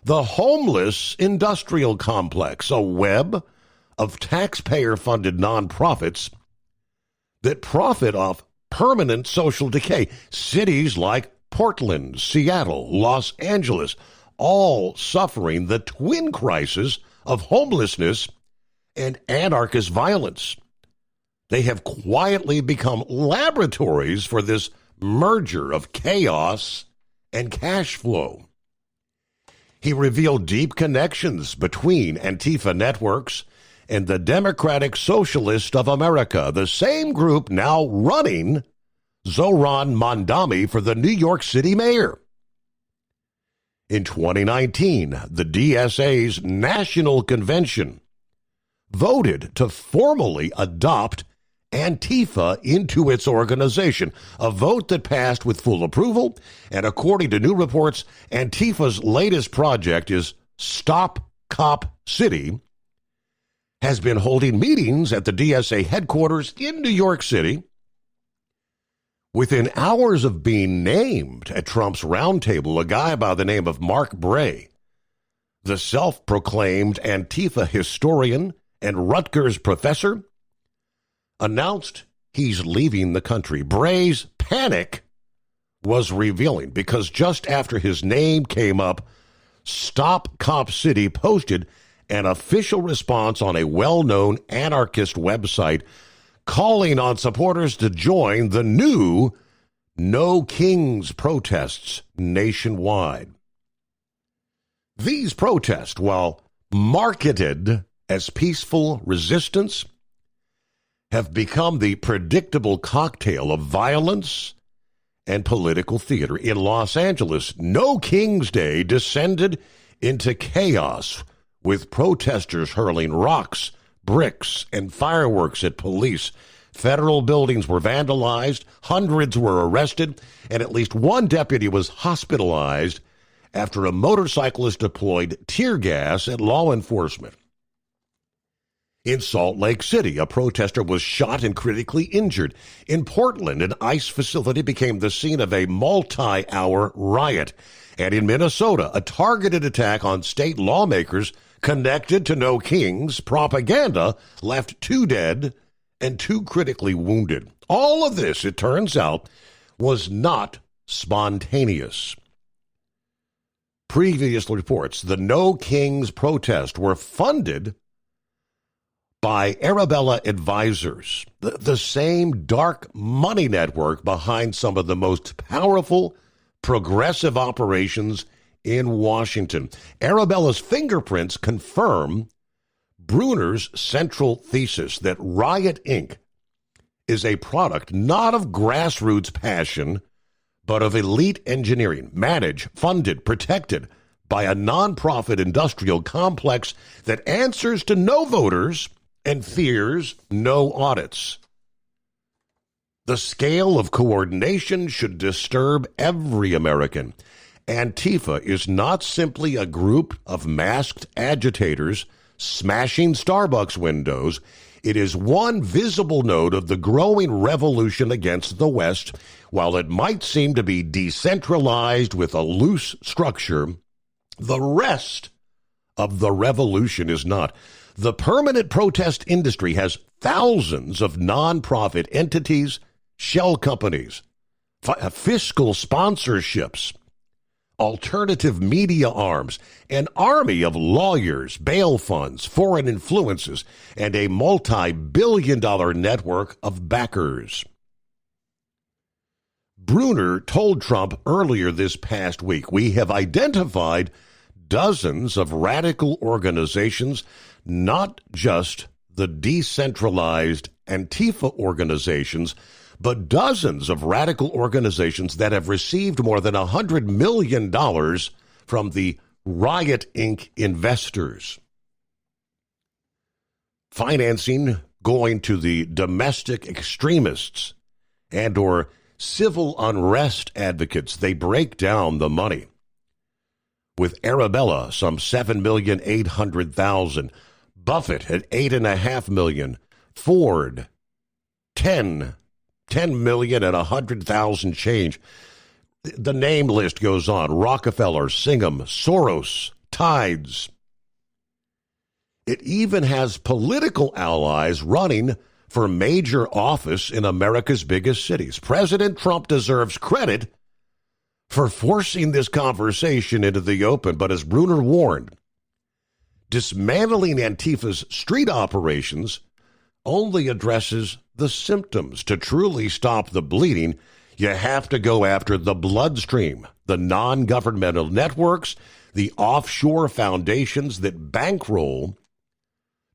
Speaker 13: the homeless industrial complex, a web of taxpayer-funded nonprofits that profit off permanent social decay. Cities like Portland, Seattle, Los Angeles, all suffering the twin crisis of homelessness and anarchist violence. They have quietly become laboratories for this merger of chaos and cash flow. He revealed deep connections between Antifa networks and the Democratic Socialist of America, the same group now running Zohran Mamdani for the New York City mayor. In 2019, the DSA's National Convention voted to formally adopt Antifa into its organization, a vote that passed with full approval, and according to new reports, Antifa's latest project is Stop Cop City, has been holding meetings at the DSA headquarters in New York City. Within hours of being named at Trump's roundtable, a guy by the name of Mark Bray, the self-proclaimed Antifa historian and Rutgers professor, announced he's leaving the country. Bray's panic was revealing because just after his name came up, Stop Cop City posted an official response on a well-known anarchist website calling on supporters to join the new No Kings protests nationwide. These protests, while marketed as peaceful resistance, have become the predictable cocktail of violence and political theater. In Los Angeles, No Kings Day descended into chaos, with protesters hurling rocks, bricks, and fireworks at police. Federal buildings were vandalized, hundreds were arrested, and at least one deputy was hospitalized after a motorcyclist deployed tear gas at law enforcement. In Salt Lake City, a protester was shot and critically injured. In Portland, an ICE facility became the scene of a multi-hour riot. And in Minnesota, a targeted attack on state lawmakers connected to No Kings propaganda left 2 dead and 2 critically wounded. All of this, it turns out, was not spontaneous. Previous reports, the No Kings protests were funded by Arabella Advisors, the same dark money network behind some of the most powerful progressive operations in Washington. Arabella's fingerprints confirm Bruner's central thesis that Riot Inc. is a product not of grassroots passion, but of elite engineering, managed, funded, protected by a nonprofit industrial complex that answers to no voters and fears no audits. The scale of coordination should disturb every American. Antifa is not simply a group of masked agitators smashing Starbucks windows. It is one visible node of the growing revolution against the West. While it might seem to be decentralized with a loose structure, the rest of the revolution is not. The permanent protest industry has thousands of nonprofit entities, shell companies, fiscal sponsorships, alternative media arms, an army of lawyers, bail funds, foreign influences, and a multi-billion-dollar network of backers. Brunner told Trump earlier this past week, "We have identified dozens of radical organizations, not just the decentralized Antifa organizations, but dozens of radical organizations that have received more than $100 million from the Riot Inc. investors. Financing going to the domestic extremists and or civil unrest advocates. They break down the money. With Arabella, some $7,800,000. Buffett at $8.5 million. Ford, $10 million and 100,000 change. The name list goes on. Rockefeller, Singham, Soros, Tides. It even has political allies running for major office in America's biggest cities. President Trump deserves credit for forcing this conversation into the open, but as Brunner warned, dismantling Antifa's street operations only addresses the symptoms. To truly stop the bleeding, you have to go after the bloodstream, the non-governmental networks, the offshore foundations that bankroll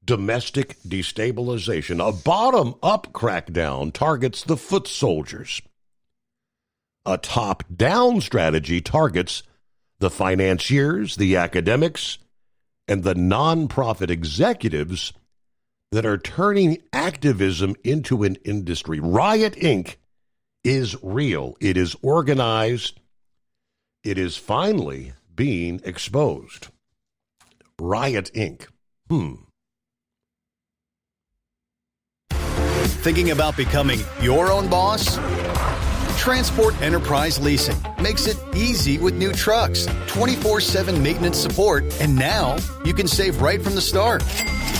Speaker 13: domestic destabilization. A bottom-up crackdown targets the foot soldiers. A top-down strategy targets the financiers, the academics, and the nonprofit executives that are turning activism into an industry. Riot Inc. is real. It is organized. It is finally being exposed. Riot Inc.
Speaker 10: Thinking about becoming your own boss? Transport Enterprise Leasing makes it easy with new trucks, 24/7 maintenance support, and now you can save right from the start.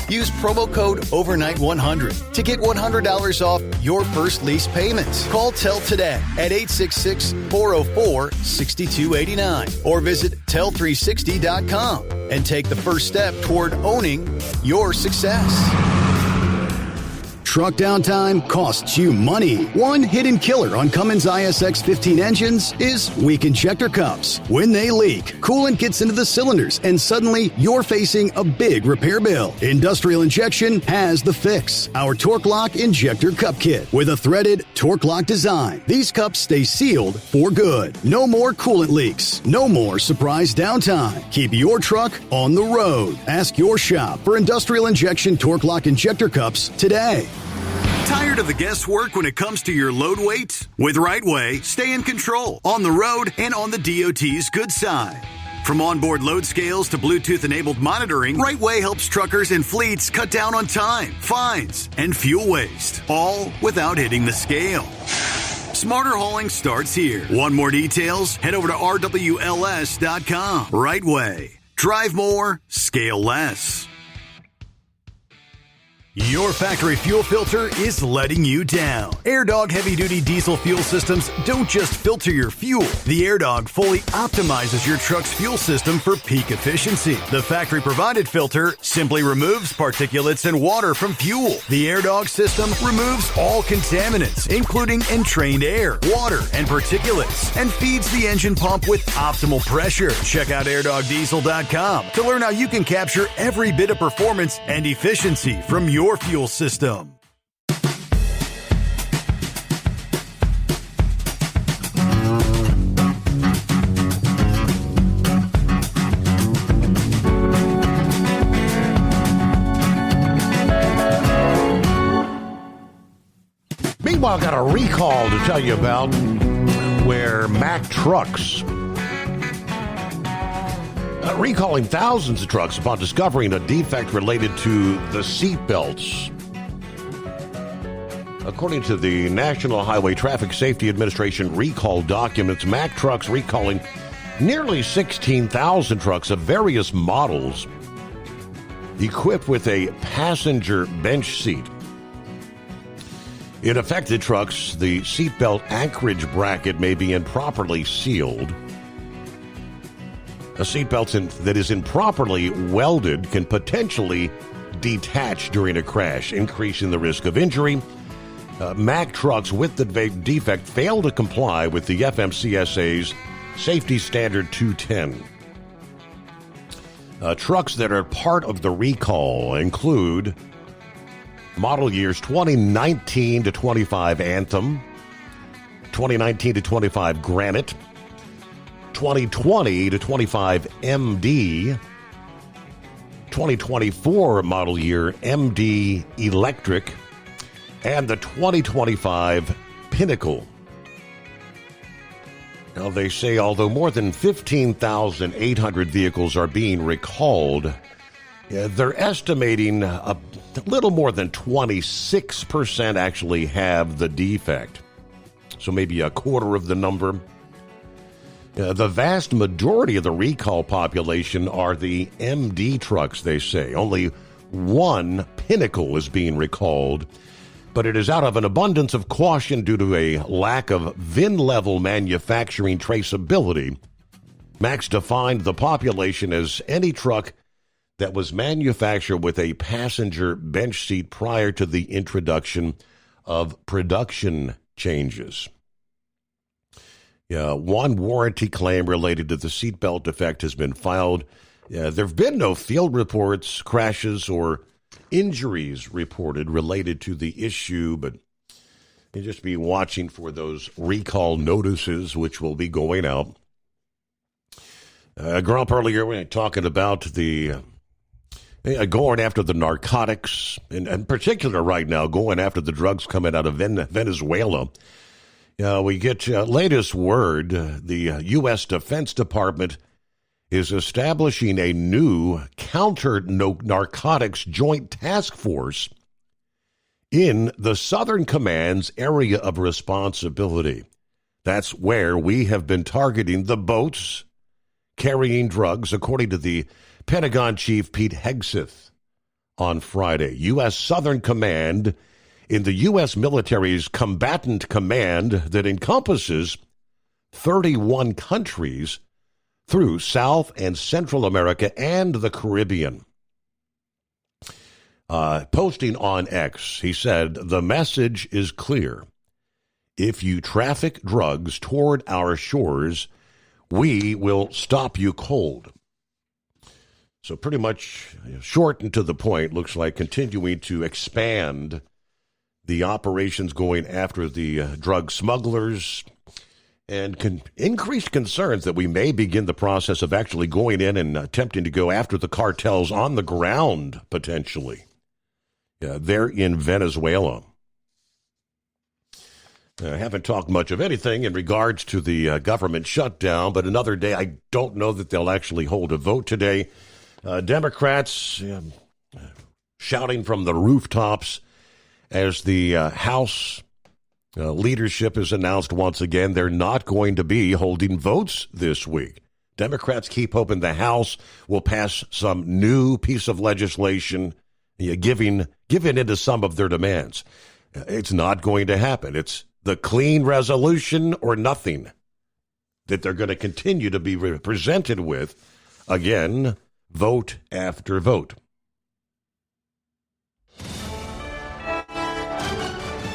Speaker 10: Use promo code OVERNIGHT100 to get $100 off your first lease payments. Call TEL today at 866-404-6289 or visit tel360.com and take the first step toward owning your success. Truck downtime costs you money. One hidden killer on Cummins ISX 15 engines is weak injector cups. When they leak, coolant gets into the cylinders and suddenly you're facing a big repair bill. Industrial Injection has the fix. Our Torque Lock Injector Cup Kit with a threaded Torque Lock design. These cups stay sealed for good. No more coolant leaks. No more surprise downtime. Keep your truck on the road. Ask your shop for Industrial Injection Torque Lock Injector Cups today.
Speaker 7: Tired of the guesswork when it comes to your load weight? With RightWay, stay in control on the road and on the DOT's good side. From onboard load scales to Bluetooth-enabled monitoring, RightWay helps truckers and fleets cut down on time, fines, and fuel waste, all without hitting the scale. Smarter hauling starts here. Want more details? Head over to RWLS.com. RightWay. Drive more, scale less. Your factory fuel filter is letting you down. AirDog heavy-duty diesel fuel systems don't just filter your fuel. The AirDog fully optimizes your truck's fuel system for peak efficiency. The factory-provided filter simply removes particulates and water from fuel. The AirDog system removes all contaminants, including entrained air, water, and particulates, and feeds the engine pump with optimal pressure. Check out AirDogDiesel.com to learn how you can capture every bit of performance and efficiency from your fuel system.
Speaker 13: Meanwhile, got a recall to tell you about where Mack Trucks recalling thousands of trucks upon discovering a defect related to the seat belts. According to the National Highway Traffic Safety Administration recall documents, Mack Trucks recalling nearly 16,000 trucks of various models equipped with a passenger bench seat. In affected trucks, the seatbelt anchorage bracket may be improperly sealed. A seatbelt that is improperly welded can potentially detach during a crash, increasing the risk of injury. Mack Trucks with the defect failed to comply with the FMCSA's Safety Standard 210. Trucks that are part of the recall include model years 2019 to 25 Anthem, 2019 to 25 Granite, 2020 to 25 MD, 2024 model year MD Electric, and the 2025 Pinnacle. Now, they say although more than 15,800 vehicles are being recalled, they're estimating a little more than 26% actually have the defect. So maybe a quarter of the number. The vast majority of the recall population are the MD trucks, they say. Only one Pinnacle is being recalled, but it is out of an abundance of caution due to a lack of VIN-level manufacturing traceability. Max defined the population as any truck that was manufactured with a passenger bench seat prior to the introduction of production changes. One warranty claim related to the seatbelt defect has been filed. There have been no field reports, crashes, or injuries reported related to the issue, but you just be watching for those recall notices, which will be going out. Grump, earlier we were talking about the going after the narcotics, and in particular right now, going after the drugs coming out of Venezuela. We get latest word, the U.S. Defense Department is establishing a new counter-narcotics joint task force in the Southern Command's area of responsibility. That's where we have been targeting the boats carrying drugs, according to the Pentagon Chief Pete Hegseth on Friday. U.S. Southern Command in the U.S. military's combatant command that encompasses 31 countries through South and Central America and the Caribbean. Posting on X, he said, the message is clear. If you traffic drugs toward our shores, we will stop you cold. So pretty much short and to the point, looks like continuing to expand the operations going after the drug smugglers, and increased concerns that we may begin the process of actually going in and attempting to go after the cartels on the ground, potentially. They're in Venezuela. I haven't talked much of anything in regards to the government shutdown, but another day, I don't know that they'll actually hold a vote today. Democrats shouting from the rooftops as the House leadership has announced once again they're not going to be holding votes this week. Democrats keep hoping the House will pass some new piece of legislation, giving into some of their demands. It's not going to happen. It's the clean resolution or nothing that they're going to continue to be presented with, again, vote after vote.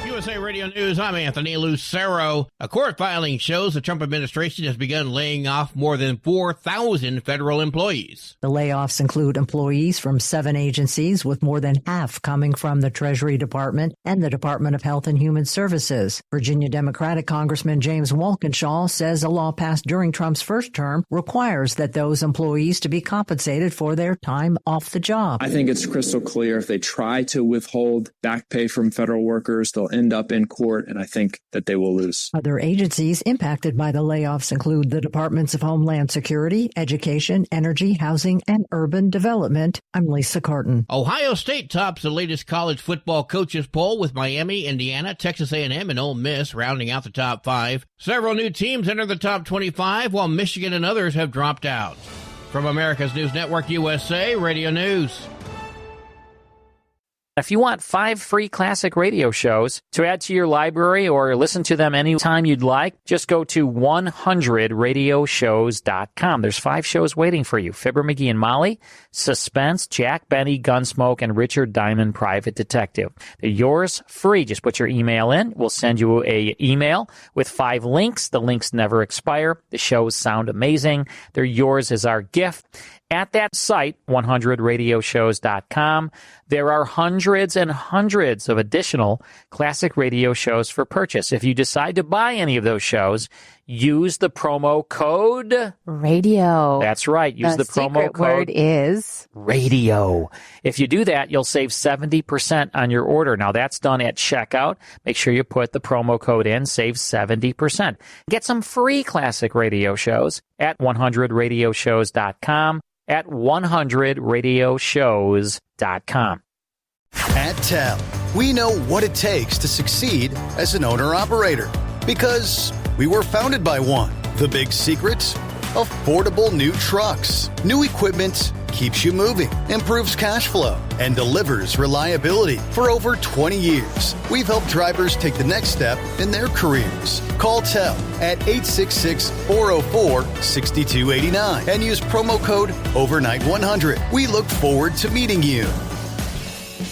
Speaker 2: USA Radio News, I'm Anthony Lucero. A court filing shows the Trump administration has begun laying off more than 4,000 federal employees.
Speaker 16: The layoffs include employees from 7 agencies, with more than half coming from the Treasury Department and the Department of Health and Human Services. Virginia Democratic Congressman James Walkinshaw says a law passed during Trump's first term requires that those employees to be compensated for their time off the job.
Speaker 17: I think it's crystal clear if they try to withhold back pay from federal workers, they'll end end up in court, and I think that they will lose.
Speaker 16: Other agencies impacted by the layoffs include the Departments of Homeland Security, Education, Energy, Housing, and Urban Development. I'm Lisa Carton.
Speaker 2: Ohio State tops the latest college football coaches poll with Miami, Indiana, Texas A&M, and Ole Miss rounding out the top 5. Several new teams enter the top 25, while Michigan and others have dropped out. From America's News Network USA, Radio News.
Speaker 24: If you want 5 free classic radio shows to add to your library or listen to them anytime you'd like, just go to 100radioshows.com. There's 5 shows waiting for you. Fibber McGee and Molly, Suspense, Jack Benny, Gunsmoke, and Richard Diamond, Private Detective. They're yours free. Just put your email in. We'll send you an email with 5 links. The links never expire. The shows sound amazing. They're yours as our gift. At that site, 100radioshows.com, there are hundreds and hundreds of additional classic radio shows for purchase. If you decide to buy any of those shows, use the promo code
Speaker 21: Radio.
Speaker 24: That's right. Use the promo code.
Speaker 21: The secret word is
Speaker 24: Radio. If you do that, you'll save 70% on your order. Now, that's done at checkout. Make sure you put the promo code in. Save 70%. Get some free classic radio shows at 100radioshows.com. At 100radioshows.com.
Speaker 10: At TEL, we know what it takes to succeed as an owner-operator because we were founded by one. The big secret? Affordable new trucks. New equipment keeps you moving, improves cash flow, and delivers reliability. For over 20 years, we've helped drivers take the next step in their careers. Call TEL at 866-404-6289 and use promo code OVERNIGHT100. We look forward to meeting you.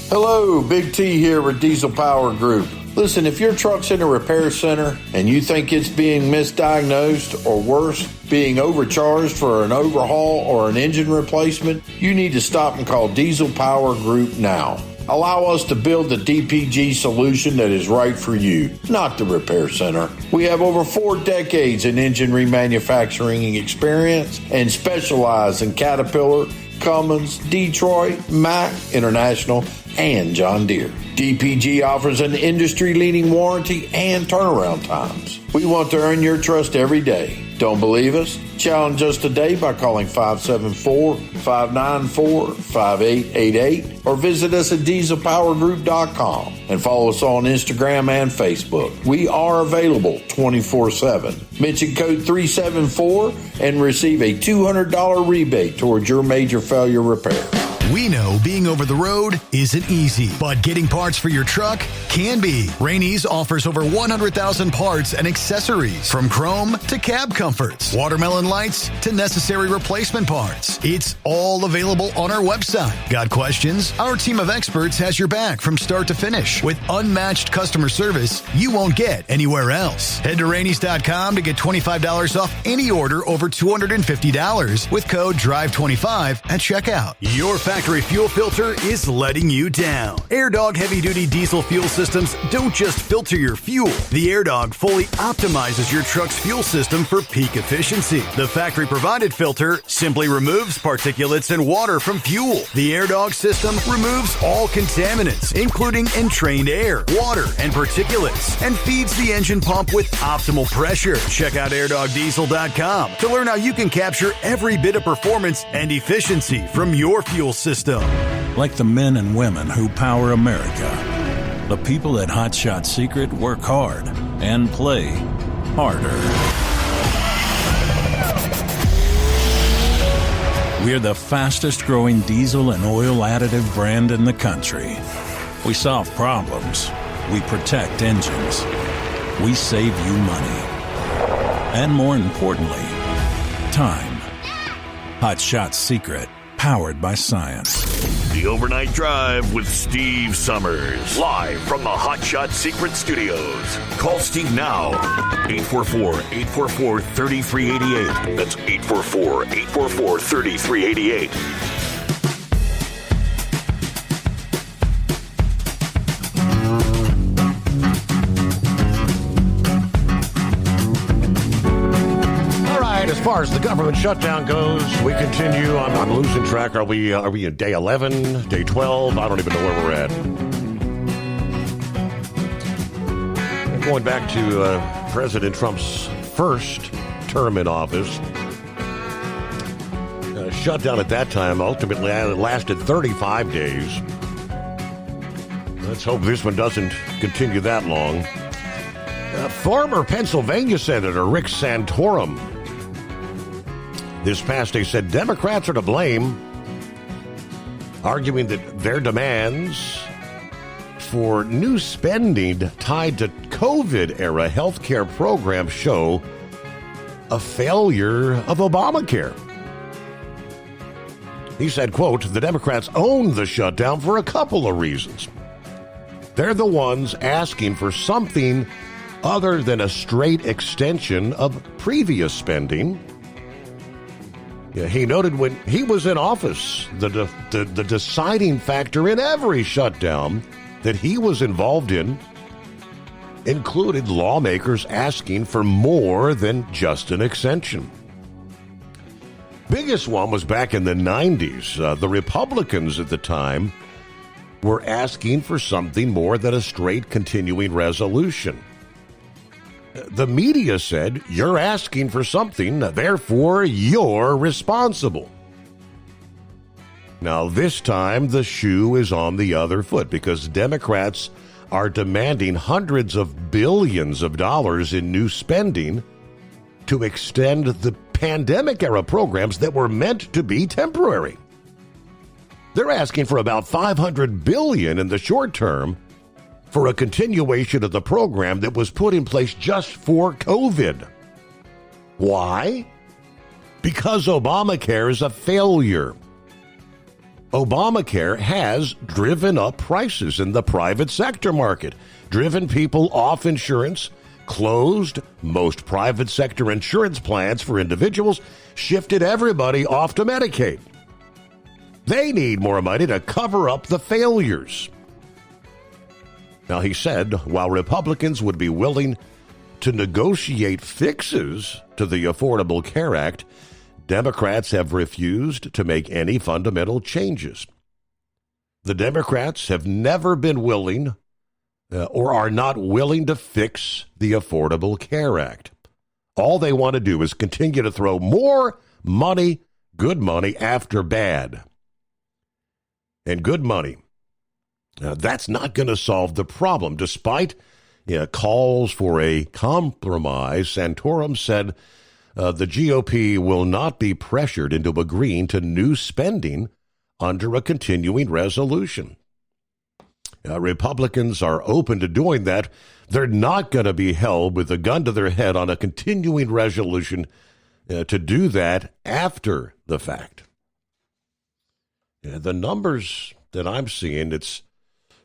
Speaker 8: Hello, Big T here with Diesel Power Group. Listen, if your truck's in a repair center and you think it's being misdiagnosed or worse, being overcharged for an overhaul or an engine replacement, you need to stop and call Diesel Power Group now. Allow us to build the DPG solution that is right for you, not the repair center. We have over 4 decades in engine remanufacturing experience and specialize in Caterpillar, Cummins, Detroit, Mack, International, and John Deere. DPG offers an industry-leading warranty and turnaround times. We want to earn your trust every day. Don't believe us? Challenge us today by calling 574-594-5888 or visit us at dieselpowergroup.com and follow us on Instagram and Facebook. We are available 24/7. Mention code 374 and receive a $200 rebate towards your major failure repair.
Speaker 7: We know being over the road isn't easy, but getting parts for your truck can be. Rainey's offers over 100,000 parts and accessories, from chrome to cab comforts, watermelon lights to necessary replacement parts. It's all available on our website. Got questions? Our team of experts has your back from start to finish with unmatched customer service you won't get anywhere else. Head to Rainey's.com to get $25 off any order over $250 with code DRIVE25 at checkout. Your factory fuel filter is letting you down. AirDog heavy-duty diesel fuel systems don't just filter your fuel. The AirDog fully optimizes your truck's fuel system for peak efficiency. The factory-provided filter simply removes particulates and water from fuel. The AirDog system removes all contaminants, including entrained air, water, and particulates, and feeds the engine pump with optimal pressure. Check out AirDogDiesel.com to learn how you can capture every bit of performance and efficiency from your fuel system.
Speaker 9: Like the men and women who power America, the people at Hot Shot Secret work hard and play harder. We're the fastest growing diesel and oil additive brand in the country. We solve problems. We protect engines. We save you money. And more importantly, time. Hot Shot Secret. Powered by science.
Speaker 5: The Overnight Drive with Steve Summers. Live from the Hot Shot Secret Studios. Call Steve now. 844-844-3388. That's 844-844-3388.
Speaker 13: As far as the government shutdown goes, we continue. I'm losing track. Are we in day 11, day 12? I don't even know where we're at. Going back to President Trump's first term in office. Shutdown at that time ultimately lasted 35 days. Let's hope this one doesn't continue that long. Former Pennsylvania Senator Rick Santorum this past day said Democrats are to blame, arguing that their demands for new spending tied to COVID-era health care programs show a failure of Obamacare. He said, quote, the Democrats own the shutdown for a couple of reasons. They're the ones asking for something other than a straight extension of previous spending. Yeah, he noted when he was in office, the deciding factor in every shutdown that he was involved in included lawmakers asking for more than just an extension. Biggest one was back in the 90s. The Republicans at the time were asking for something more than a straight continuing resolution. The media said, you're asking for something, therefore you're responsible. Now this time the shoe is on the other foot because Democrats are demanding hundreds of billions of dollars in new spending to extend the pandemic-era programs that were meant to be temporary. They're asking for about $500 billion in the short term for a continuation of the program that was put in place just for COVID. Why? Because Obamacare is a failure. Obamacare has driven up prices in the private sector market, driven people off insurance, closed most private sector insurance plans for individuals, shifted everybody off to Medicaid. They need more money to cover up the failures. Now, he said, while Republicans would be willing to negotiate fixes to the Affordable Care Act, Democrats have refused to make any fundamental changes. The Democrats have never been willing or are not willing to fix the Affordable Care Act. All they want to do is continue to throw more money, good money, after bad. And good money. That's not going to solve the problem. Despite calls for a compromise, Santorum said the GOP will not be pressured into agreeing to new spending under a continuing resolution. Republicans are open to doing that. They're not going to be held with a gun to their head on a continuing resolution to do that after the fact. The numbers that I'm seeing, it's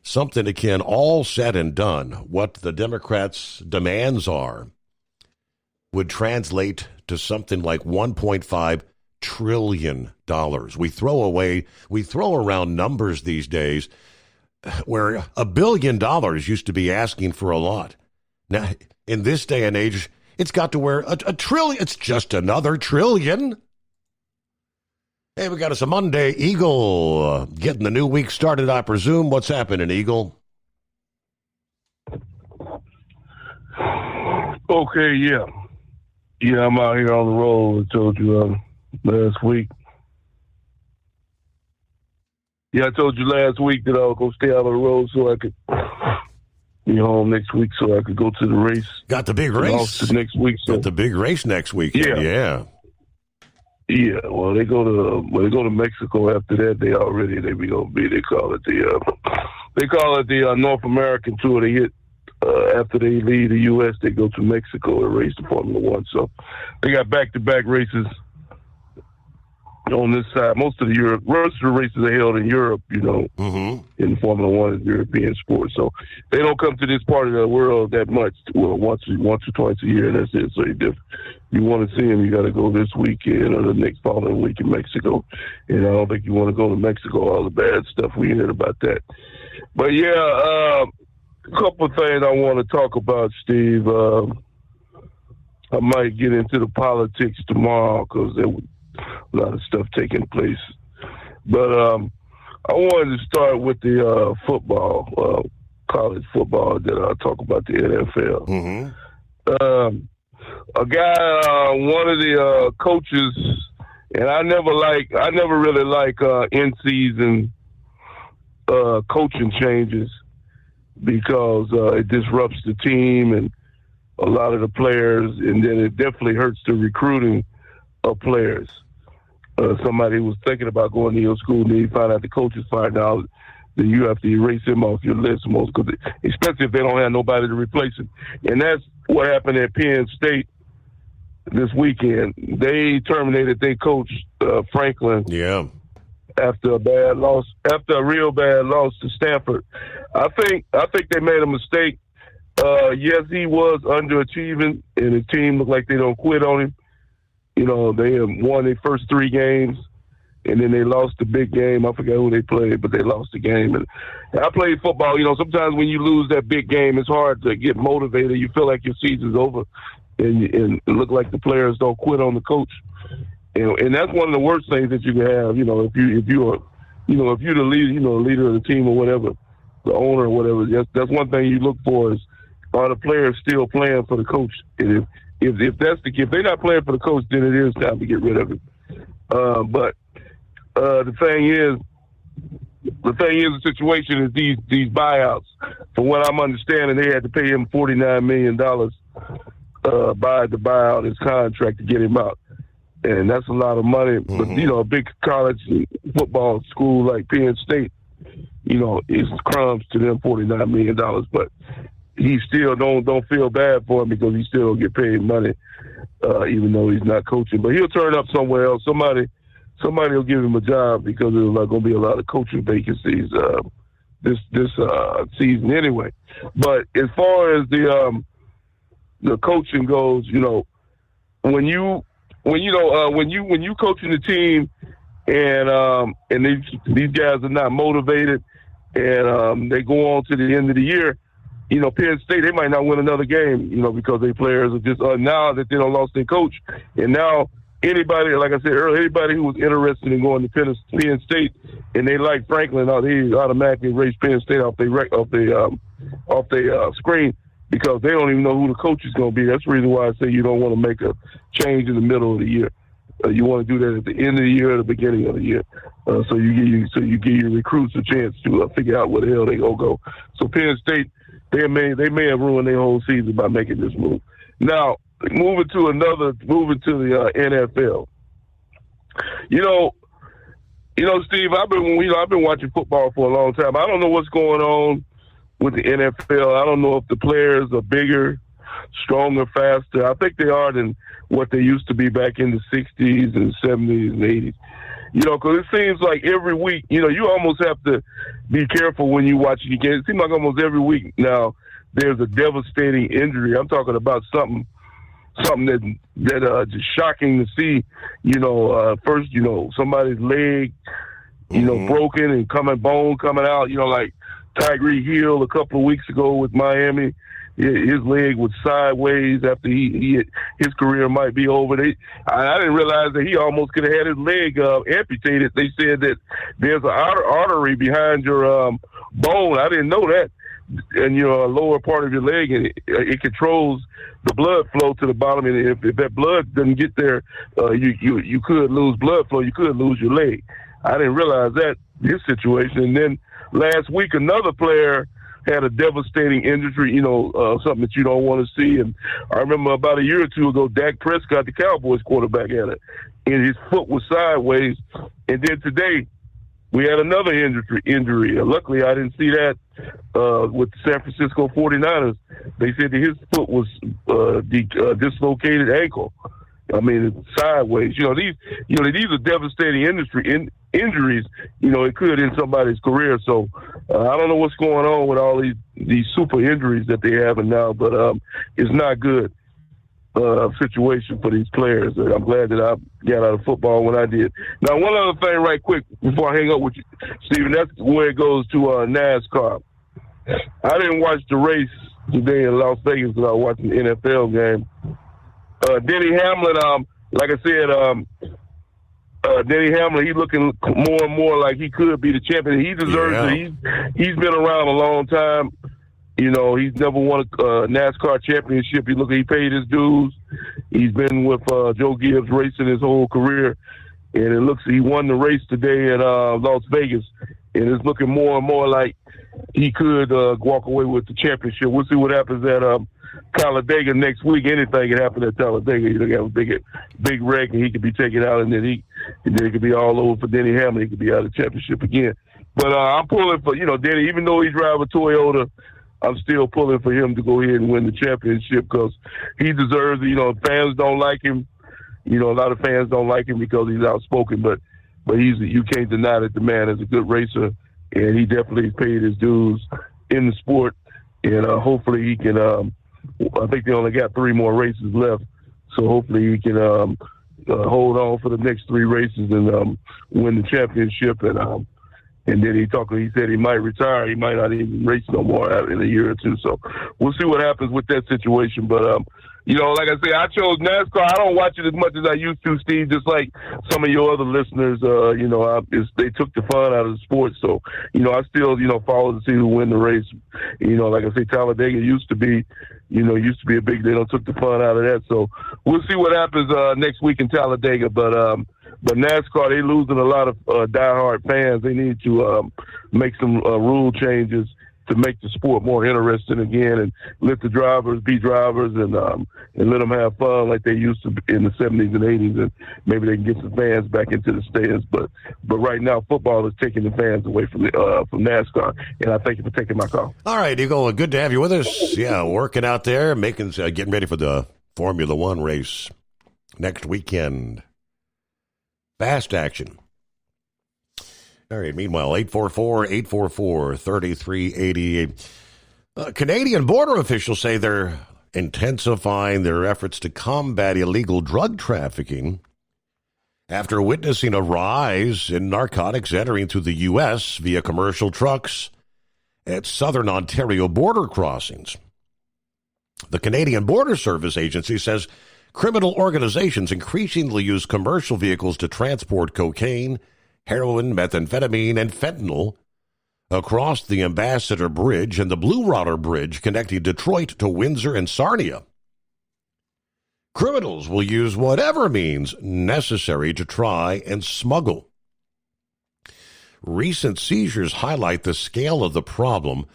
Speaker 13: something akin, all said and done, what the Democrats' demands are would translate to something like $1.5 trillion. We throw around numbers these days where $1 billion used to be asking for a lot. Now, in this day and age, it's got to where a trillion, it's just another trillion. Hey, we got us a Monday. Eagle getting the new week started, I presume. What's happening, Eagle?
Speaker 11: Okay, yeah. Yeah, I'm out here on the road. I told you last week. Yeah, I told you last week that I was going to stay out on the road so I could be home next week so I could go to the race.
Speaker 13: Got the big race
Speaker 11: next week. So.
Speaker 13: Got the big race next weekend, yeah.
Speaker 11: Yeah, well, they go to Mexico after that. They call it the North American Tour. They hit after they leave the U.S. They go to Mexico and race the Formula One. So they got back-to-back races on this side. Most of the races are held in Europe, in Formula One and European sports. So they don't come to this part of the world that much. Well, once or twice a year, and that's it. So if you want to see them, you got to go this weekend or the next following week in Mexico. And I don't think you want to go to Mexico, all the bad stuff we heard about that. But yeah, a couple of things I want to talk about, Steve. I might get into the politics tomorrow because there was a lot of stuff taking place. But I wanted to start with the football. college football, then I'll talk about the NFL. A guy, one of the coaches, and I never really like in-season coaching changes because it disrupts the team and a lot of the players, and then it definitely hurts the recruiting of players. Somebody was thinking about going to your school, and then you find out the coaches find out, then you have to erase him off your list, especially if they don't have nobody to replace him. And that's what happened at Penn State this weekend. They terminated their coach, Franklin.
Speaker 13: Yeah.
Speaker 11: After a real bad loss to Stanford. I think they made a mistake. Yes, he was underachieving, and the team looked like they don't quit on him. You know, they have won their first 3 games, and then they lost the big game. I forget who they played, but they lost the game. And I played football. You know, sometimes when you lose that big game, it's hard to get motivated. You feel like your season's over, and it look like the players don't quit on the coach. And that's one of the worst things that you can have. You know, if you're the leader of the team or whatever, the owner or whatever. That's one thing you look for is, are the players still playing for the coach? And if they're not playing for the coach, then it is time to get rid of him. But the thing is, the situation is these buyouts. From what I'm understanding, they had to pay him $49 million to buy out his contract to get him out. And that's a lot of money. But, you know, a big college football school like Penn State, you know, it's crumbs to them, $49 million. But he still don't feel bad for him because he still don't get paid money, even though he's not coaching. But he'll turn up somewhere else. Somebody will give him a job because there's not going to be a lot of coaching vacancies this season anyway. But as far as the coaching goes, you know, when you coaching the team and these guys are not motivated and they go on to the end of the year, you know, Penn State, they might not win another game, you know, because their players are just now that they don't lost their coach. And now anybody, like I said earlier, anybody who was interested in going to Penn State and they like Franklin, they automatically erase Penn State off their screen because they don't even know who the coach is going to be. That's the reason why I say you don't want to make a change in the middle of the year. You want to do that at the end of the year or the beginning of the year, so you give your recruits a chance to figure out where the hell they gonna go. So Penn State, they may have ruined their whole season by making this move. Now moving to the NFL. You know, Steve, I've been watching football for a long time. I don't know what's going on with the NFL. I don't know if the players are bigger, stronger, faster. I think they are than what they used to be back in the 60s and 70s and 80s. You know, because it seems like every week, you know, you almost have to be careful when you watch the game. It seems like almost every week now there's a devastating injury. I'm talking about something that just shocking to see. You know, first, you know, somebody's leg, you know, broken and bone coming out. You know, like Tyreek Hill a couple of weeks ago with Miami. His leg was sideways after his career might be over. I didn't realize that he almost could have had his leg amputated. They said that there's an artery behind your bone. I didn't know that. And your lower part of your leg, and it controls the blood flow to the bottom. And if that blood doesn't get there, you could lose blood flow. You could lose your leg. I didn't realize this situation. And then last week, another player had a devastating injury, you know, something that you don't want to see. And I remember about a year or two ago, Dak Prescott, the Cowboys quarterback, had it, and his foot was sideways. And then today, we had another injury. Luckily, I didn't see that with the San Francisco 49ers. They said that his foot was dislocated ankle. I mean, sideways. These are devastating injuries. It could end somebody's career. So I don't know what's going on with all these super injuries that they're having now, but it's not good situation for these players. I'm glad that I got out of football when I did. Now, one other thing right quick before I hang up with you, Stephen, that's where it goes to NASCAR. I didn't watch the race today in Las Vegas because I was watching the NFL game. Denny Hamlin, like I said, Denny Hamlin, he's looking more and more like he could be the champion. He deserves it. He's been around a long time. You know, he's never won a NASCAR championship. He paid his dues. He's been with Joe Gibbs racing his whole career. And it looks he won the race today at Las Vegas. And it's looking more and more like he could walk away with the championship. We'll see what happens at Talladega next week. Anything can happen at Talladega. You know, have a big wreck, and he could be taken out, and then it could be all over for Denny Hamlin. He could be out of the championship again. But I'm pulling for, Denny, even though he's driving a Toyota, I'm still pulling for him to go ahead and win the championship because he deserves it. Fans don't like him. A lot of fans don't like him because he's outspoken, but you can't deny that the man is a good racer, and he definitely paid his dues in the sport. And hopefully he can. I think they only got 3 more races left, so hopefully he can hold on for the next 3 races and win the championship. And then he said he might retire. He might not even race no more in a year or 2. So we'll see what happens with that situation. But, like I say, I chose NASCAR. I don't watch it as much as I used to, Steve, just like some of your other listeners. They took the fun out of the sport. So, I still, follow to see who win the race. Like I say, Talladega used to be a big deal. Took the fun out of that. So we'll see what happens next week in Talladega. But NASCAR, they're losing a lot of diehard fans. They need to make some rule changes to make the sport more interesting again and let the drivers be drivers and let them have fun like they used to in the 70s and 80s, and maybe they can get some fans back into the stands. But right now, football is taking the fans away from NASCAR, and I thank you for taking my call.
Speaker 13: All right, Eagle, good to have you with us. Yeah, working out there, getting ready for the Formula One race next weekend. Fast action. All right, meanwhile, 844-844-3388. Canadian border officials say they're intensifying their efforts to combat illegal drug trafficking after witnessing a rise in narcotics entering through the U.S. via commercial trucks at southern Ontario border crossings. The Canadian Border Service Agency says criminal organizations increasingly use commercial vehicles to transport cocaine, heroin, methamphetamine, and fentanyl across the Ambassador Bridge and the Blue Water Bridge connecting Detroit to Windsor and Sarnia. Criminals will use whatever means necessary to try and smuggle. Recent seizures highlight the scale of the problem.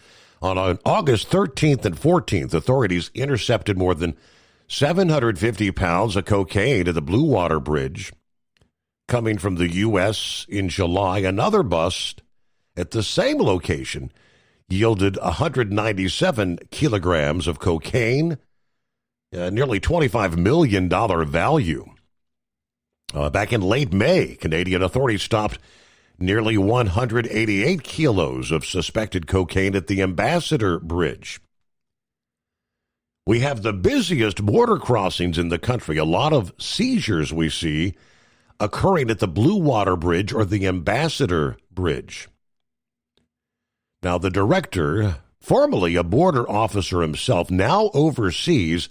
Speaker 13: On August 13th and 14th, authorities intercepted more than 750 pounds of cocaine at the Blue Water Bridge. Coming from the U.S. in July, another bust at the same location yielded 197 kilograms of cocaine, nearly $25 million value. Back in late May, Canadian authorities stopped nearly 188 kilos of suspected cocaine at the Ambassador Bridge. We have the busiest border crossings in the country. A lot of seizures we see occurring at the Blue Water Bridge or the Ambassador Bridge. Now, the director, formerly a border officer himself, now oversees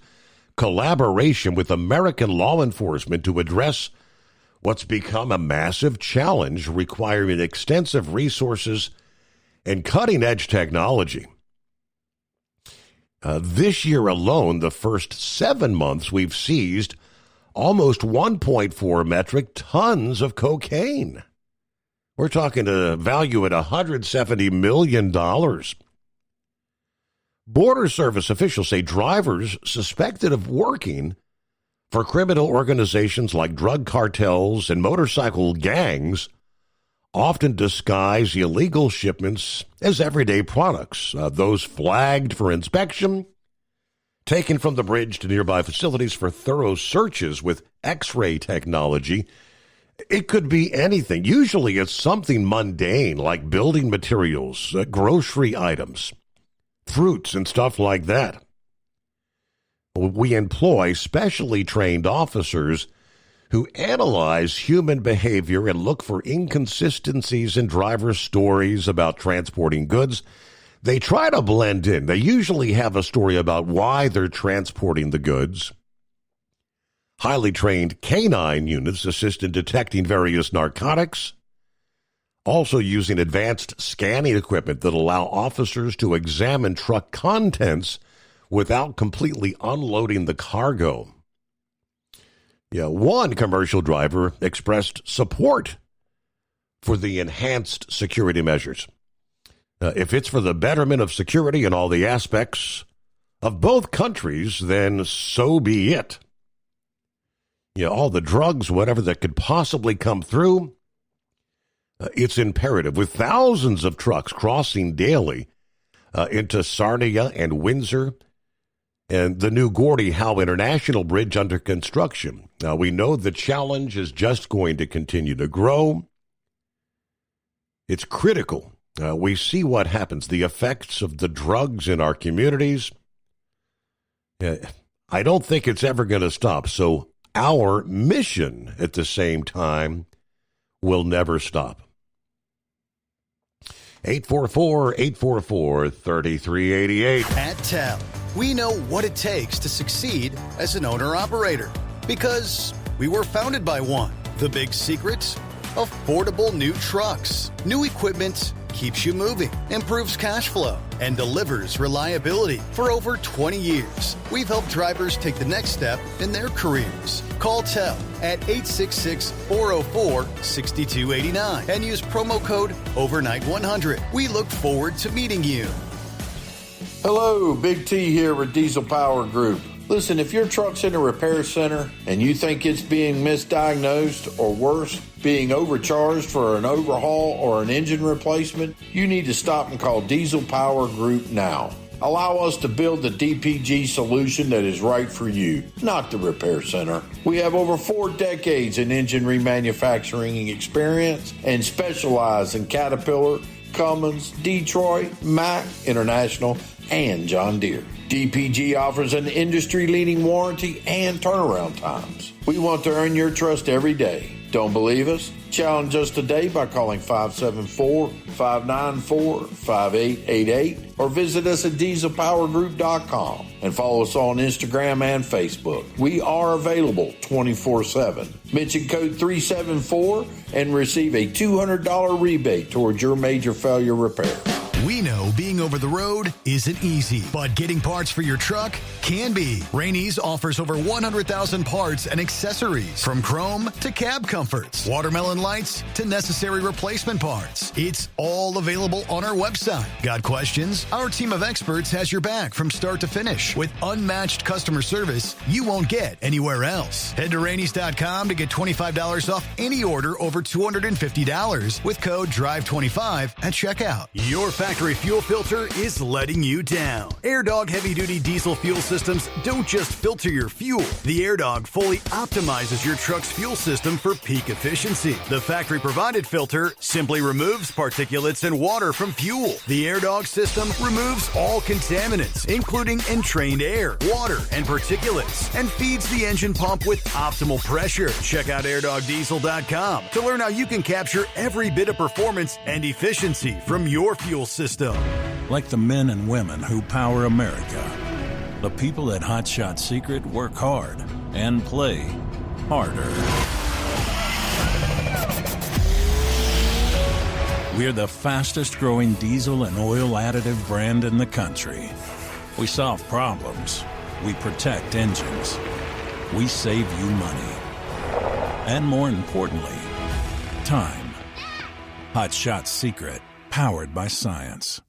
Speaker 13: collaboration with American law enforcement to address what's become a massive challenge requiring extensive resources and cutting-edge technology. This year alone, the first 7 months, we've seized almost 1.4 metric tons of cocaine. We're talking a value at $170 million. Border Service officials say drivers suspected of working for criminal organizations like drug cartels and motorcycle gangs often disguise illegal shipments as everyday products. Those flagged for inspection, taken from the bridge to nearby facilities for thorough searches with X-ray technology. It could be anything. Usually it's something mundane like building materials, grocery items, fruits, and stuff like that. We employ specially trained officers who analyze human behavior and look for inconsistencies in drivers' stories about transporting goods. They try to blend in. They usually have a story about why they're transporting the goods. Highly trained canine units assist in detecting various narcotics, also using advanced scanning equipment that allow officers to examine truck contents without completely unloading the cargo. Yeah, one commercial driver expressed support for the enhanced security measures. If it's for the betterment of security in all the aspects of both countries, then so be it. All the drugs, whatever that could possibly come through, it's imperative. With thousands of trucks crossing daily into Sarnia and Windsor, and the new Gordie Howe International Bridge under construction. Now, we know the challenge is just going to continue to grow. It's critical. We see what happens, the effects of the drugs in our communities. I don't think it's ever going to stop. So our mission at the same time will never stop. 844-844-3388.
Speaker 10: At TEL, we know what it takes to succeed as an owner-operator because we were founded by one. The big secret? Affordable new trucks. New equipment keeps you moving, improves cash flow, and delivers reliability. For over 20 years, we've helped drivers take the next step in their careers. Call TEL at 866-404-6289 and use promo code OVERNIGHT100. We look forward to meeting you.
Speaker 8: Hello, Big T here with Diesel Power Group. Listen, if your truck's in a repair center and you think it's being misdiagnosed or worse, being overcharged for an overhaul or an engine replacement, you need to stop and call Diesel Power Group now. Allow us to build the DPG solution that is right for you, not the repair center. We have over 4 decades in engine remanufacturing experience and specialize in Caterpillar, Cummins, Detroit, Mack, International, and John Deere. DPG offers an industry-leading warranty and turnaround times. We want to earn your trust every day. Don't believe us? Challenge us today by calling 574-594-5888 or visit us at dieselpowergroup.com and follow us on Instagram and Facebook. We are available 24/7. Mention code 374 and receive a $200 rebate towards your major failure repair.
Speaker 7: We know being over the road isn't easy, but getting parts for your truck can be. Rainey's offers over 100,000 parts and accessories, from chrome to cab comforts, watermelon lights to necessary replacement parts. It's all available on our website. Got questions? Our team of experts has your back from start to finish with unmatched customer service you won't get anywhere else. Head to Rainey's.com to get $25 off any order over $250 with code DRIVE25 at checkout. Your factory fuel filter is letting you down. AirDog heavy-duty diesel fuel systems don't just filter your fuel. The AirDog fully optimizes your truck's fuel system for peak efficiency. The factory-provided filter simply removes particulates and water from fuel. The AirDog system removes all contaminants, including entrained air, water, and particulates, and feeds the engine pump with optimal pressure. Check out AirDogDiesel.com to learn how you can capture every bit of performance and efficiency from your fuel system.
Speaker 9: Like the men and women who power America, the people at Hot Shot Secret work hard and play harder. We're the fastest growing diesel and oil additive brand in the country. We solve problems. We protect engines. We save you money. And more importantly, time. Hot Shot Secret. Powered by science.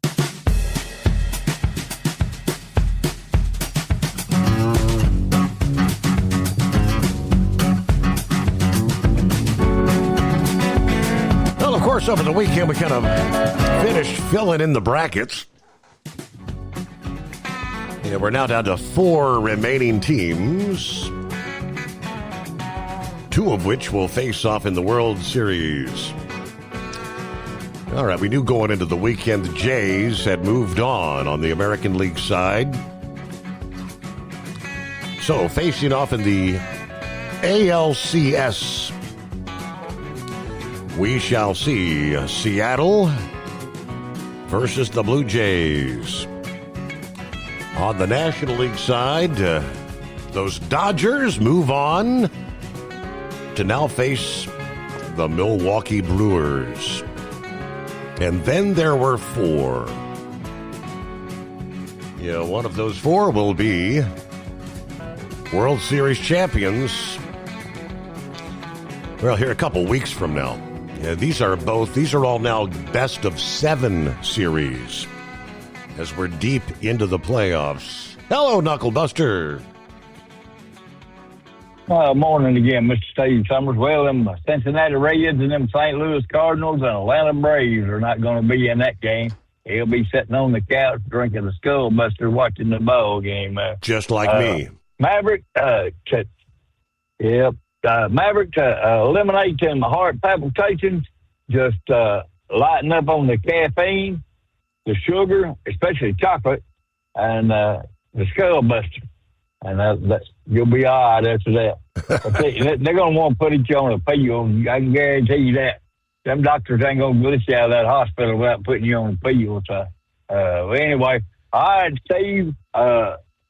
Speaker 13: Well, of course, over the weekend we kind of finished filling in the brackets. Yeah, we're now down to 4 remaining teams, 2 of which will face off in the World Series. All right, we knew going into the weekend the Jays had moved on the American League side. So, facing off in the ALCS, we shall see Seattle versus the Blue Jays. On the National League side, those Dodgers move on to now face the Milwaukee Brewers. And then there were 4. One of those 4 will be World Series champions. Well, here a couple weeks from now. These are all now best of 7 series as we're deep into the playoffs. Hello, Knucklebuster.
Speaker 1: Morning again, Mr. Steve Summers. Well, them Cincinnati Reds and them St. Louis Cardinals and Atlanta Braves are not going to be in that game. He'll be sitting on the couch drinking a Skullbuster watching the ball game.
Speaker 13: Just like me.
Speaker 1: Maverick, Maverick to eliminate them heart palpitations, just lighten up on the caffeine, the sugar, especially chocolate, and the Skullbuster. And you'll be all right after that. They're going to want to put you on a pill. I can guarantee you that. Them doctors ain't going to let you out of that hospital without putting you on a pill. So, anyway, all right, Steve,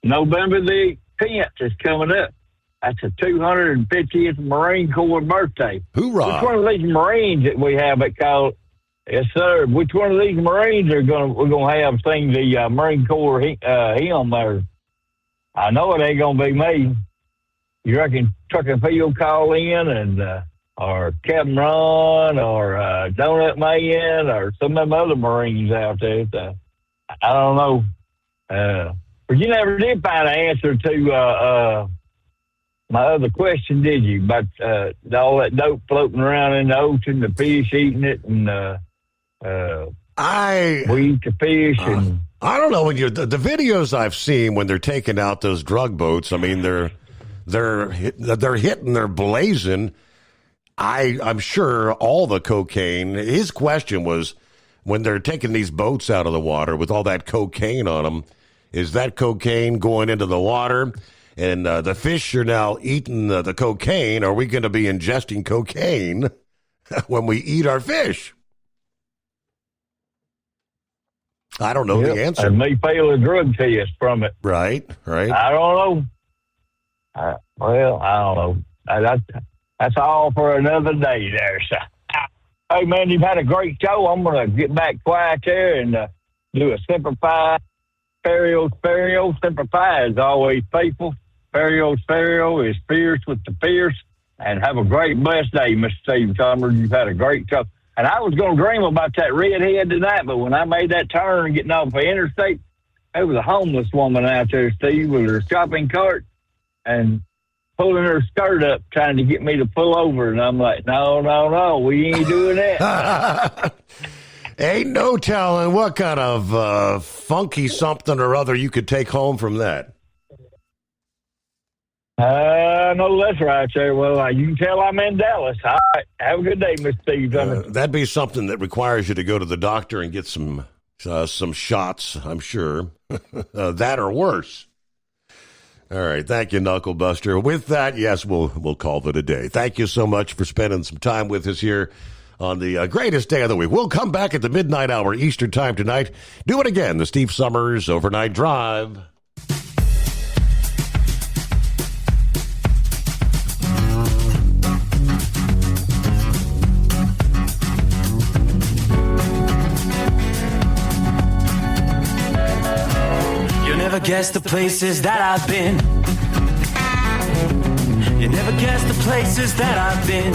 Speaker 1: November the 10th is coming up. That's the 250th Marine Corps birthday.
Speaker 13: Hoorah.
Speaker 1: Which one of these Marines that we have at call? Yes, sir. Which one of these Marines we're going to have sing the Marine Corps hymn there? I know it ain't going to be me. You reckon Truck and Field call in and or Captain Ron or Donut Man or some of them other Marines out there? I don't know. But you never did find an answer to my other question, did you? About all that dope floating around in the ocean, the fish eating it, and we eat the fish. And
Speaker 13: I don't know. When the videos I've seen when they're taking out those drug boats, I mean, they're hitting, they're blazing. I'm sure all the cocaine. His question was, when they're taking these boats out of the water with all that cocaine on them, is that cocaine going into the water? And the fish are now eating the cocaine. Are we going to be ingesting cocaine when we eat our fish? I don't know the answer.
Speaker 1: And me fail a drug test from it.
Speaker 13: Right.
Speaker 1: I don't know. I don't know. That's all for another day there. So, hey, man, you've had a great show. I'm going to get back quiet there and do a Semper Fi. Sparrow, Semper Fi is always faithful. Sparrow is fierce with the fierce. And have a great, blessed day, Mr. Steve Summers. You've had a great show. And I was going to dream about that redhead tonight, but when I made that turn and getting off the interstate, there was a homeless woman out there, Steve, with her shopping cart and pulling her skirt up, trying to get me to pull over. And I'm like, no, we ain't doing that.
Speaker 13: Ain't no telling what kind of funky something or other you could take home from that.
Speaker 1: No, that's right, sir. Well, you can tell I'm in Dallas. All right. Have a good day, Mr. Steve.
Speaker 13: That'd be something that requires you to go to the doctor and get some shots, I'm sure. That or worse. All right. Thank you, Knucklebuster. With that, yes, we'll call it a day. Thank you so much for spending some time with us here on the greatest day of the week. We'll come back at the midnight hour Eastern time tonight. Do it again, the Steve Summers Overnight Drive.
Speaker 14: Never guess the places that I've been. You never guess the places that I've been.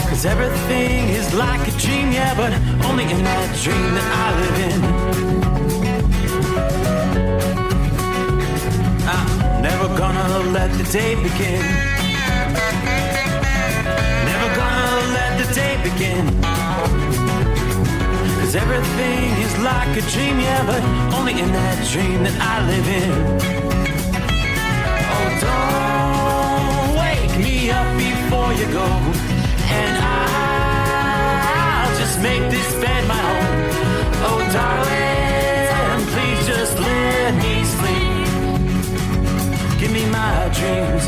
Speaker 14: 'Cause everything is like a dream, yeah, but only in that dream that I live in. I'm never gonna let the day begin. Never gonna let the day begin. 'Cause everything is like a dream, yeah, but only in that dream that I live in. Oh, don't wake me up before you go, and I'll just make this bed my home. Oh, darling, please just let me sleep. Give me my dreams.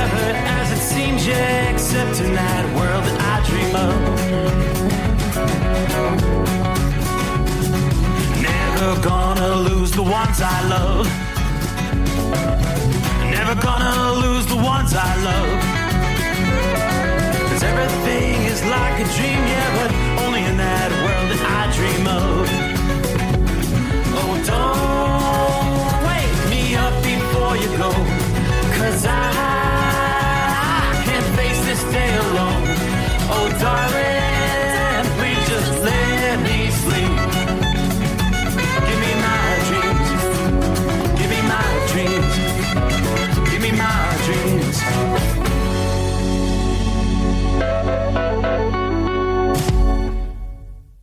Speaker 14: clever as it seems, yeah, except in that world that I dream of. Never gonna lose the ones I love. Never gonna lose the ones I love. 'Cause everything is like a dream, yeah, but only in that world that I dream of. Oh, don't wake me up before you go, 'cause I can't face this day alone. Oh, darling.